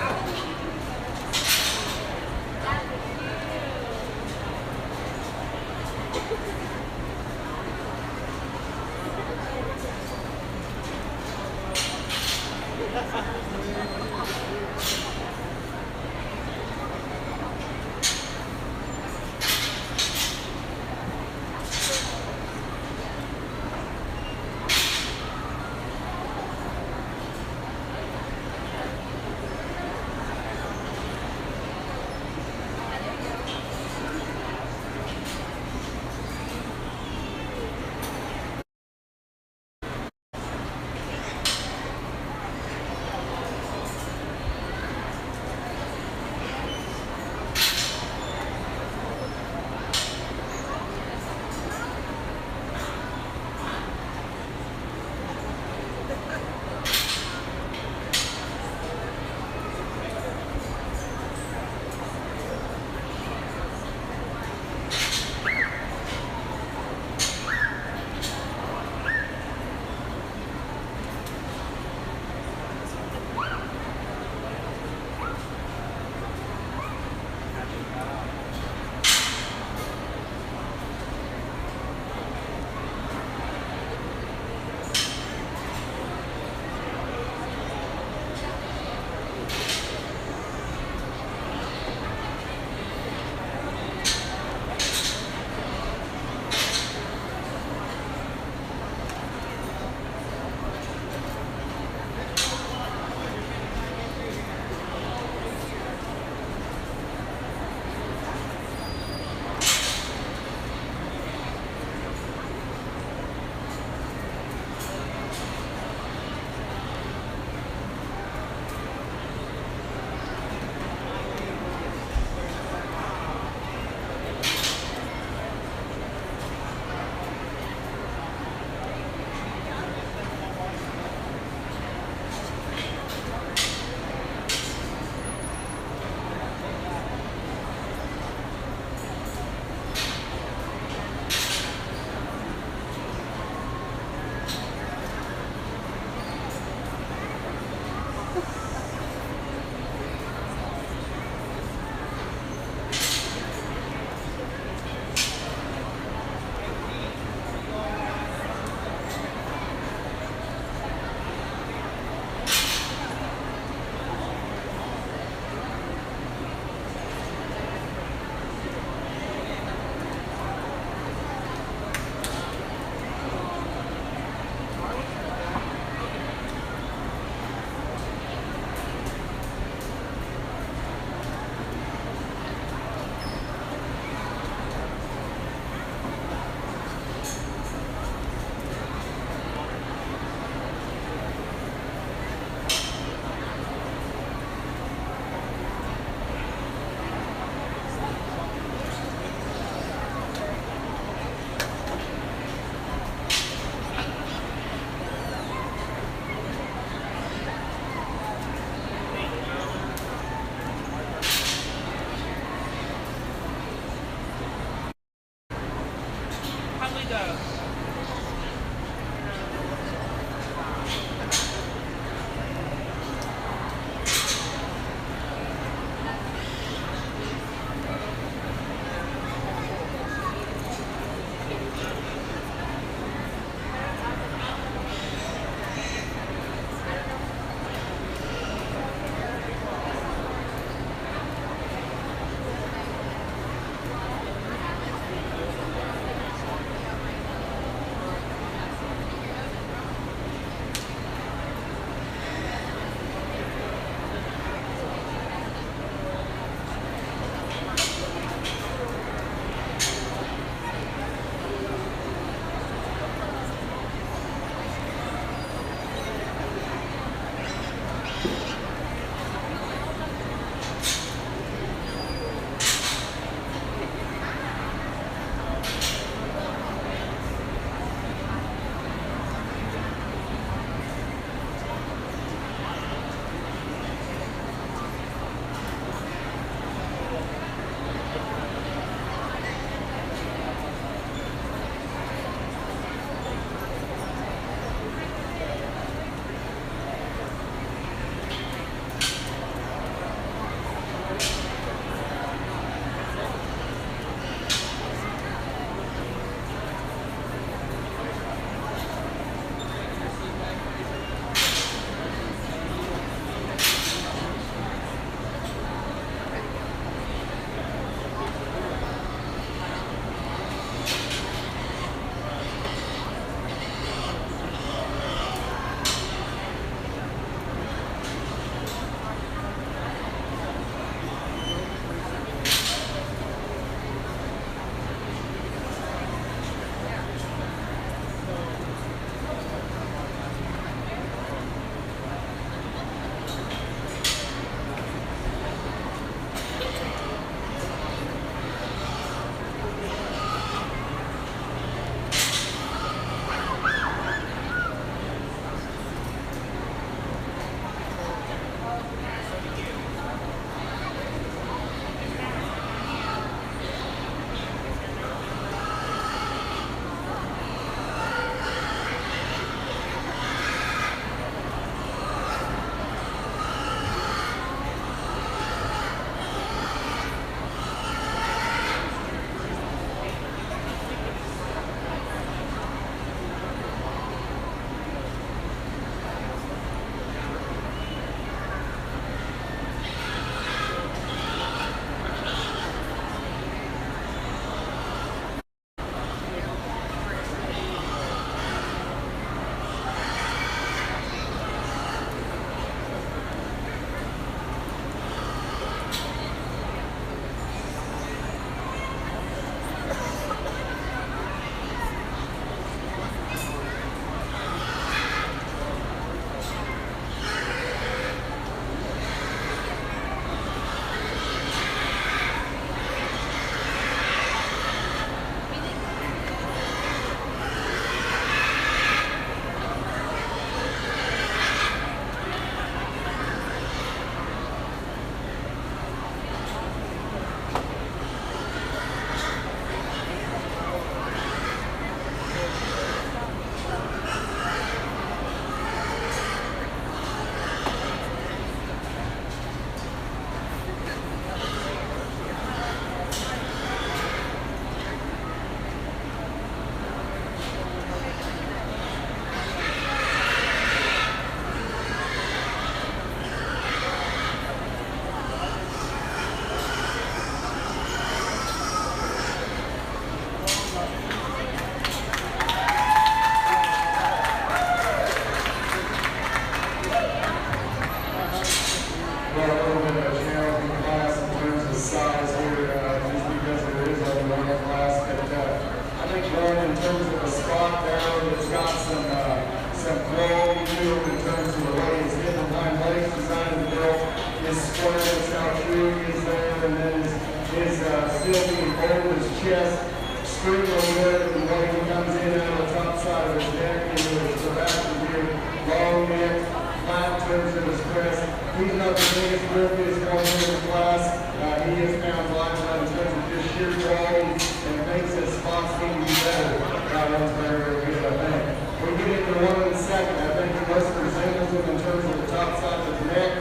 hold his chest extremely good, and when he comes in out of the top side of his neck into his thoracic here, long neck, flat in terms of his crest. He's not the biggest, bulkiest one in the class. He has found lives out in terms of just sheer quality and thinks his spots need to be better. That's very, very good, I think. We get into one in a second. I think he most resembles him in terms of the top side of his neck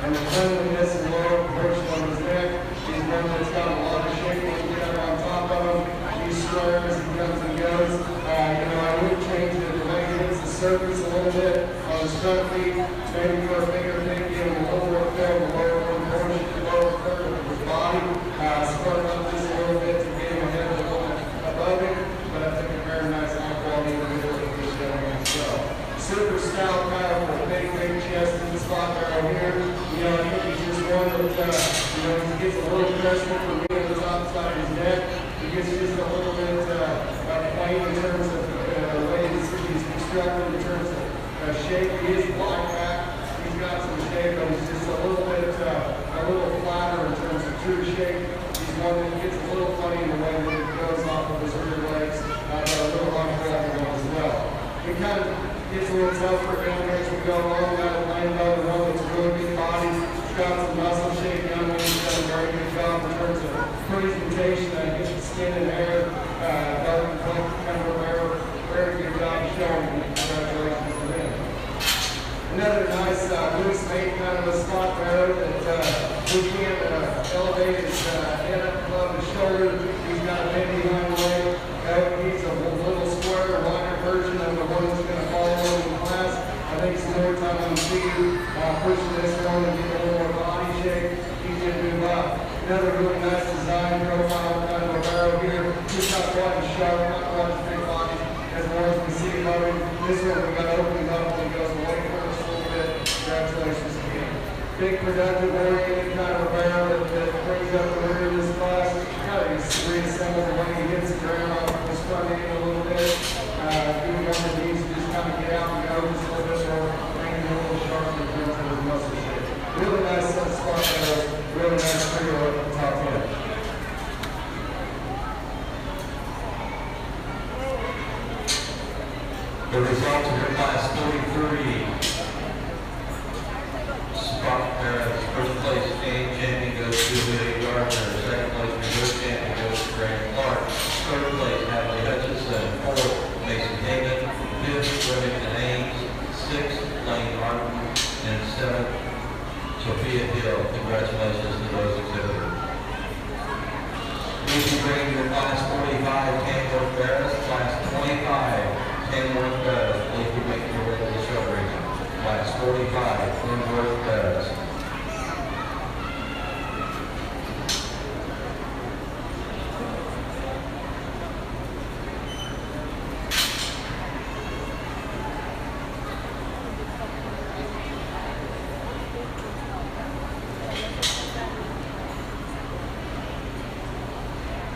and the cleanliness and lower portion of his neck. He's one that's got a lot of shaking together on top of him. He's strong as he comes and goes. I would change it the way he hits the surface a little bit on his front feet, maybe for a bigger thing, give him a little more fill, the lower portion, the lower third of his body. Spur up just a little bit to get him ahead of the one above him, but I think a very nice high quality individual for this young man. So, super stout, powerful, big chest in the spot Barrow here. I think he's just one that, he gets a little pressure from me on the top side of his neck. He gets just a little bit plain in terms of the way he's constructed in terms of shape. He is wide back. He's got some shape, but he's just a little flatter in terms of true shape. He's one that gets a little funny in the way that it goes off of his rear legs, but a little unflapping one as well. He kind of gets a little tougher down there as we go along. Got a lane though, one that's a really good body. He's got some muscle shape down there. He's done a very good job in terms of presentation. I get the skin and hair, dark and plump, kind of a very good job showing. Congratulations to him. Another nice loose mate kind of a spot Barrow that we can elevate his head up above his shoulder. He's got a bend behind the leg. He's a little square, wider version of the one that's going to follow in the class. I think some more time on the feet, pushing this one and get a little more body shape. He's going to move up. Another really nice design profile kind of a Barrow here. He's not quite as sharp, not quite as big body as the ones we see above him. This one we got opened up and he goes away from us a little bit. Congratulations to him. Big productive oriented kind of a Barrow that brings up the rear of this class. Kind of reassembles the way he hits the ground off of his front end a little bit. Even one that needs to just kind of get out and go just a little bit more, bringing it a little sharper in terms of his muscle shape. Really nice spot Barrow. Really nice trio at the top end. The result of your class 43. Spot first place game champion goes to Willie Gardner. Second place reserve champion goes to Graham Clark. Third place Natalie Hutchinson. Fourth Mason Hagan. Fifth Remington Ames. Sixth Lane Martin. And seventh Sophia Hill. Congratulations to those exhibitors. Please bring your class 45 Kenworth Barrows, class 25 Kenworth Barrows. Please be making your way to the show ring. Class 45 Kenworth Barrows.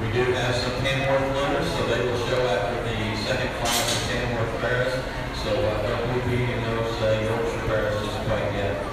We do have some Kenworth winners, so they will show after the second class of Kenworth Barrows. So don't be beating those Yorkshire Barrows just quite yet.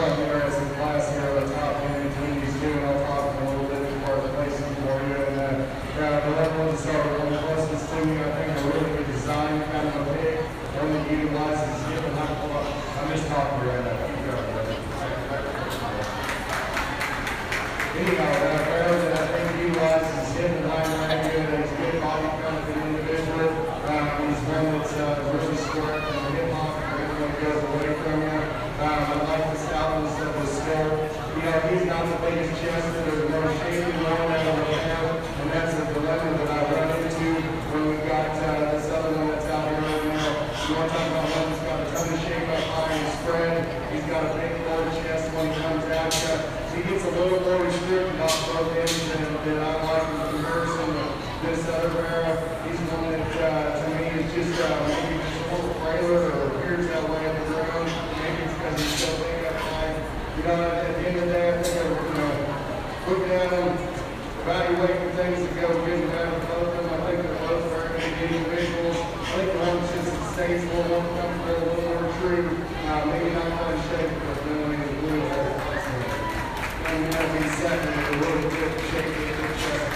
front here as a class here on the top end between these two, and I'll talk a little bit before I place them for you. And the other ones are one closest to me. I think a really good design, kind of a pig. One that utilizes hip and high pull up. I'm just talking right now. Keep going, brother. Anyhow, Barrow that I think utilizes hip and high line good. He's a good body confident individual. He's one that's really square from the hip hop and everyone goes away from you. I like the stoutness of his skull. You know, he's not the biggest chest, but there's more shape and line out of the hand, and that's a dilemma that I run into when we've got this other one that's out here right now. You want to talk about one that's got a ton of shape up high and spread. He's got a big lower chest when he comes out. He gets a little more restricted off both ends than I like in comparison to this other Barrow. He's one that, to me, is just maybe just a little frailer or appears that way at the ground. Maybe it's because he's so big up high. You know, at the end of the day, I think look at him, evaluating things that go good and bad with both of them. I think they're both very good individuals. I think the one's just stays a little more comfortable, a little more true. Maybe not quite in shape, but really is really very flexible. And you know, he's second in a really good shape, good chest.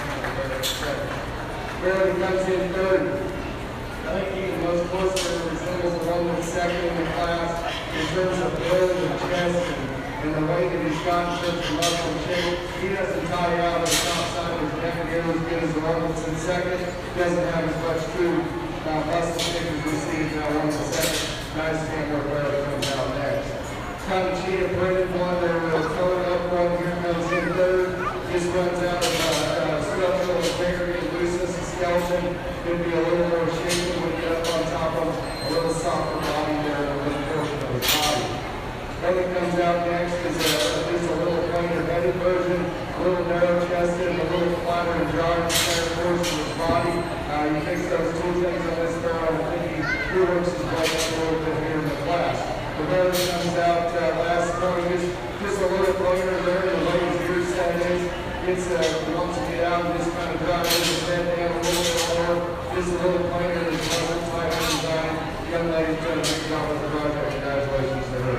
Barrow comes in third. I think he most closely resembles the one that's second in the class in terms of build and chest and the way that he's got in terms of muscle and shape. He doesn't tie out on the top side of his neck again as good as the one that's in second. He doesn't have as much true muscle shape as we see in that one that's second. Nice stand where Barrow comes out next. Kind of cheetah printed one there with a color up front. Here comes in third. This runs out of structural integrity and looseness and skeleton. It'd be a little more shaky when you get up on top of a little softer body there in this portion of his body. Then it comes out next is just a little plainer headed version, a little narrow chested, and a little flatter and drier center portion of his body. You fix those two things on this Barrow, I think he works his way up a little bit here in the class. The Barrow comes out last point, just a little plainer there, the way his ear set is. It's wants to get out and just kind of drive his head down a little bit more. Just a little plainer than his muscle type of design. Young lady's done a good job with the project. Congratulations to her.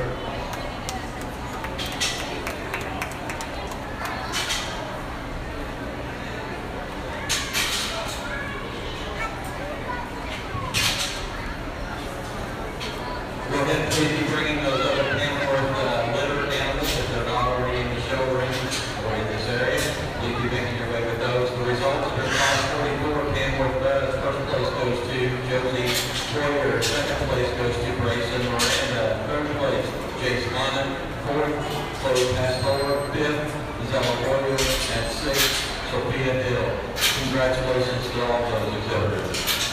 Go ahead and please be bringing those other Kenworth litter animals if they're not already in the show ring or in this area. Please be making your way with those. The results are class 44, Kenworth Buzz. First place goes to Josie Troyer. Second place goes to Grayson Miranda. Third place, Jason London. Fourth, Chloe Pastor. Fifth, Zella Warrior. At sixth, Sophia Hill. Congratulations to all those exhibitors.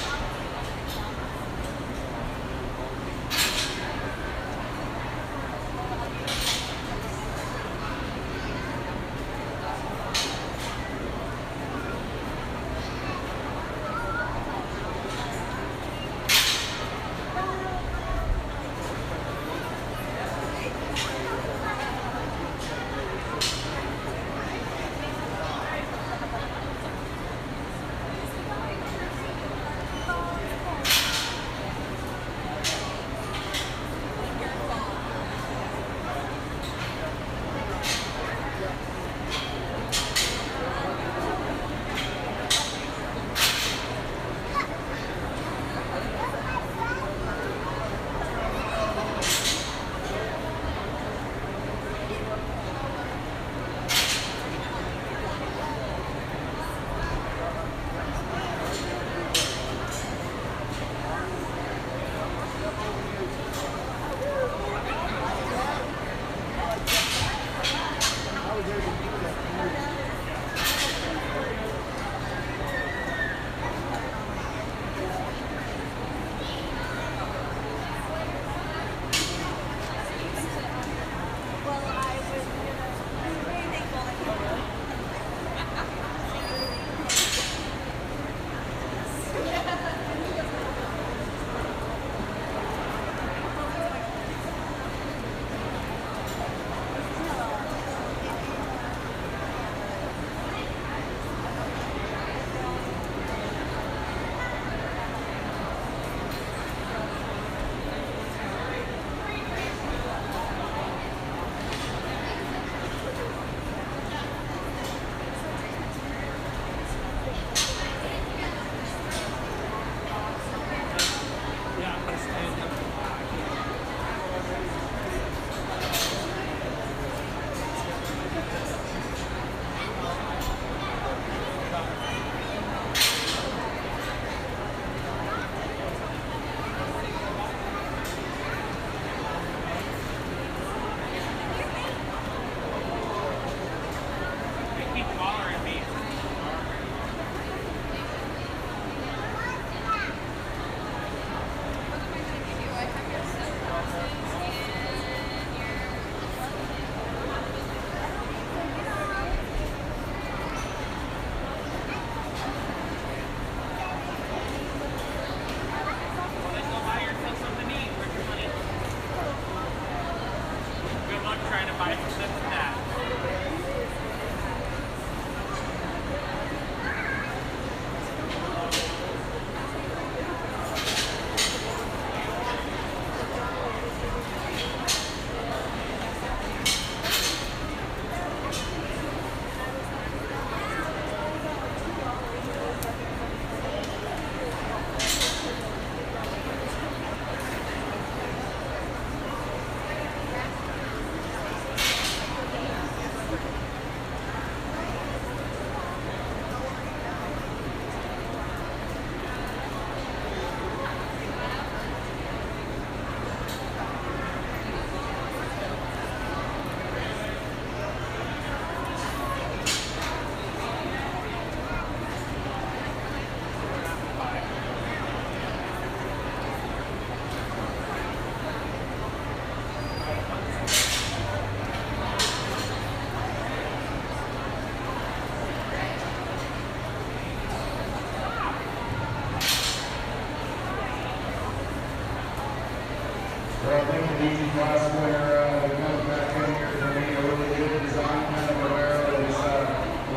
Well, I think the easy class winner comes back in here for me. A really good design kind of a barrel. It's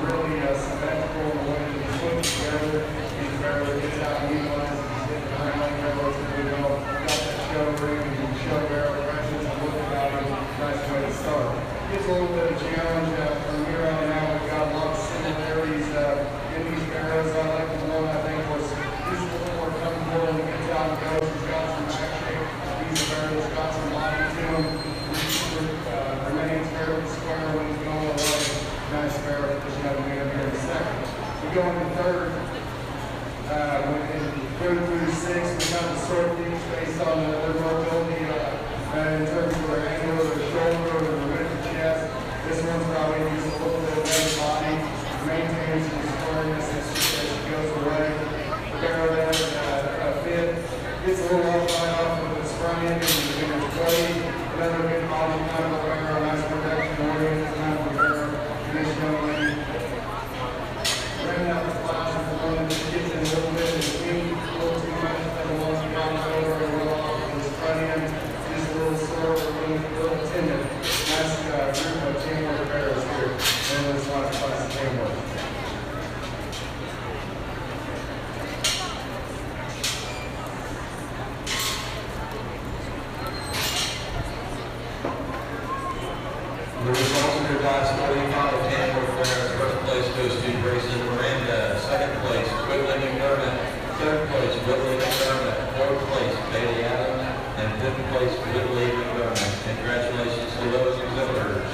really symmetrical in the way that it's put together. Each barrel gets out and utilizes his different line barrels that we all got that show ring and show barrel pressures and look about it. Nice way to start. Gets a little bit of challenge from here on out. We've got a lot of similarities in these barrels. I like the one I think was just a little more comfortable and gets out and goes. He's got some action. These barrels got some body to them. Remains fairly square when he's going away. Nice barrel position up here in a second. We go into third. Through six, we have to sort these based on their mobility in terms of their angle, their shoulder, or their width of chest. This one's probably needs a little bit of better body, maintains some squareness as she goes away. The barrel there, fit, gets a little off right off with its front end and its blade. Another good body kind of a barrel, nice protection oriented kind of a barrel. This young lady ran out the flash of the one that gets in a little bit in between, a little too much for the ones down over and a little off with his front end. Just a little sore, a little tender. Nice group of teamwork barrels here in this last class of teamwork. The results of your class 45 Tamworth Fairgrounds. First place goes to Grayson Miranda. Second place, Whitley McDermott. Third place, Whitley McDermott. Fourth place, Bailey Adams. And fifth place, Whitley McDermott. Congratulations to those exhibitors.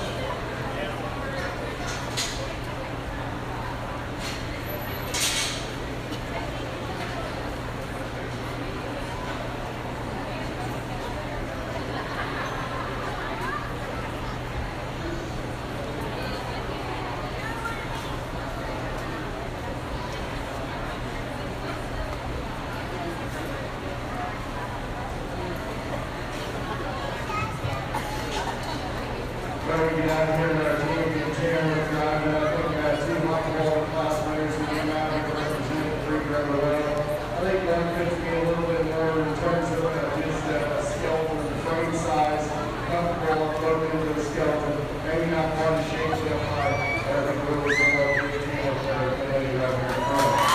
When we get out of here, our team will be Tamworth driving. I think we got two Michael class winners who came out here to represent the three very well. I think one could be a little bit more in terms of just skeleton and frame size, comfortable uploading into the skeleton. Maybe not quite as shaped up high, but I think we're really going to be a Tamworth player coming out here in front.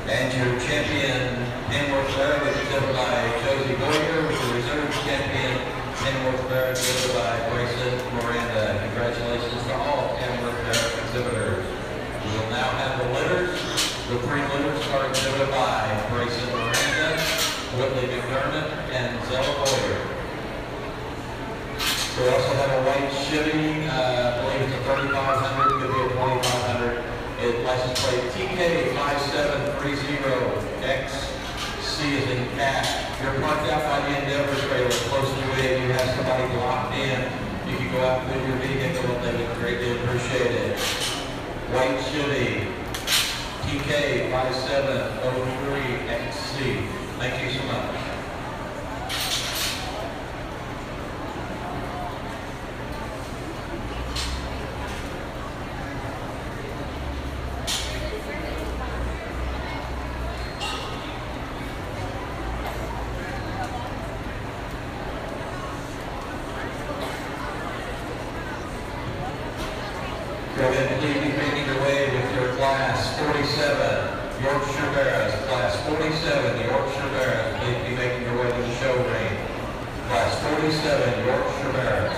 And your champion, Hamworth Barrow, was exhibited by Josie Boyer, with the reserve champion, Hamworth Barrow, exhibited by Grayson Miranda. Congratulations to all Hamworth Barrow exhibitors. We will now have the winners. The three winners are exhibited by Grayson Miranda, Whitley McDermott, and Zella Boyer. We also have a white Chevy, I believe it's a 3500, could be a 2500. It's license plate TK5730XC is in cat. You're parked out by the Endeavor trailer close to it. You have somebody locked in. You can go out with your vehicle and they would greatly appreciate it. White Chevy TK5703XC. Thank you so much. Go ahead and please be making your way with your Class 47 Yorkshire Barrows. Class 47 Yorkshire Barrows. Please be making your way to the show ring. Class 47 Yorkshire Barrows.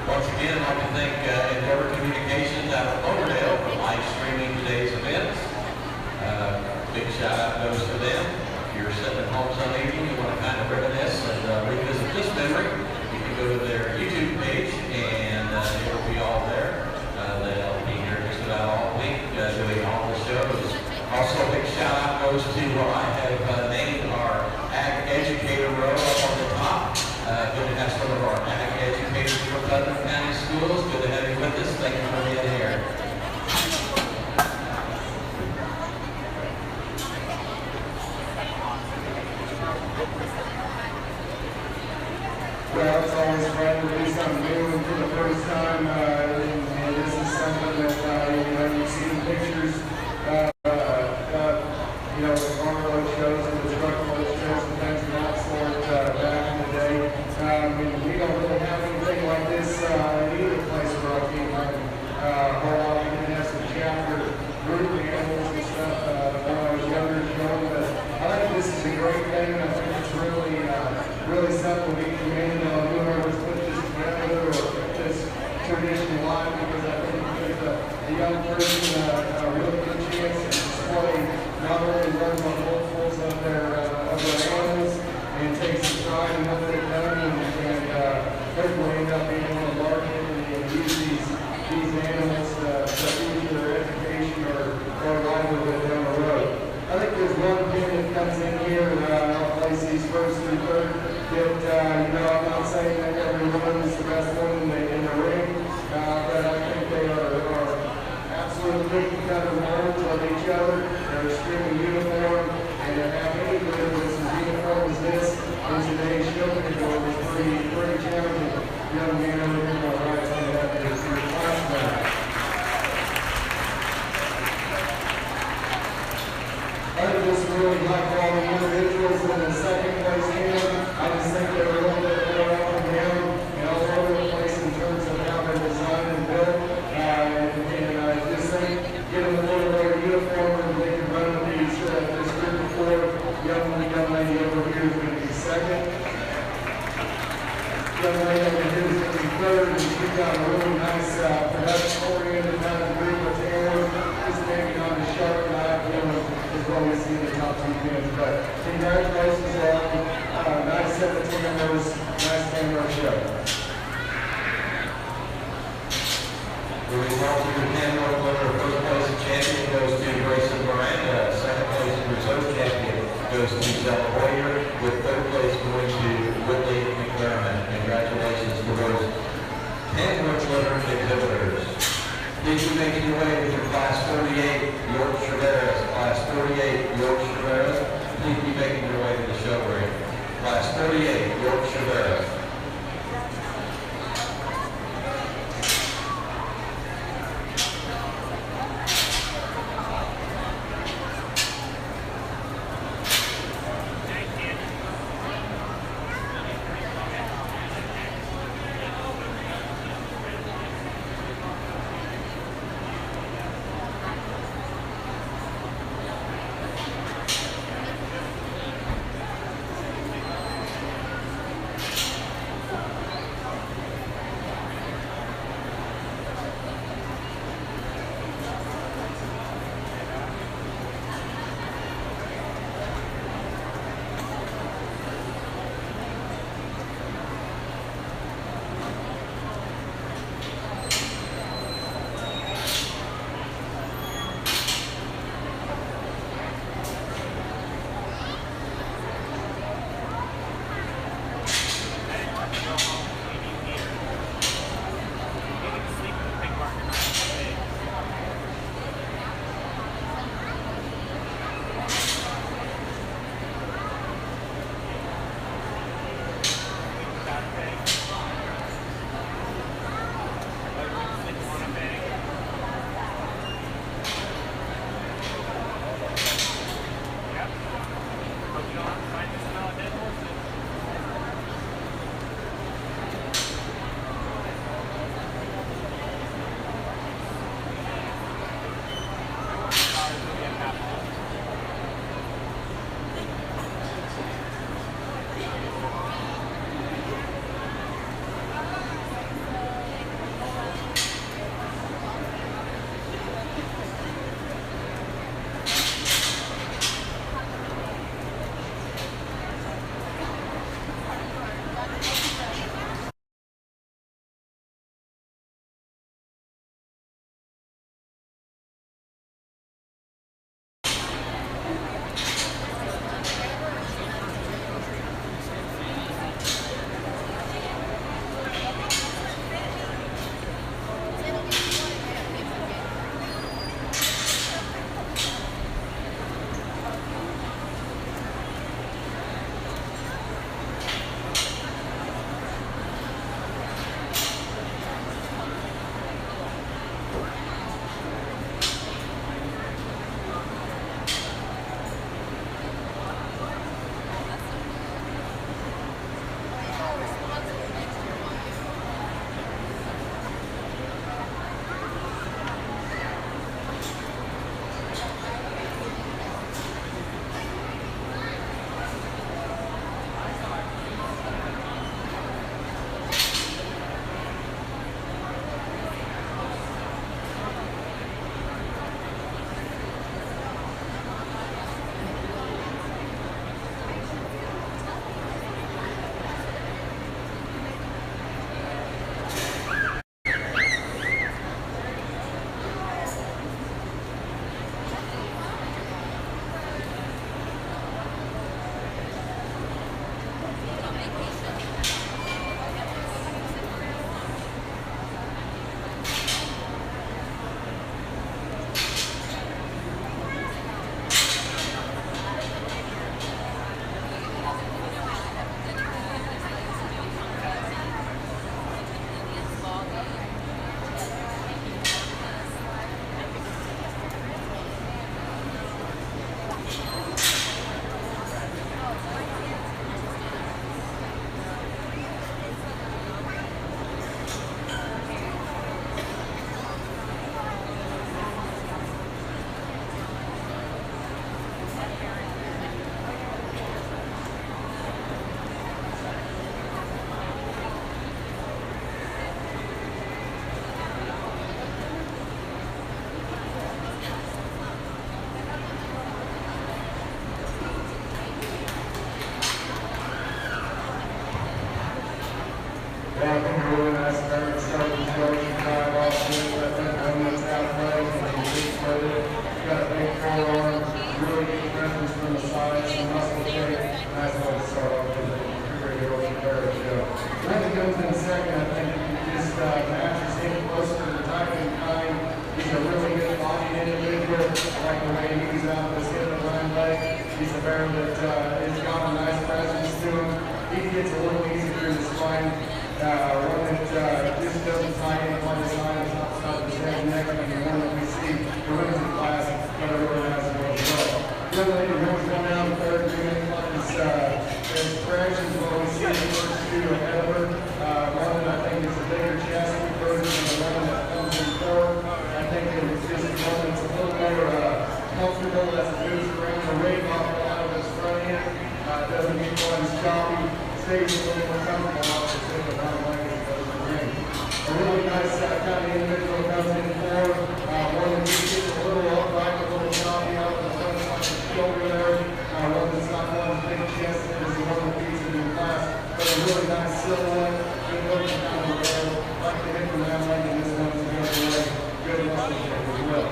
Once again, I'd like to thank Endeavor Communications out of Lauderdale for live streaming today's events. Big shout out goes to them. If you're sitting at home some evening, you want to kind of reminisce and revisit this memory, you can go to their YouTube page and it will be all there. They'll be here just about all week doing all the shows. Also, a big shout out goes to what I have named our Ag Educator Row up on the top. Good to have some of our ag educators from Putnam County Schools. Good to have you with us. Thank you for being here. Well, it's always fun to do something new for the first time, and this is something that you've seen pictures the Barrow shows and the truckload shows and things of that sort back in the day. And we don't really have anything like this in either place where I came from. We did have some chapter group animals and stuff when I was younger showing, but I think this is a great thing. I think it's really something we commend whoever's put this together or put this tradition alive, because I think it gives a young person a really good chance to display not only learn the multiples of their animals and take some pride in what they've done, and hopefully end up being able to market and use these animals to feed their education or livelihood down the road. I think there's one kid that comes in here places, first through third. Gilt, I'm not saying that everyone is the best one in the ring, but I think they are absolute cookie cutter models of each other. They're extremely uniform, and to have any group that's as uniform as this in today's Showmanship is pretty challenging. Young man over here on the right side of that is your class back. I just really like all the individuals in the second place here. I just think they're a little bit more up and down and all over the place in terms of how they're designed and built. And I just think get them a little more uniform and they can run with these this group of four. Young lady over here is going to be second. Young lady over here is going to be third, and she's got a really nice production-oriented kind of group of talent. Just maybe on the sharp side, as well as in the top 2 pins. But congratulations on nice set of cameras, nice camera show. The result of the camera winner, first place champion goes to Grayson Miranda. Second place reserve champion goes to Zella Boyer, with third place going to Whitley McDermott. Congratulations to those camera winner exhibitors. Please be making your way with your Class 48 Yorkshire Bears. Class 48 Yorkshire Bears. Please be making your way to the show ring. Class 48 Yorkshire Bears. that has got a nice presence to him. He gets a little easier in the spine. One that just doesn't tie in quite as high as outside the head neck, and the one that we see the women's class that are really nice as well. Young lady who was going down the third unit is fresh as well. We see the first two ahead of her. One that I think is a bigger chest version of the one that comes in fourth. I think it's just one that's a little more comfortable as it moves around the ring off a lot of his front end. Doesn't get quite as choppy. Stays a little more comfortable off the tip of how leg it goes in the ring. A really nice kind of individual comes in fourth. One that just gets a little upright, a little choppy out in the front of the shoulder there. One that's not one as big chest as the one that beats in the class. But a really nice silhouette. Good looking down the road. Like the hip and down leg, and this one's the other leg. Good muscle shape as well.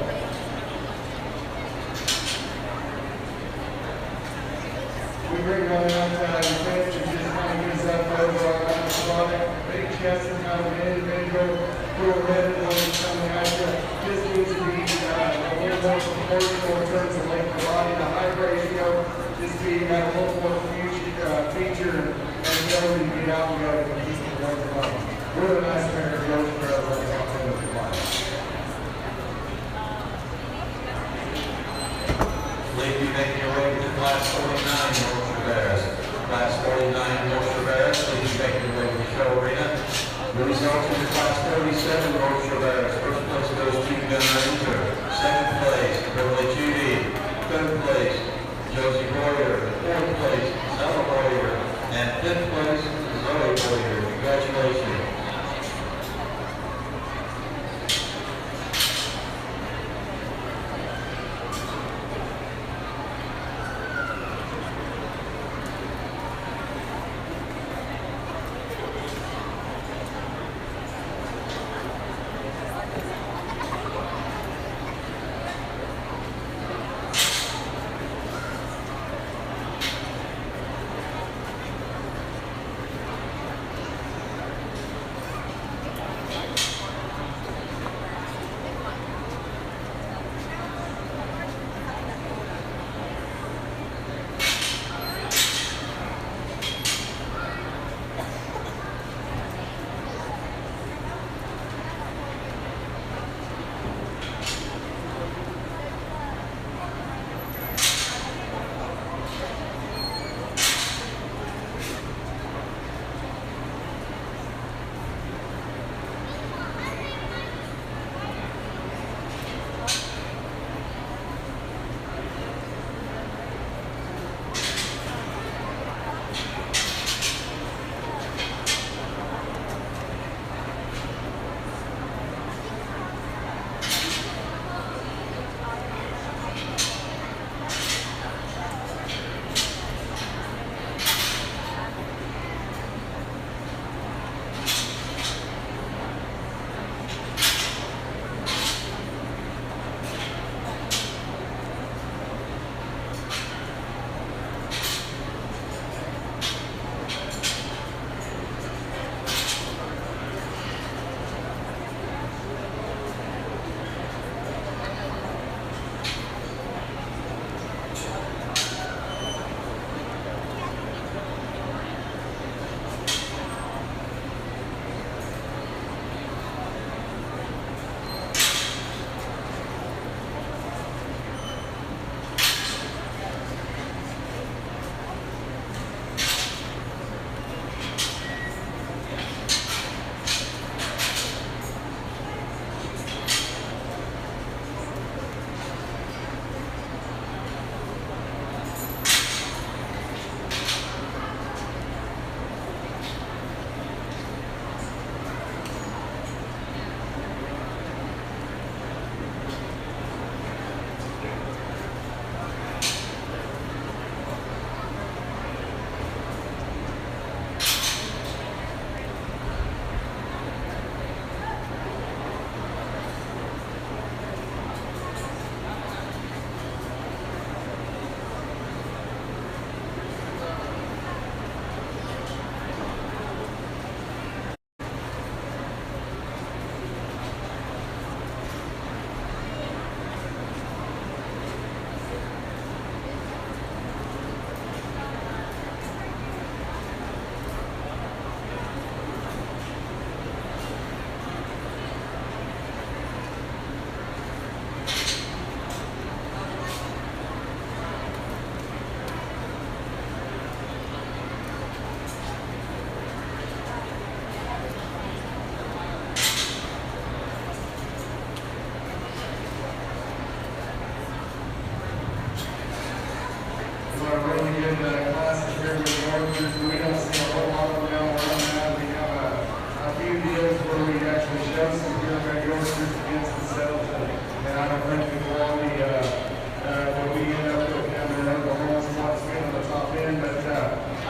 We bring one out in French and just kind of gives up over our last product. Big chest and kind of an individual. Full-headed one that's coming at you. Just needs to be a little more proportional in terms of length of body. The height ratio just be a little more feature and ability to get out and go and keep the length of body. Really nice pair of those girls on the top end of the body. Ladies, making your way to class 49, North Traverse. Class 49, North Traverse, please making your way to the show arena. Moving on to the class 37, North Traverse. First place goes to Gunnar Ranger. Second place, Beverly Judy. Third place, Josie Boyer. Fourth place, Stella Boyer. And fifth place, Zoe Boyer. Congratulations.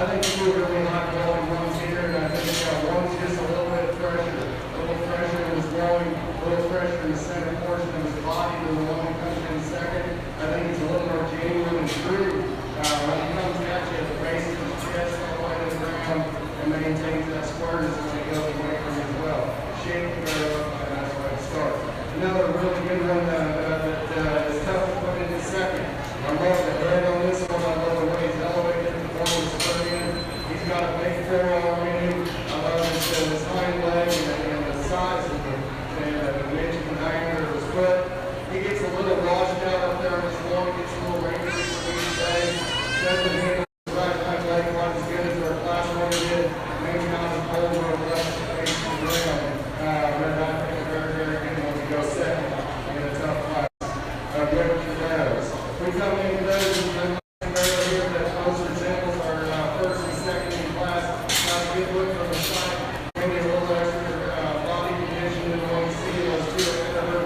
I think two really high quality ones here, and I think one's just a little bit fresher, in his growing, a little fresher in the center portion of his body than the one that comes in second. I think he's a little more genuine and true when he comes at you at the base of his chest all the way to the ground and maintains that squareness when he goes away from it as well. Shake the barrel up, and that's where it starts. Another really good one that is tough to put into second. I love the head on this one. I love the way he's elevated the forward spur in. He's got a big forearm in him. I love his hind leg and the size of the dimension and diameter of his foot. He gets a little washed out up there on his form. Gets a little wrinkly from each day. Doesn't handle his right hind leg quite as good as our class runner did. Maybe not as bold or less face to the ground. But I think a very, very good one to go second in a tough class. Good for Barrows. We come into those and Barrow here that most resembles our first and second in class. Not a good look from the side. Maybe a little extra body condition than what we see those two ahead of her.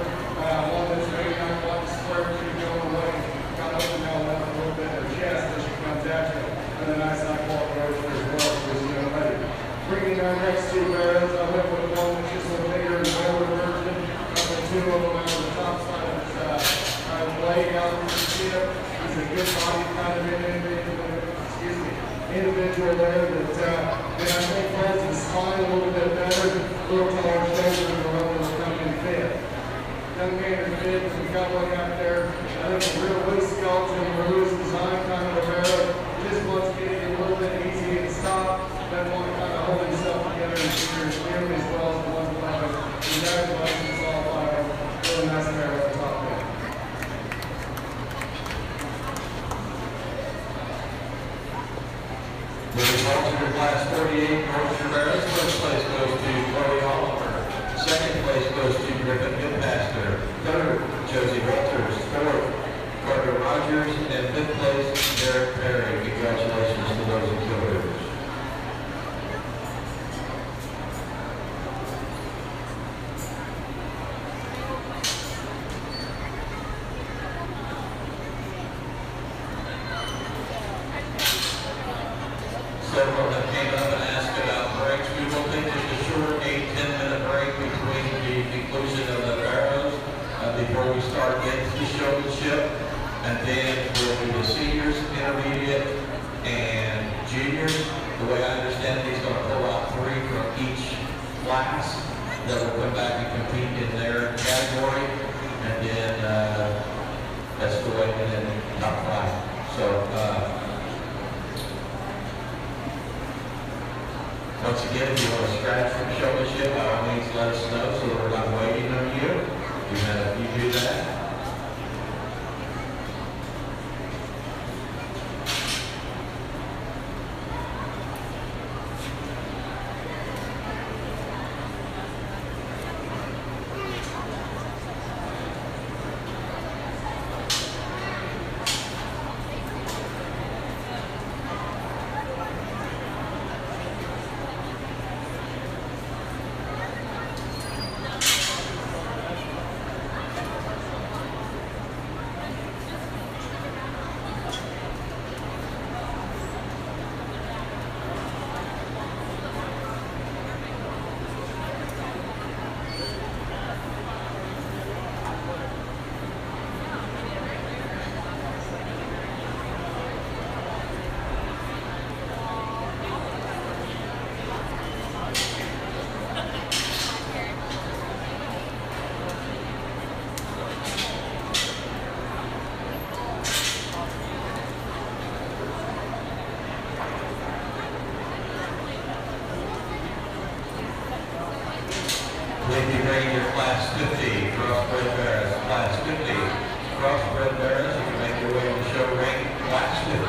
One that's maybe not quite the square to going away. Got to open that one up a little bit in her chest as she comes at you. And a nice high quality rotor as well for this young lady. Bringing our next two Barrows, I went with one that's just a bigger and older version. The two of them out on the top side of his blade out in the ship. He's a good body kind of individual there that I think holds his spine a little bit better, a little taller shoulders than the one that's coming in fifth. Young man in fifth, we got one out there. I think a real loose skeleton, a loose design kind of a barrel. Just wants to get it a little bit easy and stop. Doesn't want to kind of hold himself together and keep his swim as well as the one below. Congratulations all five. Really nice barrel at the top there. The results of your class 48 Northern Barrows. First place goes to Chloe Oliver. Second place goes to Griffin Gilpaster. Third, Josie Walters. Fourth, Carter Rogers. And fifth place, Derek Perry. Congratulations to those exhibitors. Several that came up and asked about breaks. We will take just a short 8-10 minute break between the conclusion of the Barrows before we start into the Showmanship. And then we'll do the seniors, intermediate, and juniors. The way I understand it, he's going to pull out 3 from each class that will come back and compete in their category. And then that's the way, and then top 5. So, once again, if you want to scratch from Showmanship, by all means let us know so that we're not waiting on you. You do that. Please be bringing your class 50 crossbred bears. Class 50 crossbred bears. You can make your way to the show ring. Class 50.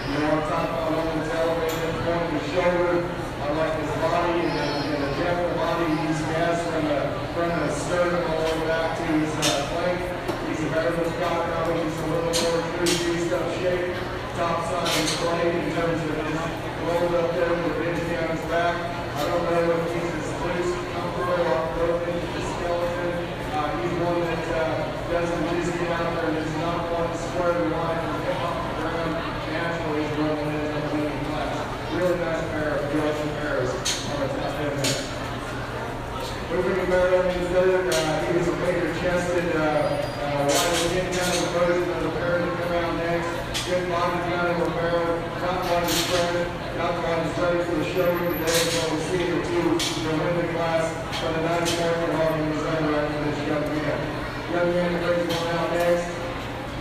You know, I'm talking about one that's elevated, point the shoulder. I like his body and the depth of body he's has from the sternum all the way back to his flank. He's a Barrow Scott, probably just a little more true greased-up shape. Top side of his blade in terms of his rolled up there with the ridge down his back. I don't know if he's as loose, comfortable, or broken into the skeleton. He's one that doesn't just get out there and is not one to square the line and hit off the ground naturally as rolling into the winning class. Really nice pair of Russian pairs on the top end there. Moving to Barrow in the third, he was a bigger chested, wider skin kind of version of the pair that come out next. Good body kind of a Barrow, not one is spread, not one is ready for the show today, so we'll see the two will win the class for the 9th American Hog in his own right for this young man. Young man brings one out next.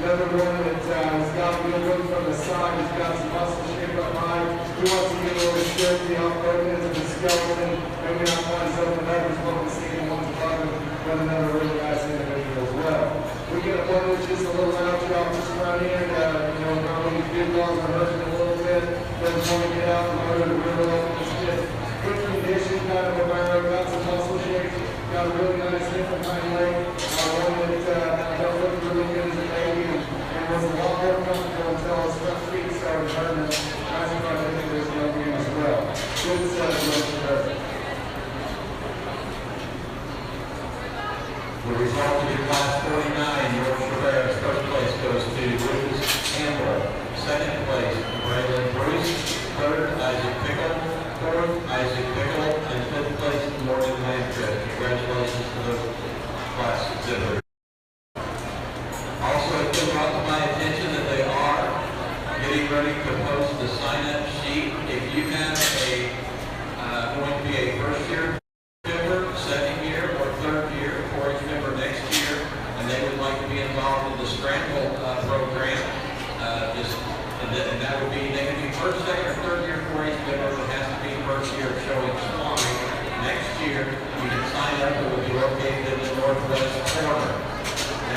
Another one that has got real good from the side. He's got some muscle shape up high. He wants to get a little shifty off broken into the skeleton. Maybe not quite as open up as what we're seeing in one's bottom, but another really nice individual as well. We get a one that's just a little round off this front end. You know, probably good long rehearsing a little bit. Doesn't want to get out and motor to really open his fit. Good condition, kind of a Barrow, got some muscle shape. Got a really nice hip and hind leg. One that looked really good as a baby and was a lot more comfortable until his front feet started hurting. Nice project for this young man as well. Good celebration there. The result of your class 49, your Fairgrounds first place goes to Bruce Campbell. Second place, Braylon Bruce. Third, Isaac Pickle. Fourth, Isaac Pickle. And fifth place, Morgan Landfield. Congratulations to those class exhibitors. Also, it came brought to my attention that they are getting ready to post the sign-up sheet. If you have going to be a first-year member, second-year, or third-year, 4-H member next year, and they would like to be involved in the Scramble program, and that would be, they can be first, second, or third-year 4-H member. It has to be first year of showing swine. Next year, you can sign up. It will be located in the northwest corner.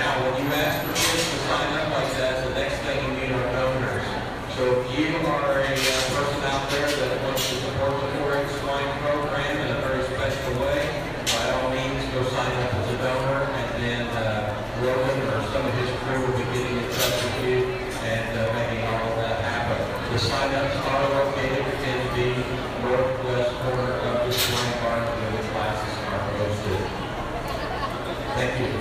Now, when you ask for kids to sign up like that, the next thing you need are donors. So if you are a person out there that wants to support the 4-H swine program in a very special way, by all means, go sign up as a donor, and then Roland or some of his crew will be getting in touch with you and making all of that happen. The sign-ups are located in the northwest corner of the swine barn where the classes are hosted. Thank you.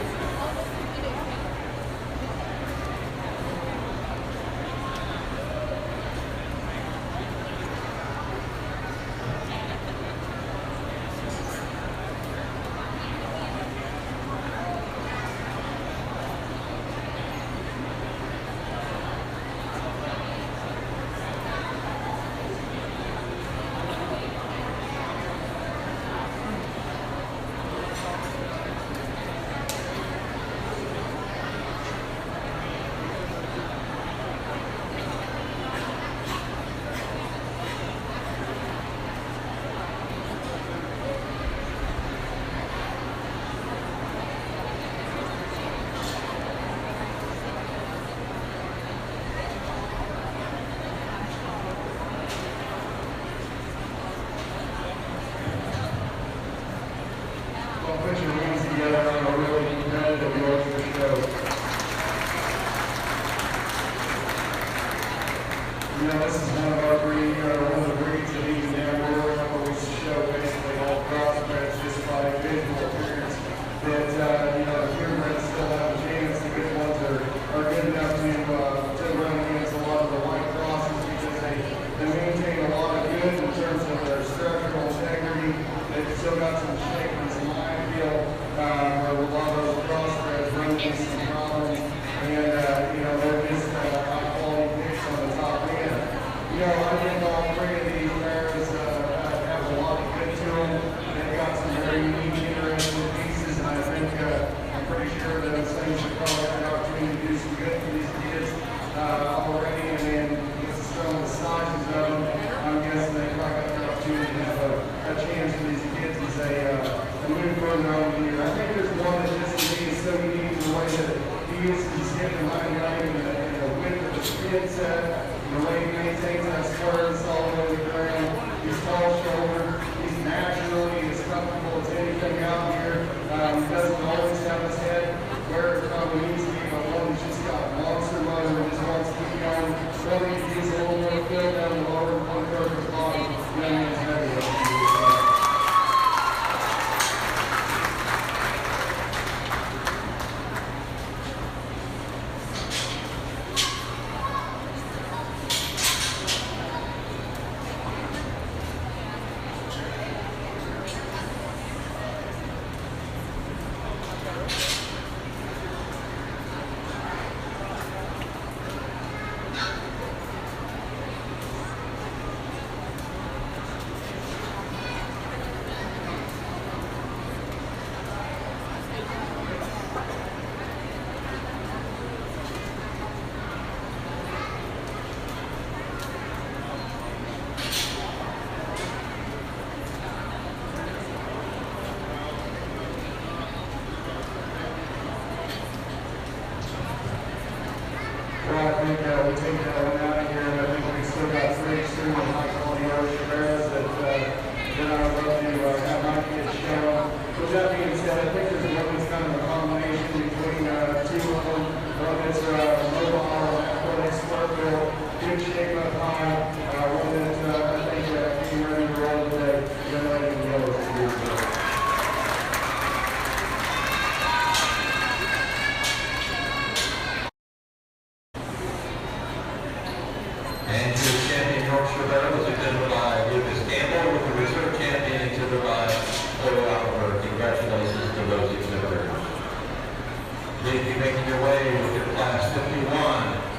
Put your hands together on a really competitive Yorkshire show. You know, this is one of our breeds, one of the breeds that even down rural always show basically all crossbreds just by visual appearance. That, you know, the purebreds still have a chance. The good ones are good enough to run against a lot of the white crosses because they maintain a lot of good in terms of their structural integrity. They've still got some shape and some line feel where a lot of those crossbreds run into some problems. And, you know, they're just high quality picks on the top end. You know, I think all three of these pairs have a lot of good to them. They've got some very unique, interesting pieces, and I think I'm pretty sure that those things should probably have an opportunity to do some good for these kids already. And then with some of the sizes of them, I'm guessing they probably got an opportunity to have a chance for these kids as they move further on the year. I think there's one that just to me is so unique in the way that he uses his hip and hind leg and the width of his skin set, the way he maintains squares all the way to the ground. He's tall-shouldered. He's natural. He's as comfortable as anything out here. He doesn't always have his head where it probably needs to be, but one that's just got monster motor and just wants to keep going. Really needs to use a little more fill down the lower one third of his body. Young man's heavy. I think we take that one out of here, and I think we still got 3 extremely high-quality Oceaneras that I would love to have my kids show. With that being said, I think there's one that's kind of a combination between 2 of them. One that's mobile, athletic, square build, good shape up high. One that I think came ready to roll today. Young lady in yellow is beautiful. And your champion Yorkshire Barrow was exhibited by Scramble, with the reserve champion exhibited by Barrow. Congratulations to those exhibitors. Please be making your way with your class 51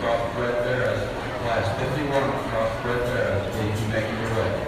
crossbred bears. Class 51 crossbred bears. Please be making your way.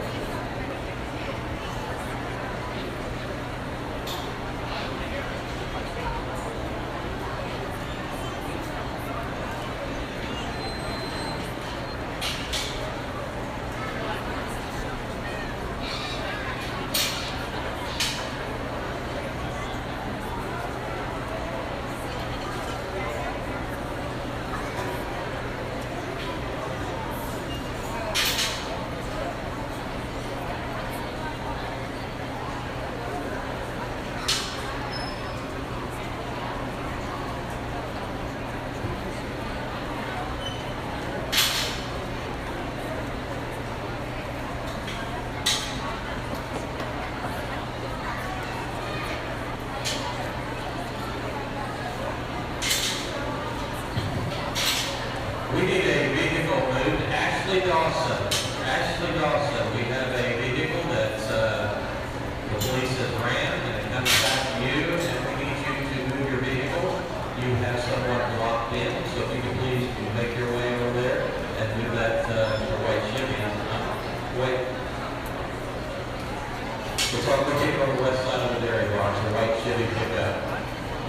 We need a vehicle moved. Ashley Dawson. We have a vehicle that's the police has ran and it comes back to you, and we need you to move your vehicle. You have someone locked in, so if you could please make your way over there and move that white Chevy. Wait. We're talking on the west side of the dairy box, the white Chevy pickup.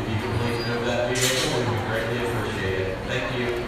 If you could please move that vehicle, we would greatly appreciate it. Thank you.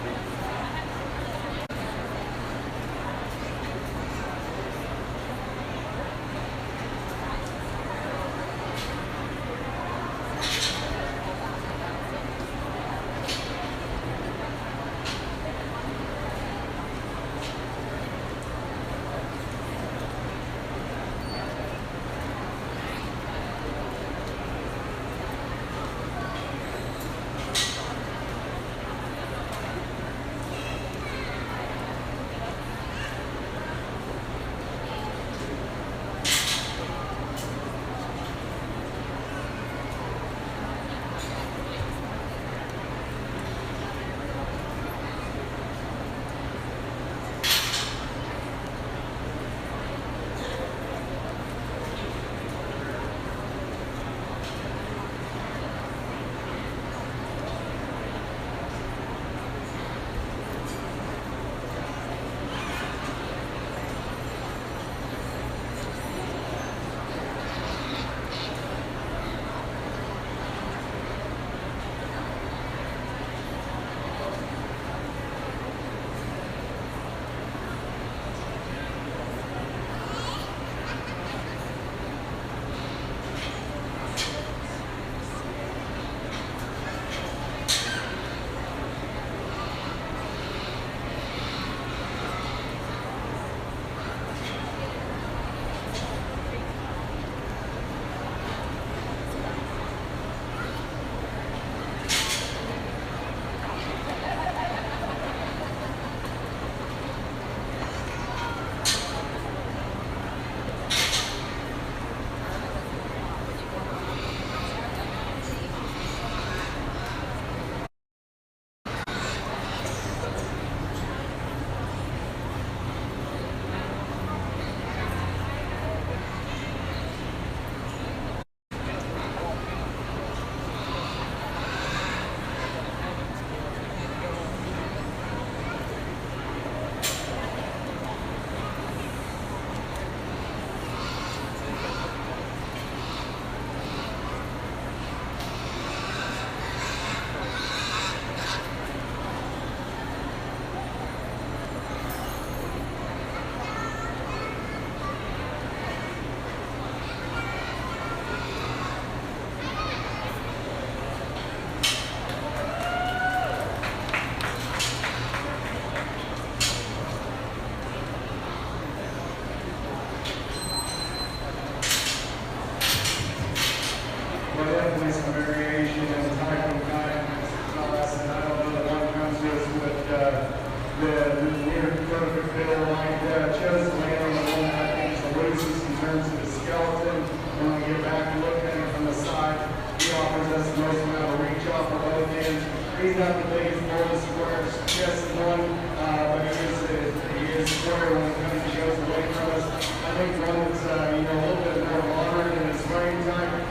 story when it goes away from us. I think one that's, you know, a little bit more moderate in its frame time.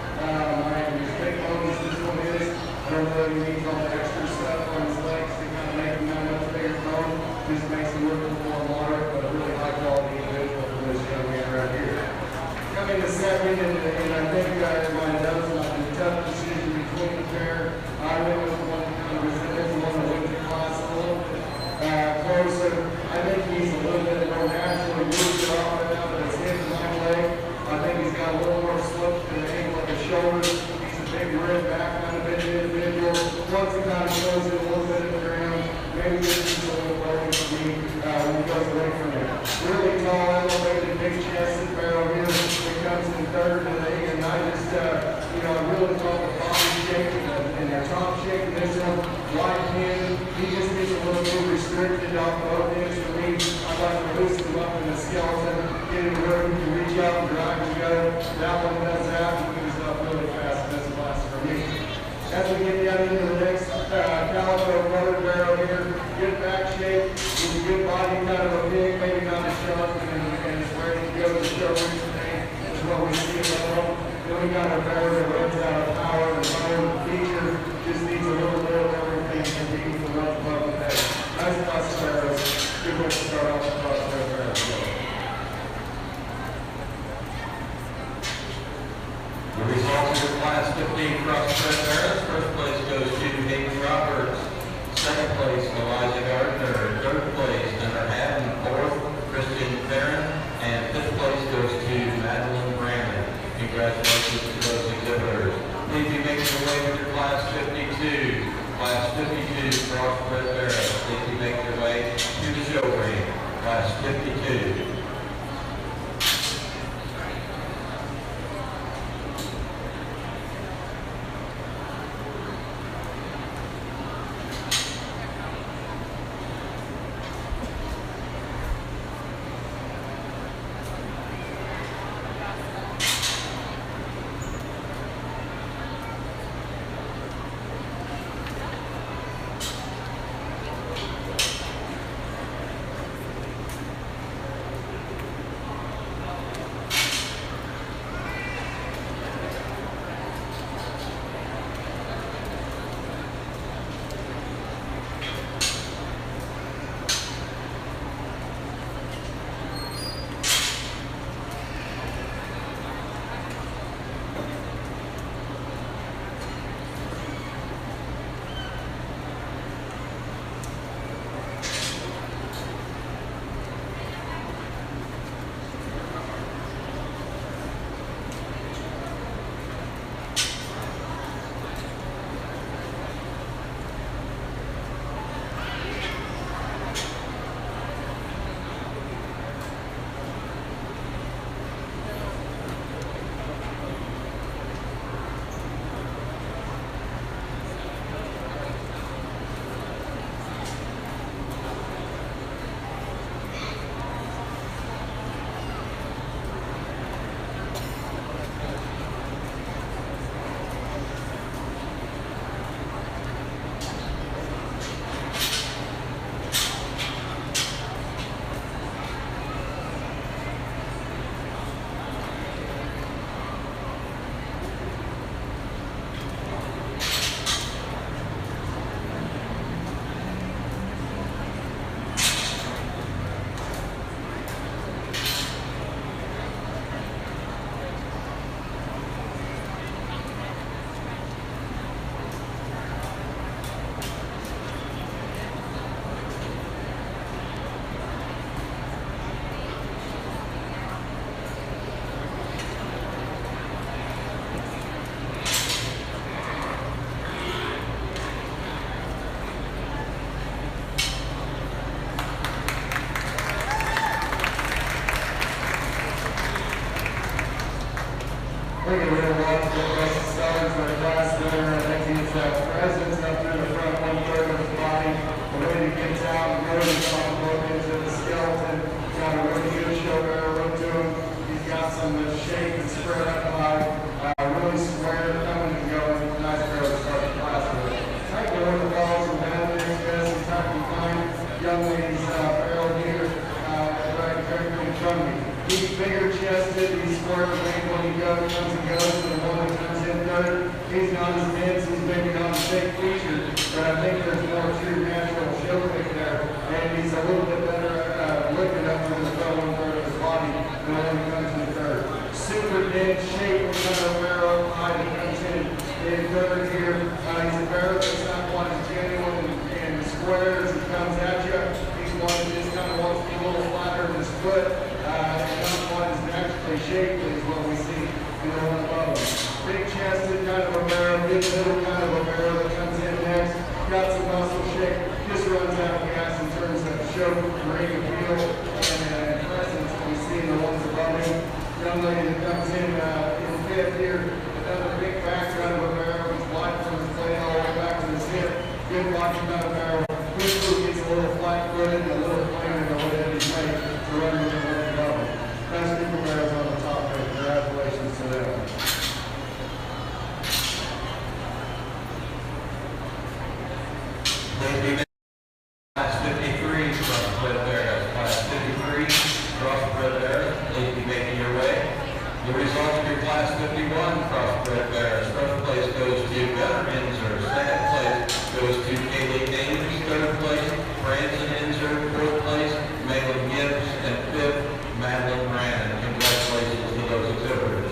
His big bones, this one is. I don't know if he needs all the extra stuff on his legs to kind of make him that much bigger bone. Just makes him look a little more moderate, but a really high quality individual for this young man right here. Coming to second, and I think everybody knows the tough decision between the pair. I went with one kind of resentment, one that went to class a little bit closer. I think he's a little bit more naturally moved it off right now, but it's hitting my leg. I think he's got a little more slope to the angle of the shoulder. He's a big red back kind of individual. Once he kind of shows it a little bit in the ground, maybe this is a little low for me when he goes away from it. Really tall, elevated, big chested Barrow here. It comes in third today, and I just, you know, I really thought the body shape and the top shape in this one, wide hand, he just gets a little too restricted off both ends for me. I'd like to loosen him up in the skeleton, get him where he can reach out and drive and go. That one does that, and moves up really fast, and that's a blast for me. As we get down into the next calico colored Barrow here, good back shape, with a good body, kind of a pig, maybe not a shark, and is ready to go to the show today. That's what we see at home. Then we got our Barrow that runs out of power and bone feature, just needs a little bit of everything to compete for runs above the head. Nice class of Barrows. Good way to start off the class of Barrows. The results of your Class 15 cross-bred Barrows. First place goes to Hayden Roberts. Second place, Elijah Gardner. Third place, Hunter Haddon. Fourth, Christian Farron. And fifth place goes to Madeline Brandon. Congratulations to those exhibitors. Please be making your way with your Class 52. Class 52 cross-bred Barrows. Please be making your way to the show ring. Class 52. We can really walk to the best stars of the class winner. I think his presence up through the front one-third of his body, the way he gets out and goes on both ends of the skeleton. He's got a really good shoulder look to him. He's got some shape and spread up high, really square, coming and going. Nice girl to start the class with. I can go with the balls and boundaries, best and time to find young ladies Barrow here. front of me. He's bigger chested, he's square leg when he comes and goes, and the one that comes in third, he's not as dense, he's maybe not as big featured, but I think there's more true natural show pick there, and he's a little bit better looking up to the front one third of his body than when he comes in third. Super dense shape, kind of Barrow, he comes in third here. He's a Barrow that's not quite as genuine and square as he comes at you. He's one that just kind of wants to be a little flatter in his foot. Not quite as naturally shaped as what we see in the one above him. Big chested, kind of a Barrow, big little kind of a Barrow that comes in next. Got some muscle shape, just runs out of gas in terms of show, ring appeal, and presence that we see in the ones above him. Young lady that comes in fifth here, another big background of a Barrow. He's wide from his plate all the way back to his hip. Good watching out of Barrow. This group gets a little flat-footed and a little plain in the way that he's made to run with the one above him. Best group of Barrows on the top there. Congratulations to them. Class 53 crossbred Barrows. Class 53 crossbred Barrows. Please be making your way. The results of your Class 51 crossbred Barrows. First place goes to Gunnar Inzer. Second place goes to Kaylee Davis. Third place, Branson Inzer. Fourth place, Malin Gibbs. And fifth, Madeline Brandon. Congratulations to those exhibitors.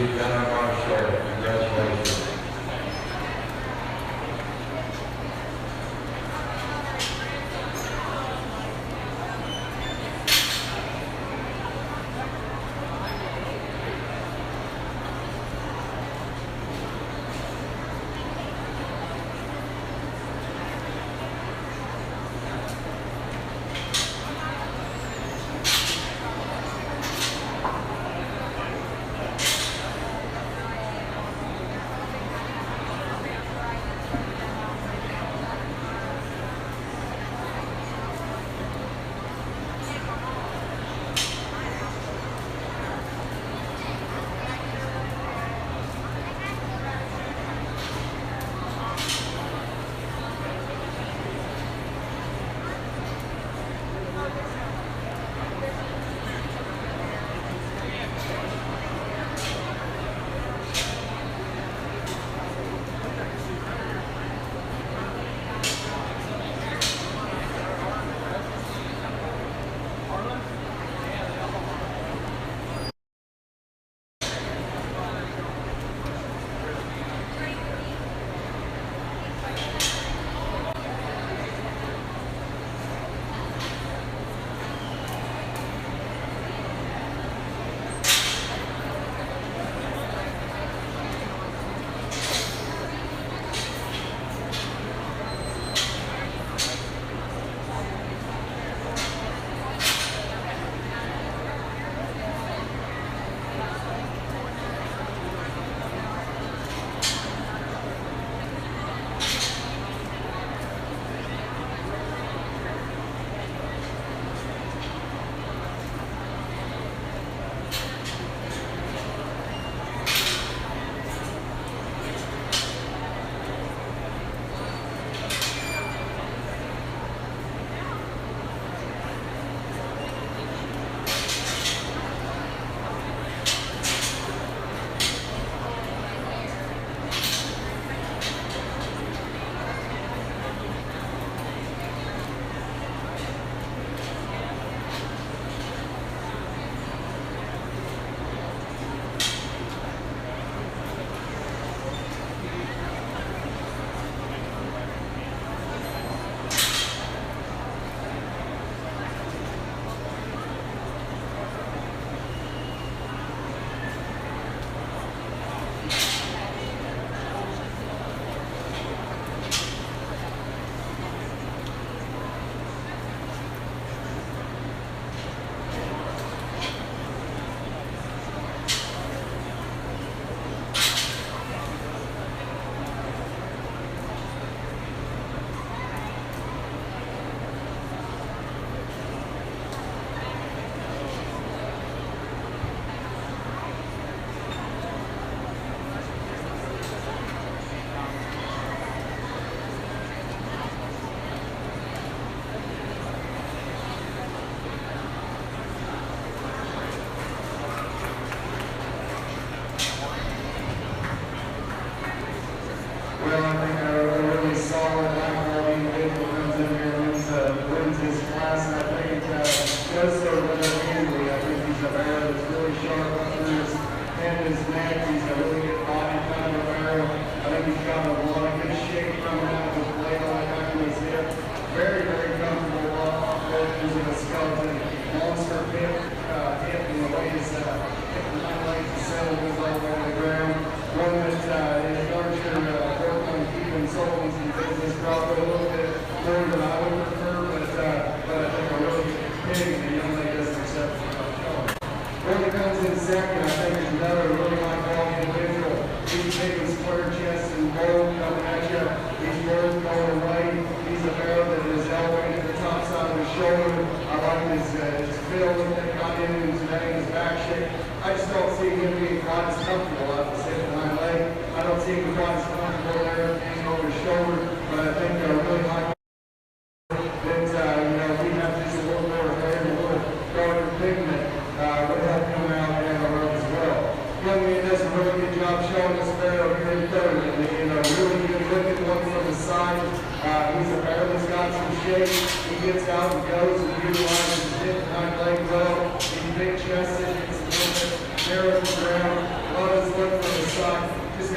We've done our Barrow show. Congratulations. Big chested, it's a little bit narrow to the ground. A lot of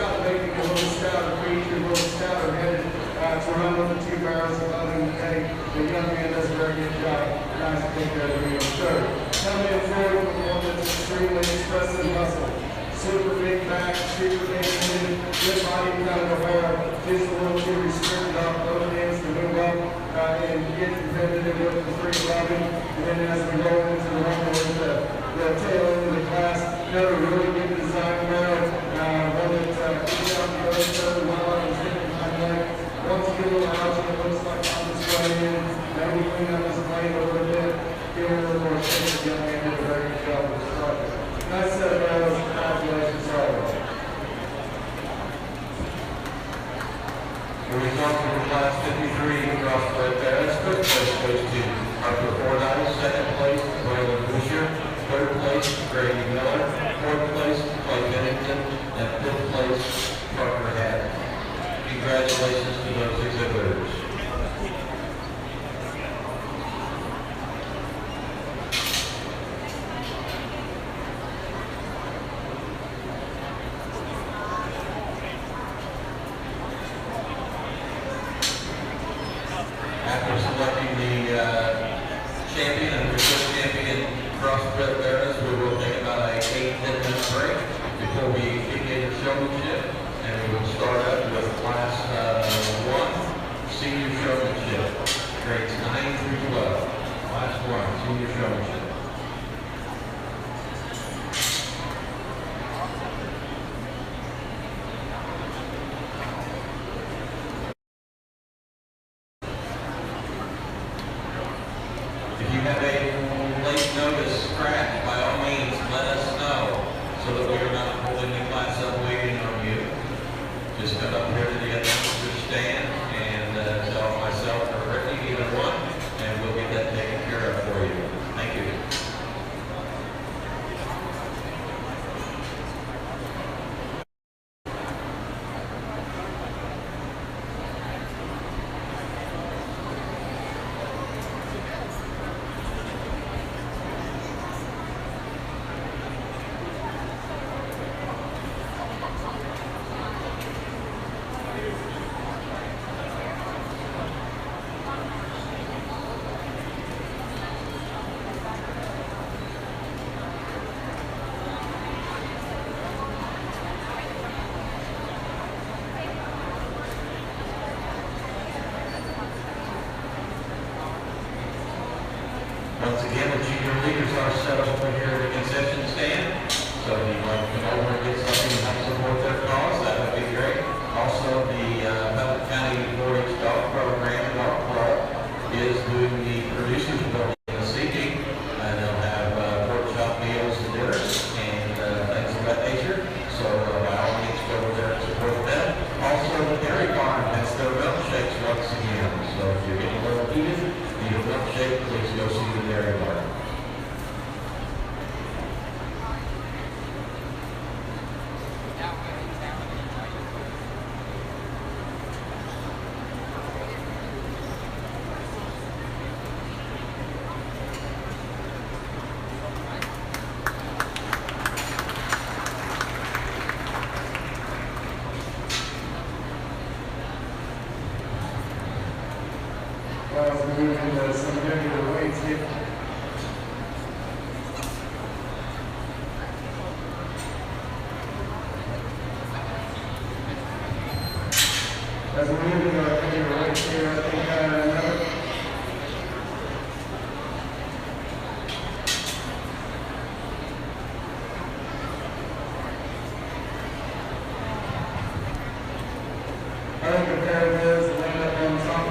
about making a little stouter feature, a little stouter headed to run with the 2 barrels above him today. The young man does a very good job. Nice to take care of him. Third, coming in forward with one that's extremely expressive muscle. Super big back, super big engine, good body kind of aware, just a little too restricted off both hands to move up and get competitive with the free rubbing. And then as we go into the one with the tail end of the class, another really good design there. One that keeps out the other third well on his hip and hind leg. Once you get a little out, it looks like I'm just running in. Maybe clean up his blade a little bit, get a little more shape. The young man did a very good job with his project. Nice set of arrows. Congratulations, all. The results of the class 53 crossbred Barrows. First place goes to Arthur Fordyce. Second place, Braylon Busher. Third place, Grady Miller. Fourth place, Clay Bennington. And fifth place, Parker Haddon. Congratulations to those exhibitors. After selecting the champion and reserve champion crossbred Barrows, we will take about a 8-10 minute break before we begin showmanship, and we will start up with class 1 senior showmanship, grades 9 through 12. Class 1 senior showmanship. If you have a late notice scratch, by all means, let us know so that we are not holding the class up waiting on you. Just come up here to the announcer stand and tell myself or Brittany, either one, and we'll get that taken care of for you. Thank you. Once again, the junior leaders are set up over here at the concession stand. So if you'd like to come over and get something and help support their cause, that would be great. Also, the Putnam County 4-H Dog Program, Dog Club, is doing the producers building this evening. And they'll have pork chop meals and dinners and things of that nature. So by all means, go over there and support them. Also, the dairy farm has their milkshakes once again. So if you're getting a little heated, need a milkshake, please go see the dairy bar. Well, we're moving into some regular weights here. As we move into our regular weights here, I think another. I think the pair of those will end up on top.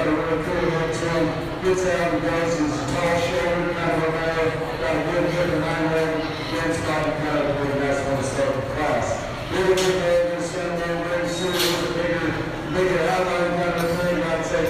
got a really cool look to him. Gets out and goes. He's a tall shoulder, kind of a man. Got a good hip and hind leg. Gets probably kind of a really nice one to start the class. Really good man. Just got a man very serious with a bigger outline kind of thing. I'd say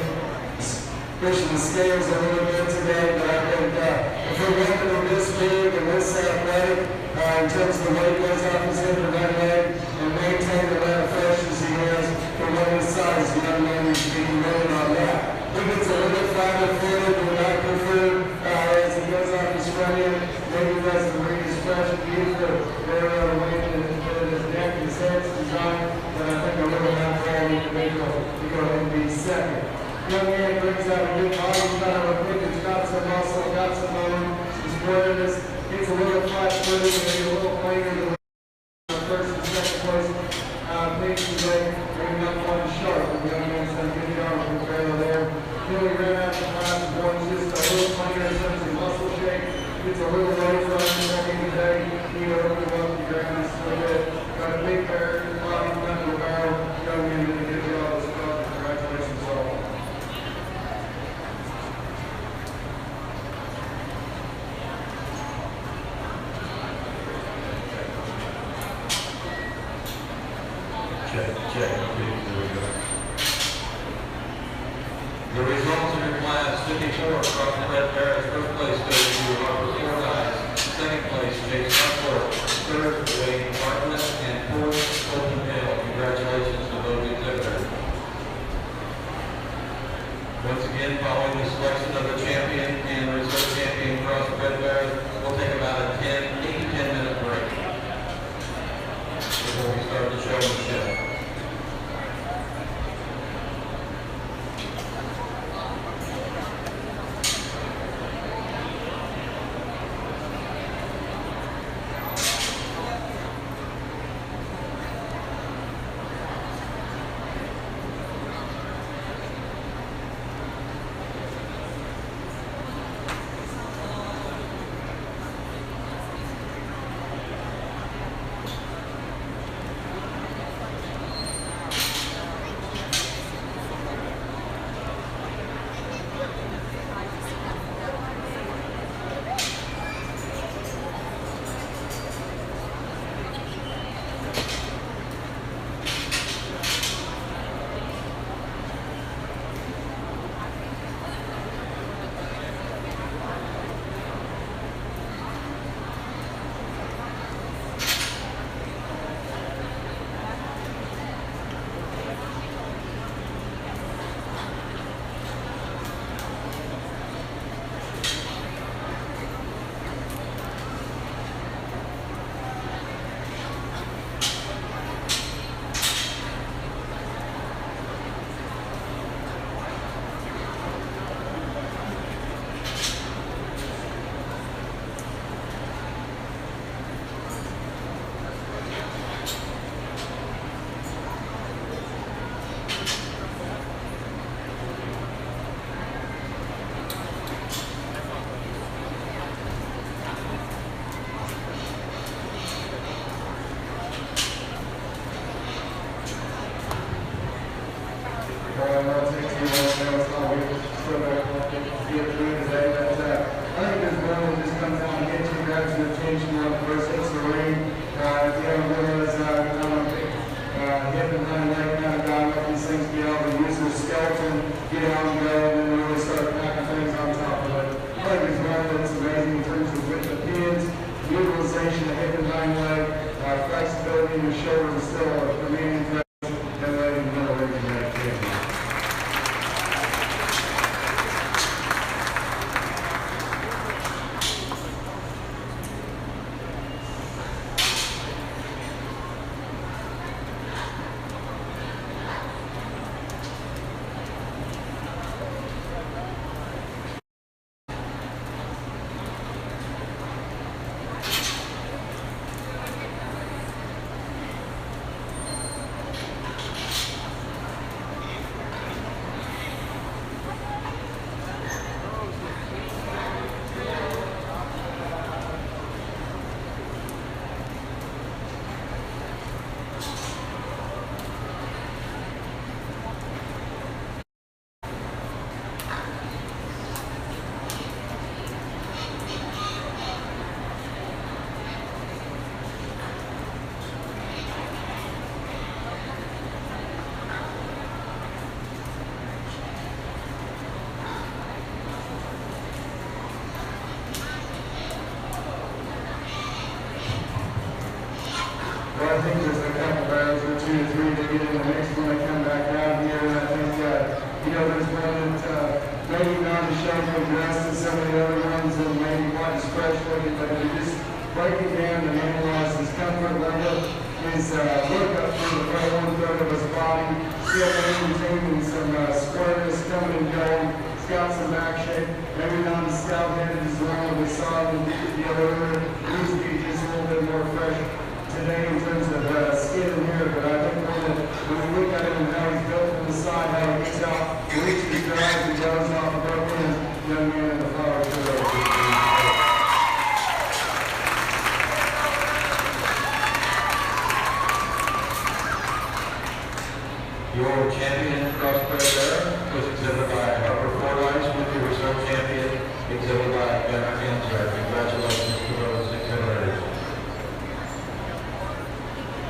pushing the scales a little bit today, but I think if we're looking at this big and this athletic, in terms of the weight goes off his hip and hind leg, and maintain the amount of freshness he has for one of his size, you don't know you should be running on that. He gets a little flatter footed than I prefer as he goes off his front end. Maybe that's the way his fresh beautiful there on the way that his neck and his head's designed, but I think a little not quality to make him to go ahead and be second. Young man brings out a good body, kind of a quick, he's got some muscle, got some bone, he's squareness, gets a little flat footed, maybe a little plainer than first and second place things today, maybe not quite as sharp, but the young man's done a good job with Barrow there. Really ran out the class and going just a little plainer in terms of muscle shape, gets a little low for him today, he really well to the ground, it's so good. Got a big pair, body kind of a barrel, young man did a good job as well. Congratulations all. Check. Okay, there we go. The results of your class, 54 across the red Barrows. First place goes to Robert Fordyce. Second place, Chase Huckler. Third, Wayne Bartlett. And fourth, Colton Hale. Congratulations to those exhibitors. Once again, following the selection of the champion and reserve champion across the red Barrows, we'll take about a 8 to 10 minute break before we start the showmanship. Utilization of hip and hind leg, flexibility in the shoulder is still a remaining presence, and letting the middle range of activity. breaking down and analyze his comfort level, his workup for the front one-third of his body, still maintaining some squareness coming and going. He's got some back shape. Maybe not as stout-headed as the one we saw in the other. Needs to be just a little bit more fresh today in terms of skin and hair, but I think when we look at him and how he's built from the side, how he gets out, he reaches, drives, and goes off the broken young man in the flower show. Your champion crossbred there was exhibited by Harper Fordyce with your reserve champion exhibited by Gunnar Kinsler. Congratulations to those exhibitors.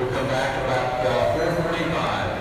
We'll come back about 4:45.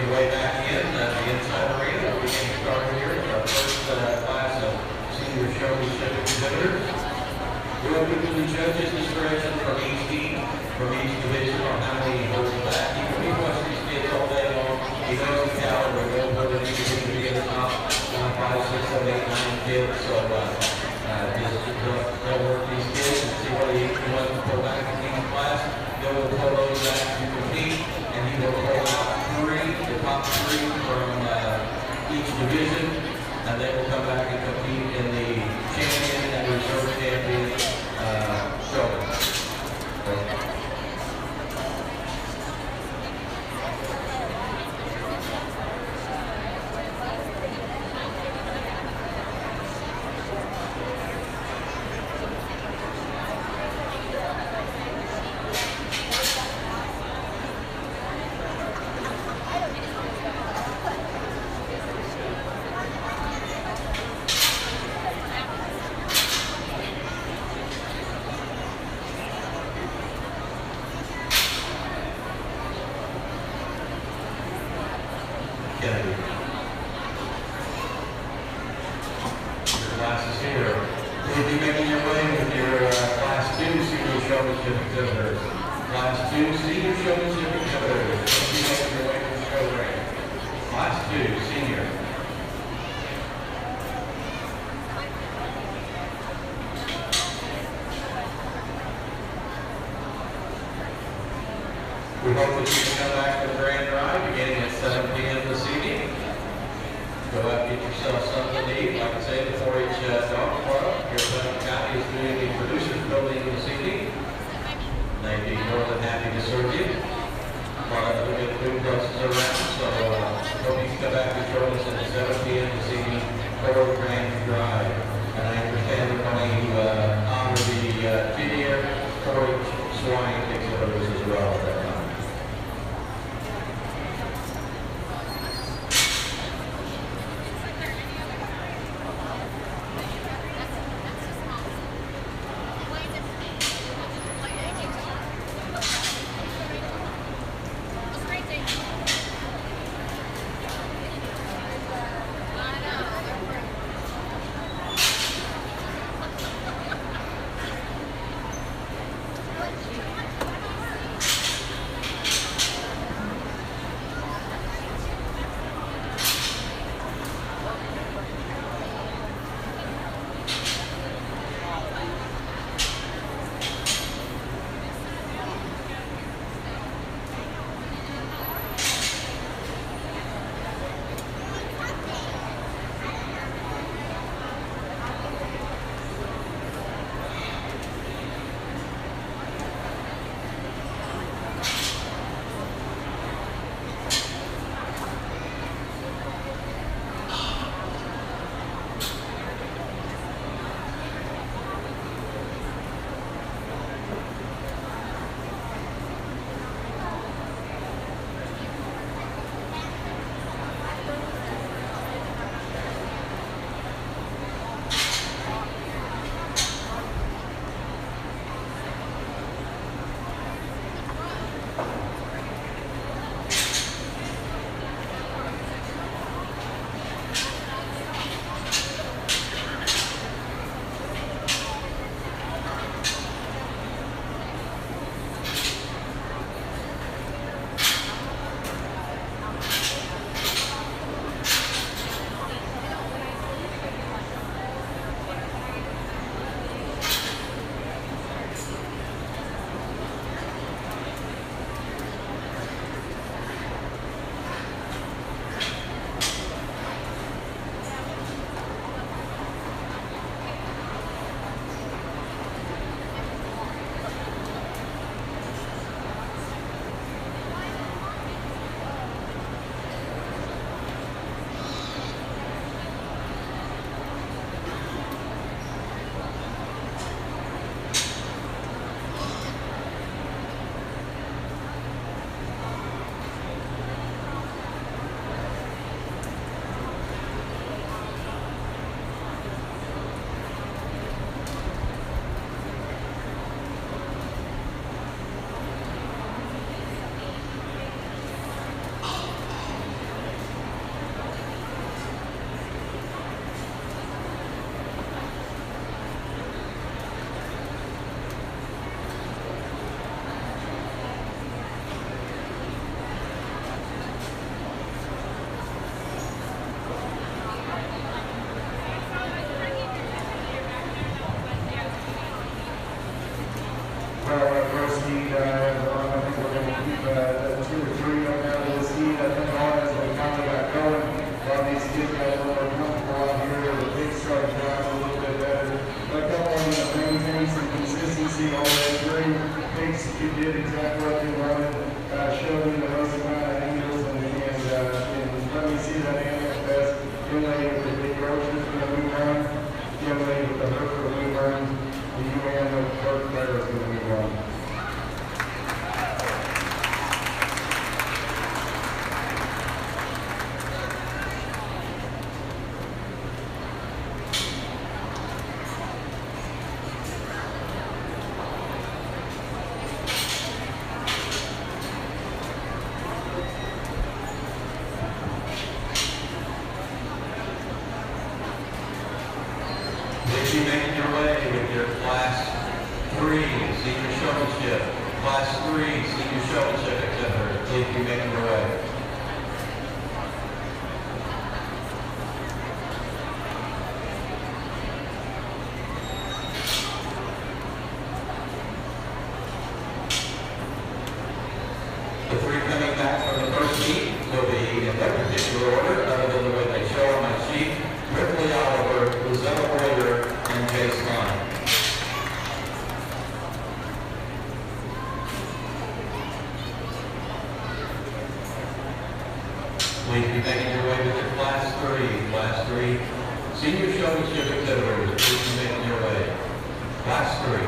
your way back in the inside arena. We're getting started here with our first class of senior showmanship exhibitors. We'll give the judges discretion from each team, from each division on how many holds back. He watches these kids all day long. He knows the caliber. He knows what it needs to be to get the top 5, 6, 7, 8, 9 kids. So just they'll work these kids and see what each one can pull back in each class. They will pull those back to compete, and he will pull out the top 3 from each division, and they will come back and compete in the champion and reserve champion showman. We hope that you can come back to the grand ride beginning at 7 p.m. this evening. Go out and get yourself something to eat. Like I say, the 4-H Dog Club here in Putnam County is doing the producers building this evening. They'd be more than happy to serve you. making your way. The three coming back from the first heat will be in no particular order, other than the way they show on my sheet: Ripley Oliver, Rosella Boyer, and Chase Line. Please be making your way to the Class 3 Senior Showmanship exhibitors. Please be making your way. Class 3.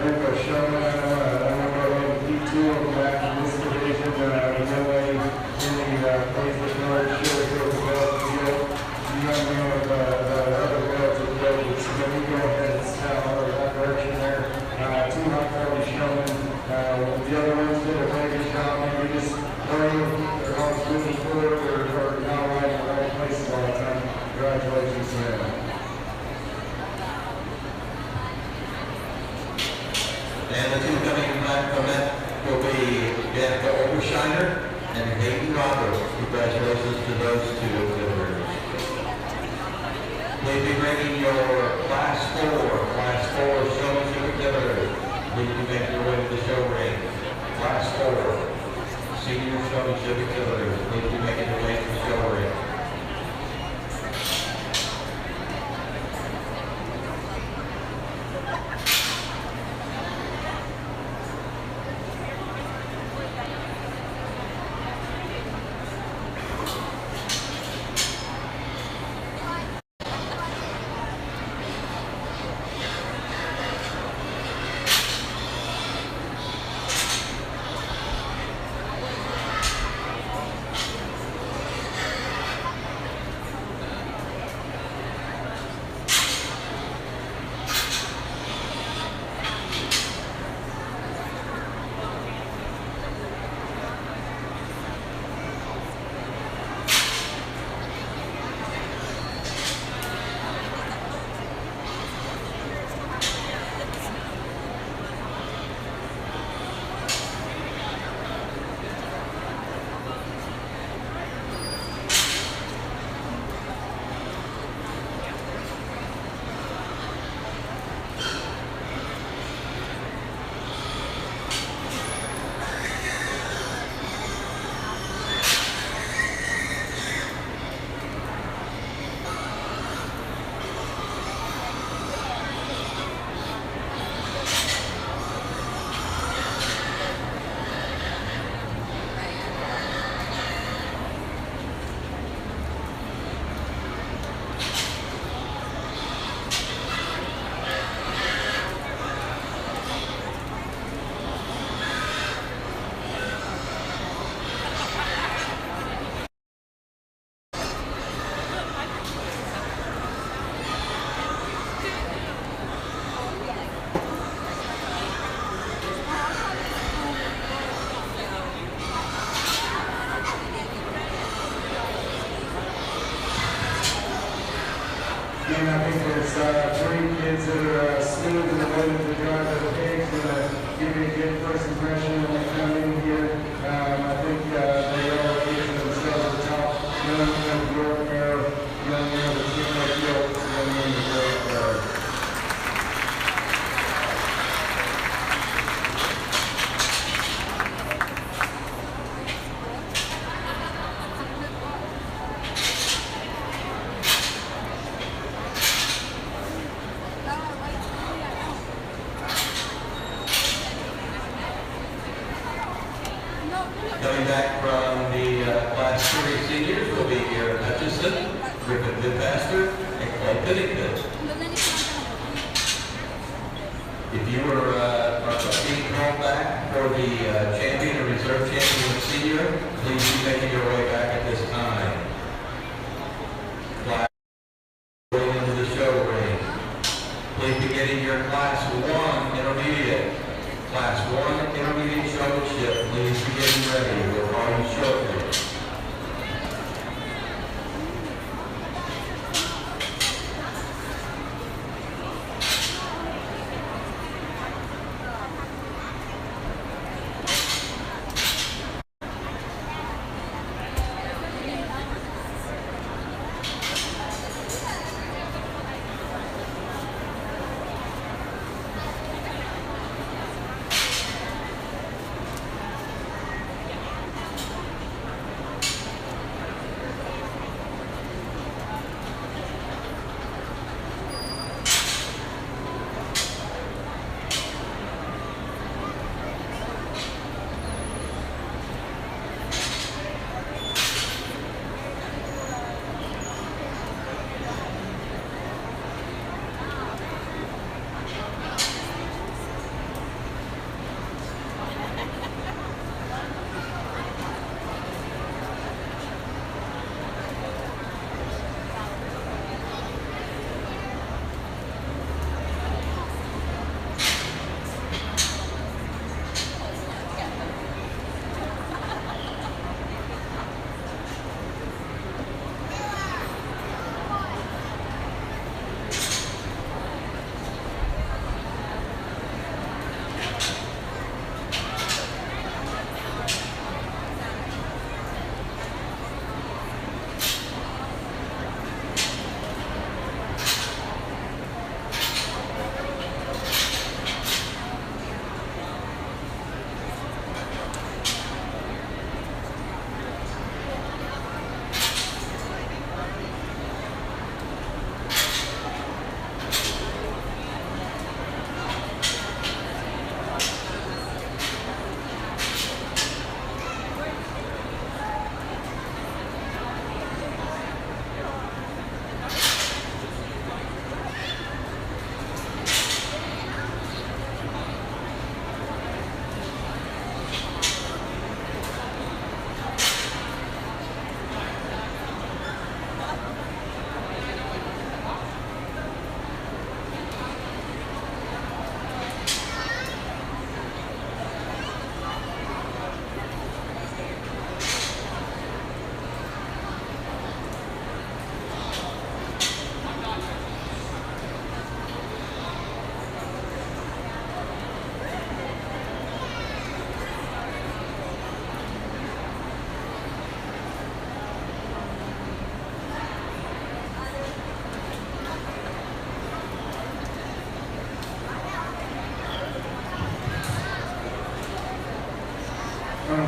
Group of showmen, I don't know, D2 of back in this division, no way in the place that North Shore goes well to Gilt. You don't know the other belts of Gilt, so let me go ahead and style over that direction there. Two high-quality showmen. The other ones did a very good job, maybe just learning their homes moving forward or not right in the right places all the time. Congratulations to them. And the two coming back from that will be Danica Obershiner and Hayden Roberts. Congratulations to those two exhibitors. Please be bringing your Class 4 showmanship exhibitors. Please be making your way to the show ring. Class 4 Senior Showmanship exhibitors. Please be making your way to the show ring. And I think there's 3 kids that are smooth in the way that they drive their pigs, give you a good first impression when they come in here. I think they all get to themselves the top. Young man, York Barrow, young man, the team like Gilt, young man, the York Barrow. Coming back from the Class 3 seniors will be Aaron Hutchison, Griffin Goodmaster, and Clay Pennington. If you are being called back for the champion or reserve champion senior, please be making your way back at this time. Class way into the show ring. Please be getting your Class 1 intermediate. Class 1 intermediate showmanship, please be getting ready. We'll call you shortly.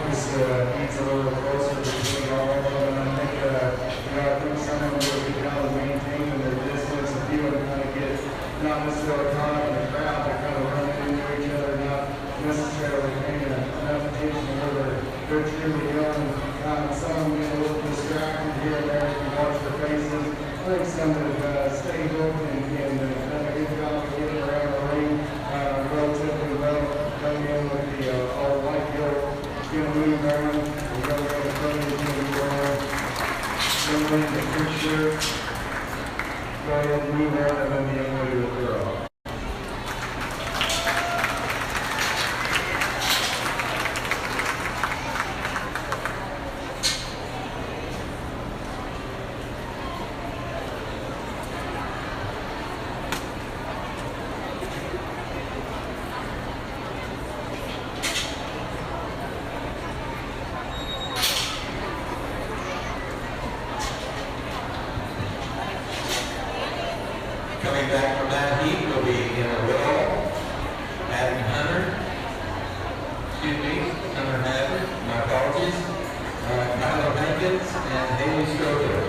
This needs a little closer between all of them, and I think some of them will be kind of maintaining their distance. A few of them kind of get not necessarily caught up in the crowd, they're kind of running into each other, not necessarily paying enough attention where they're truly young. Some of them get a little distracted here and there. If you watch their faces, I think some have stayed hooked and done a good job of getting around the ring relatively well. Coming in with the all-white Gilt. Going to move around. We're going to go to the front of the team around. Then we're in the pink shirt. Go ahead and move on, and then the young lady will clear off. Coming back from that heat will be Emma Whittle, Adam Hunter, Hunter Haver, my apologies, Kylo Hankins, and Haley Stroger.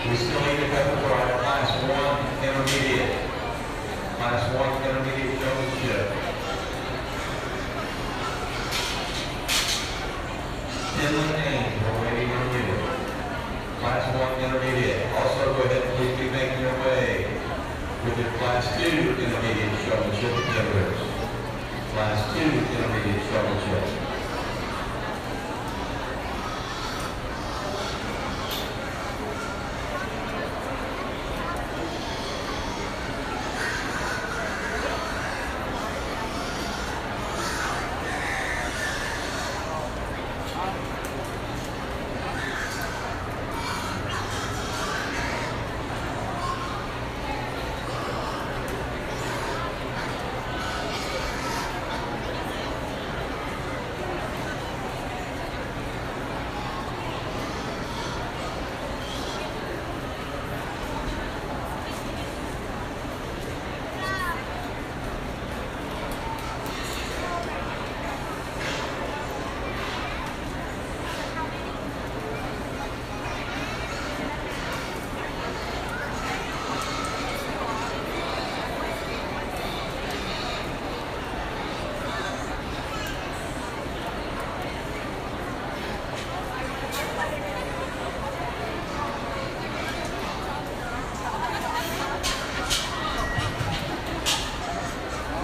We still need to cover for our Class 1 Intermediate. Class 1 Intermediate Showmanship. Inland Ames, we're waiting on you. Class 1 Intermediate. Also, go ahead and please be making your way with your Class 2 Intermediate Showmanship exhibitors. Class 2 Intermediate Showmanship.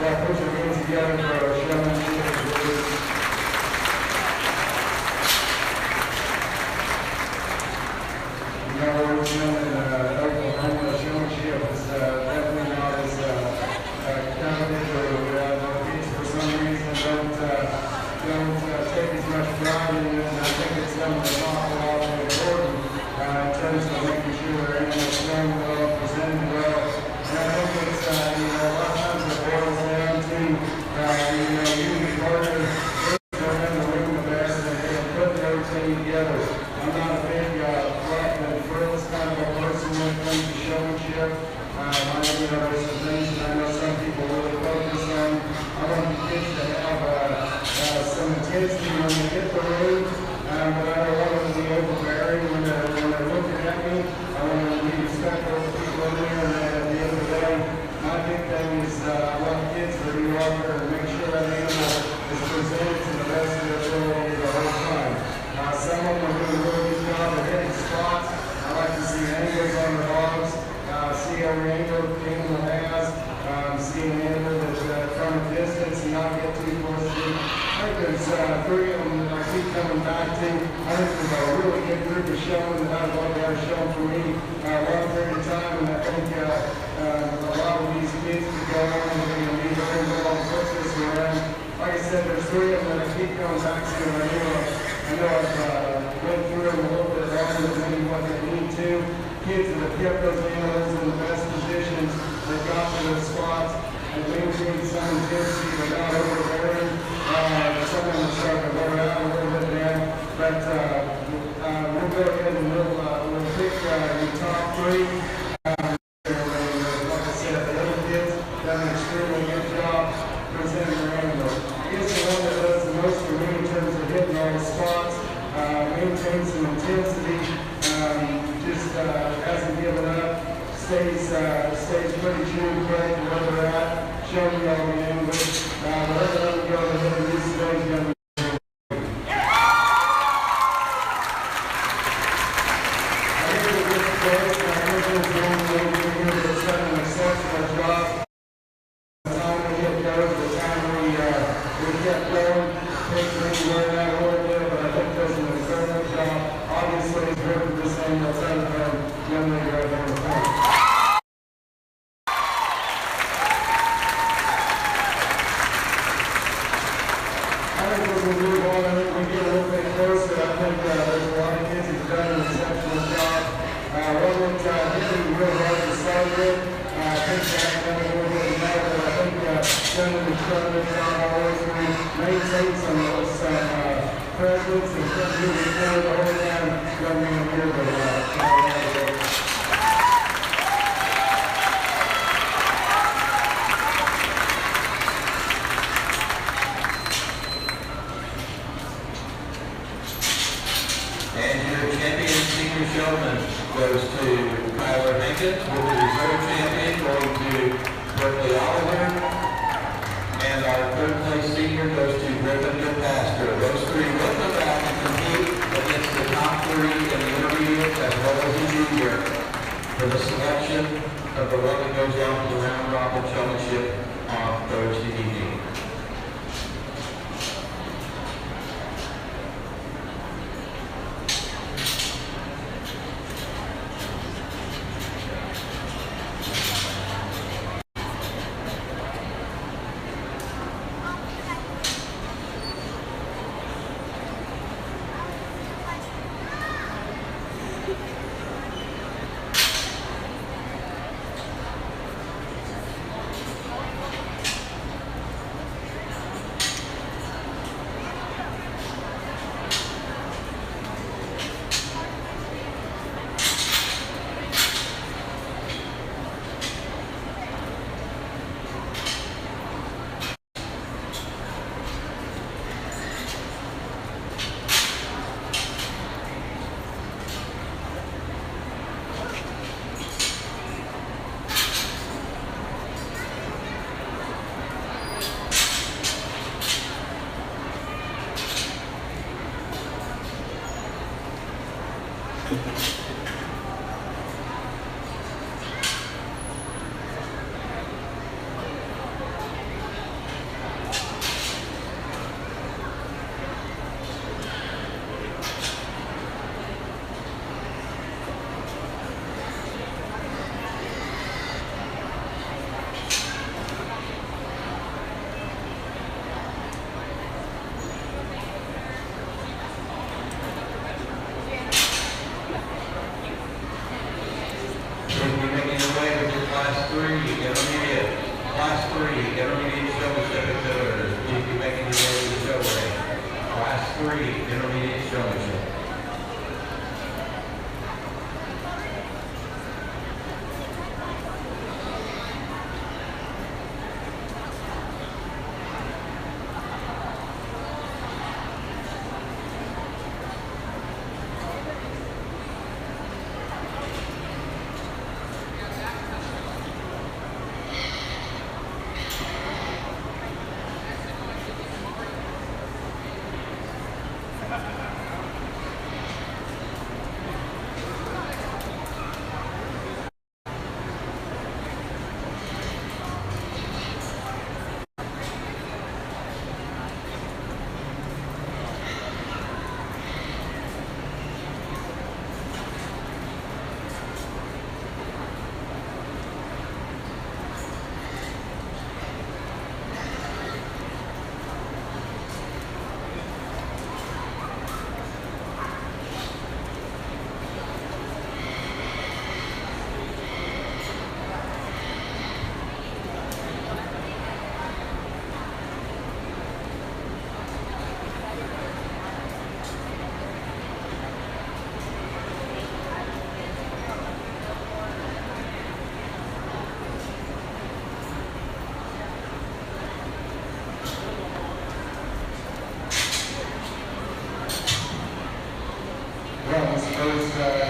Yeah, put your hands together for our showmanship. You know, we're in Oklahoma. person when it comes to showmanship. There's some things that I know some people really focus on. I want the kids to have some intensity when they hit the road, but I don't want them to be overbearing when they're looking at me. I want them to be respectful of people in there, and at the end of the day, my big thing is I want kids to be out there and make sure that animal is presented to the best of their ability the whole time. Some of them are doing a really good job of hitting spots. I like to see angles on the dogs, see every angle the animal has, see an animal that's from a distance and not get too close to it. I think there's 3 of them that I keep coming back to. I think there's a really good group of showing that I'd love to have shown for me a long period of time, and I think a lot of these kids could go on and be very involved and push this around. Like I said, there's 3 of them that I keep coming back to, and I know I've went through them a little bit longer than maybe what they need to. Kids that have kept those animals in the best positions, they've got to those spots, and maintained some intensity without overbearing. Some of them are starting to wear out a little bit now, but we'll go ahead and we'll pick your top 3. Like I said, the little kids done an extremely good job presenting their animals. He's the one that does the most for me in terms of hitting all the spots, maintain some intensity, just hasn't given up, stays pretty true to where they're at, showing me all the animals. Whatever let me go ahead and do today is going to be for the selection of the one that goes down to the round robin showmanship on Thursday evening.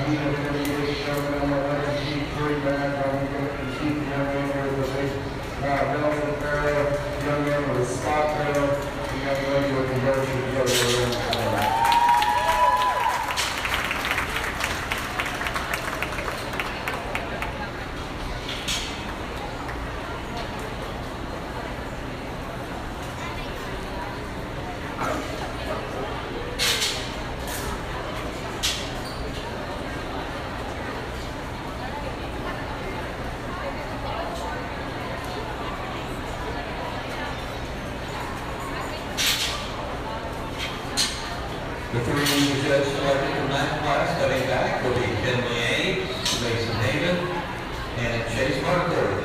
he's a pretty good showman. I like to keep 3 back. I'm going to keep the young man with a big belt with Barrow, young man with a spot Barrow, and young lady with a motion to go around the corner. The 3 judges selected from that class coming back will be Ken Liang, Mason Haven, and Chase Marco.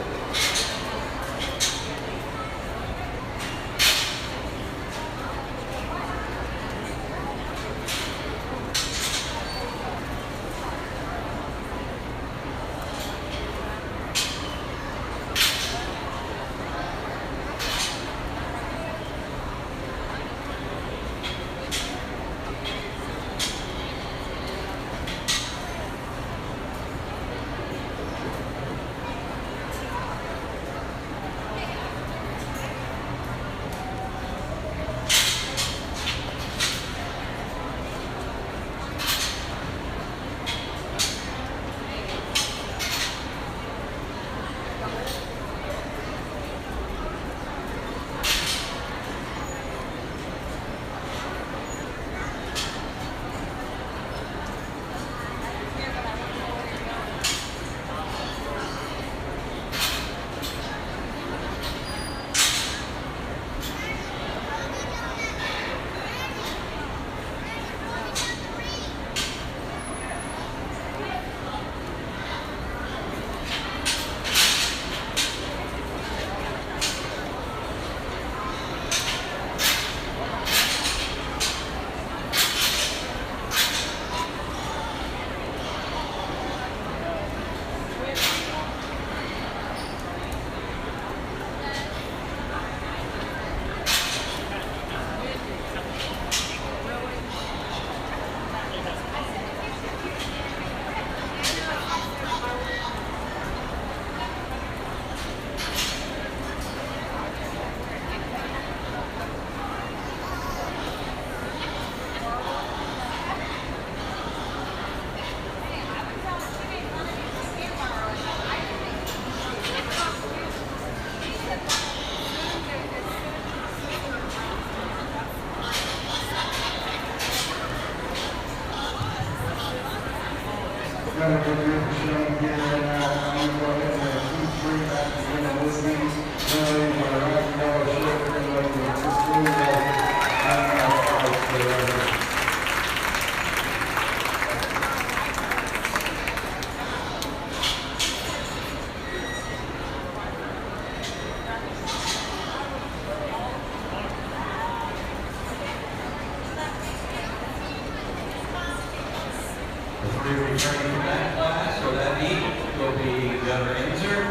Returning from that class, so that meet will be Gunnar Enzer,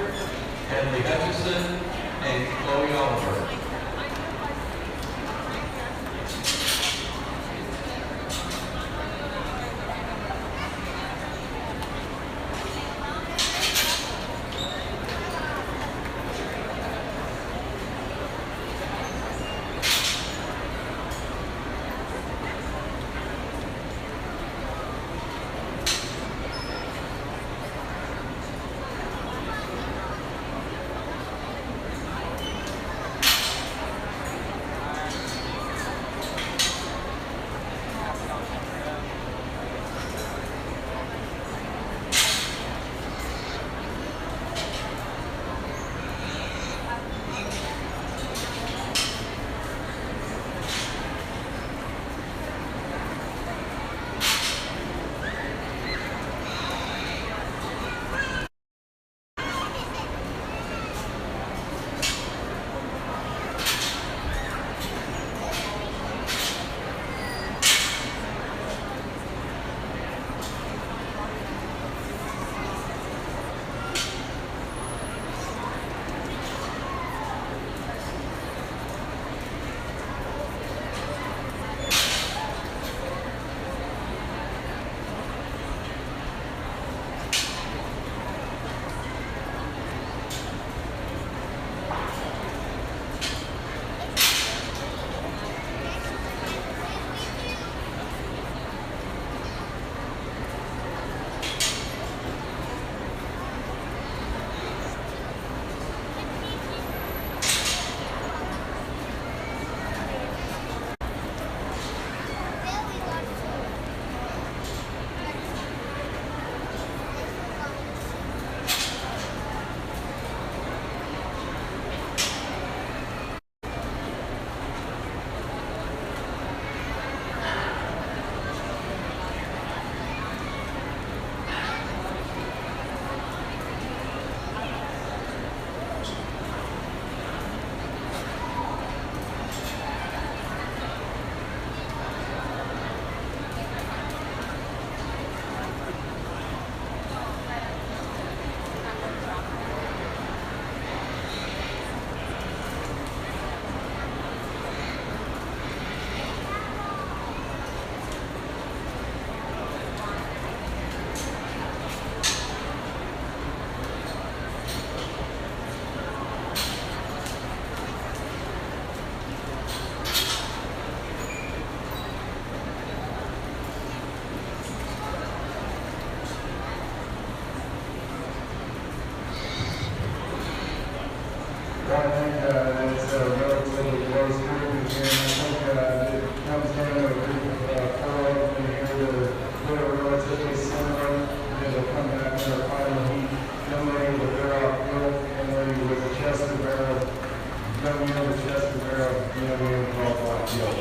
Henley Hutchison, and Chloe Oliver. relatively close group here. And I think it comes down to a group of 4 of them here that are relatively similar. And they'll come back in our final heat. Young lady with Barrow, Gilt, young lady with a Chester Barrow, young man with Chester Barrow, young man with Black Gilt.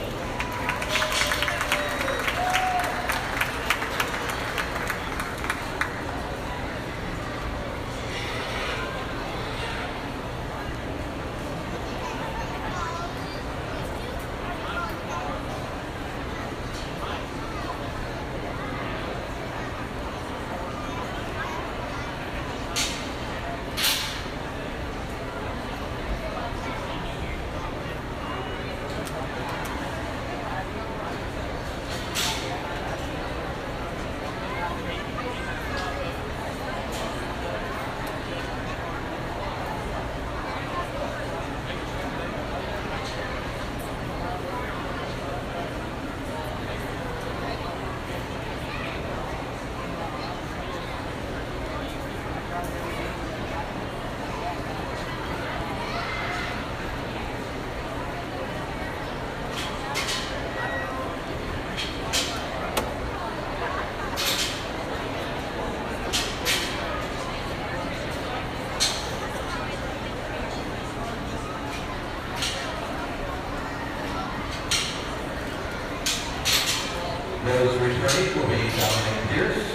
Those returning will be Dominic Pierce,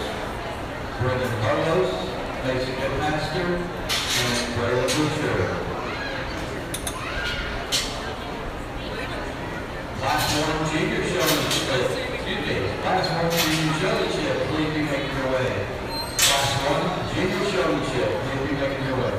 Brendan Carlos, Mason Goodmaster, and Braylon Butcher. Class 1 junior showmanship, Class 1 junior showmanship, please be making your way. Class 1 junior showmanship, please be making your way.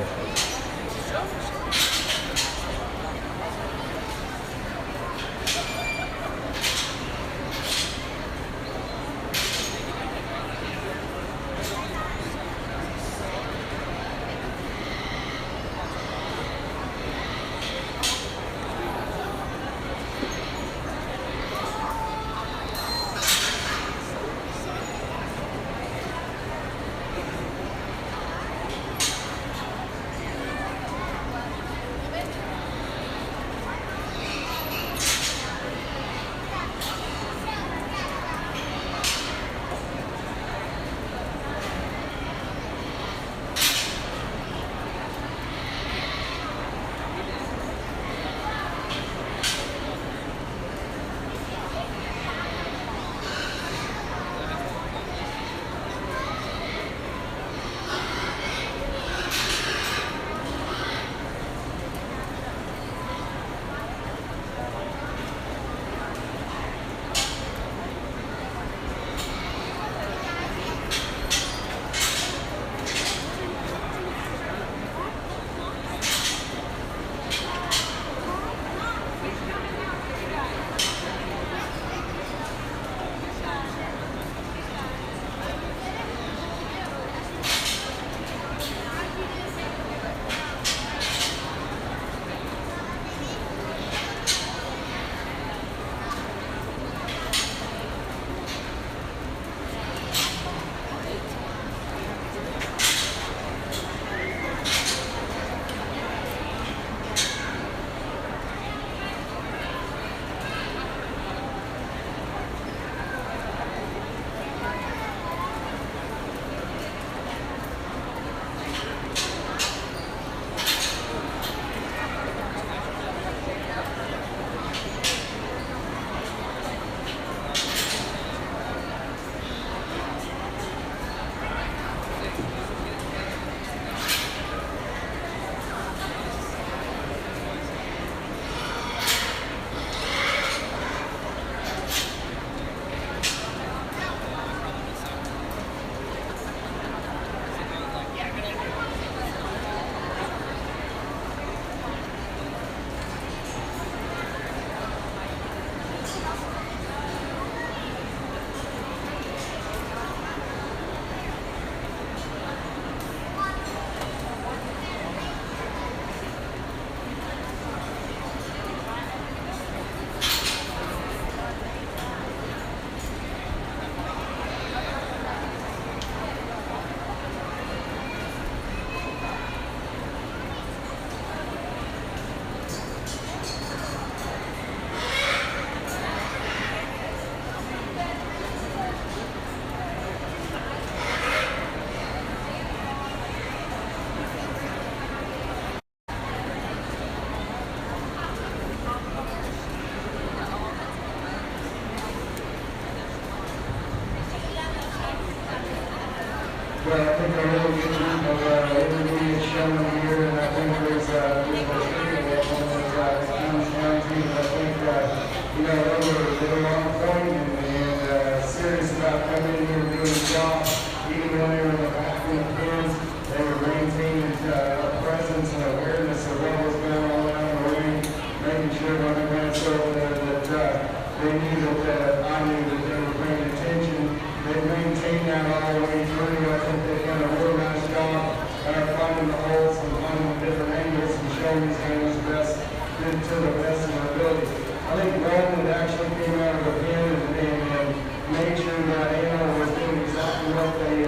he's doing his best, did to the best of our ability. I think one that actually came out of the pen and made sure that animal was doing exactly what they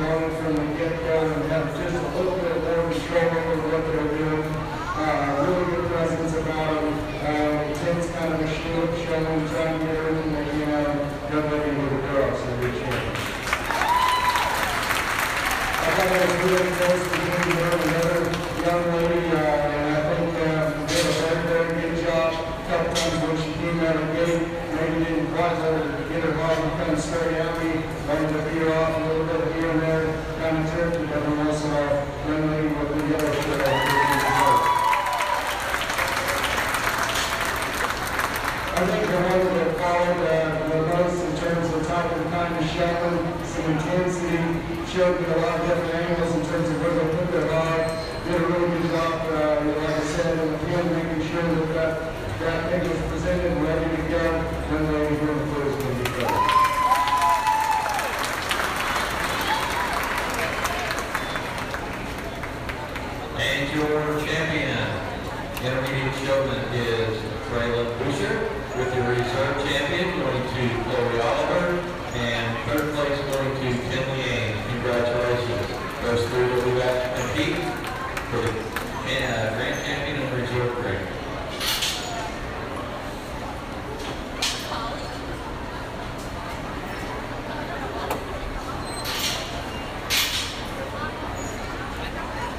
wanted from the get-go and have just a little bit more control over what they were doing. Really good presence about him. Intense kind of a shield showing, trying to get everything they can out of young lady with the girl, so good show. I thought it was really close between her and another young lady, and I think did a very, very good job. A couple times when she came out of the gate, maybe didn't quite hold her to get her hard and kind of straight at me. Wanted to beat her off a little bit here and there, kind of tricky, but then also young lady with the yellow shirt. I think the ones that followed the most in terms of type of kind of showing, some intensity, showed a lot of different angles in terms of where they put their hog. Did a really good job, like I said, in the field, making sure that that thing was presented and ready to go when they were the first one to go. And your champion, intermediate showman, is Traylon Boucher. With your reserve champion going to Chloe Oliver, and third place going to Kinley Ames. Congratulations. Those three will be back to compete for the grand champion and reserve grade.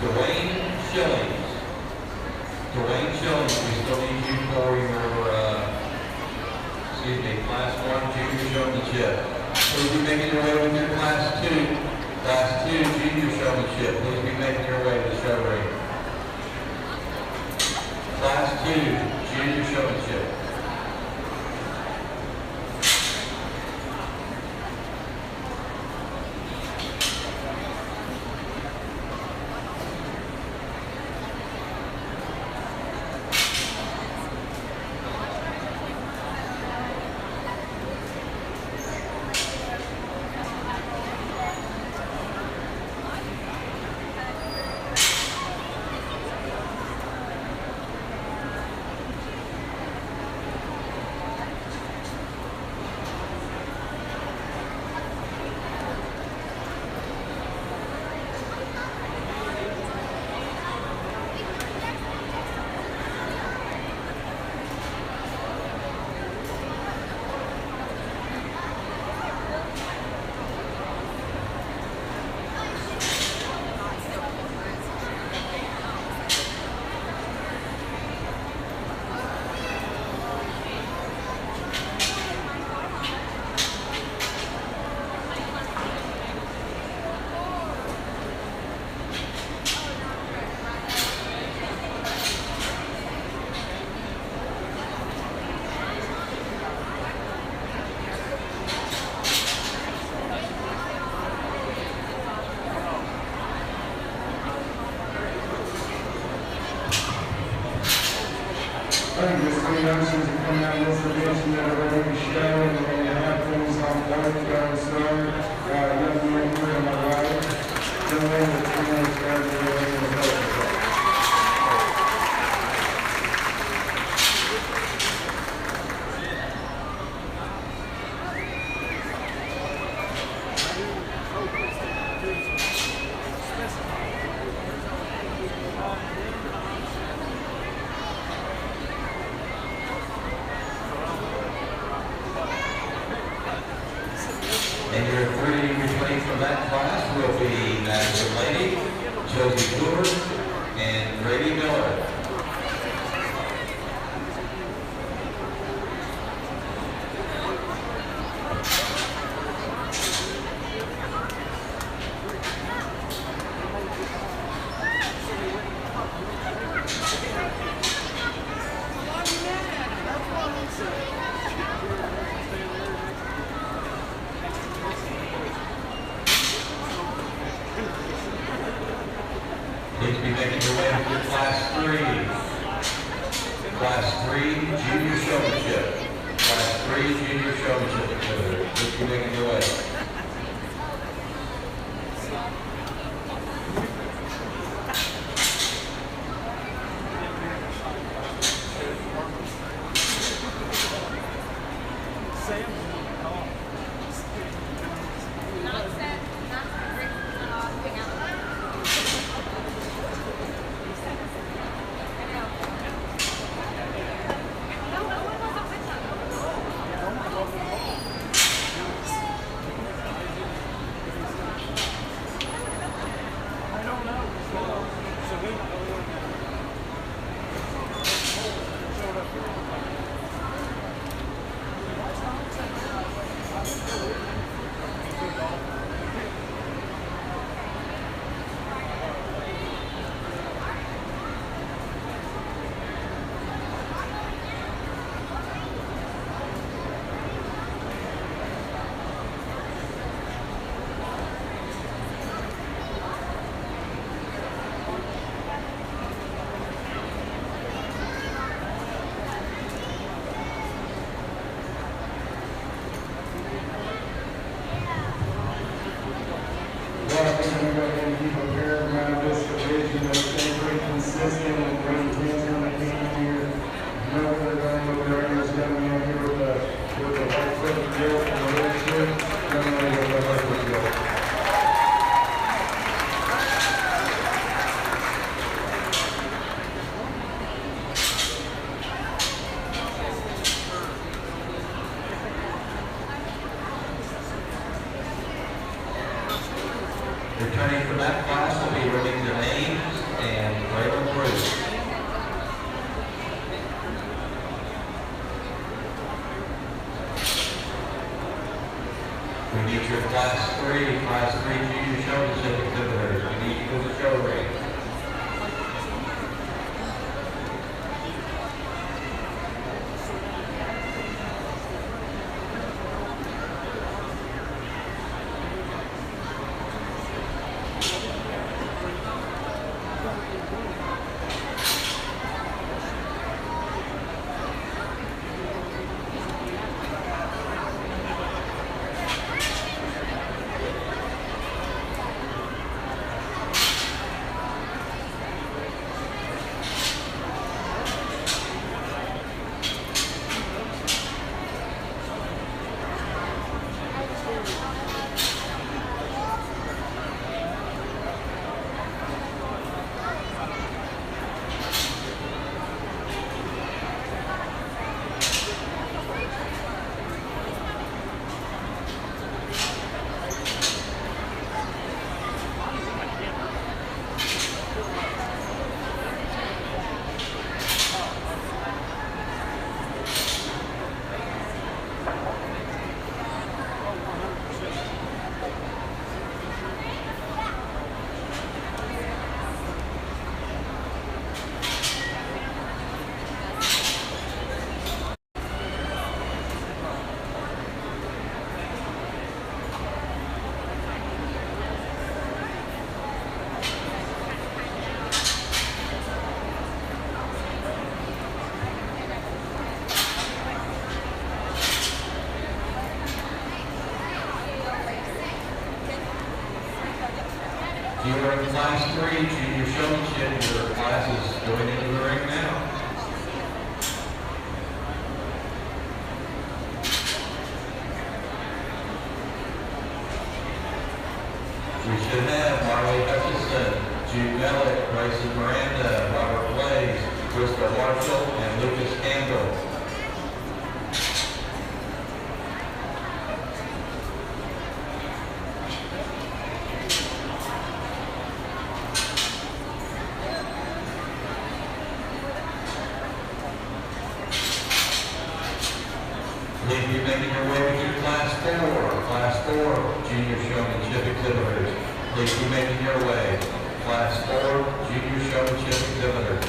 Dwayne Shillings, we still need you for your Class 1 Junior Showmanship. Please be making your way with your Class 2 Junior Showmanship. Please be making your way to the show ring. Class 2 Junior Showmanship. I think there's three youngsters that come out of this division that are ready to show and they have things on board to go and start. Young man here on my right. Young man that's going to start the way in the middle. And your three returning from that class will be Madison Lady, Josie Cooper, and Grady Miller. Please be making your way to your Class 3 Junior Showmanship. Class 3 Junior Showmanship. Please be making your way. Returning from that class will be Remington Ames and Raymond Bruce. We need your Class 3 junior showmanship exhibitors. We need you to the show ring. You are in Class 3 junior showmanship. Your class is going into the ring now. We should have Marley Hutchison, Jude Mellett, Grayson Miranda, Robert Blaze, Crystal Marshall, and Lucas Campbell. If you're making your way to Class 4 junior showmanship exhibitors, please be making your way. Class 4 junior showmanship exhibitors.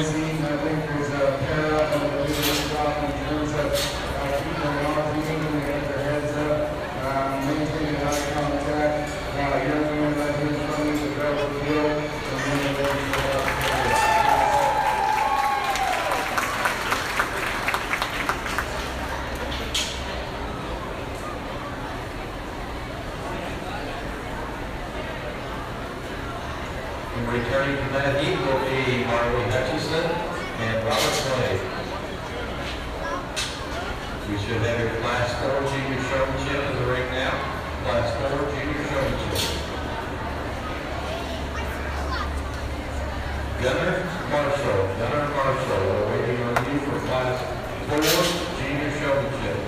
scene. I think there's a pair up and a little drop in terms of keeping their arms even, they got their heads up, maintaining eye contact. Young women like him coming to Barrow Gilt, and then they returning from that heat will be Harley Hutchison and Robert Slade. We should have your Class 4 Junior Showmanship in the ring now. Class 4 Junior Showmanship. Gunnar Marshall, we're waiting on you for Class 4 Junior Showmanship.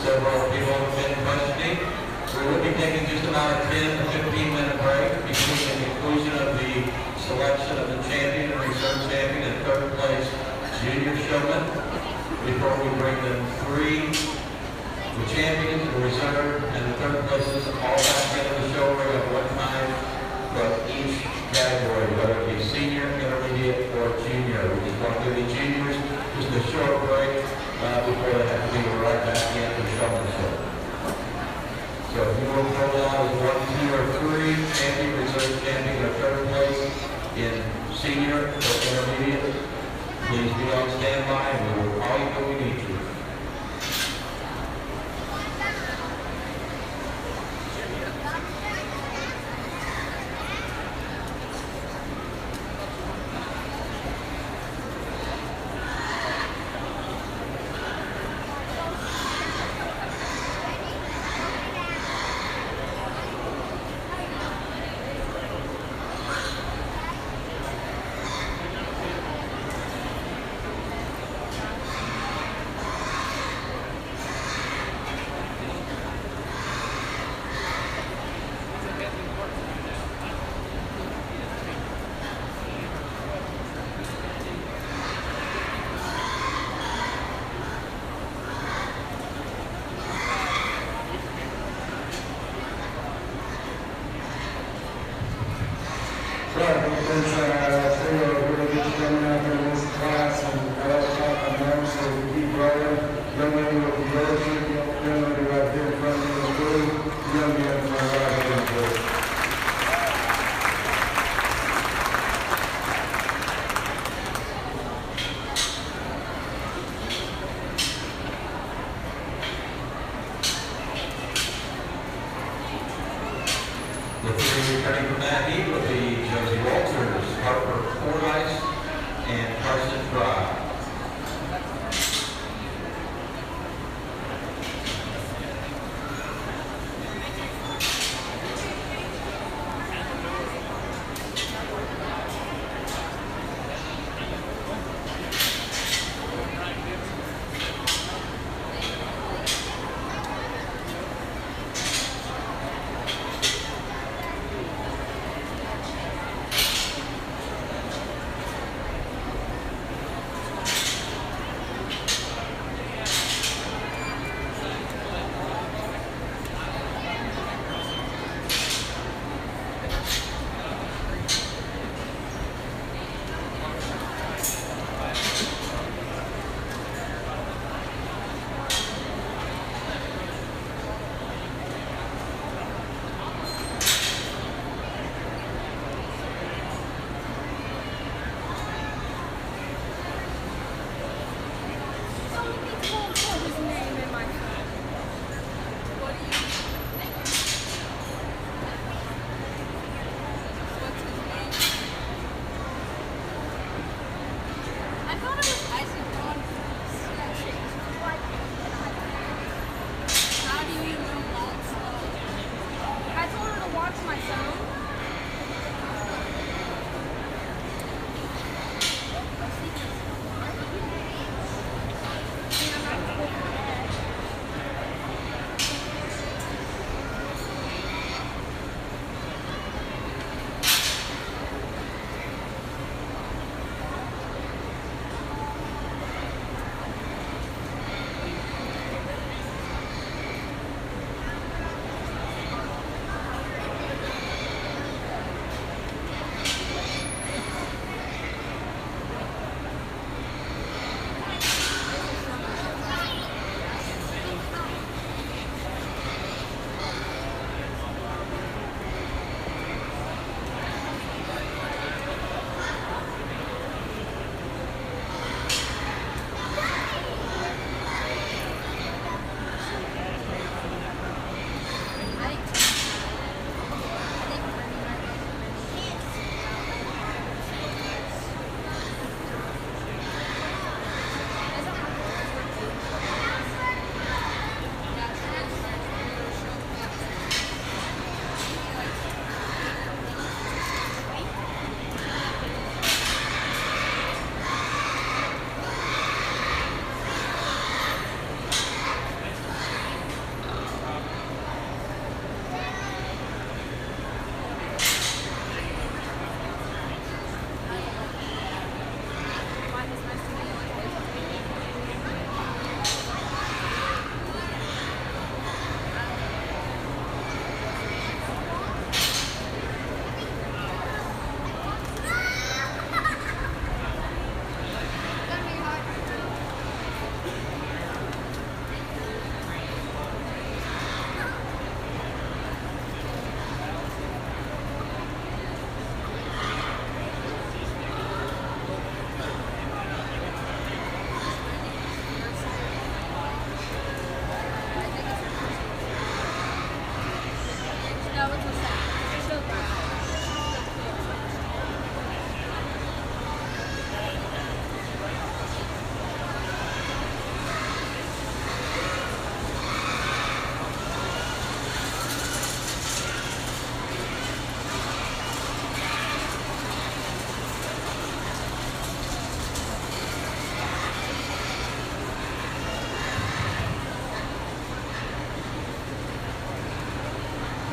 Several people have been questioning. We will be taking just about a 10 to 15 minute break between the conclusion of the selection of the champion, the reserve champion, and third place junior showman before we bring them the champion, the reserve, and the third places all back into the show ring at one time from each category, whether it be senior, intermediate, or junior. We just want to give the juniors just a short break before they have to be right back in for Showmanship. So if you will hold on as 1, 2, or 3, champion, reserve champion, or third place in senior or intermediate, please be on standby and we will call you when we need you.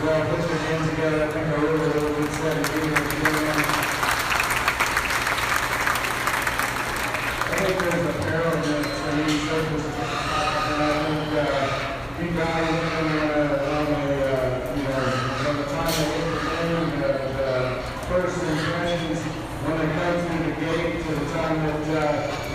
Well, put your hands together. I think I really good set of people are doing. I think there's a parallel to these circles, and I think you guys from the time they hit the game, the first impressions when they come through the gate to the time that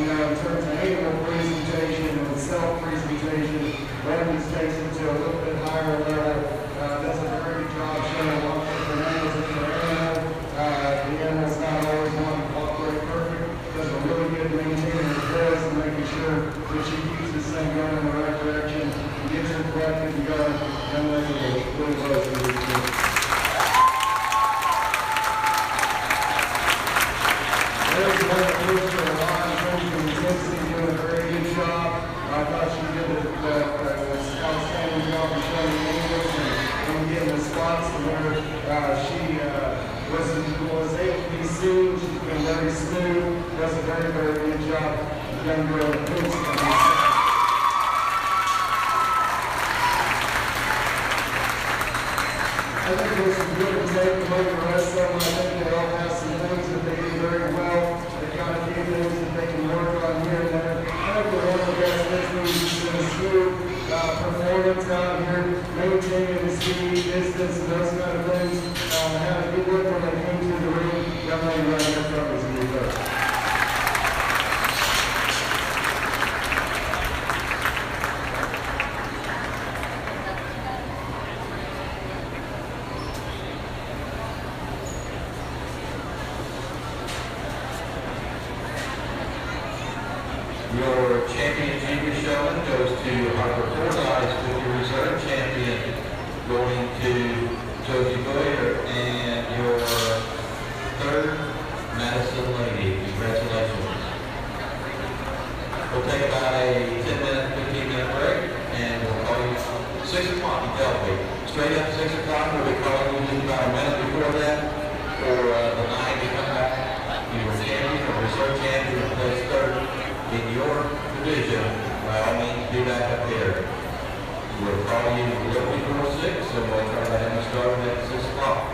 in terms of animal presentation and self-presentation, Brandon takes it to a little bit higher level. Does a very good job showing what different angles of the animal. The animal's not always one to cooperate perfect. Does a really good maintaining her voice and making sure that she keeps this thing going in the right direction and gets her collected and going. And then really close to this thing. There's one that moves for a lot in terms of intensity, doing a very good job. I thought she did an outstanding job of showing the angles and getting the spots to where she was able to be seen. She's been very smooth. Does a very, very good job. Young girl in Putnam. I think there's some good and take among the rest of them. I think they all have some things that they do very well. They've got a few things that they can work on here and there. I think they're one of the best listeners in a smooth performance out here, maintaining the speed, distance, and those kind of things. Had a good look when they came to the ring. Young lady right here from us in the first. Your champion junior showman goes to Harper Fordyce with your reserve champion going to Josie Boyer, and your third Madison Lady. Congratulations. We'll take about a 10-minute, 15-minute break, and we'll call you 6 o'clock. You tell me. Straight up 6 o'clock, we'll be calling you just about a minute before that for the 9 to come back. You were champion or reserve champion and placed third in your division. By all means, do that up there. We'll call you a little before 6, and we'll try to have you started at 6 o'clock.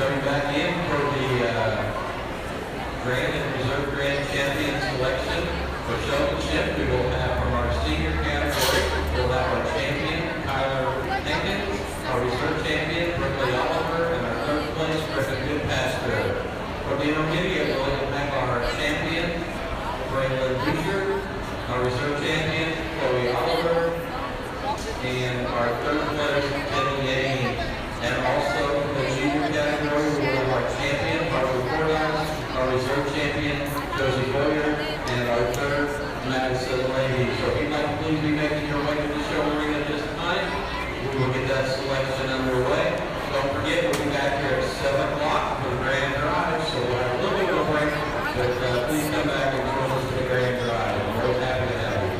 Coming back in for the Grand and Reserve Grand Champion selection for Showmanship, we will have from our senior category, we'll have our champion, Tyler Jenkins, our reserve champion, Brooklyn Oliver, and our third place, Griffin Goodpasture. For the intermediate, we'll have our champion, Braylon Boucher, our reserve champion, Chloe Oliver, and our third place, Jenny Yang. And also for the junior category, we will have our champion, Barbara Fordyce, our reserve champion, Josie Boyer, and our third, Madison Lady. So if you'd like to please be making your way to the show arena at this time, we will get that selection underway. Don't forget, we'll be back here at 7 o'clock for the grand drive, so we'll have a little bit of a break, but please come back and join us for the grand drive. We're real happy to have you.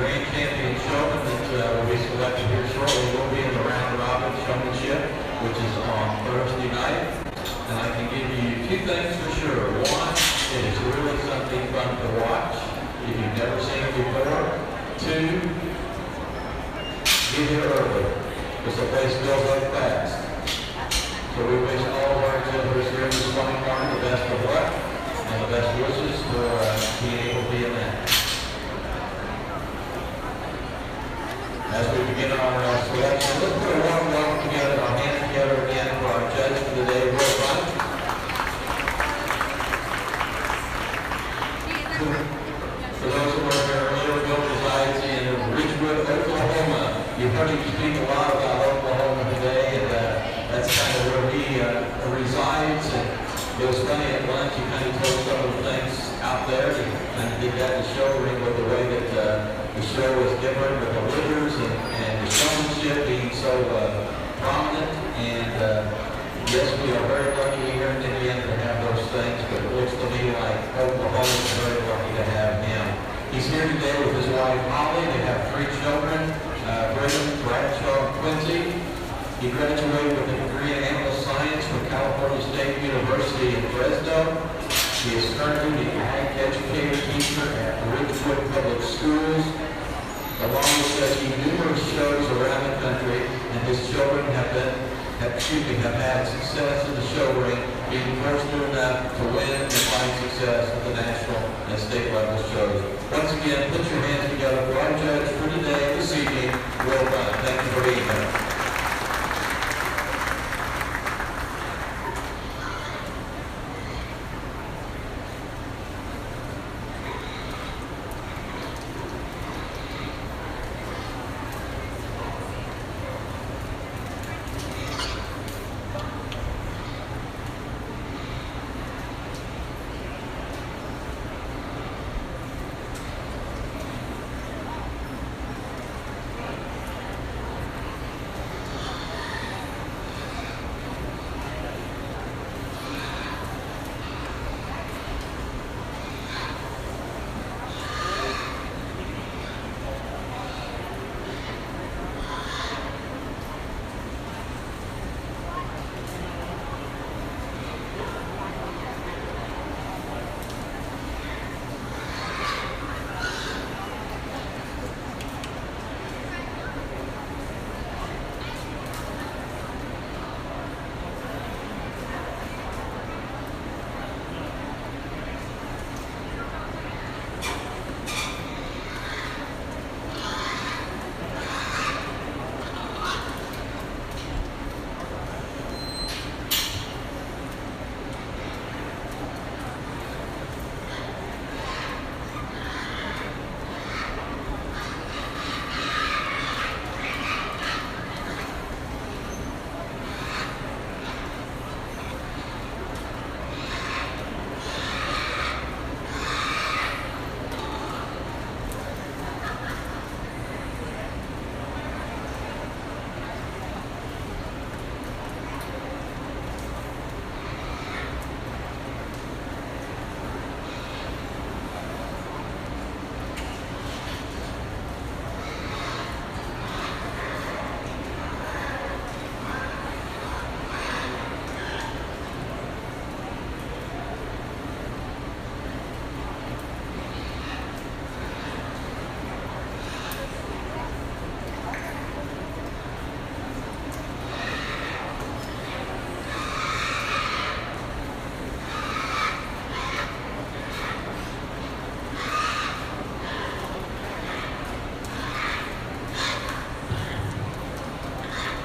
grand champion showman that will be selected here shortly will be in the round robin showmanship, which is on Thursday night. And I can give you two things for sure. One, it is really something fun to watch if you've never seen it before. Two, get here early because the place fills up fast. So we wish all of our exhibitors here this morning the best of luck and the best wishes for being able to be in that. As we begin our selection, let's put a warm welcome together, our hands together again for our judge for the day, real fun. For those who are here earlier, Bill resides in Ridgewood, Oklahoma. You've heard him speak a lot about Oklahoma today, and that's kind of where he resides. And it was funny at lunch, he kind of told some of the things out there. He kind of did that in the show ring with the way that the show was different with the litters and the showmanship being so prominent. And yes, we are very lucky here in Indiana to have those things, but it looks to me like Oklahoma is very lucky to have him. He's here today with his wife Holly. They have 3 children, Brigham, Bradshaw, and Quincy. He graduated with a degree in animal science from California State University in Fresno. He is currently the ag educator teacher at Ridgewood Public Schools, along with judging numerous shows around the country, and his children have had success in the show ring, being fortunate enough to win and find success at the national and state level shows. Once again, put your hands together for our judge for today, this evening. Well done. Thank you for being here.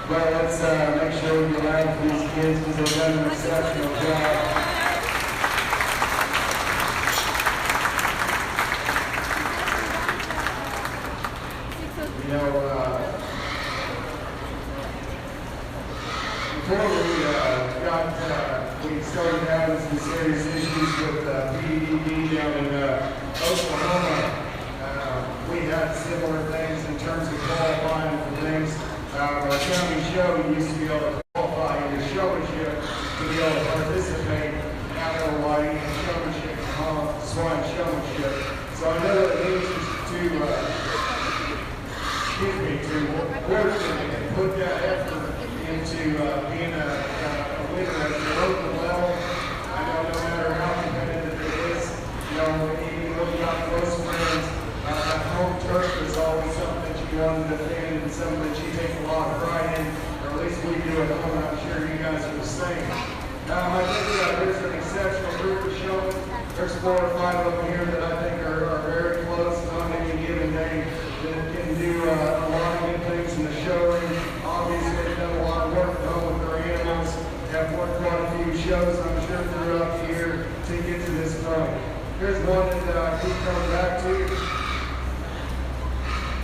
Well, let's make sure we get out for these kids because they've done an exceptional job. You know, before we started having some serious issues with PED down in Oklahoma, we had similar things in terms of qualifying for things. Our county show used to be able to qualify in the showmanship to be able to participate out in Hawaii in showmanship, Swine Showmanship. So I know that it needs to work and put that effort into being a winner at the local level. I know no matter how competitive it is, you know, even though you got close friends, home turf is always something that you want to defend and something that you take a lot of pride in, or at least we do at home. I'm sure you guys are the same. I think there's an exceptional group of showmen. There's 4 or 5 of them here that I think are very close on any given day that can do a lot of good things in the show ring. Obviously, they've done a lot of work at home with their animals, have worked quite a few shows, I'm sure, throughout the year to get to this point. Here's one that I keep coming back to.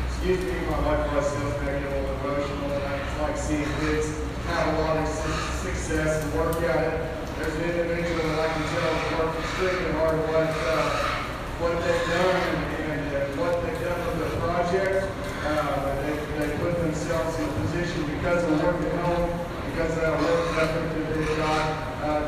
Excuse me, my wife myself may get a little emotional, and I just like seeing kids have a lot of success and work at it. There's an individual that I can tell has worked extremely hard what they've done and what they've done for the project. They put themselves in a position because of work at home, because of that work effort that they've got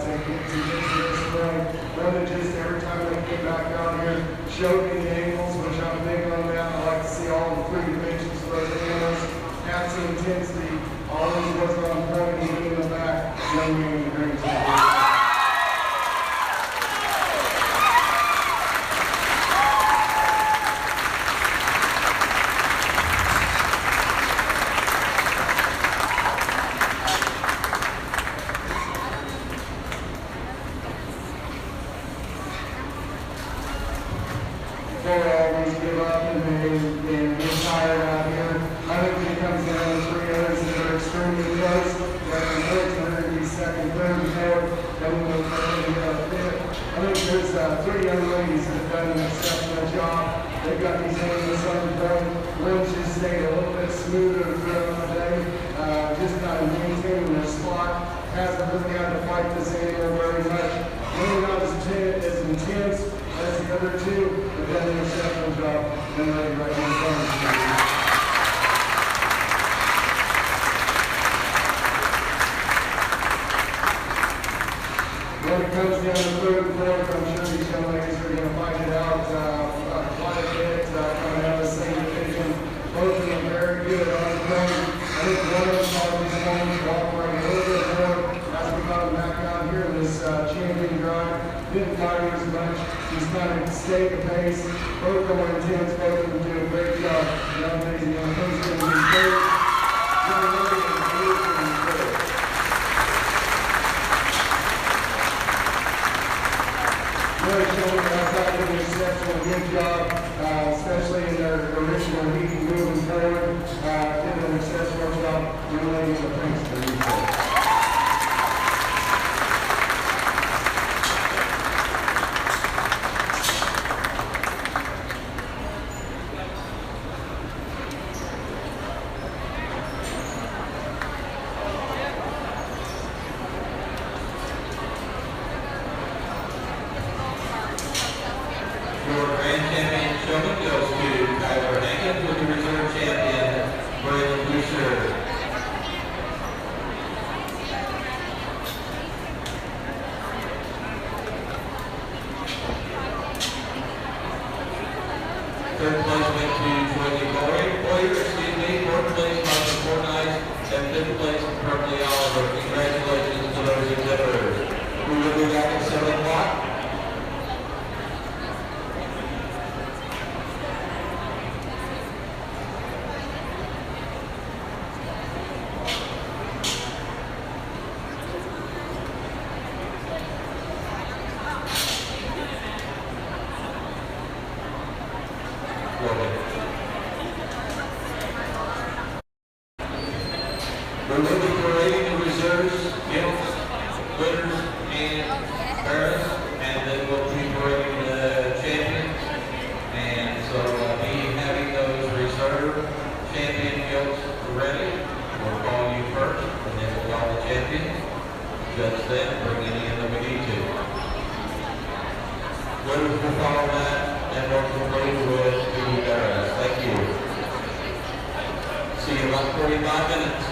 to get to this point. One that just every time they came back out here showed me the angles, which I'm big on that. I like to see all the 3 dimensions of those animals. Have some intensity, always was on point, even in the back, young man in the Greencastle. When it comes down to 3rd and 4th, I'm sure these young ladies are going to find it out quite a bit coming out of the same division. Both of them very good on the ground. I think one of them probably is going to cooperate a little bit more as we got him back out here in this champion drive. Didn't fire as much. He's kind of stayed the pace. Both of them are intense. Both of them do a great job. Young ladies and young folks going to be great. Really showing that I did an exceptional good job, especially in their original heat moving forward. Did an exceptional job. Young ladies are thanks to you. We're going to be parading the reserves, Gilt, winners, and Barrow, and then we'll be parading the champions. And so me having those reserve champion Gilts ready, we'll call you first, and then we'll call the champions. Judge them, bring any of them we need to. Winners will follow that, and we'll complete with the Barrows. Thank you. See you in about 45 minutes.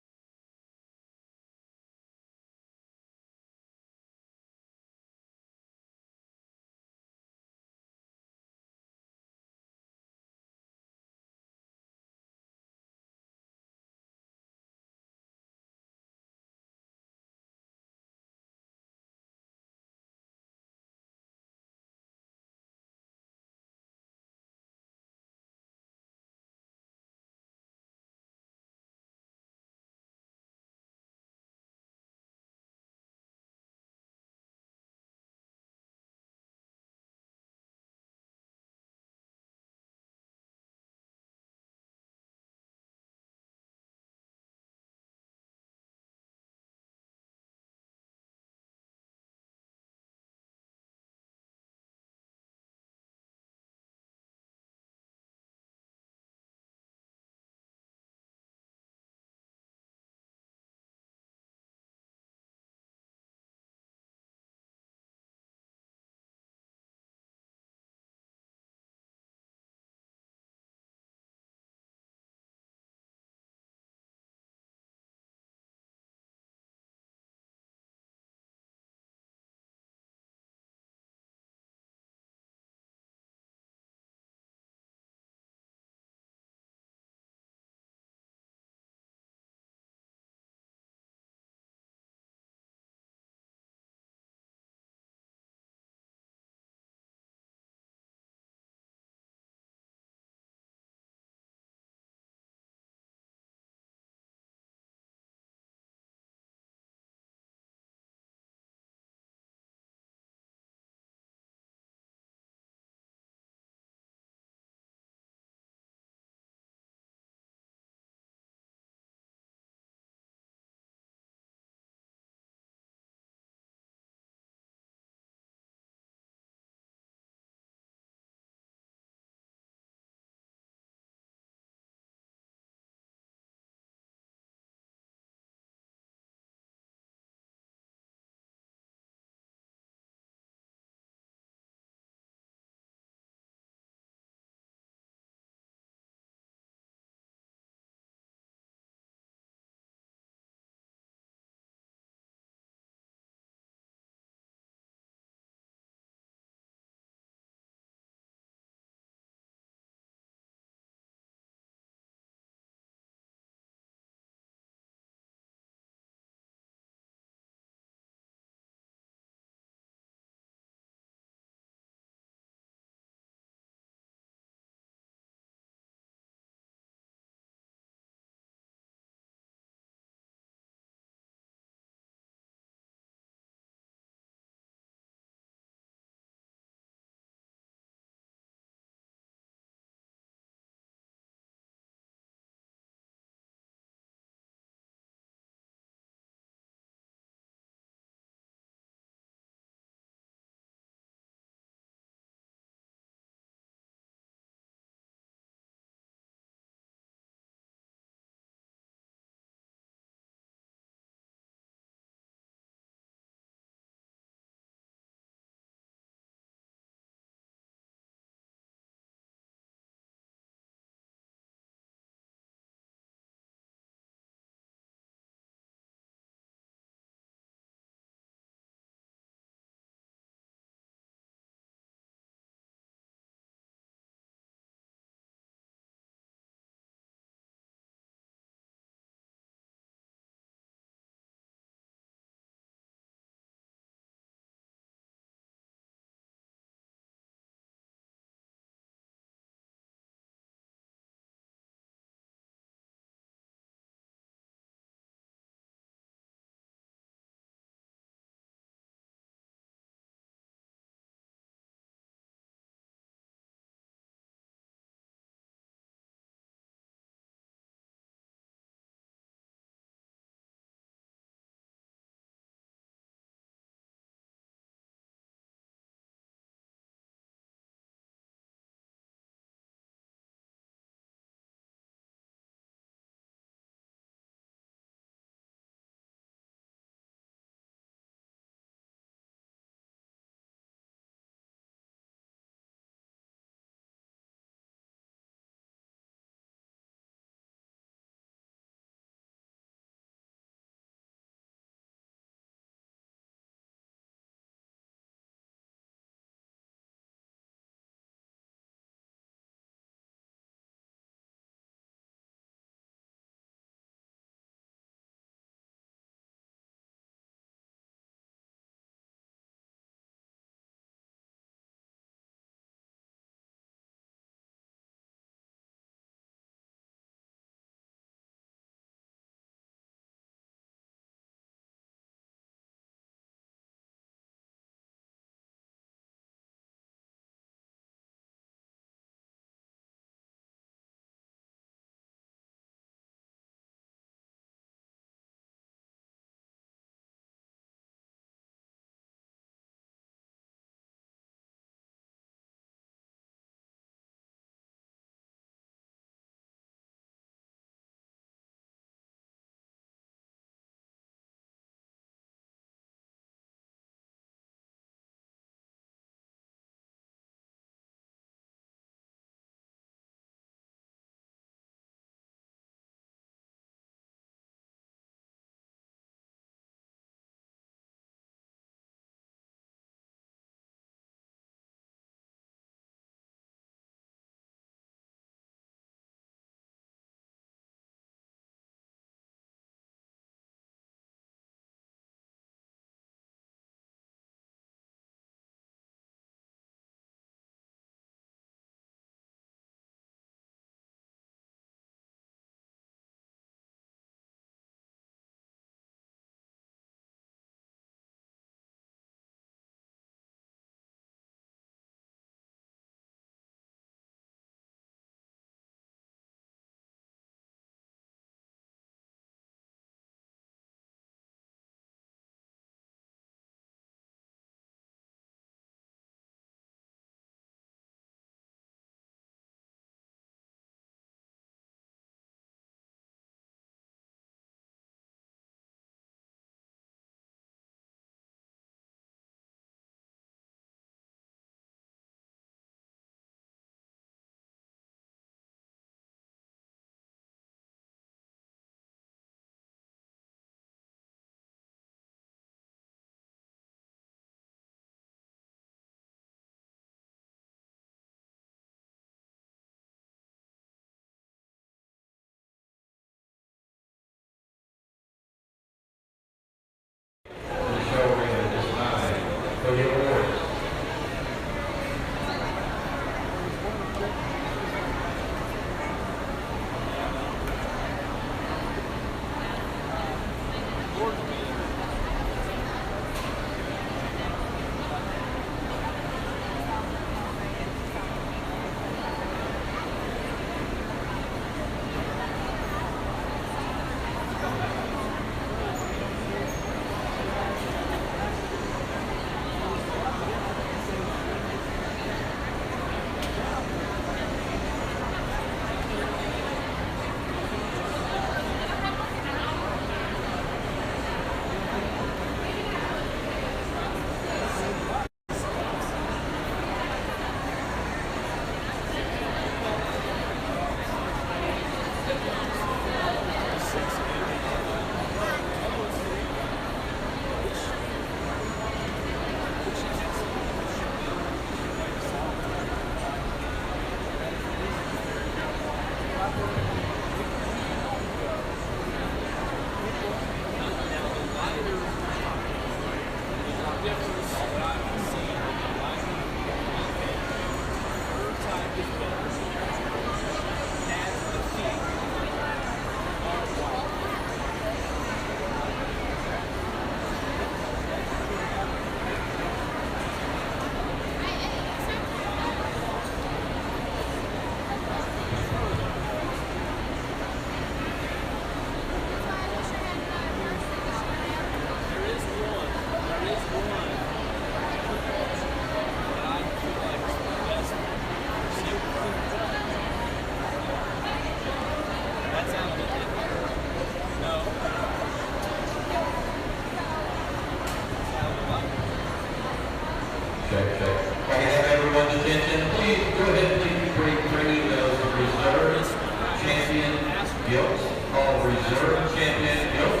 reserve champion Gilt,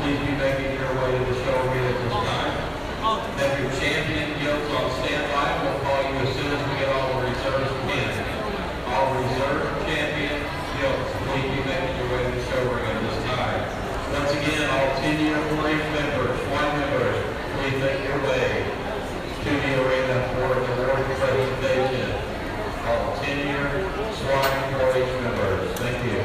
please be making your way to the show arena at this time. Have your champion Gilt on standby. We'll call you as soon as we get all the reserves in. All reserve champion Gilt, please be making your way to the show arena at this time. Once again, all 10-year parade members, swine members, please make your way to the arena for an award presentation. All 10-year swine parade members. Thank you.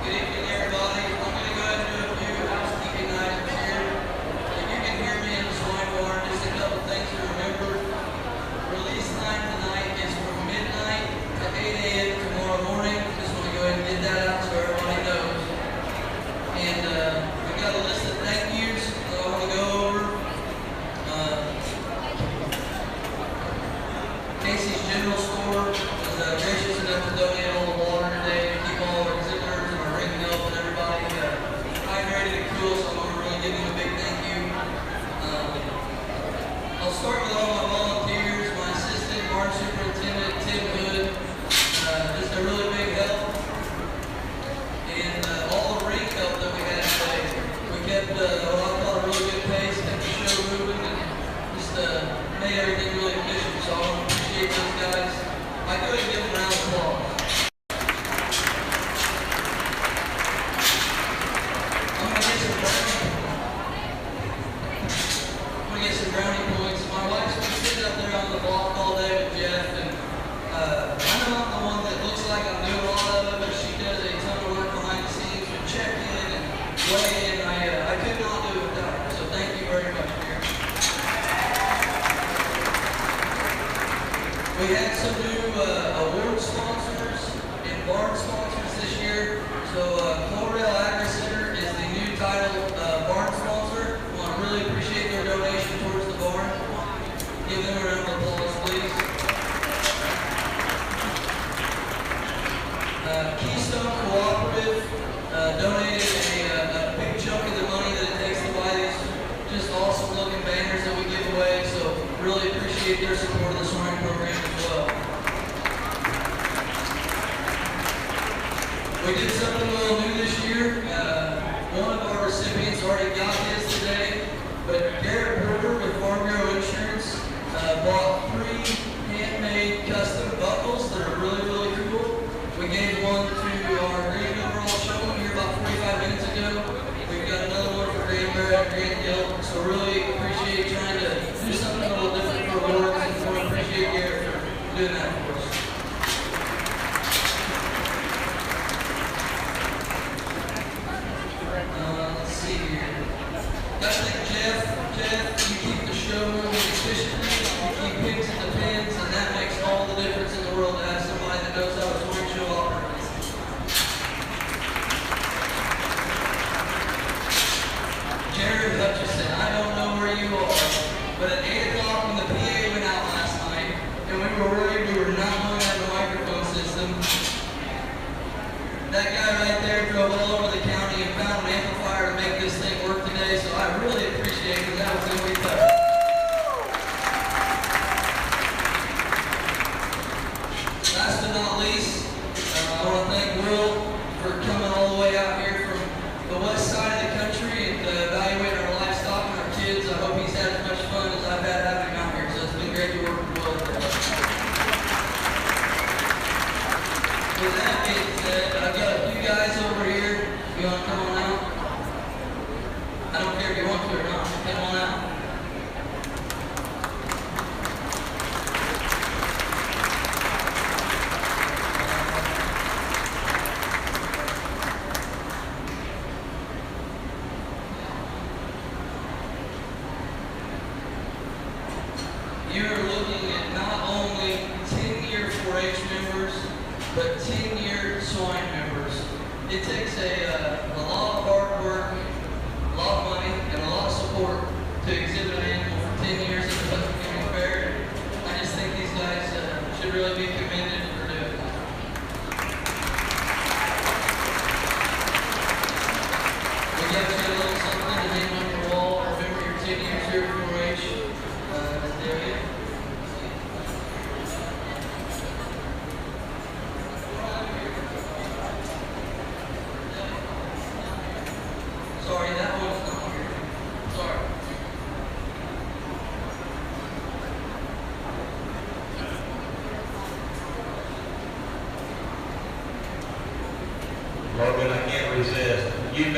Good evening, everybody. I'm going to go ahead and do a few housekeeping items here. If you can hear me in the swine barn, just a couple things to remember. Release time tonight is from midnight to 8 a.m. tomorrow morning. Just want to go ahead and get that out so everybody knows. And we've got a list of thank yous that I want to go over. Casey's General Store was gracious enough to donate all the water today to keep all our exhibitors and our ring milk and everybody hydrated and cool, so I want to really give them a big thank you. I'll start with all my volunteers, my assistant, barn superintendent, Tim Hood, just a really big help. And all the ring help that we had today. We kept what I call a really good pace, kept the show moving, and just made everything really efficient. So I want to appreciate those guys. I go ahead and give them a round of applause. I'm going to get some brownie points. My wife's been sitting up there on the block all day with Jeff, and I know I'm the one that looks like I'm doing a lot of it, but she does a ton of work behind the scenes with check-in and weigh-in. I could not do it without her, so thank you very much, Karen. We had some new award sponsors and barn sponsors this year. So Cloverdale Agri Center is the new title barn sponsor. I want to really appreciate their donation towards the barn. Give them a round of applause, please. Keystone Cooperative donated a big chunk of the money that it takes to buy these just awesome looking banners that we give away. So really appreciate their support of the swine program as well. We did something a little new this year. One of our recipients already got his today, but Garrett Brewer with Farm Bureau Insurance bought 3 handmade custom buckles that are really, really cool. We gave one to our green overall showman here about 45 minutes ago. We've got another one for Barrow and Gilt. So really appreciate trying to do something a little different for awards, and we appreciate Garrett for doing that for us. Let's see here. Gotta thank Jeff. Jeff, you keep the show moving efficiently. You keep pigs in the pens, and that makes all the difference in the world to have somebody that knows how a swine show operates. Jared Hutchison, I don't know where you are, but at 8 o'clock when the PA went out last night, and we were worried we were not going to have a microphone system, that guy right there drove all over the county and found an amplifier to make this thing work today, so I really appreciate it because that was going to be tough. Last but not least, I want to thank Will for coming all the way out here from the west side of the country and evaluating our livestock and our kids. I hope he's had as much fun as I've had having him out here, so it's been great to work with Will. With that being said, I've got a few guys over here. You want to come on out? I don't care if you want to or not. Come on out. You're looking at not only 10-year 4-H members, but 10-year swine members. It takes a lot of hard work, a lot of money, and a lot of support to exhibit an animal for 10 years at the Putnam County Fair. I just think these guys should really be commended for doing that. We got you a little something to hang on your wall. Remember your 10 years here at 4-H.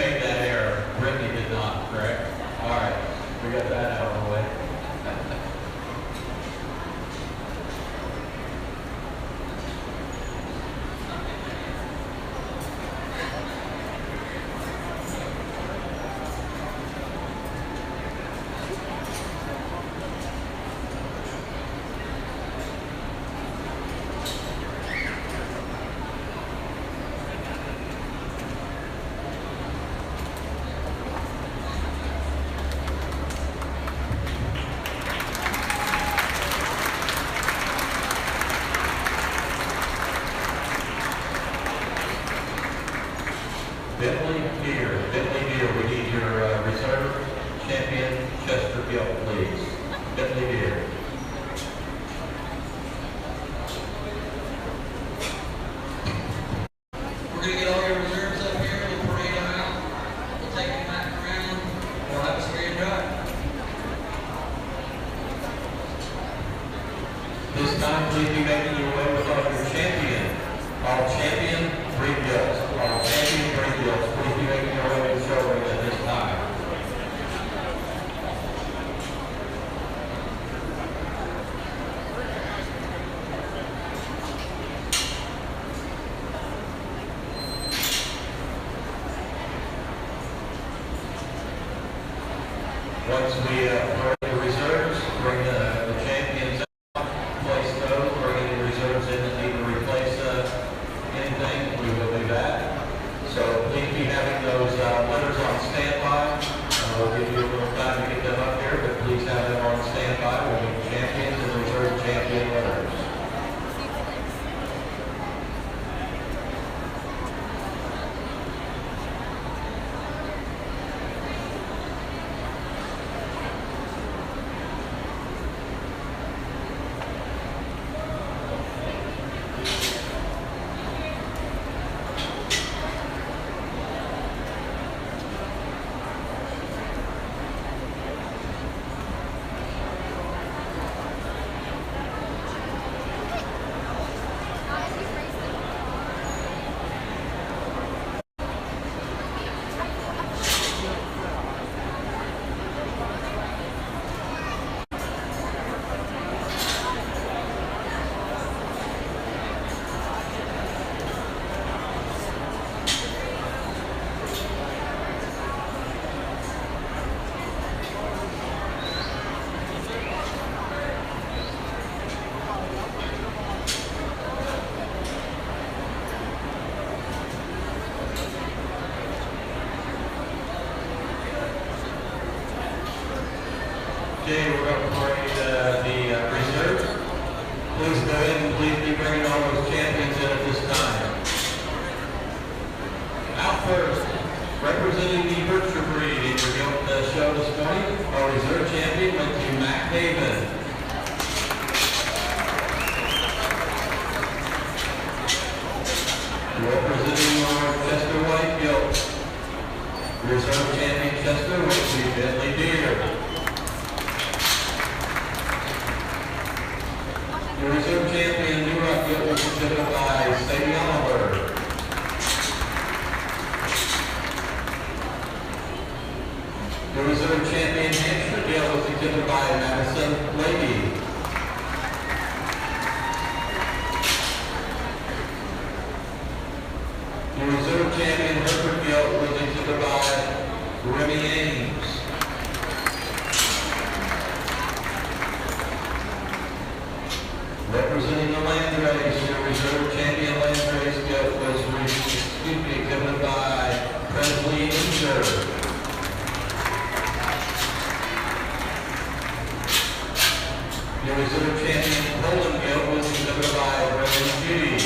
made that error. Brittany did not, correct? All right, we got that out of the way. Bentley Deer, we need your reserve champion Chester Gilt, please. Bentley Deer. We're going to get all your reserves up here. We'll parade them out. We'll take them back around. We'll have a spray and dry. This time, please be making your way with all your champion. All champion, bring gilts. All champion, bring gilts. Please be making your way to the showroom at this time. Once we parade the reserves, bring the champions out, place those, bring any reserves in that need to replace anything, we will do that. So please be having those letters on standby. We'll give you a little time to get them up here, but please have them on standby. We'll need champions and reserve champion letters. Okay, we're going to parade the reserve. Please go in and please be bringing all those champions in at this time. Out first, representing the Berkshire breed in your Gilt show this morning, our reserve champion went to Mac Haven. Representing our Chester White Gilt, reserve champion Chester went to Bentley Deer. The reserve champion New Rock Gilt was exhibited by Sadie Oliver. The reserve champion Hampshire Gilt was exhibited by Madison Lady. The reserve champion Hereford Gilt was exhibited by Remy Ames. Representing the land race, your reserve champion land race Gilt was exhibited by Presley Incher. Your reserve champion Poland Gilt was exhibited by Brendan Judy.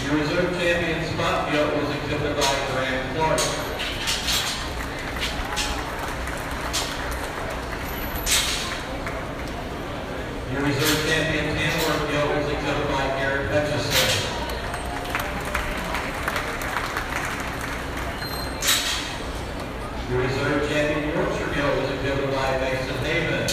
Your reserve champion Spot Gilt was exhibited by Graham Clark. Your reserve champion Tamworth Gilt was exhibited by Garrett Hutchison. Your reserve champion Yorkshire Gilt was exhibited by Mason Haven.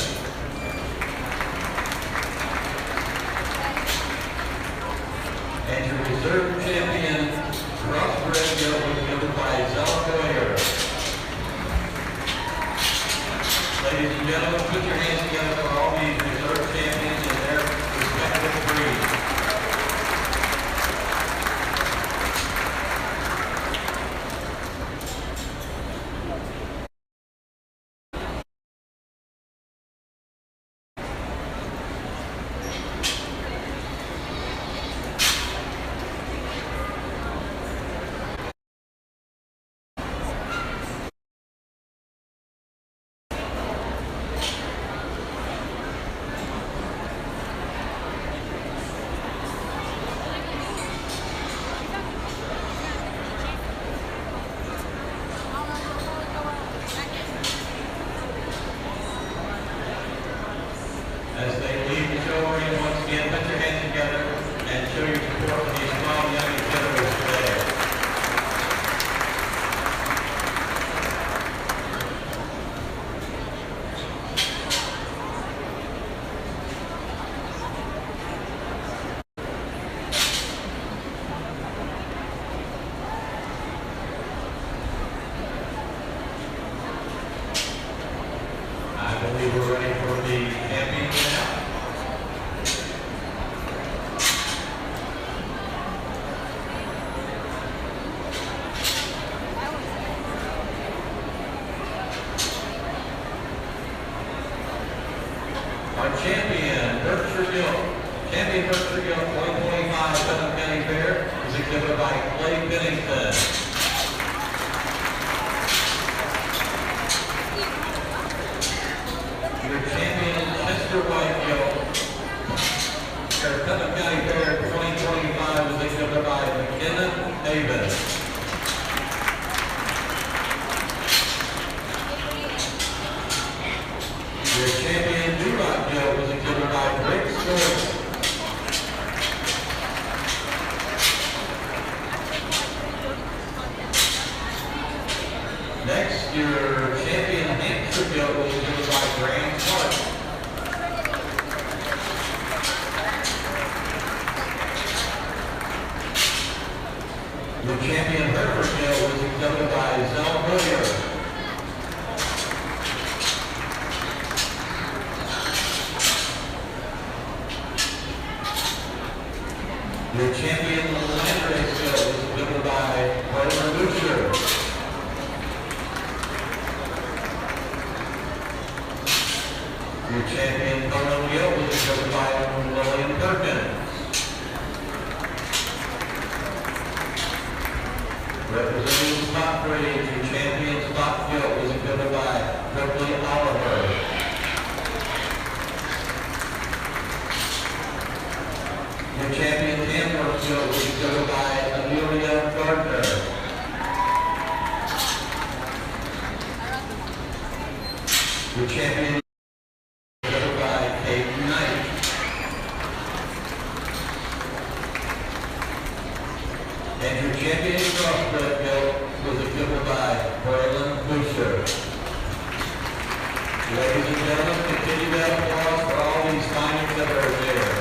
Bennington. Your champion, Chester White Gilt. Your Putnam County Fair 2025 was exhibited by McKenna Davis. Your champion, Durock Gilt, was exhibited by Rick Stewart. Next, your champion Hampshire Gilt was given by Graham Clark. Your champion Hereford Gilt was exhibited by Zell Hillier. Your champion Landrace Gilt was exhibited by Barbara Boucher. Your champion, Putnam Gilt, was exhibited by Lillian Perkins. Representing Stockbridge, your champion, Stock Gilt, was exhibited by Berkeley Oliver. Your champion, Tamworth Gilt, was exhibited by Amelia Gardner. Your champion, and your champion crossbred Gilt was exhibited by Braylon Boucher. Ladies and gentlemen, continue that applause for all these fine exhibitors here.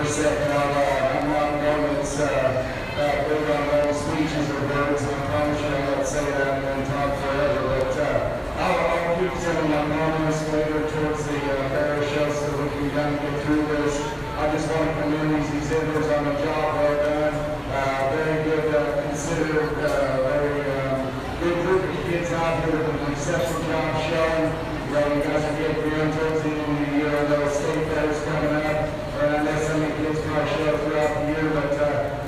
Second, I'm not going to build on those speeches or words, and I promise you I won't say that and then talk forever, but I'll keep sending my comments later towards the Barrow show so we can kind of get through this. I just want to commend these exhibitors on the job well done. Very good, considered, very good group of kids out here with an exceptional job showing. You guys are getting around towards the end of the year. Those state fairs coming up. I know some of the kids probably show up throughout the year, but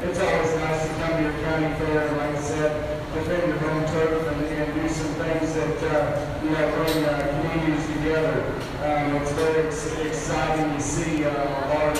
it's always nice to come to your county fair. And like I said, defend your home turf and do some things that bring communities together. It's very exciting to see a large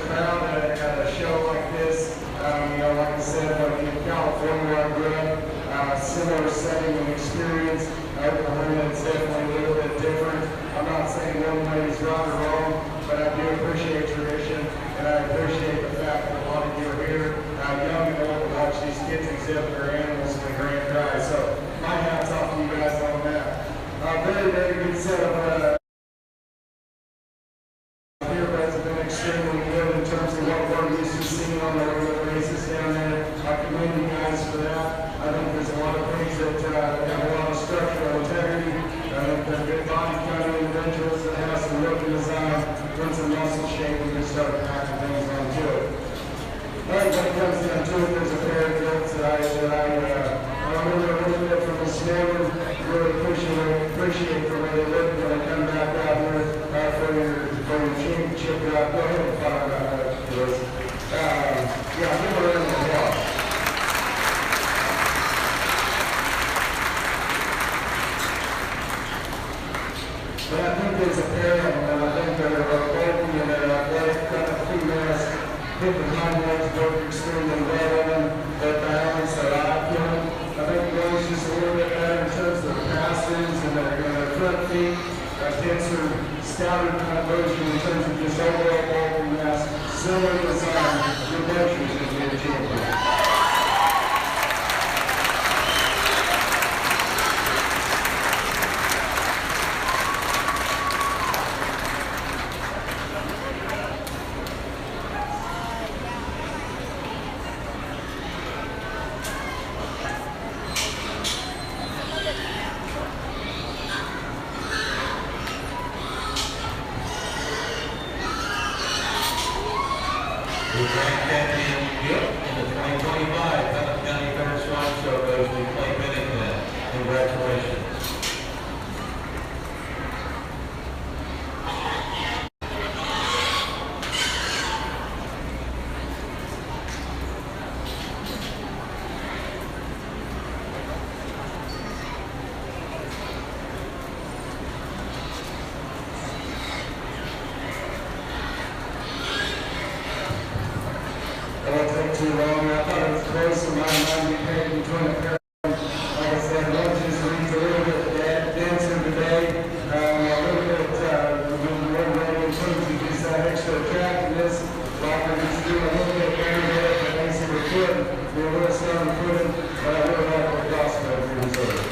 crowd at a show like this. Like I said, in California where I grew up, similar setting and experience. Oklahoma, it's definitely a little bit different. I'm not saying one way is right or wrong, but I do appreciate tradition, and I appreciate the fact that a lot of you are here, young and old, to watch these kids exhibit their animals in the grand prize. So my hat's off to you guys on that. Very, very good set of purebreds have been extremely good in terms of what we're used to seeing on the regular basis down there. I commend you guys for that. I think there's a lot of things that have a lot of structural integrity. I think they're good body kind of individuals that have some look and design, run some muscle shape, and just start packing things onto it. All right, when it comes down to it, there's a pair of gilts that I remember a little bit from this morning. Really appreciate the way they look when they come back out here for your championship drive. Go ahead and fire about that, please. Yeah, give a round of applause. But I think there's a pair of them, and I think they're bulky and they're athletic, kind of females, hip and hind legs, both extremely well on them. Their balance, their eye-killing. I think it goes just a little bit better in terms of the passes and their front feet. Denser, stouter kind of version in terms of just overall bulk and mass. Similar design, your measures as your champion. The grand champion Gilt in the 2025 Putnam County Fair Swine Show goes to Clay Bennington. Congratulations. It won't take too long. I thought it was close, and I'm be paired between the pair. Like I said, one just reads a little bit denser today. A little bit more ready in terms of just that extra attractiveness. Walker just doing a little bit better there, but makes it a foot. We're a little strong footed, but I really like the crossbow for reserve.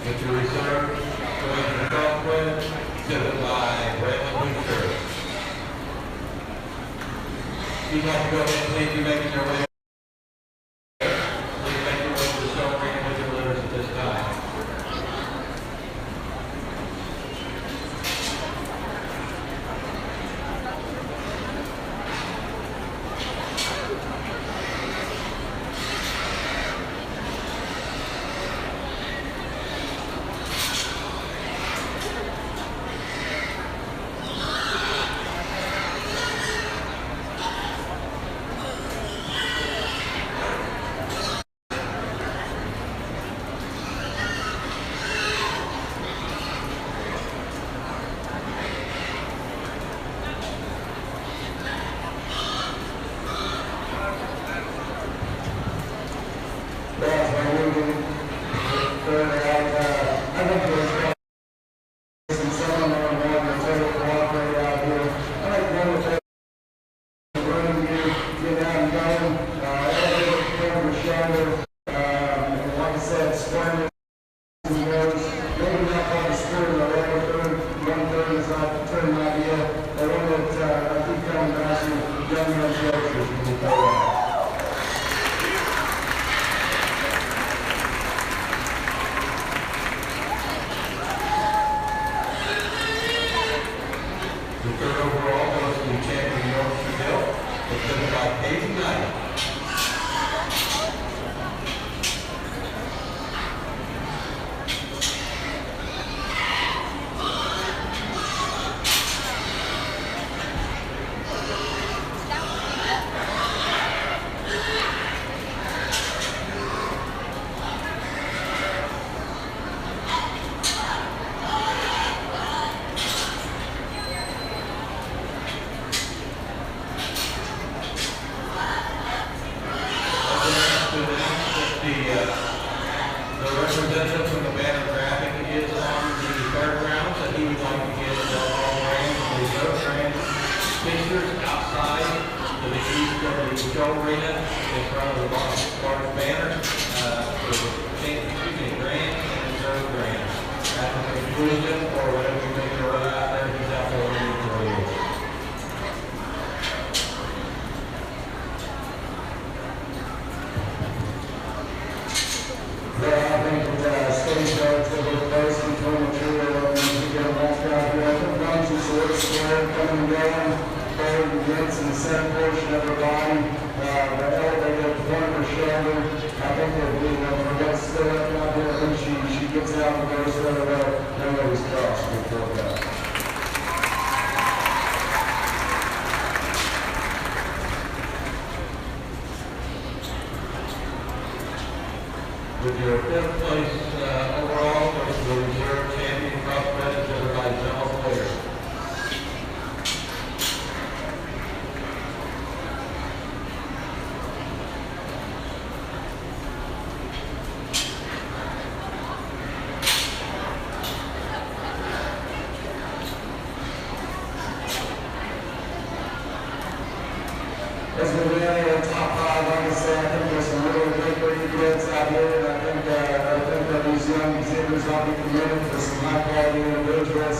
With your reserve, going to the crossway, given by Brandon Winter. If you'd like to go ahead and please be making your way. Please make your way to the show ring with your litters at this time. Arena in front of the large banner for grand and reserve grand. After conclusion or whatever you make your way out there, he's out there waiting for you. Well, I think that stage relatively close between the two of them. We get them back out here. I think Bunches are square coming and going. Forward and against in the center portion of her body. The elevator at the front of her shoulder. I think they're bleeding up. We're going to stay up out there. I think she gets out and goes the other way. Nobody's crossed before that. With your fifth place overall versus the reserve champion crossbred, is everybody's yellow player. As we really in top five, like I said, I think there's some really great kids out here, and I think that these young exhibitors ought to be committed for some high quality individuals.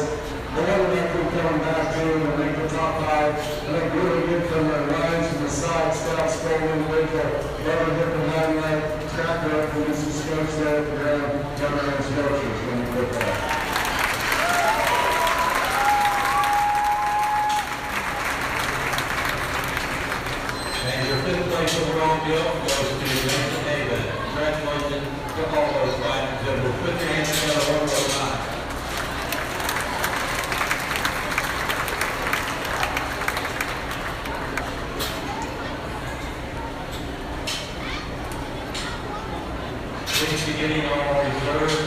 The one that keep coming back to and make the top five, I think really good from the lines from the side, stop scrolling with the rubber hip and highlight, track up, and do some scopes there at the ground, cover and structures when you put that. And your fifth place overall Gilt goes to Nathan Haven. Congratulations to all those fine exhibitors. Put your hands together one more time. Please be getting all reserve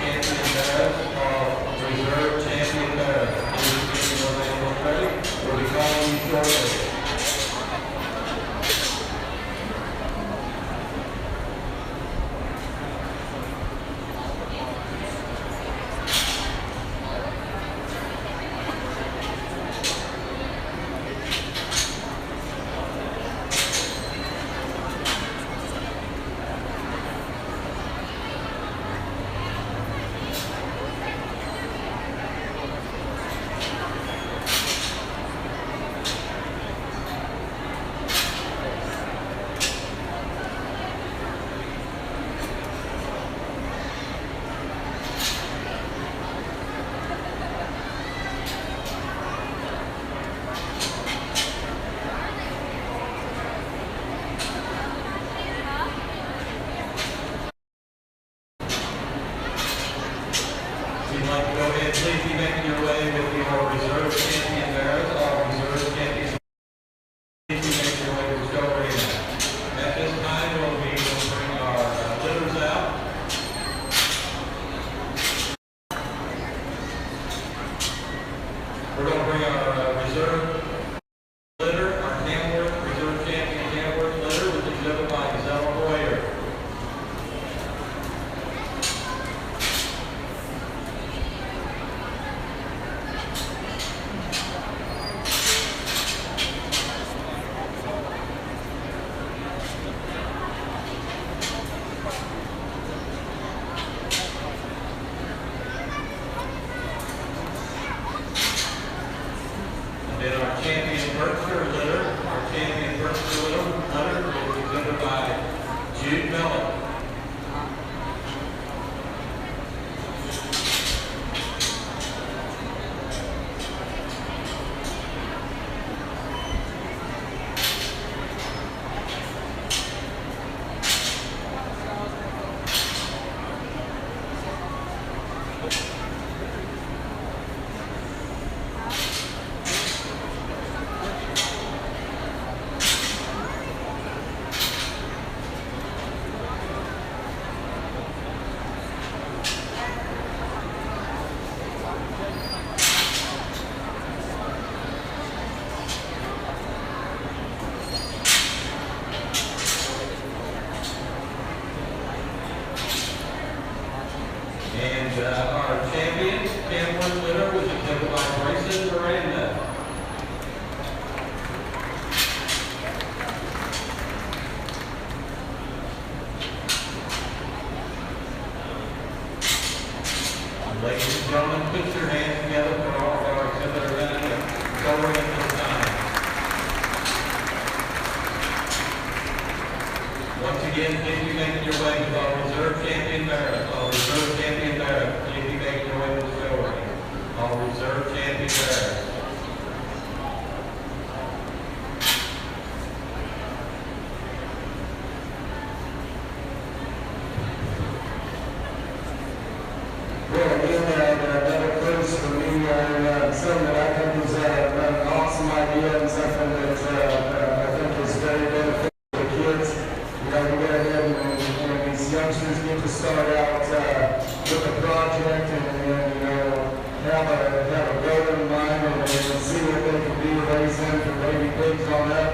champion barrels, all reserve champion barrels. Please be getting your name on credit. We'll be calling you shortly. Please be making your way with your reserve champion bearers, all reserve champions. Please be making your way to the show arena. At this time, we'll bring our litters out. We're going to bring our reserve litter, our Tamworth reserve champion Tamworth litter, which is driven by Zella Boyer. And our champion Berkshire litter, is presented by Jude Mellon. And our champion, Tamworth litter, was exhibited by Grayson Miranda. everyone puts their hands together for all of our exhibitors and covering at this time. Once again, please be making your way to our reserve champion Barrow. Our reserve champion Barrow. Please be making your way to the show ring. Our reserve champion Barrow. Something that I think is an awesome idea and something that I think is very beneficial for the kids. You know, we go ahead and these youngsters get to start out with a project and you know, have a goal in mind and see what they can do, raise them from baby pigs on up.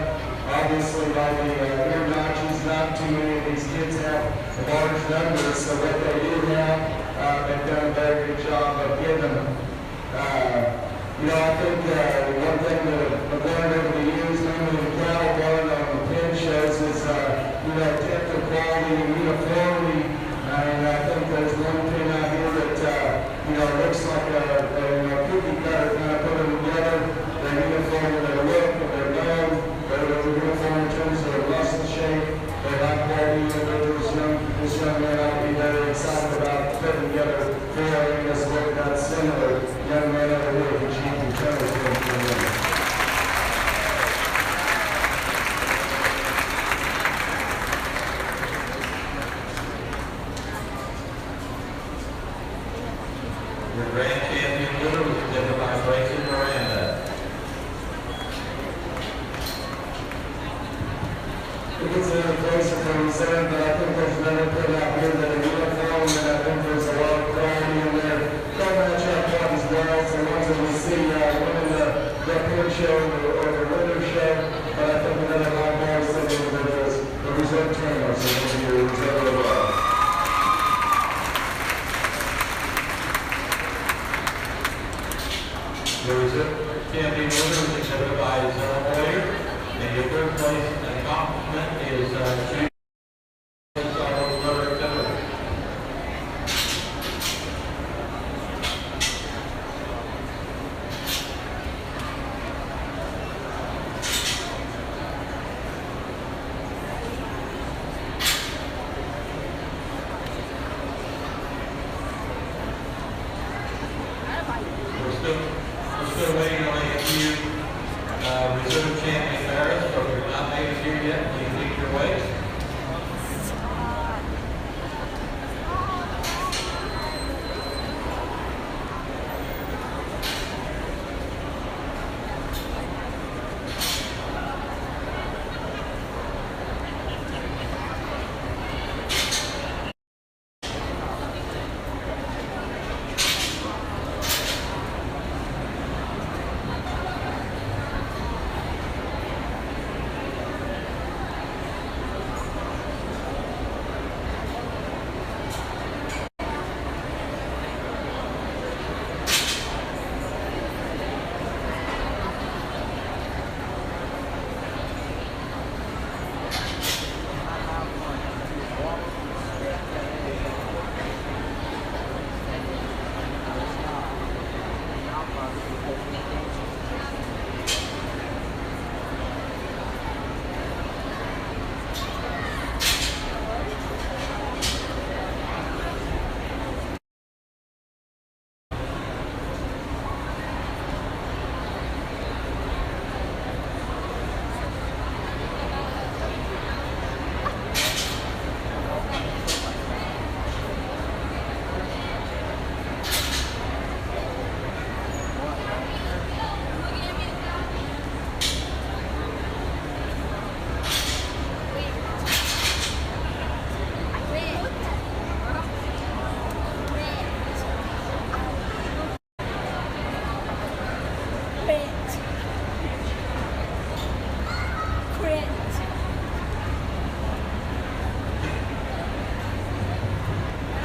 Obviously, like the ear notches, not too many of these kids have large numbers, so what they do have, they've done a very good job of giving them. You know, I think one thing that I've learned over the years, mainly in cattle barn on the pen shows, is, you know, technical quality and uniformity. And I think there's one thing out here that, you know, looks like a cookie cutter kind of put them together. They're uniform in their look and their bone. They're uniform in terms of their muscle shape. They're high quality individuals. This young man ought to be very excited about putting together four areas where that's similar. Young man over here who champion turtles for the Your grand champion winner was presented by Grayson Miranda. It gets a little closer for reserve, but I think there's another put out here that are uniform, and I think there's a lot of quality in there. Don't match up quite as well, so once we see winning the pin show or the winner show, but I think another high bar is the reserve trainers, so it'll be a reserve The reserve champion winner was exhibited by Zara Boyer, and your third place accomplishment is Judy. We're still waiting on a few reserve champion Barrows, so if you're not made it here yet, please make your way.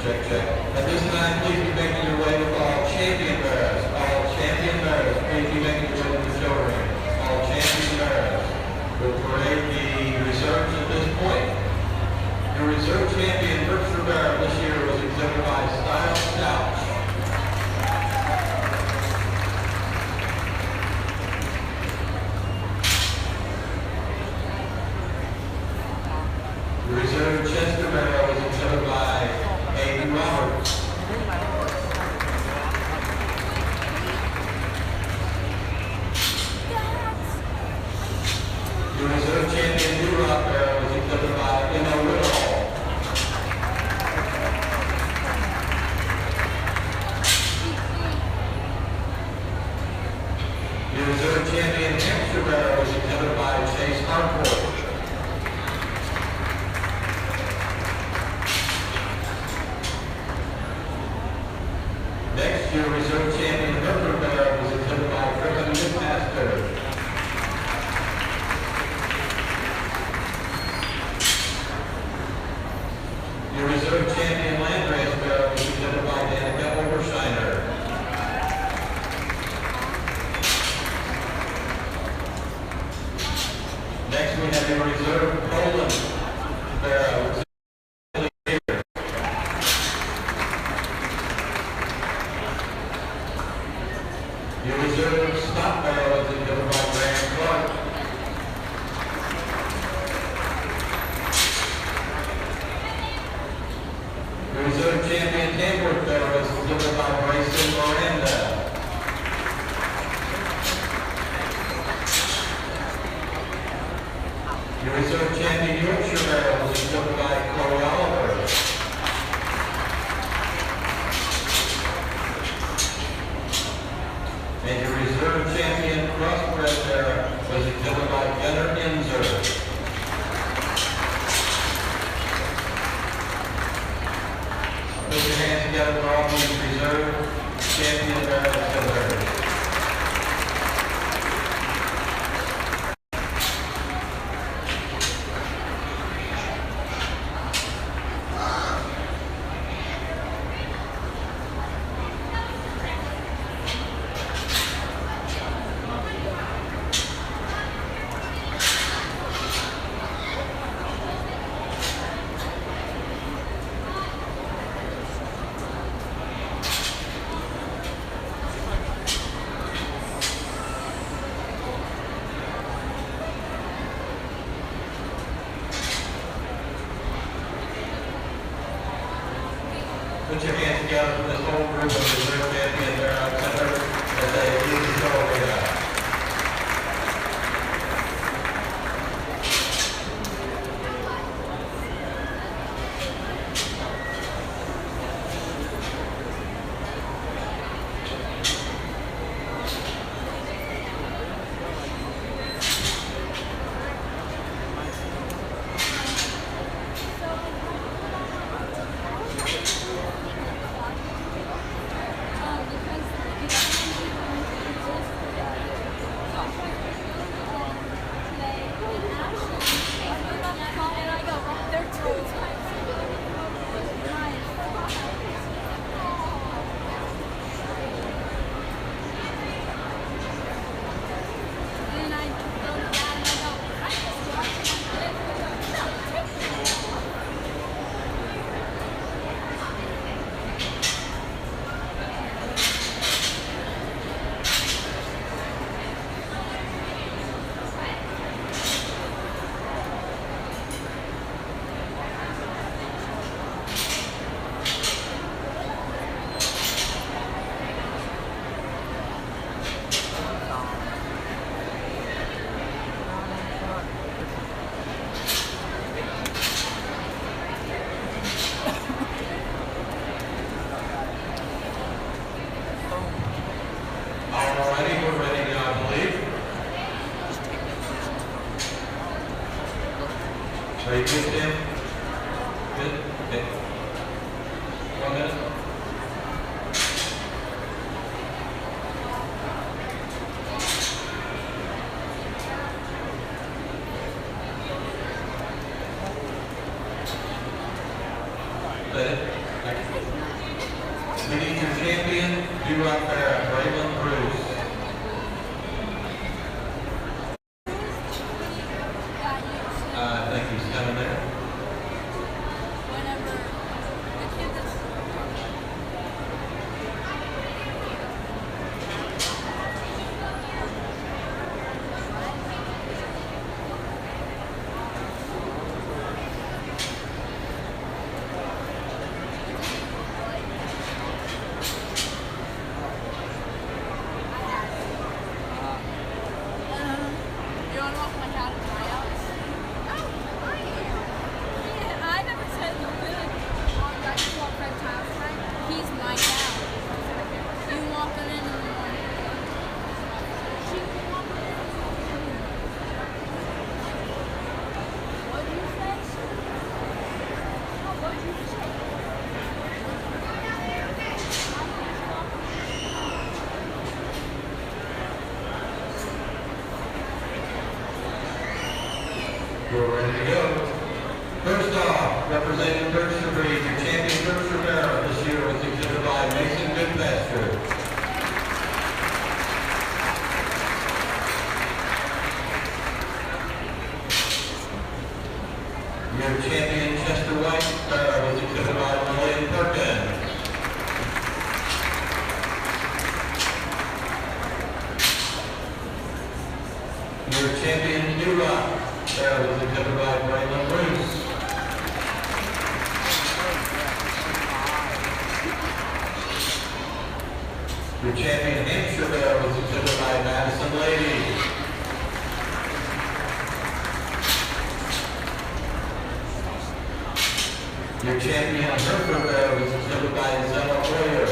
Check, check. At this time, please be making your way with all champion Barrows. All champion Barrows. Please be making your way to the show ring. All champion Barrows. We'll parade the reserves at this point. Your reserve champion Berkshire Barrow this year was exhibited by Style Stout. Rock Barrow was exhibited by Emma Woodall. Your reserve champion Hampshire Barrow was exhibited by Chase Harcourt. Next, your reserve champion Hereford Barrow was exhibited by Griffin Newmaster. Your reserve champion Landrace Barrow was exhibited by Danica Obersteiner. Next, we have your reserve Poland Barrow. Your reserve Scott Barrow is exhibited by Graham Clark. Your reserve champion Tamworth Barrow is exhibited by Grayson Miranda. Your reserve champion Yorkshire Barrow is exhibited by Chloe Oliver. And your reserve champion Crossbred Barrow was exhibited by Gunnar Inzer. Put your hands together for all these reserve champion Barrow exhibitors. Put your hands together for this whole group of reserve champions there on center as they lead the show way out. Are you good, Tim? Good? Okay. 1 minute. Let it. We need your champion, Gilt, Braylon Bruce. We're ready to go. First off, representing Berkshire Breed, your champion Berkshire Barrow this year was exhibited by Mason Goodpasture. Your champion Chester White Barrow was exhibited by Lillian Perkins. Your champion New Rock Barrow was exhibited by Braylon Bruce. Your champion Hampshire Barrow was exhibited by Madison Lady. Your champion Hereford Barrow was exhibited by Zella Boyer.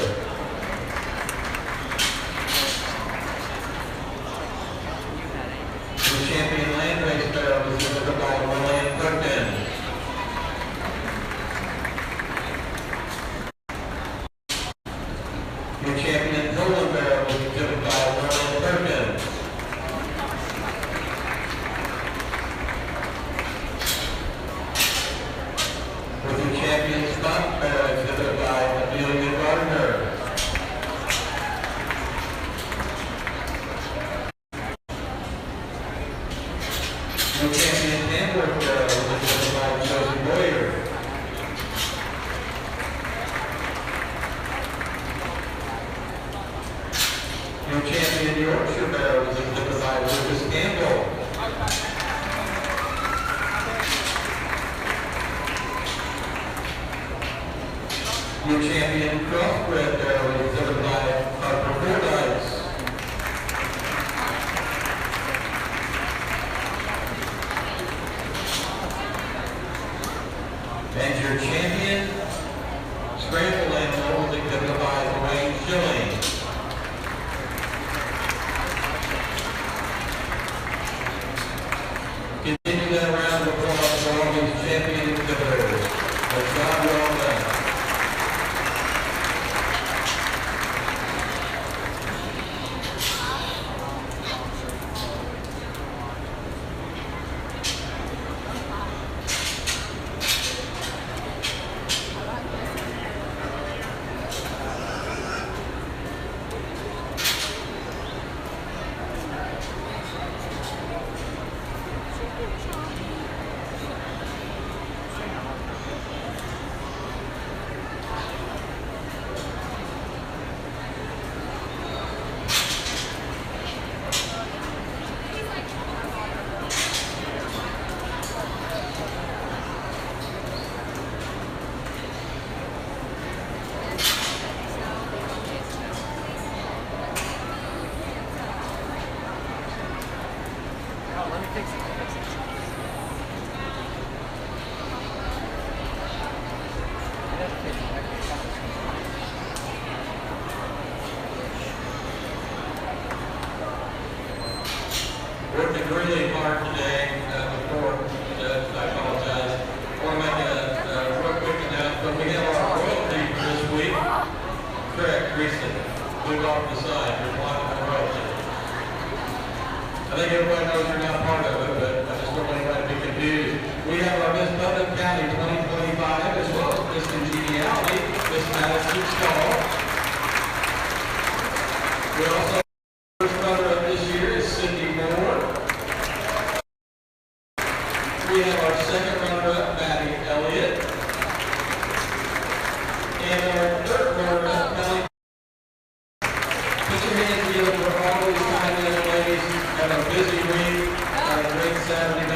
Your champion Landrace Barrow was exhibited by Lillian Perkins. Your champion Nolan Barrow was exhibited by Lillian Perkins. With your champion Scott Barrow exhibited by Amelia Gardner. Your champion Tamworth Barrow was exhibited by Josie Boyer. Your champion Yorkshire Barrow was exhibited by Lucas Campbell. Your champion Crossbred Barrow was exhibited by Harper Fordyce. And your champion Scramble animal was exhibited by Dwayne Schilling. Continue that round of applause for all these champion exhibitors. A job well done. Working really hard today before, I apologize. I want to make a real quick announcement. We have our royalty for this week. Correct, recently. Move off the side. You're blocking the royalty. I think everybody knows you're not part of it, but I just don't want anybody to be confused. We have our Miss Putnam County 2025 as well as Miss Congeniality, Miss Madison Stall. We also we have our second runner-up, Maddie Elliott. And our third runner-up, Melanie. Put your hands together for all these kind young ladies. Have a busy week. Have a great Saturday